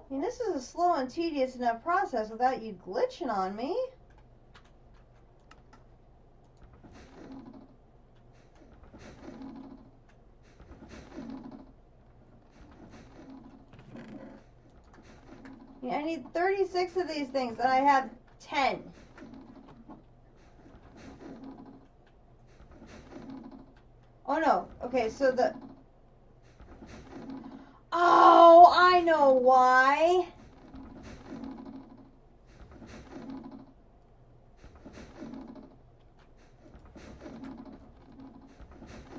I mean, this is a slow and tedious enough process without you glitching on me. Yeah, I need 36 of these things, and I have 10. Oh no. Okay, so the... Oh, I know why.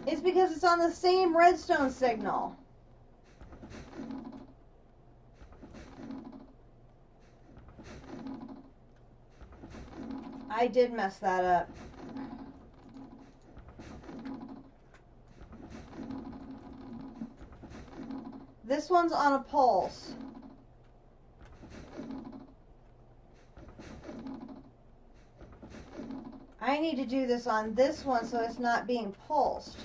It's because it's on the same redstone signal. I did mess that up. This one's on a pulse. I need to do this on this one so it's not being pulsed.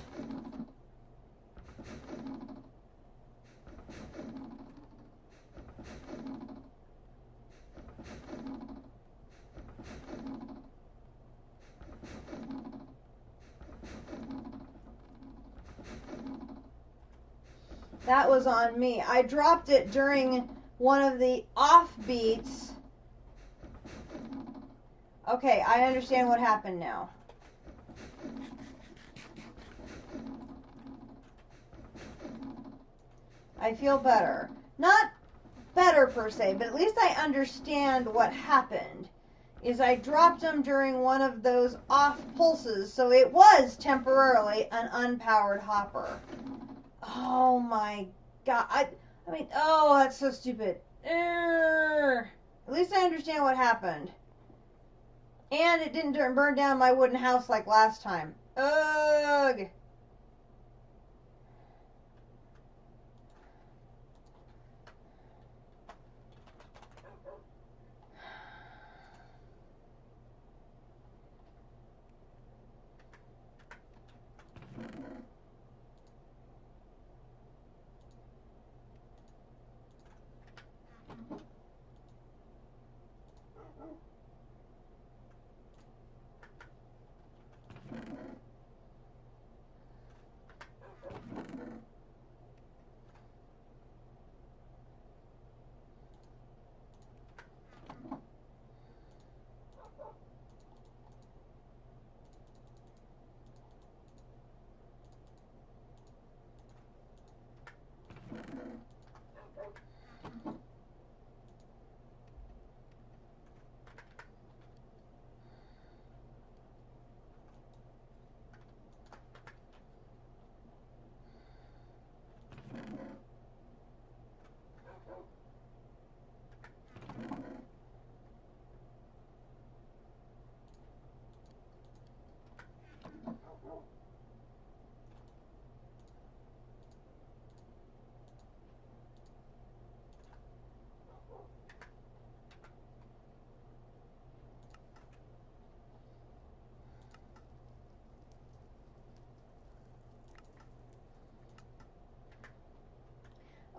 That was on me. I dropped it during one of the off beats. Okay, I understand what happened now. I feel better. Not better per se, but at least I understand what happened. Is I dropped them during one of those off pulses, so it was temporarily an unpowered hopper. Oh my god. I mean, oh, that's so stupid. At least I understand what happened. And it didn't burn down my wooden house like last time. Ugh.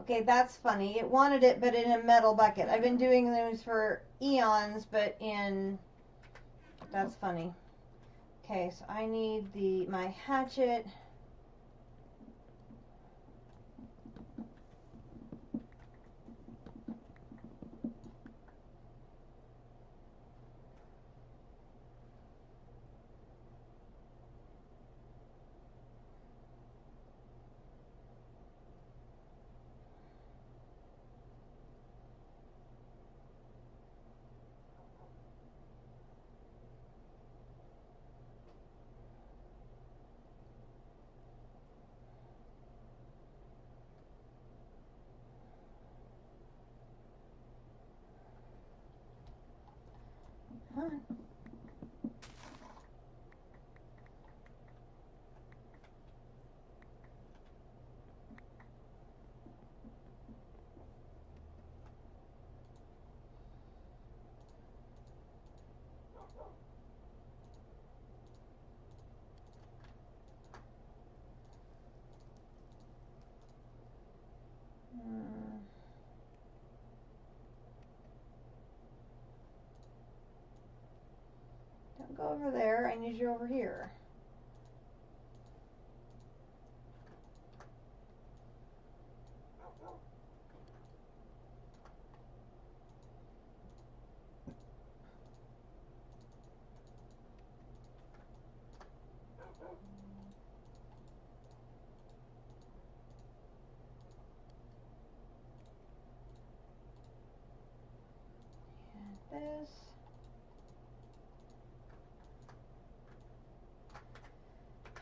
Okay, that's funny. It wanted it, but in a metal bucket. I've been doing those for eons, but in... That's funny. Okay, so I need my hatchet. Huh. Don't go over there. I need you over here. And this.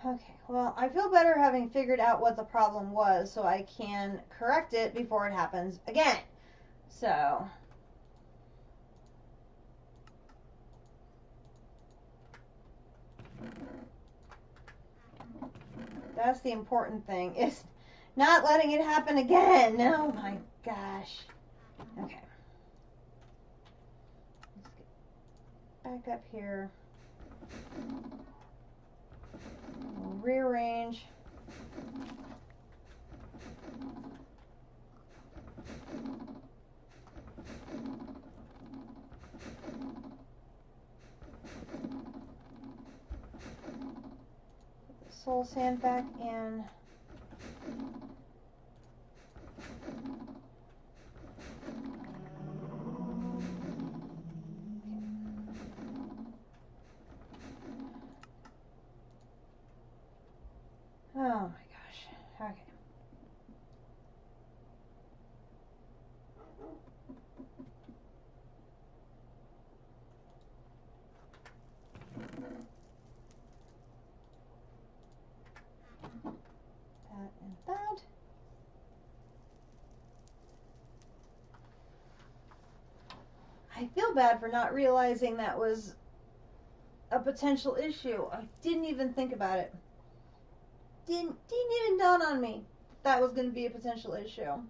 Okay, well, I feel better having figured out what the problem was so I can correct it before it happens again. So, that's the important thing, is not letting it happen again. Oh my gosh. Okay. Let's get back up here. We'll rearrange. Put the soul sand back in. Oh my gosh. Okay. That and that. I feel bad for not realizing that was a potential issue. I didn't even think about it. Didn't even dawn on me that was going to be a potential issue.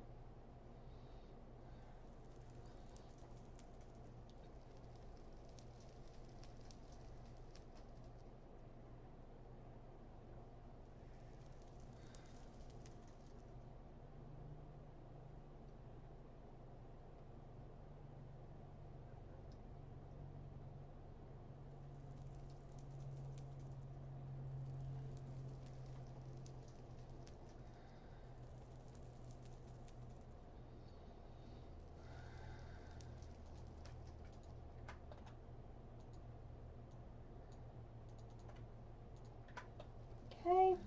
Okay.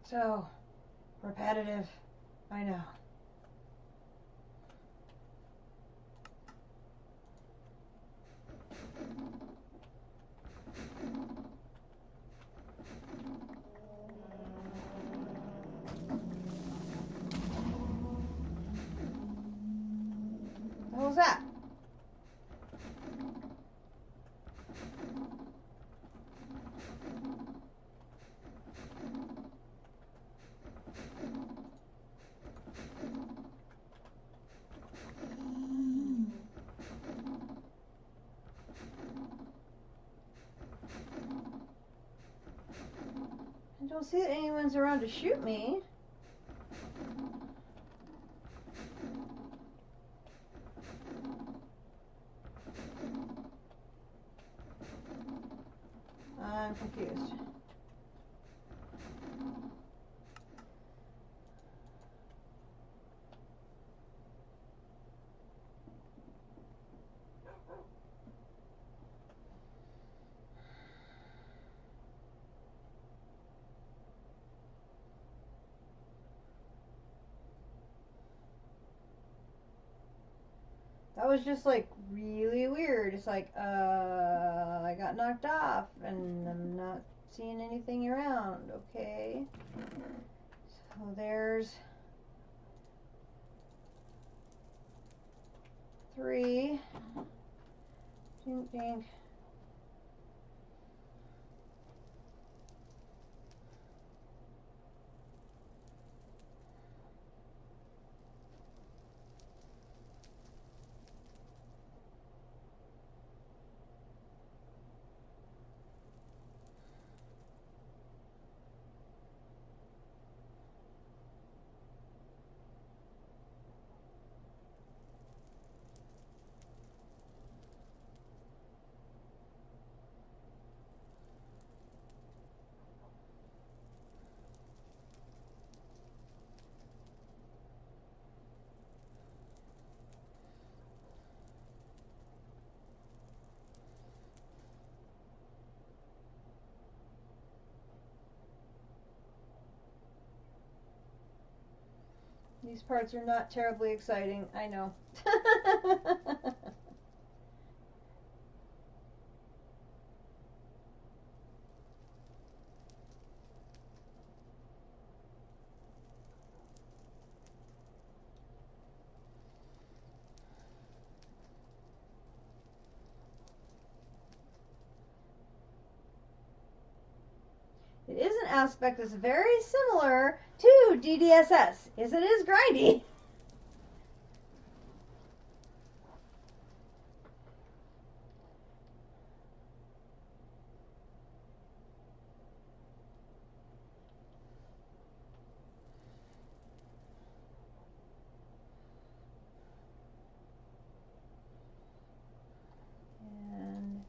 So repetitive. I know. What was that? I don't see that anyone's around to shoot me. I'm confused. That was just like really weird. It's like, I got knocked off and I'm not seeing anything around. Okay. So there's 3. Dink, dink. These parts are not terribly exciting, I know. It is an aspect that's very similar to DDSS, is it is grindy. And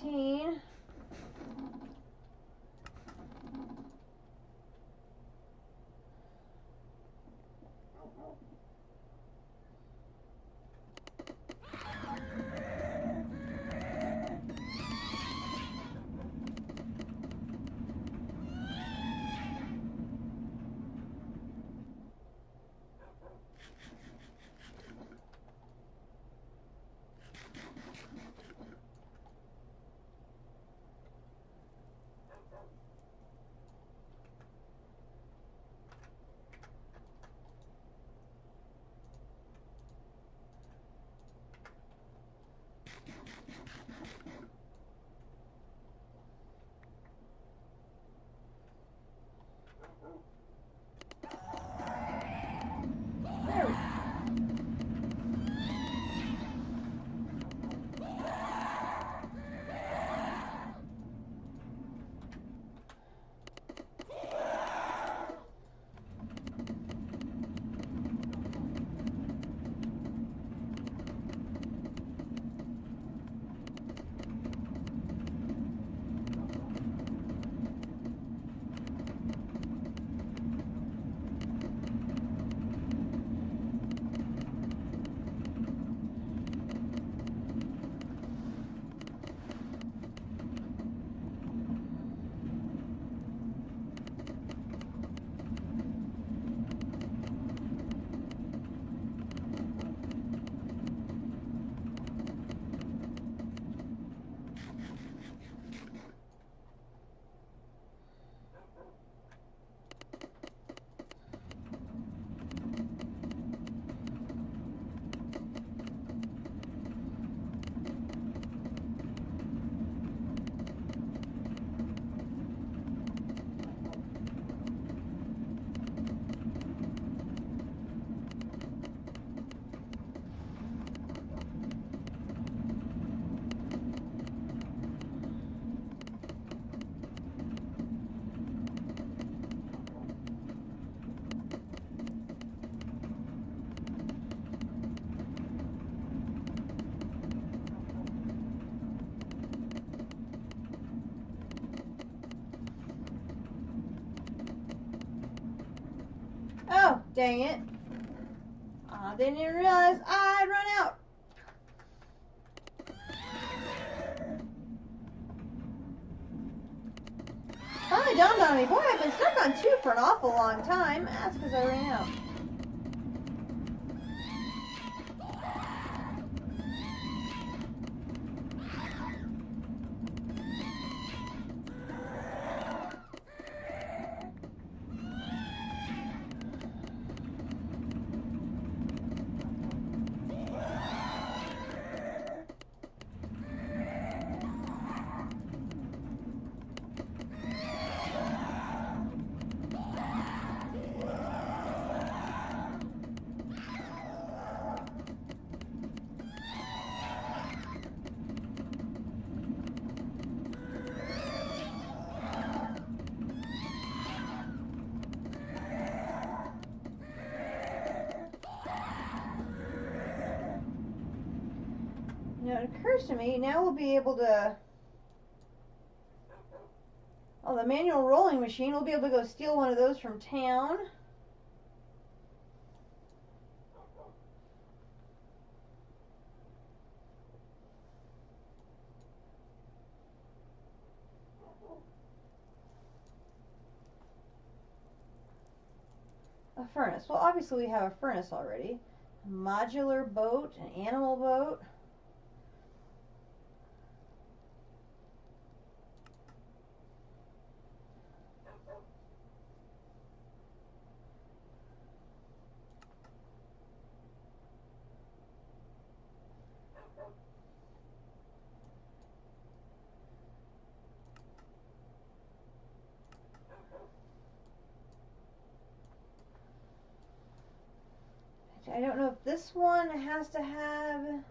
17. There we go. Oh, dang it. I didn't even realize I'd run out. Finally dawned on me, boy, I've been stuck on 2 for an awful long time. That's because I ran out. Now it occurs to me, now we'll be able to... Oh, the manual rolling machine, we'll be able to go steal one of those from town. A furnace. Well, obviously we have a furnace already. A modular boat, an animal boat. I don't know if this one has to have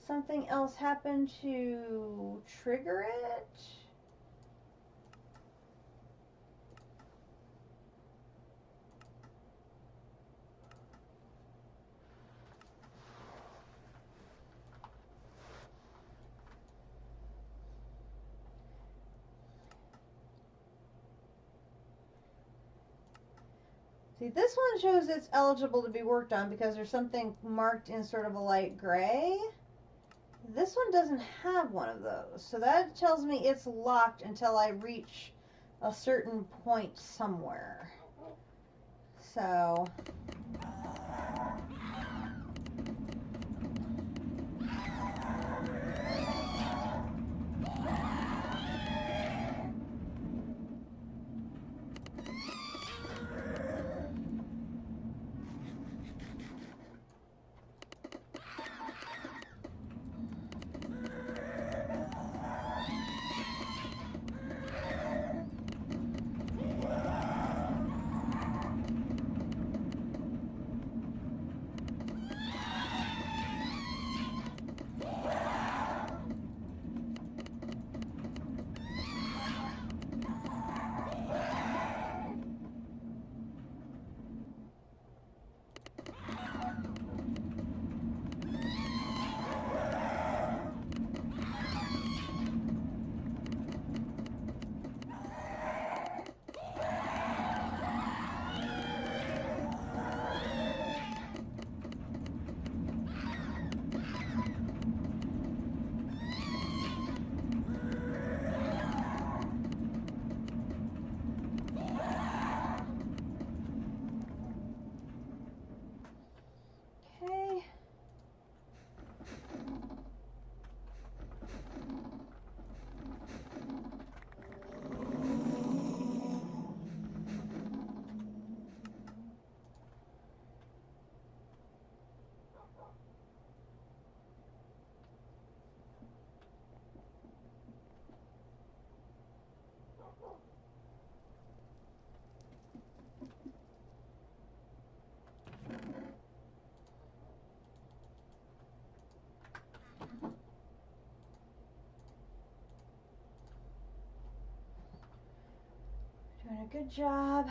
something else happen to trigger it. See, this one shows it's eligible to be worked on because there's something marked in sort of a light gray. This one doesn't have one of those. So that tells me it's locked until I reach a certain point somewhere. So... Okay. Doing a good job.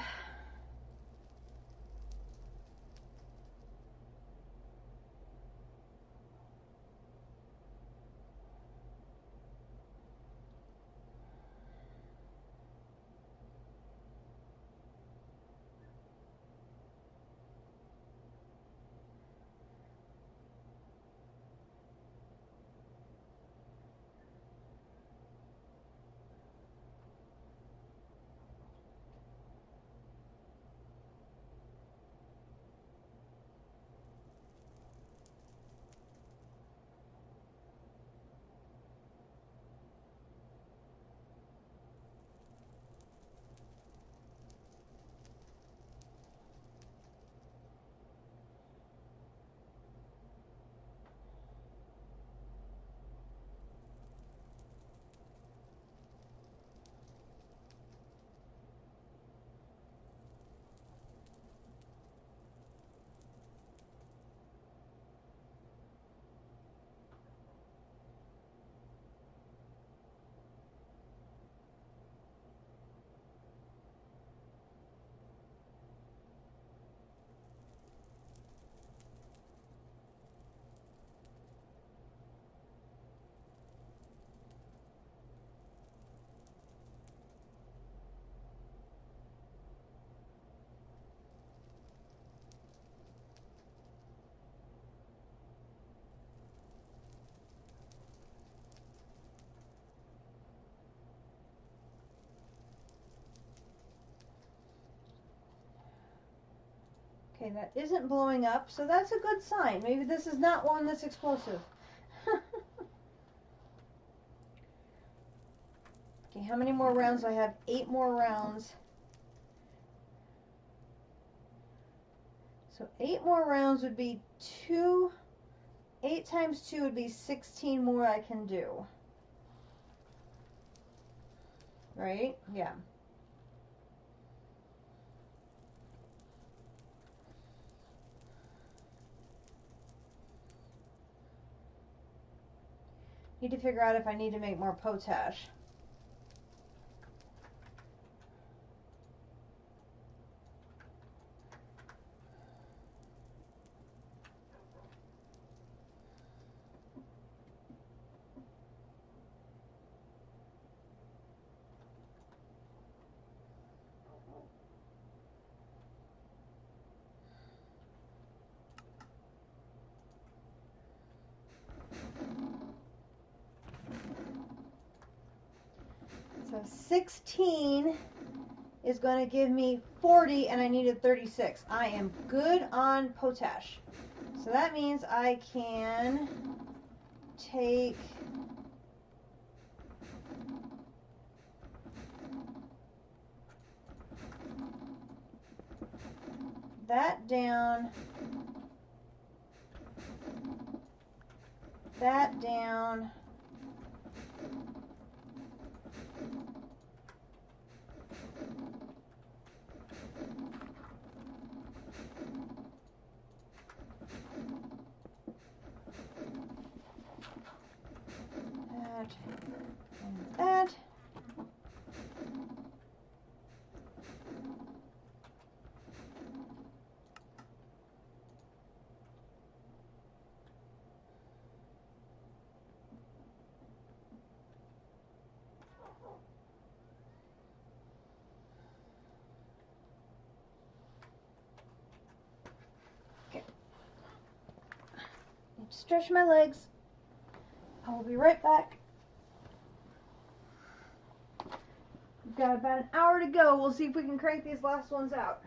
Okay, that isn't blowing up, so that's a good sign. Maybe this is not one that's explosive. Okay, how many more rounds do I have? 8 more rounds. So 8 more rounds would be 2. 8 times 2 would be 16 more I can do. Right? Yeah. Need to figure out if I need to make more potash. 16 is going to give me 40, and I needed 36. I am good on potash. So that means I can take that down, that down, that, and that. Stretch my legs. I will be right back. We've got about an hour to go. We'll see if we can crank these last ones out.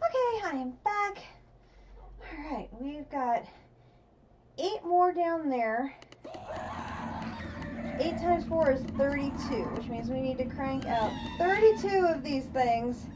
Okay, I am back. Alright, we've got 8 more down there. 8 times 4 is 32, which means we need to crank out 32 of these things.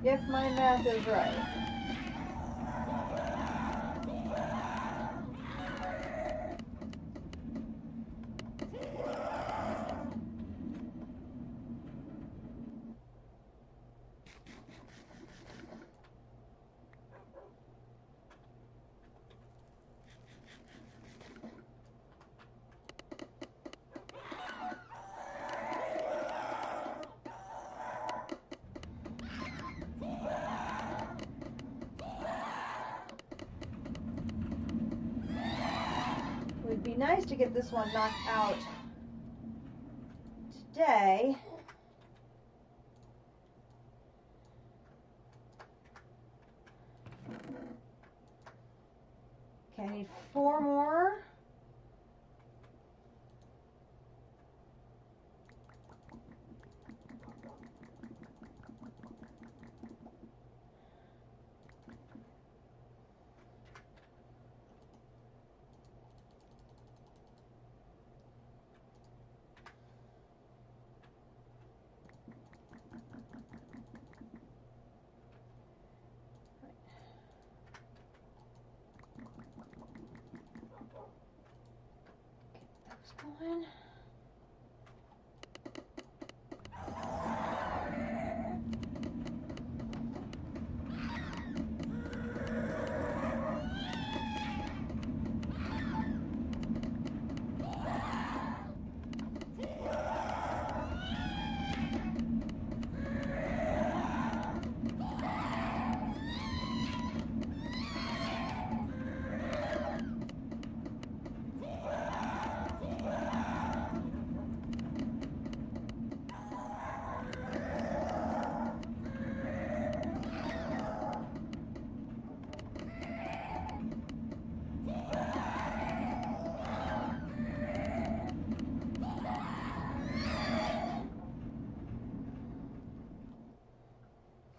If my math is right. be nice to get this one knocked out today. Okay, I need 4 more. Going.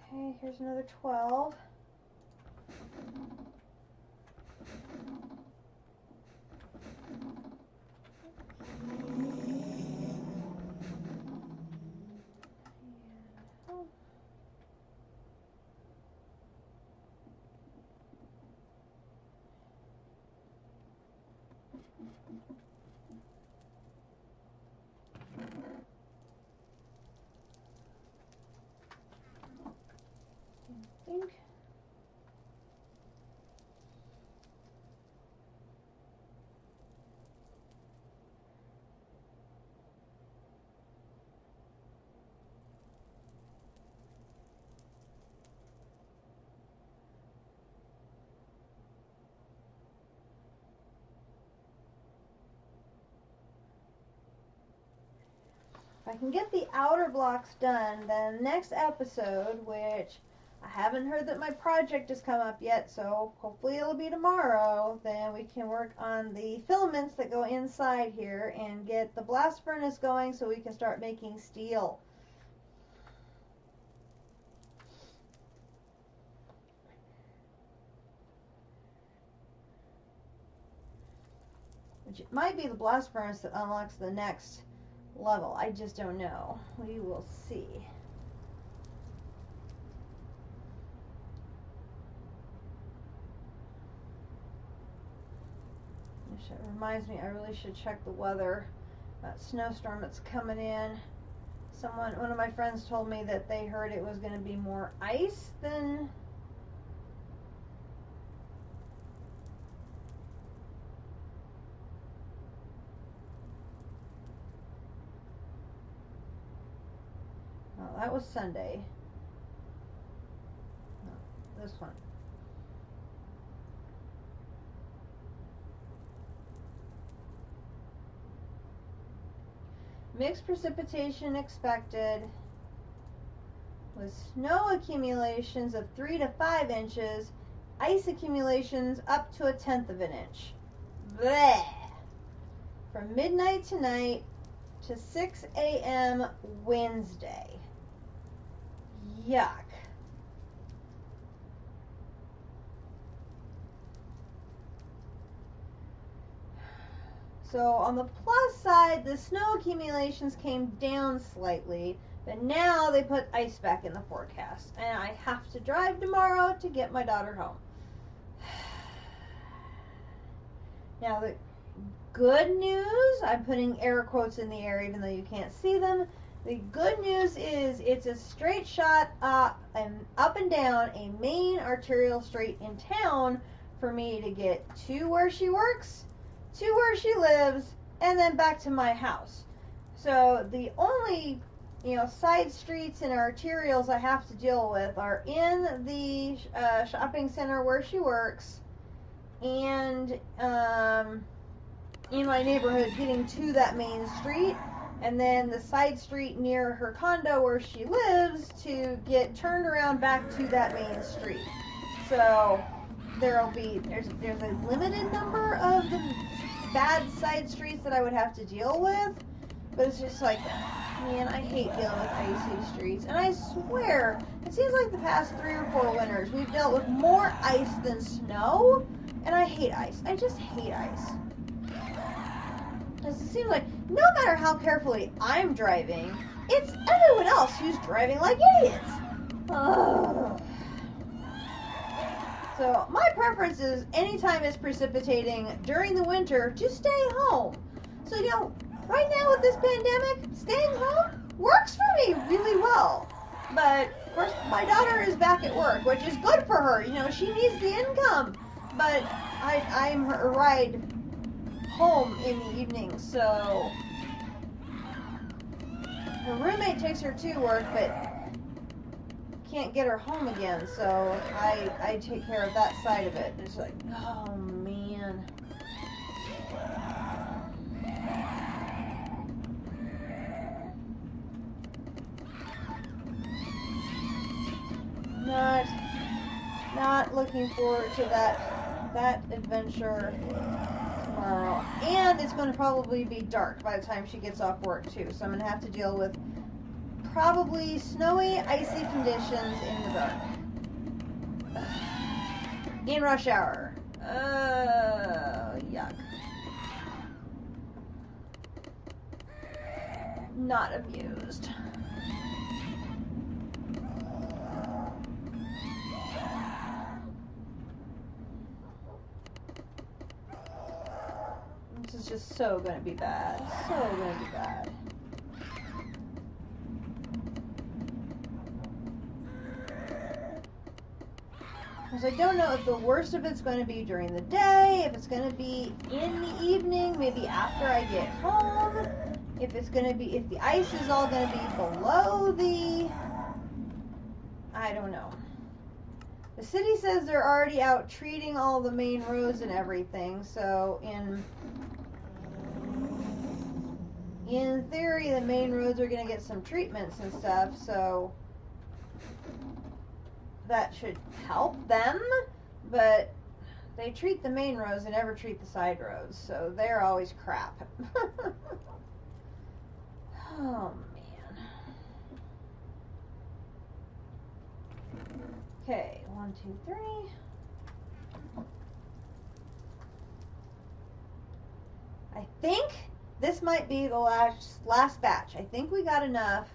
Okay, here's another 12. Think. If I can get the outer blocks done, then next episode, which I haven't heard that my project has come up yet, so hopefully it'll be tomorrow, then we can work on the filaments that go inside here and get the blast furnace going so we can start making steel. Which it might be the blast furnace that unlocks the next level. I just don't know. We will see. It reminds me, I really should check the weather. That snowstorm that's coming in. One of my friends told me that they heard it was going to be more ice than... Oh, that was Sunday. No, this one. Mixed precipitation expected with snow accumulations of 3 to 5 inches, ice accumulations up to 1/10 of an inch. Bleh. From midnight tonight to 6 a.m. Wednesday. Yuck. So on the plus side, the snow accumulations came down slightly, but now they put ice back in the forecast. And I have to drive tomorrow to get my daughter home. Now the good news, I'm putting air quotes in the air even though you can't see them. The good news is it's a straight shot up and down a main arterial street in town for me to get to where she works, to where she lives, and then back to my house. So the only, side streets and arterials I have to deal with are in the shopping center where she works, and in my neighborhood getting to that main street, and then the side street near her condo where she lives to get turned around back to that main street. So there's a limited number of the bad side streets that I would have to deal with, but it's just like, man, I hate dealing with icy streets. And I swear, it seems like the past 3 or 4 winters we've dealt with more ice than snow, and I hate ice. I just hate ice. Because it seems like no matter how carefully I'm driving, it's everyone else who's driving like idiots. Ugh. So my preference is anytime it's precipitating during the winter, just stay home. So, right now with this pandemic, staying home works for me really well. But, of course, my daughter is back at work, which is good for her. She needs the income. But I'm her ride home in the evening, so her roommate takes her to work, but can't get her home again, so I take care of that side of it. It's like, oh man. Not looking forward to that adventure tomorrow. And it's going to probably be dark by the time she gets off work too, so I'm going to have to deal with probably snowy, icy conditions in the dark. In rush hour. Yuck. Not amused. This is just so gonna be bad. So gonna be bad. Because I don't know if the worst of it's going to be during the day, if it's going to be in the evening, maybe after I get home, if the ice is all going to be below I don't know. The city says they're already out treating all the main roads and everything, so in theory the main roads are going to get some treatments and stuff, so that should help them, but they treat the main roads and never treat the side roads, so they're always crap. Oh man. Okay, 1, 2, 3. I think this might be the last batch. I think we got enough.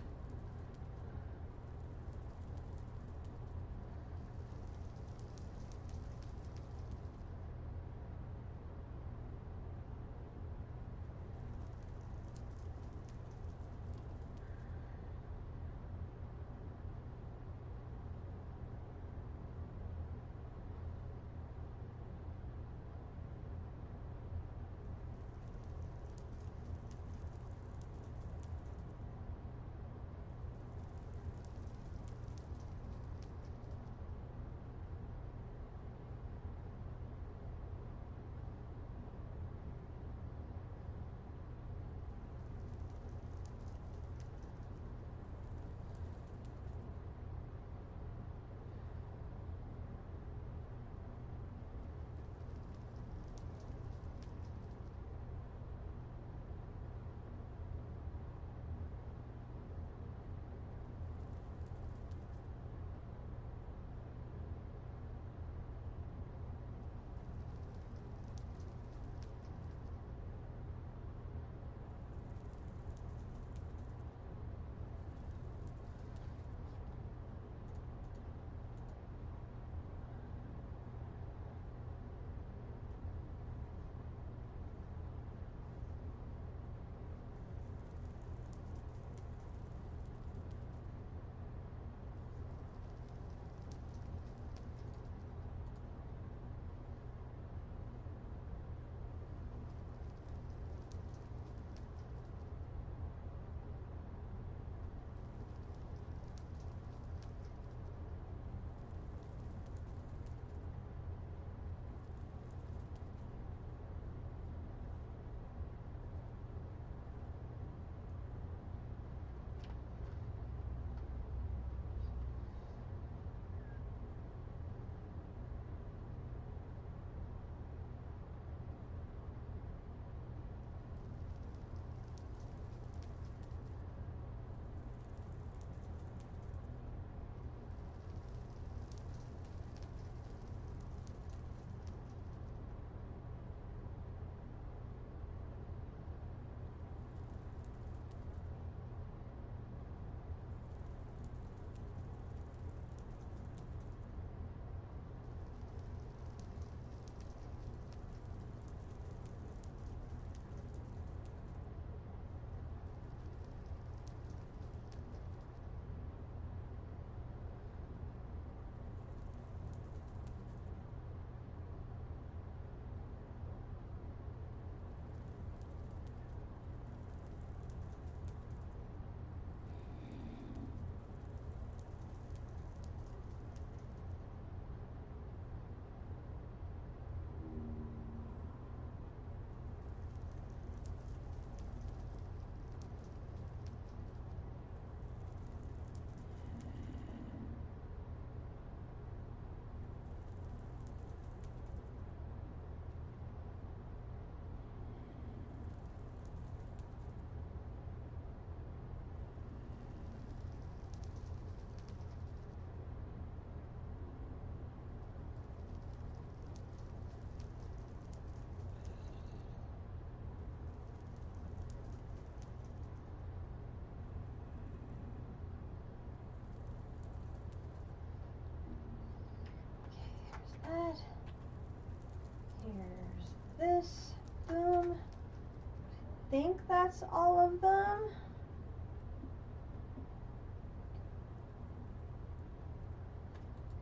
this. Boom. I think that's all of them.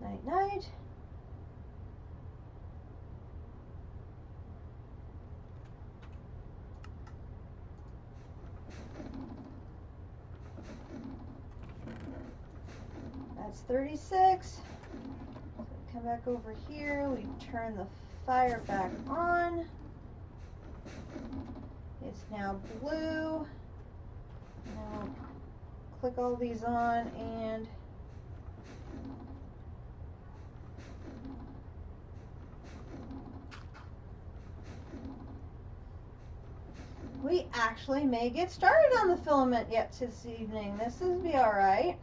Night, night. That's 36. So come back over here. We turn the fire back on. It's now blue. Now click all these on and we actually may get started on the filament yet this evening. This will be all right.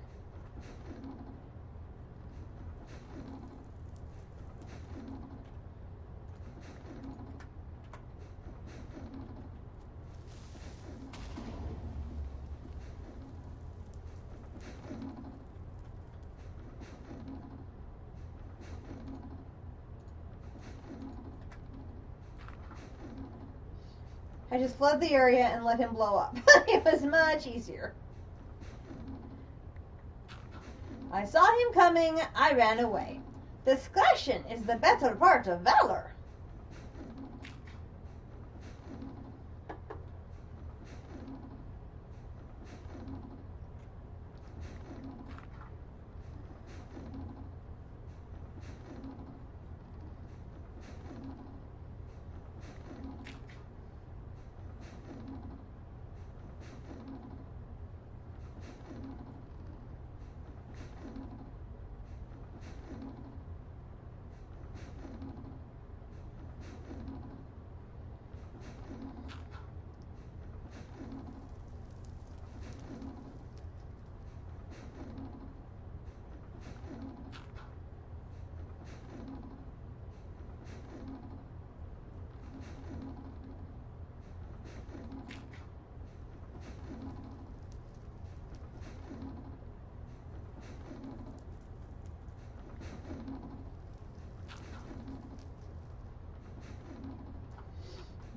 I just flood the area and let him blow up. It was much easier. I saw him coming, I ran away. Discretion is the better part of valor.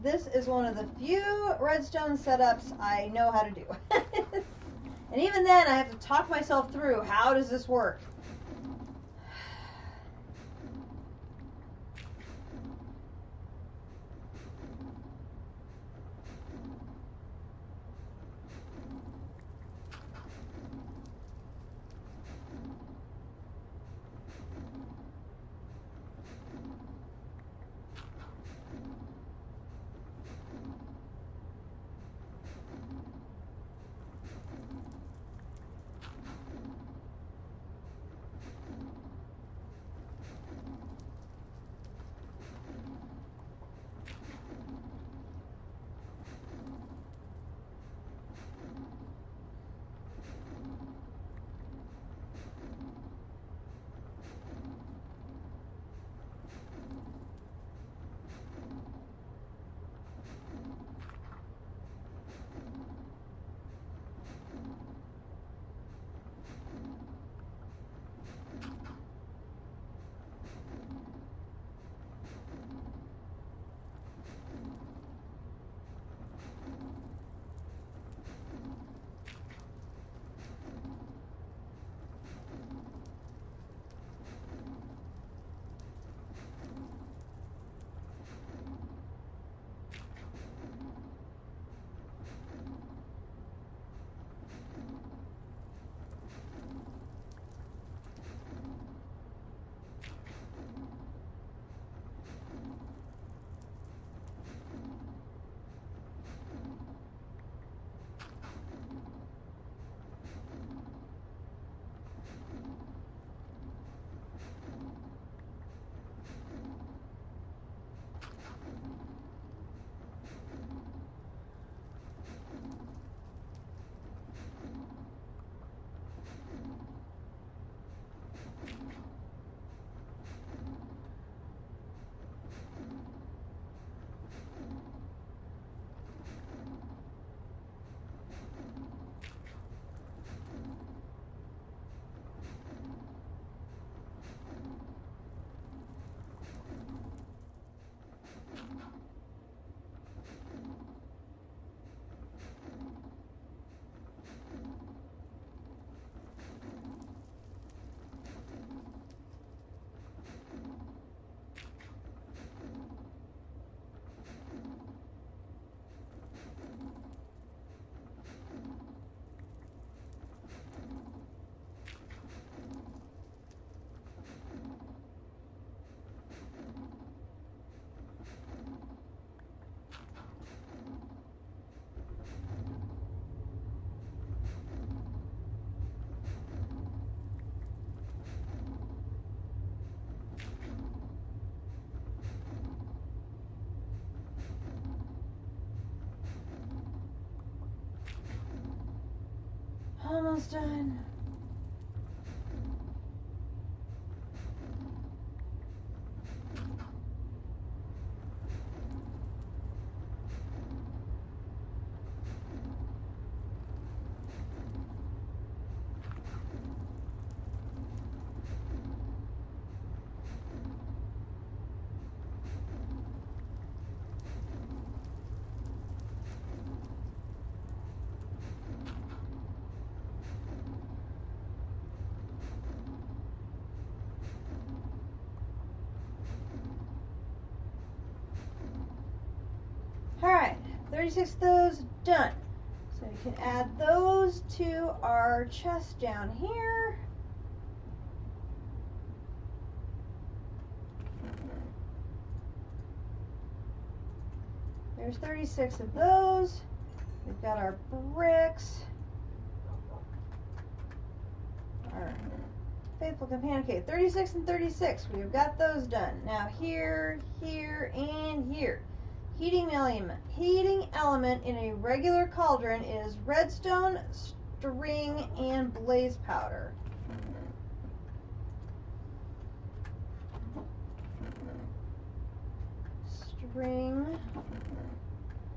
This is one of the few redstone setups I know how to do. And even then, I have to talk myself through, how does this work? almost done. Alright, 36 of those done. So we can add those to our chest down here. There's 36 of those. We've got our bricks. Our faithful companion. Okay, 36 and 36. We've got those done. Now here, here, and here. Heating element in a regular cauldron is redstone, string, and blaze powder.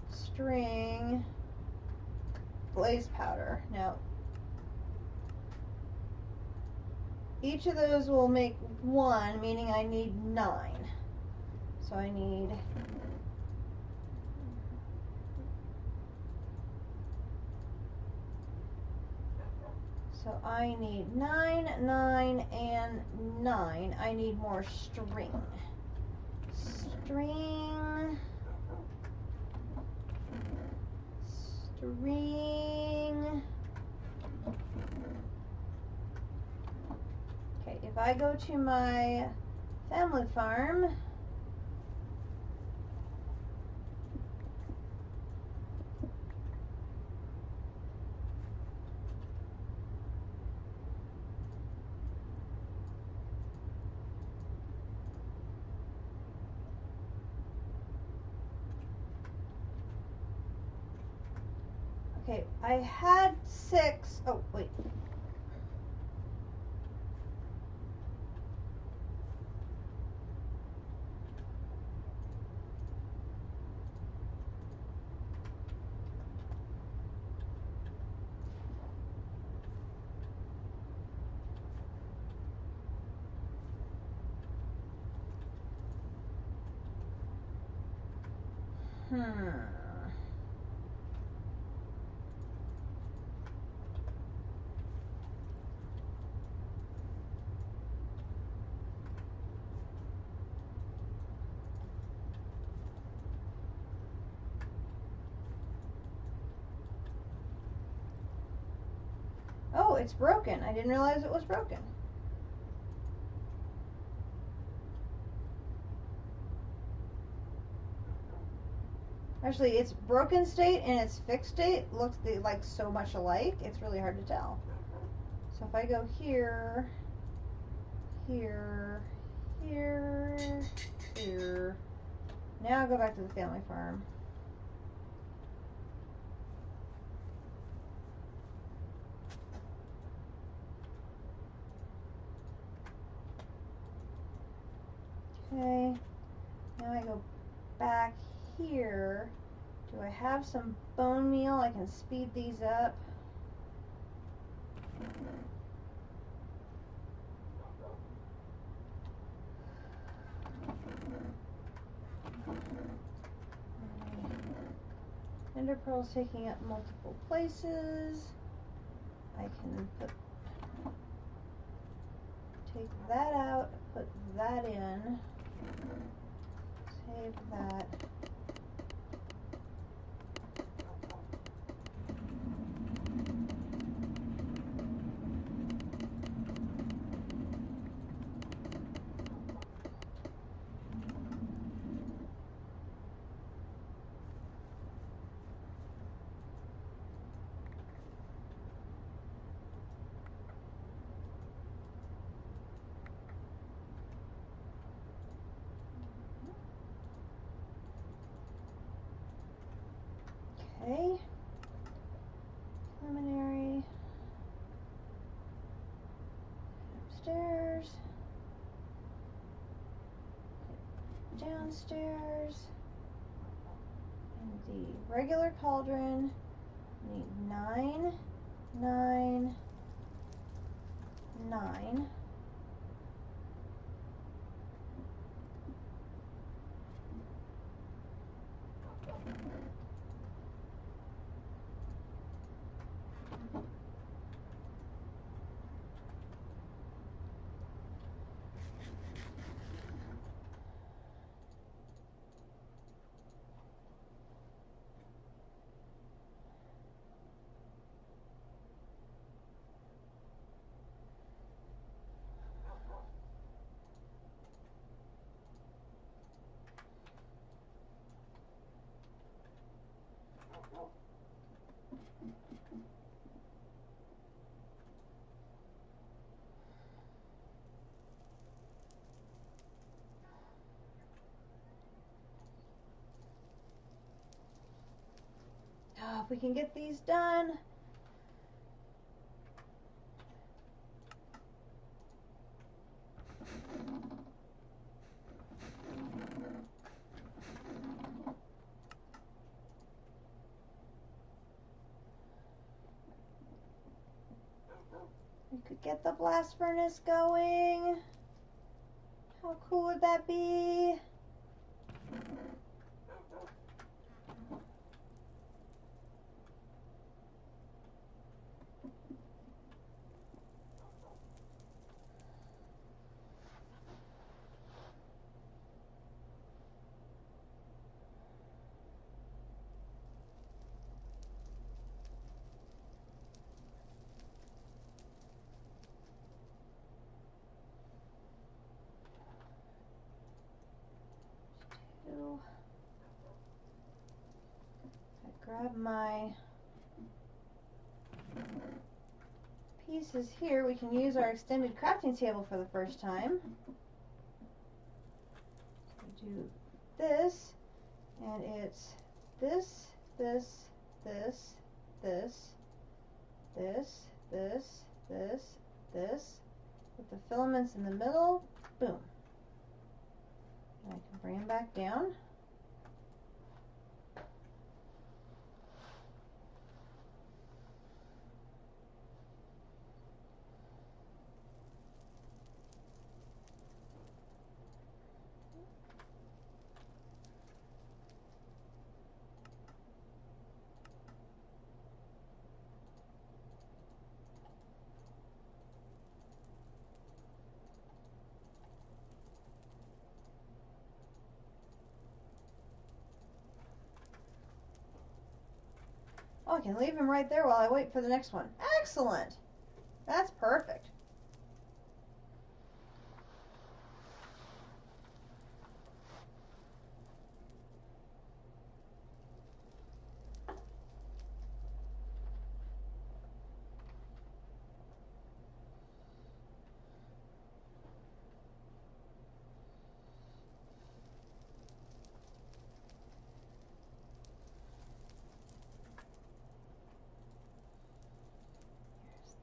String, blaze powder. Now, each of those will make 1, meaning I need 9. So I need... So I need 9, 9, and 9. I need more string. String. Okay, if I go to my family farm, okay, I had 6. Oh, wait. Oh, it's broken. I didn't realize it was broken. Actually, its broken state and its fixed state looks like so much alike, it's really hard to tell. So if I go here, here, here, here, now I'll go back to the family farm. Okay, now I go back here. Do I have some bone meal? I can speed these up. Ender pearl's taking up multiple places. I can take that out, put that in, save that. downstairs. And the regular cauldron, need 9, 9, 9. If we can get these done. We could get the blast furnace going. How cool would that be? I grab my pieces here. We can use our extended crafting table for the first time. So we do this, and it's this, this, this, this, this, this, this, this, with the filaments in the middle. Boom. And I can bring them back down. Oh, I can leave him right there while I wait for the next one. Excellent. That's perfect.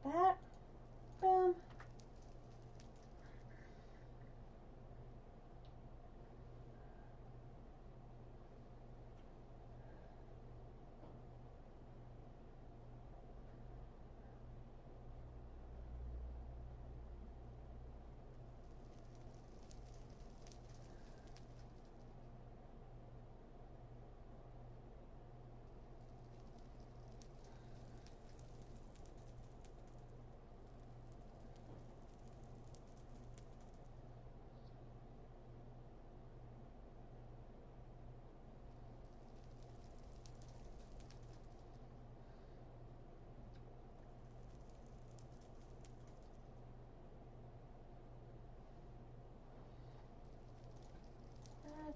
That. Boom. That.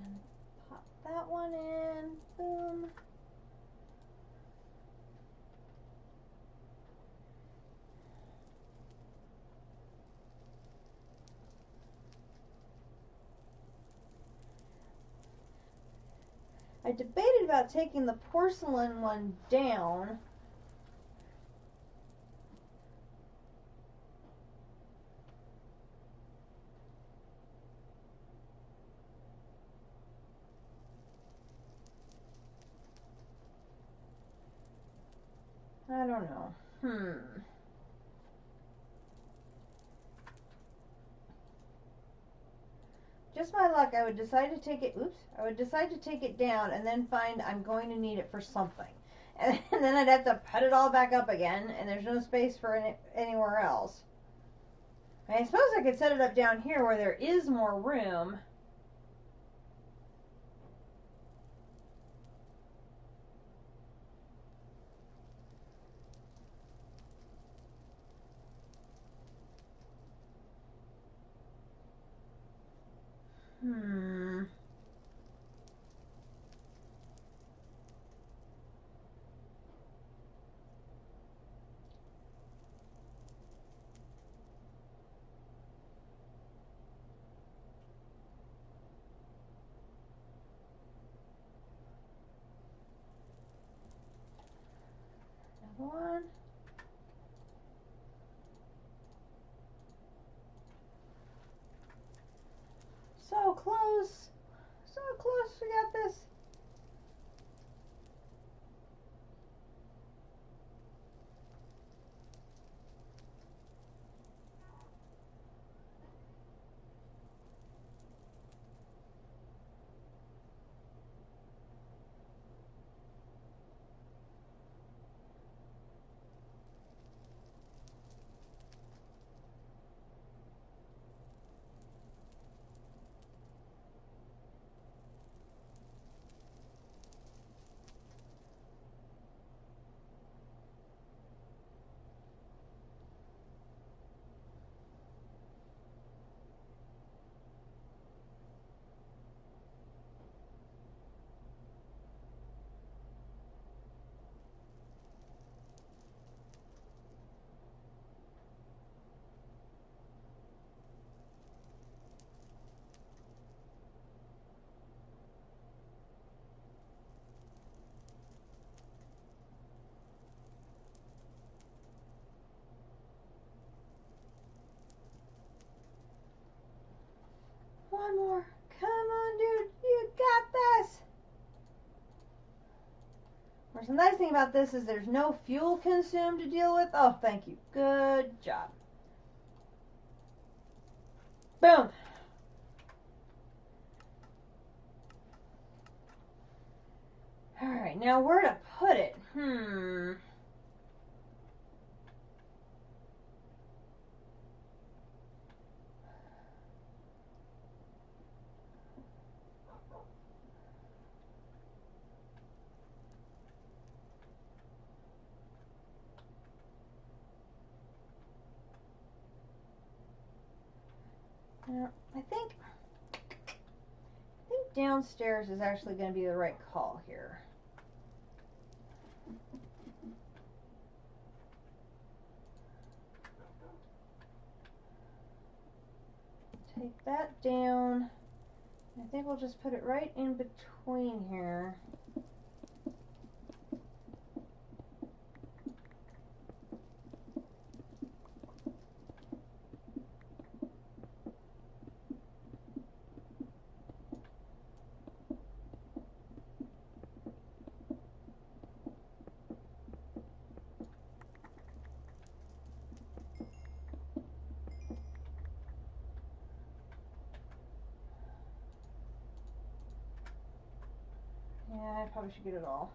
And pop that one in. Boom. I I debated about taking the porcelain one down. I don't know. Just my luck, I would decide to take it, I would decide to take it down and then find I'm going to need it for something. And then I'd have to put it all back up again, and there's no space for it anywhere else. I suppose I could set it up down here where there is more room. One. So close. So close. We got this. One more. Come on, dude. You got this. Whereas the nice thing about this is there's no fuel consumed to deal with. Oh, thank you. Good job. Boom. Alright, now where to put it? I think downstairs is actually going to be the right call here. Take that down. I think we'll just put it right in between here. Yeah, I probably should get it all.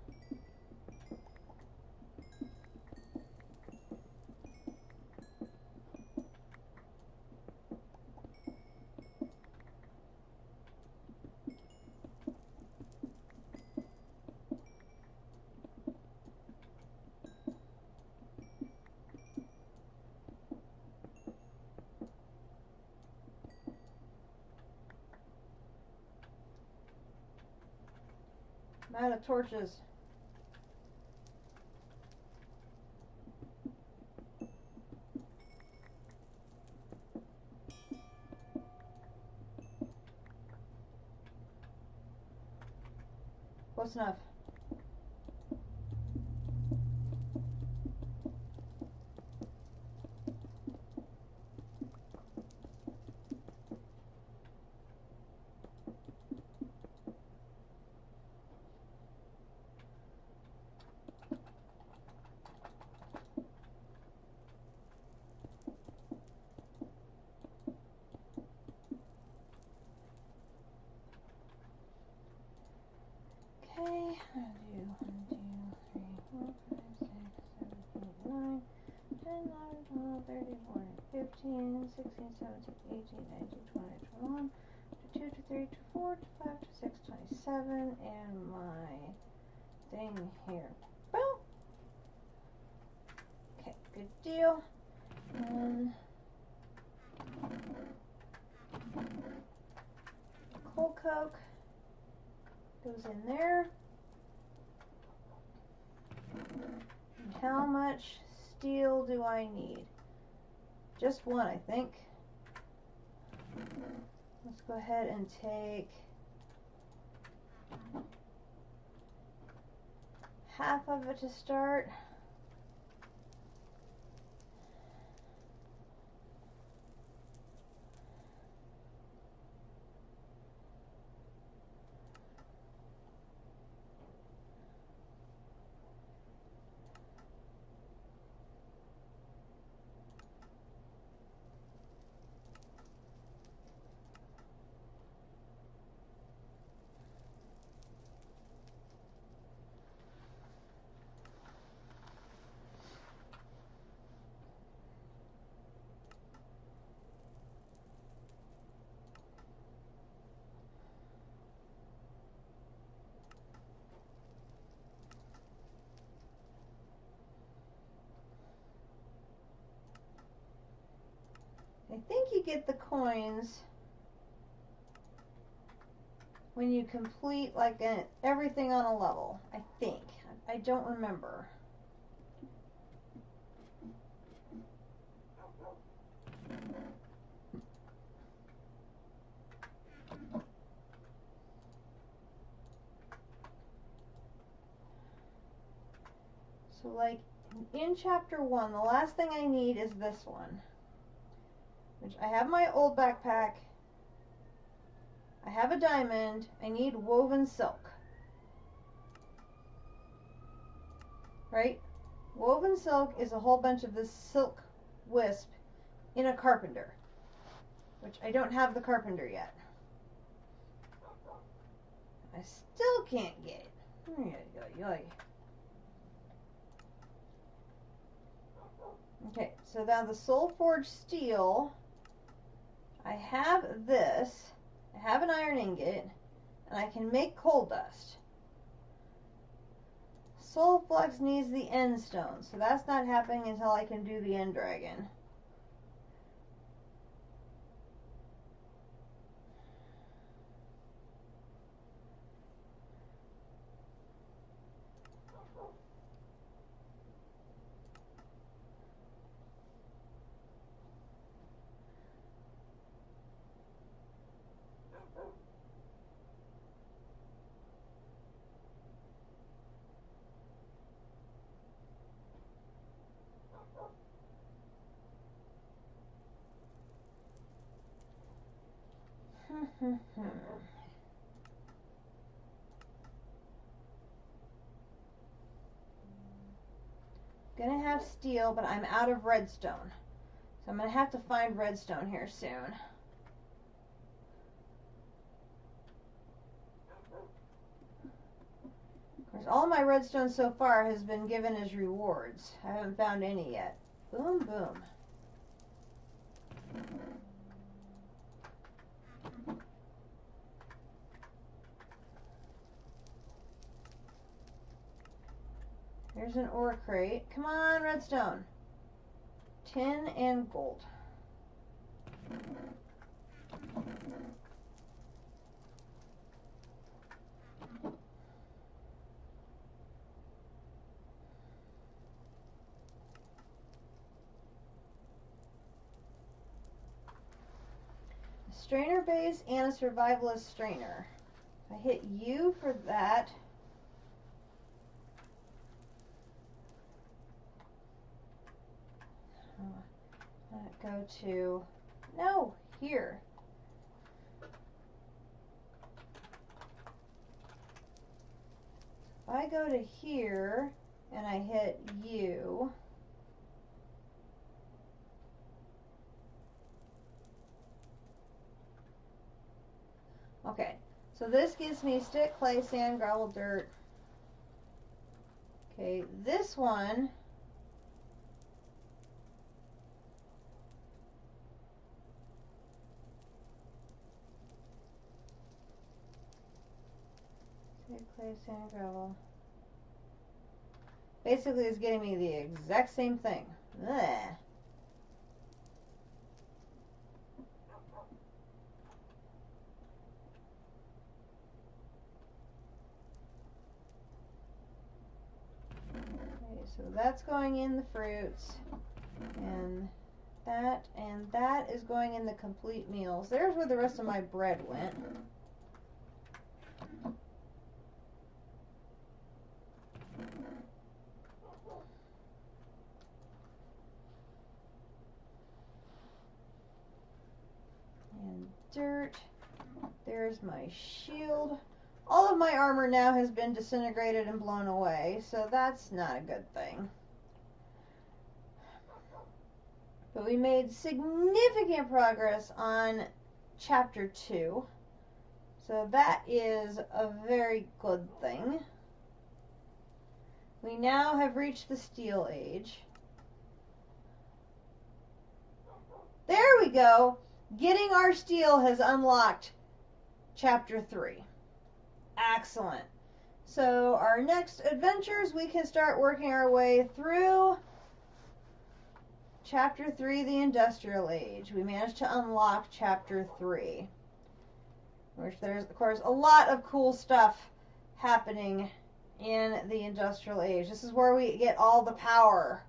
I'm out of torches. Close enough. Okay, I'll do 1, 2, 3, 4, 5, 6, 7, 8, 9, 10, 11, 12, 13, 14, 15, 16, 17, 18, 19, 20, 21, 22, 23, 24, 25, 26, 27, and my thing here. Boom! Okay, good deal. And coal coke goes in there. And how much steel do I need? Just one, I think. Let's go ahead and take half of it to start. I think you get the coins when you complete like everything on a level. I think. I don't remember. So like in chapter 1, the last thing I need is this one. Which I have my old backpack. I have a diamond. I need woven silk. Right? Woven silk is a whole bunch of this silk wisp in a carpenter. Which I don't have the carpenter yet. I still can't get it. Okay, so now the Soul Forged steel. I have this. I have an iron ingot. And I can make coal dust. Soul Flux needs the end stone. So that's not happening until I can do the end dragon. Gonna have steel, but I'm out of redstone. So I'm gonna have to find redstone here soon. Of course, all my redstone so far has been given as rewards. I haven't found any yet. Boom, boom. There's an ore crate. Come on, redstone. Tin and gold. A strainer base and a survivalist strainer. I hit U for that. Go to, no, here. If I go to here and I hit U, okay, so this gives me stick, clay, sand, gravel, dirt. Okay, this one clay, sand, gravel. Basically, it's getting me the exact same thing. Ugh. Okay, so that's going in the fruits, and that is going in the complete meals. There's where the rest of my bread went. And dirt. There's my shield. All of my armor now has been disintegrated and blown away, so that's not a good thing. But we made significant progress on chapter 2. So that is a very good thing. We now have reached the Steel Age. There we go. Getting our steel has unlocked chapter 3. Excellent. So our next adventures, we can start working our way through chapter 3, the Industrial Age. We managed to unlock chapter 3. Which there's, of course, a lot of cool stuff happening in the Industrial Age. This is where we get all the power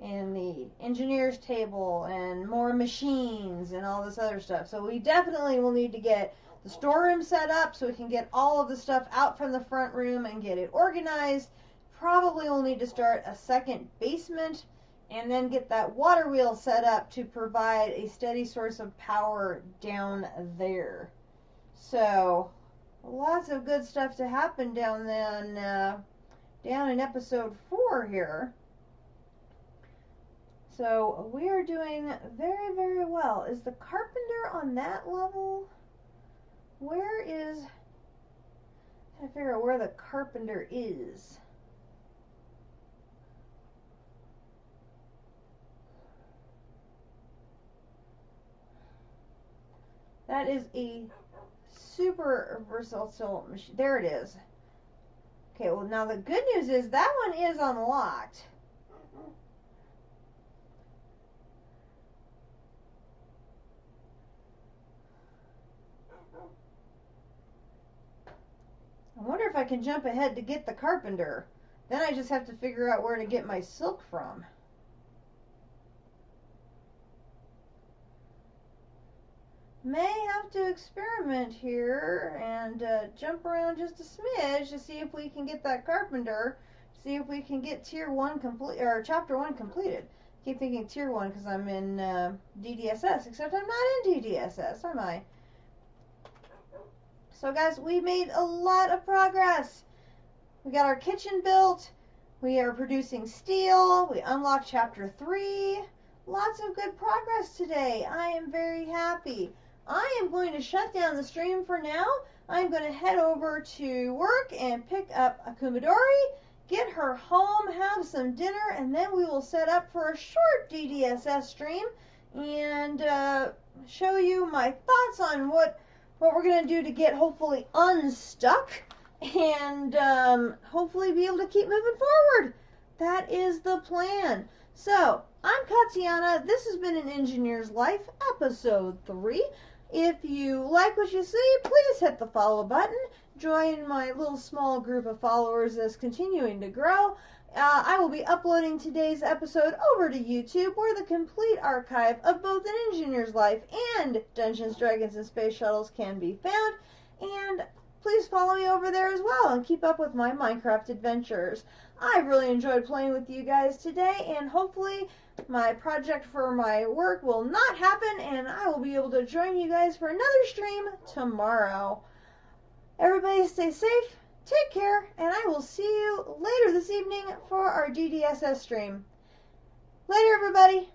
in the engineer's table and more machines and all this other stuff. So we definitely will need to get the storeroom set up so we can get all of the stuff out from the front room and get it organized. Probably we'll need to start a second basement and then get that water wheel set up to provide a steady source of power down there. So lots of good stuff to happen down in episode 4 here. So we are doing very, very well. Is the carpenter on that level? Where is... I'm trying to figure out where the carpenter is. That is a super versatile machine. There it is. Okay, well now the good news is that one is unlocked. I wonder if I can jump ahead to get the carpenter. Then I just have to figure out where to get my silk from. May have to experiment here and jump around just a smidge to see if we can get that carpenter. See if we can get tier 1 complete, or chapter 1 completed. Keep thinking tier 1 because I'm in DDSS, except I'm not in DDSS, am I? So guys, we made a lot of progress. We got our kitchen built. We are producing steel. We unlocked chapter 3. Lots of good progress today. I am very happy. I am going to shut down the stream for now. I'm going to head over to work and pick up Akumadori, get her home, have some dinner, and then we will set up for a short DDSS stream and show you my thoughts on what we're going to do to get hopefully unstuck and hopefully be able to keep moving forward. That is the plan. So, I'm Katiana. This has been An Engineer's Life, episode 3. If you like what you see, please hit the follow button. Join my little small group of followers that's continuing to grow. I will be uploading today's episode over to YouTube, where the complete archive of both An Engineer's Life and Dungeons, Dragons, and Space Shuttles can be found. And please follow me over there as well and keep up with my Minecraft adventures. I really enjoyed playing with you guys today, and hopefully my project for my work will not happen and I will be able to join you guys for another stream tomorrow. Everybody stay safe, take care, and I will see you later this evening for our GDSS stream. Later, everybody.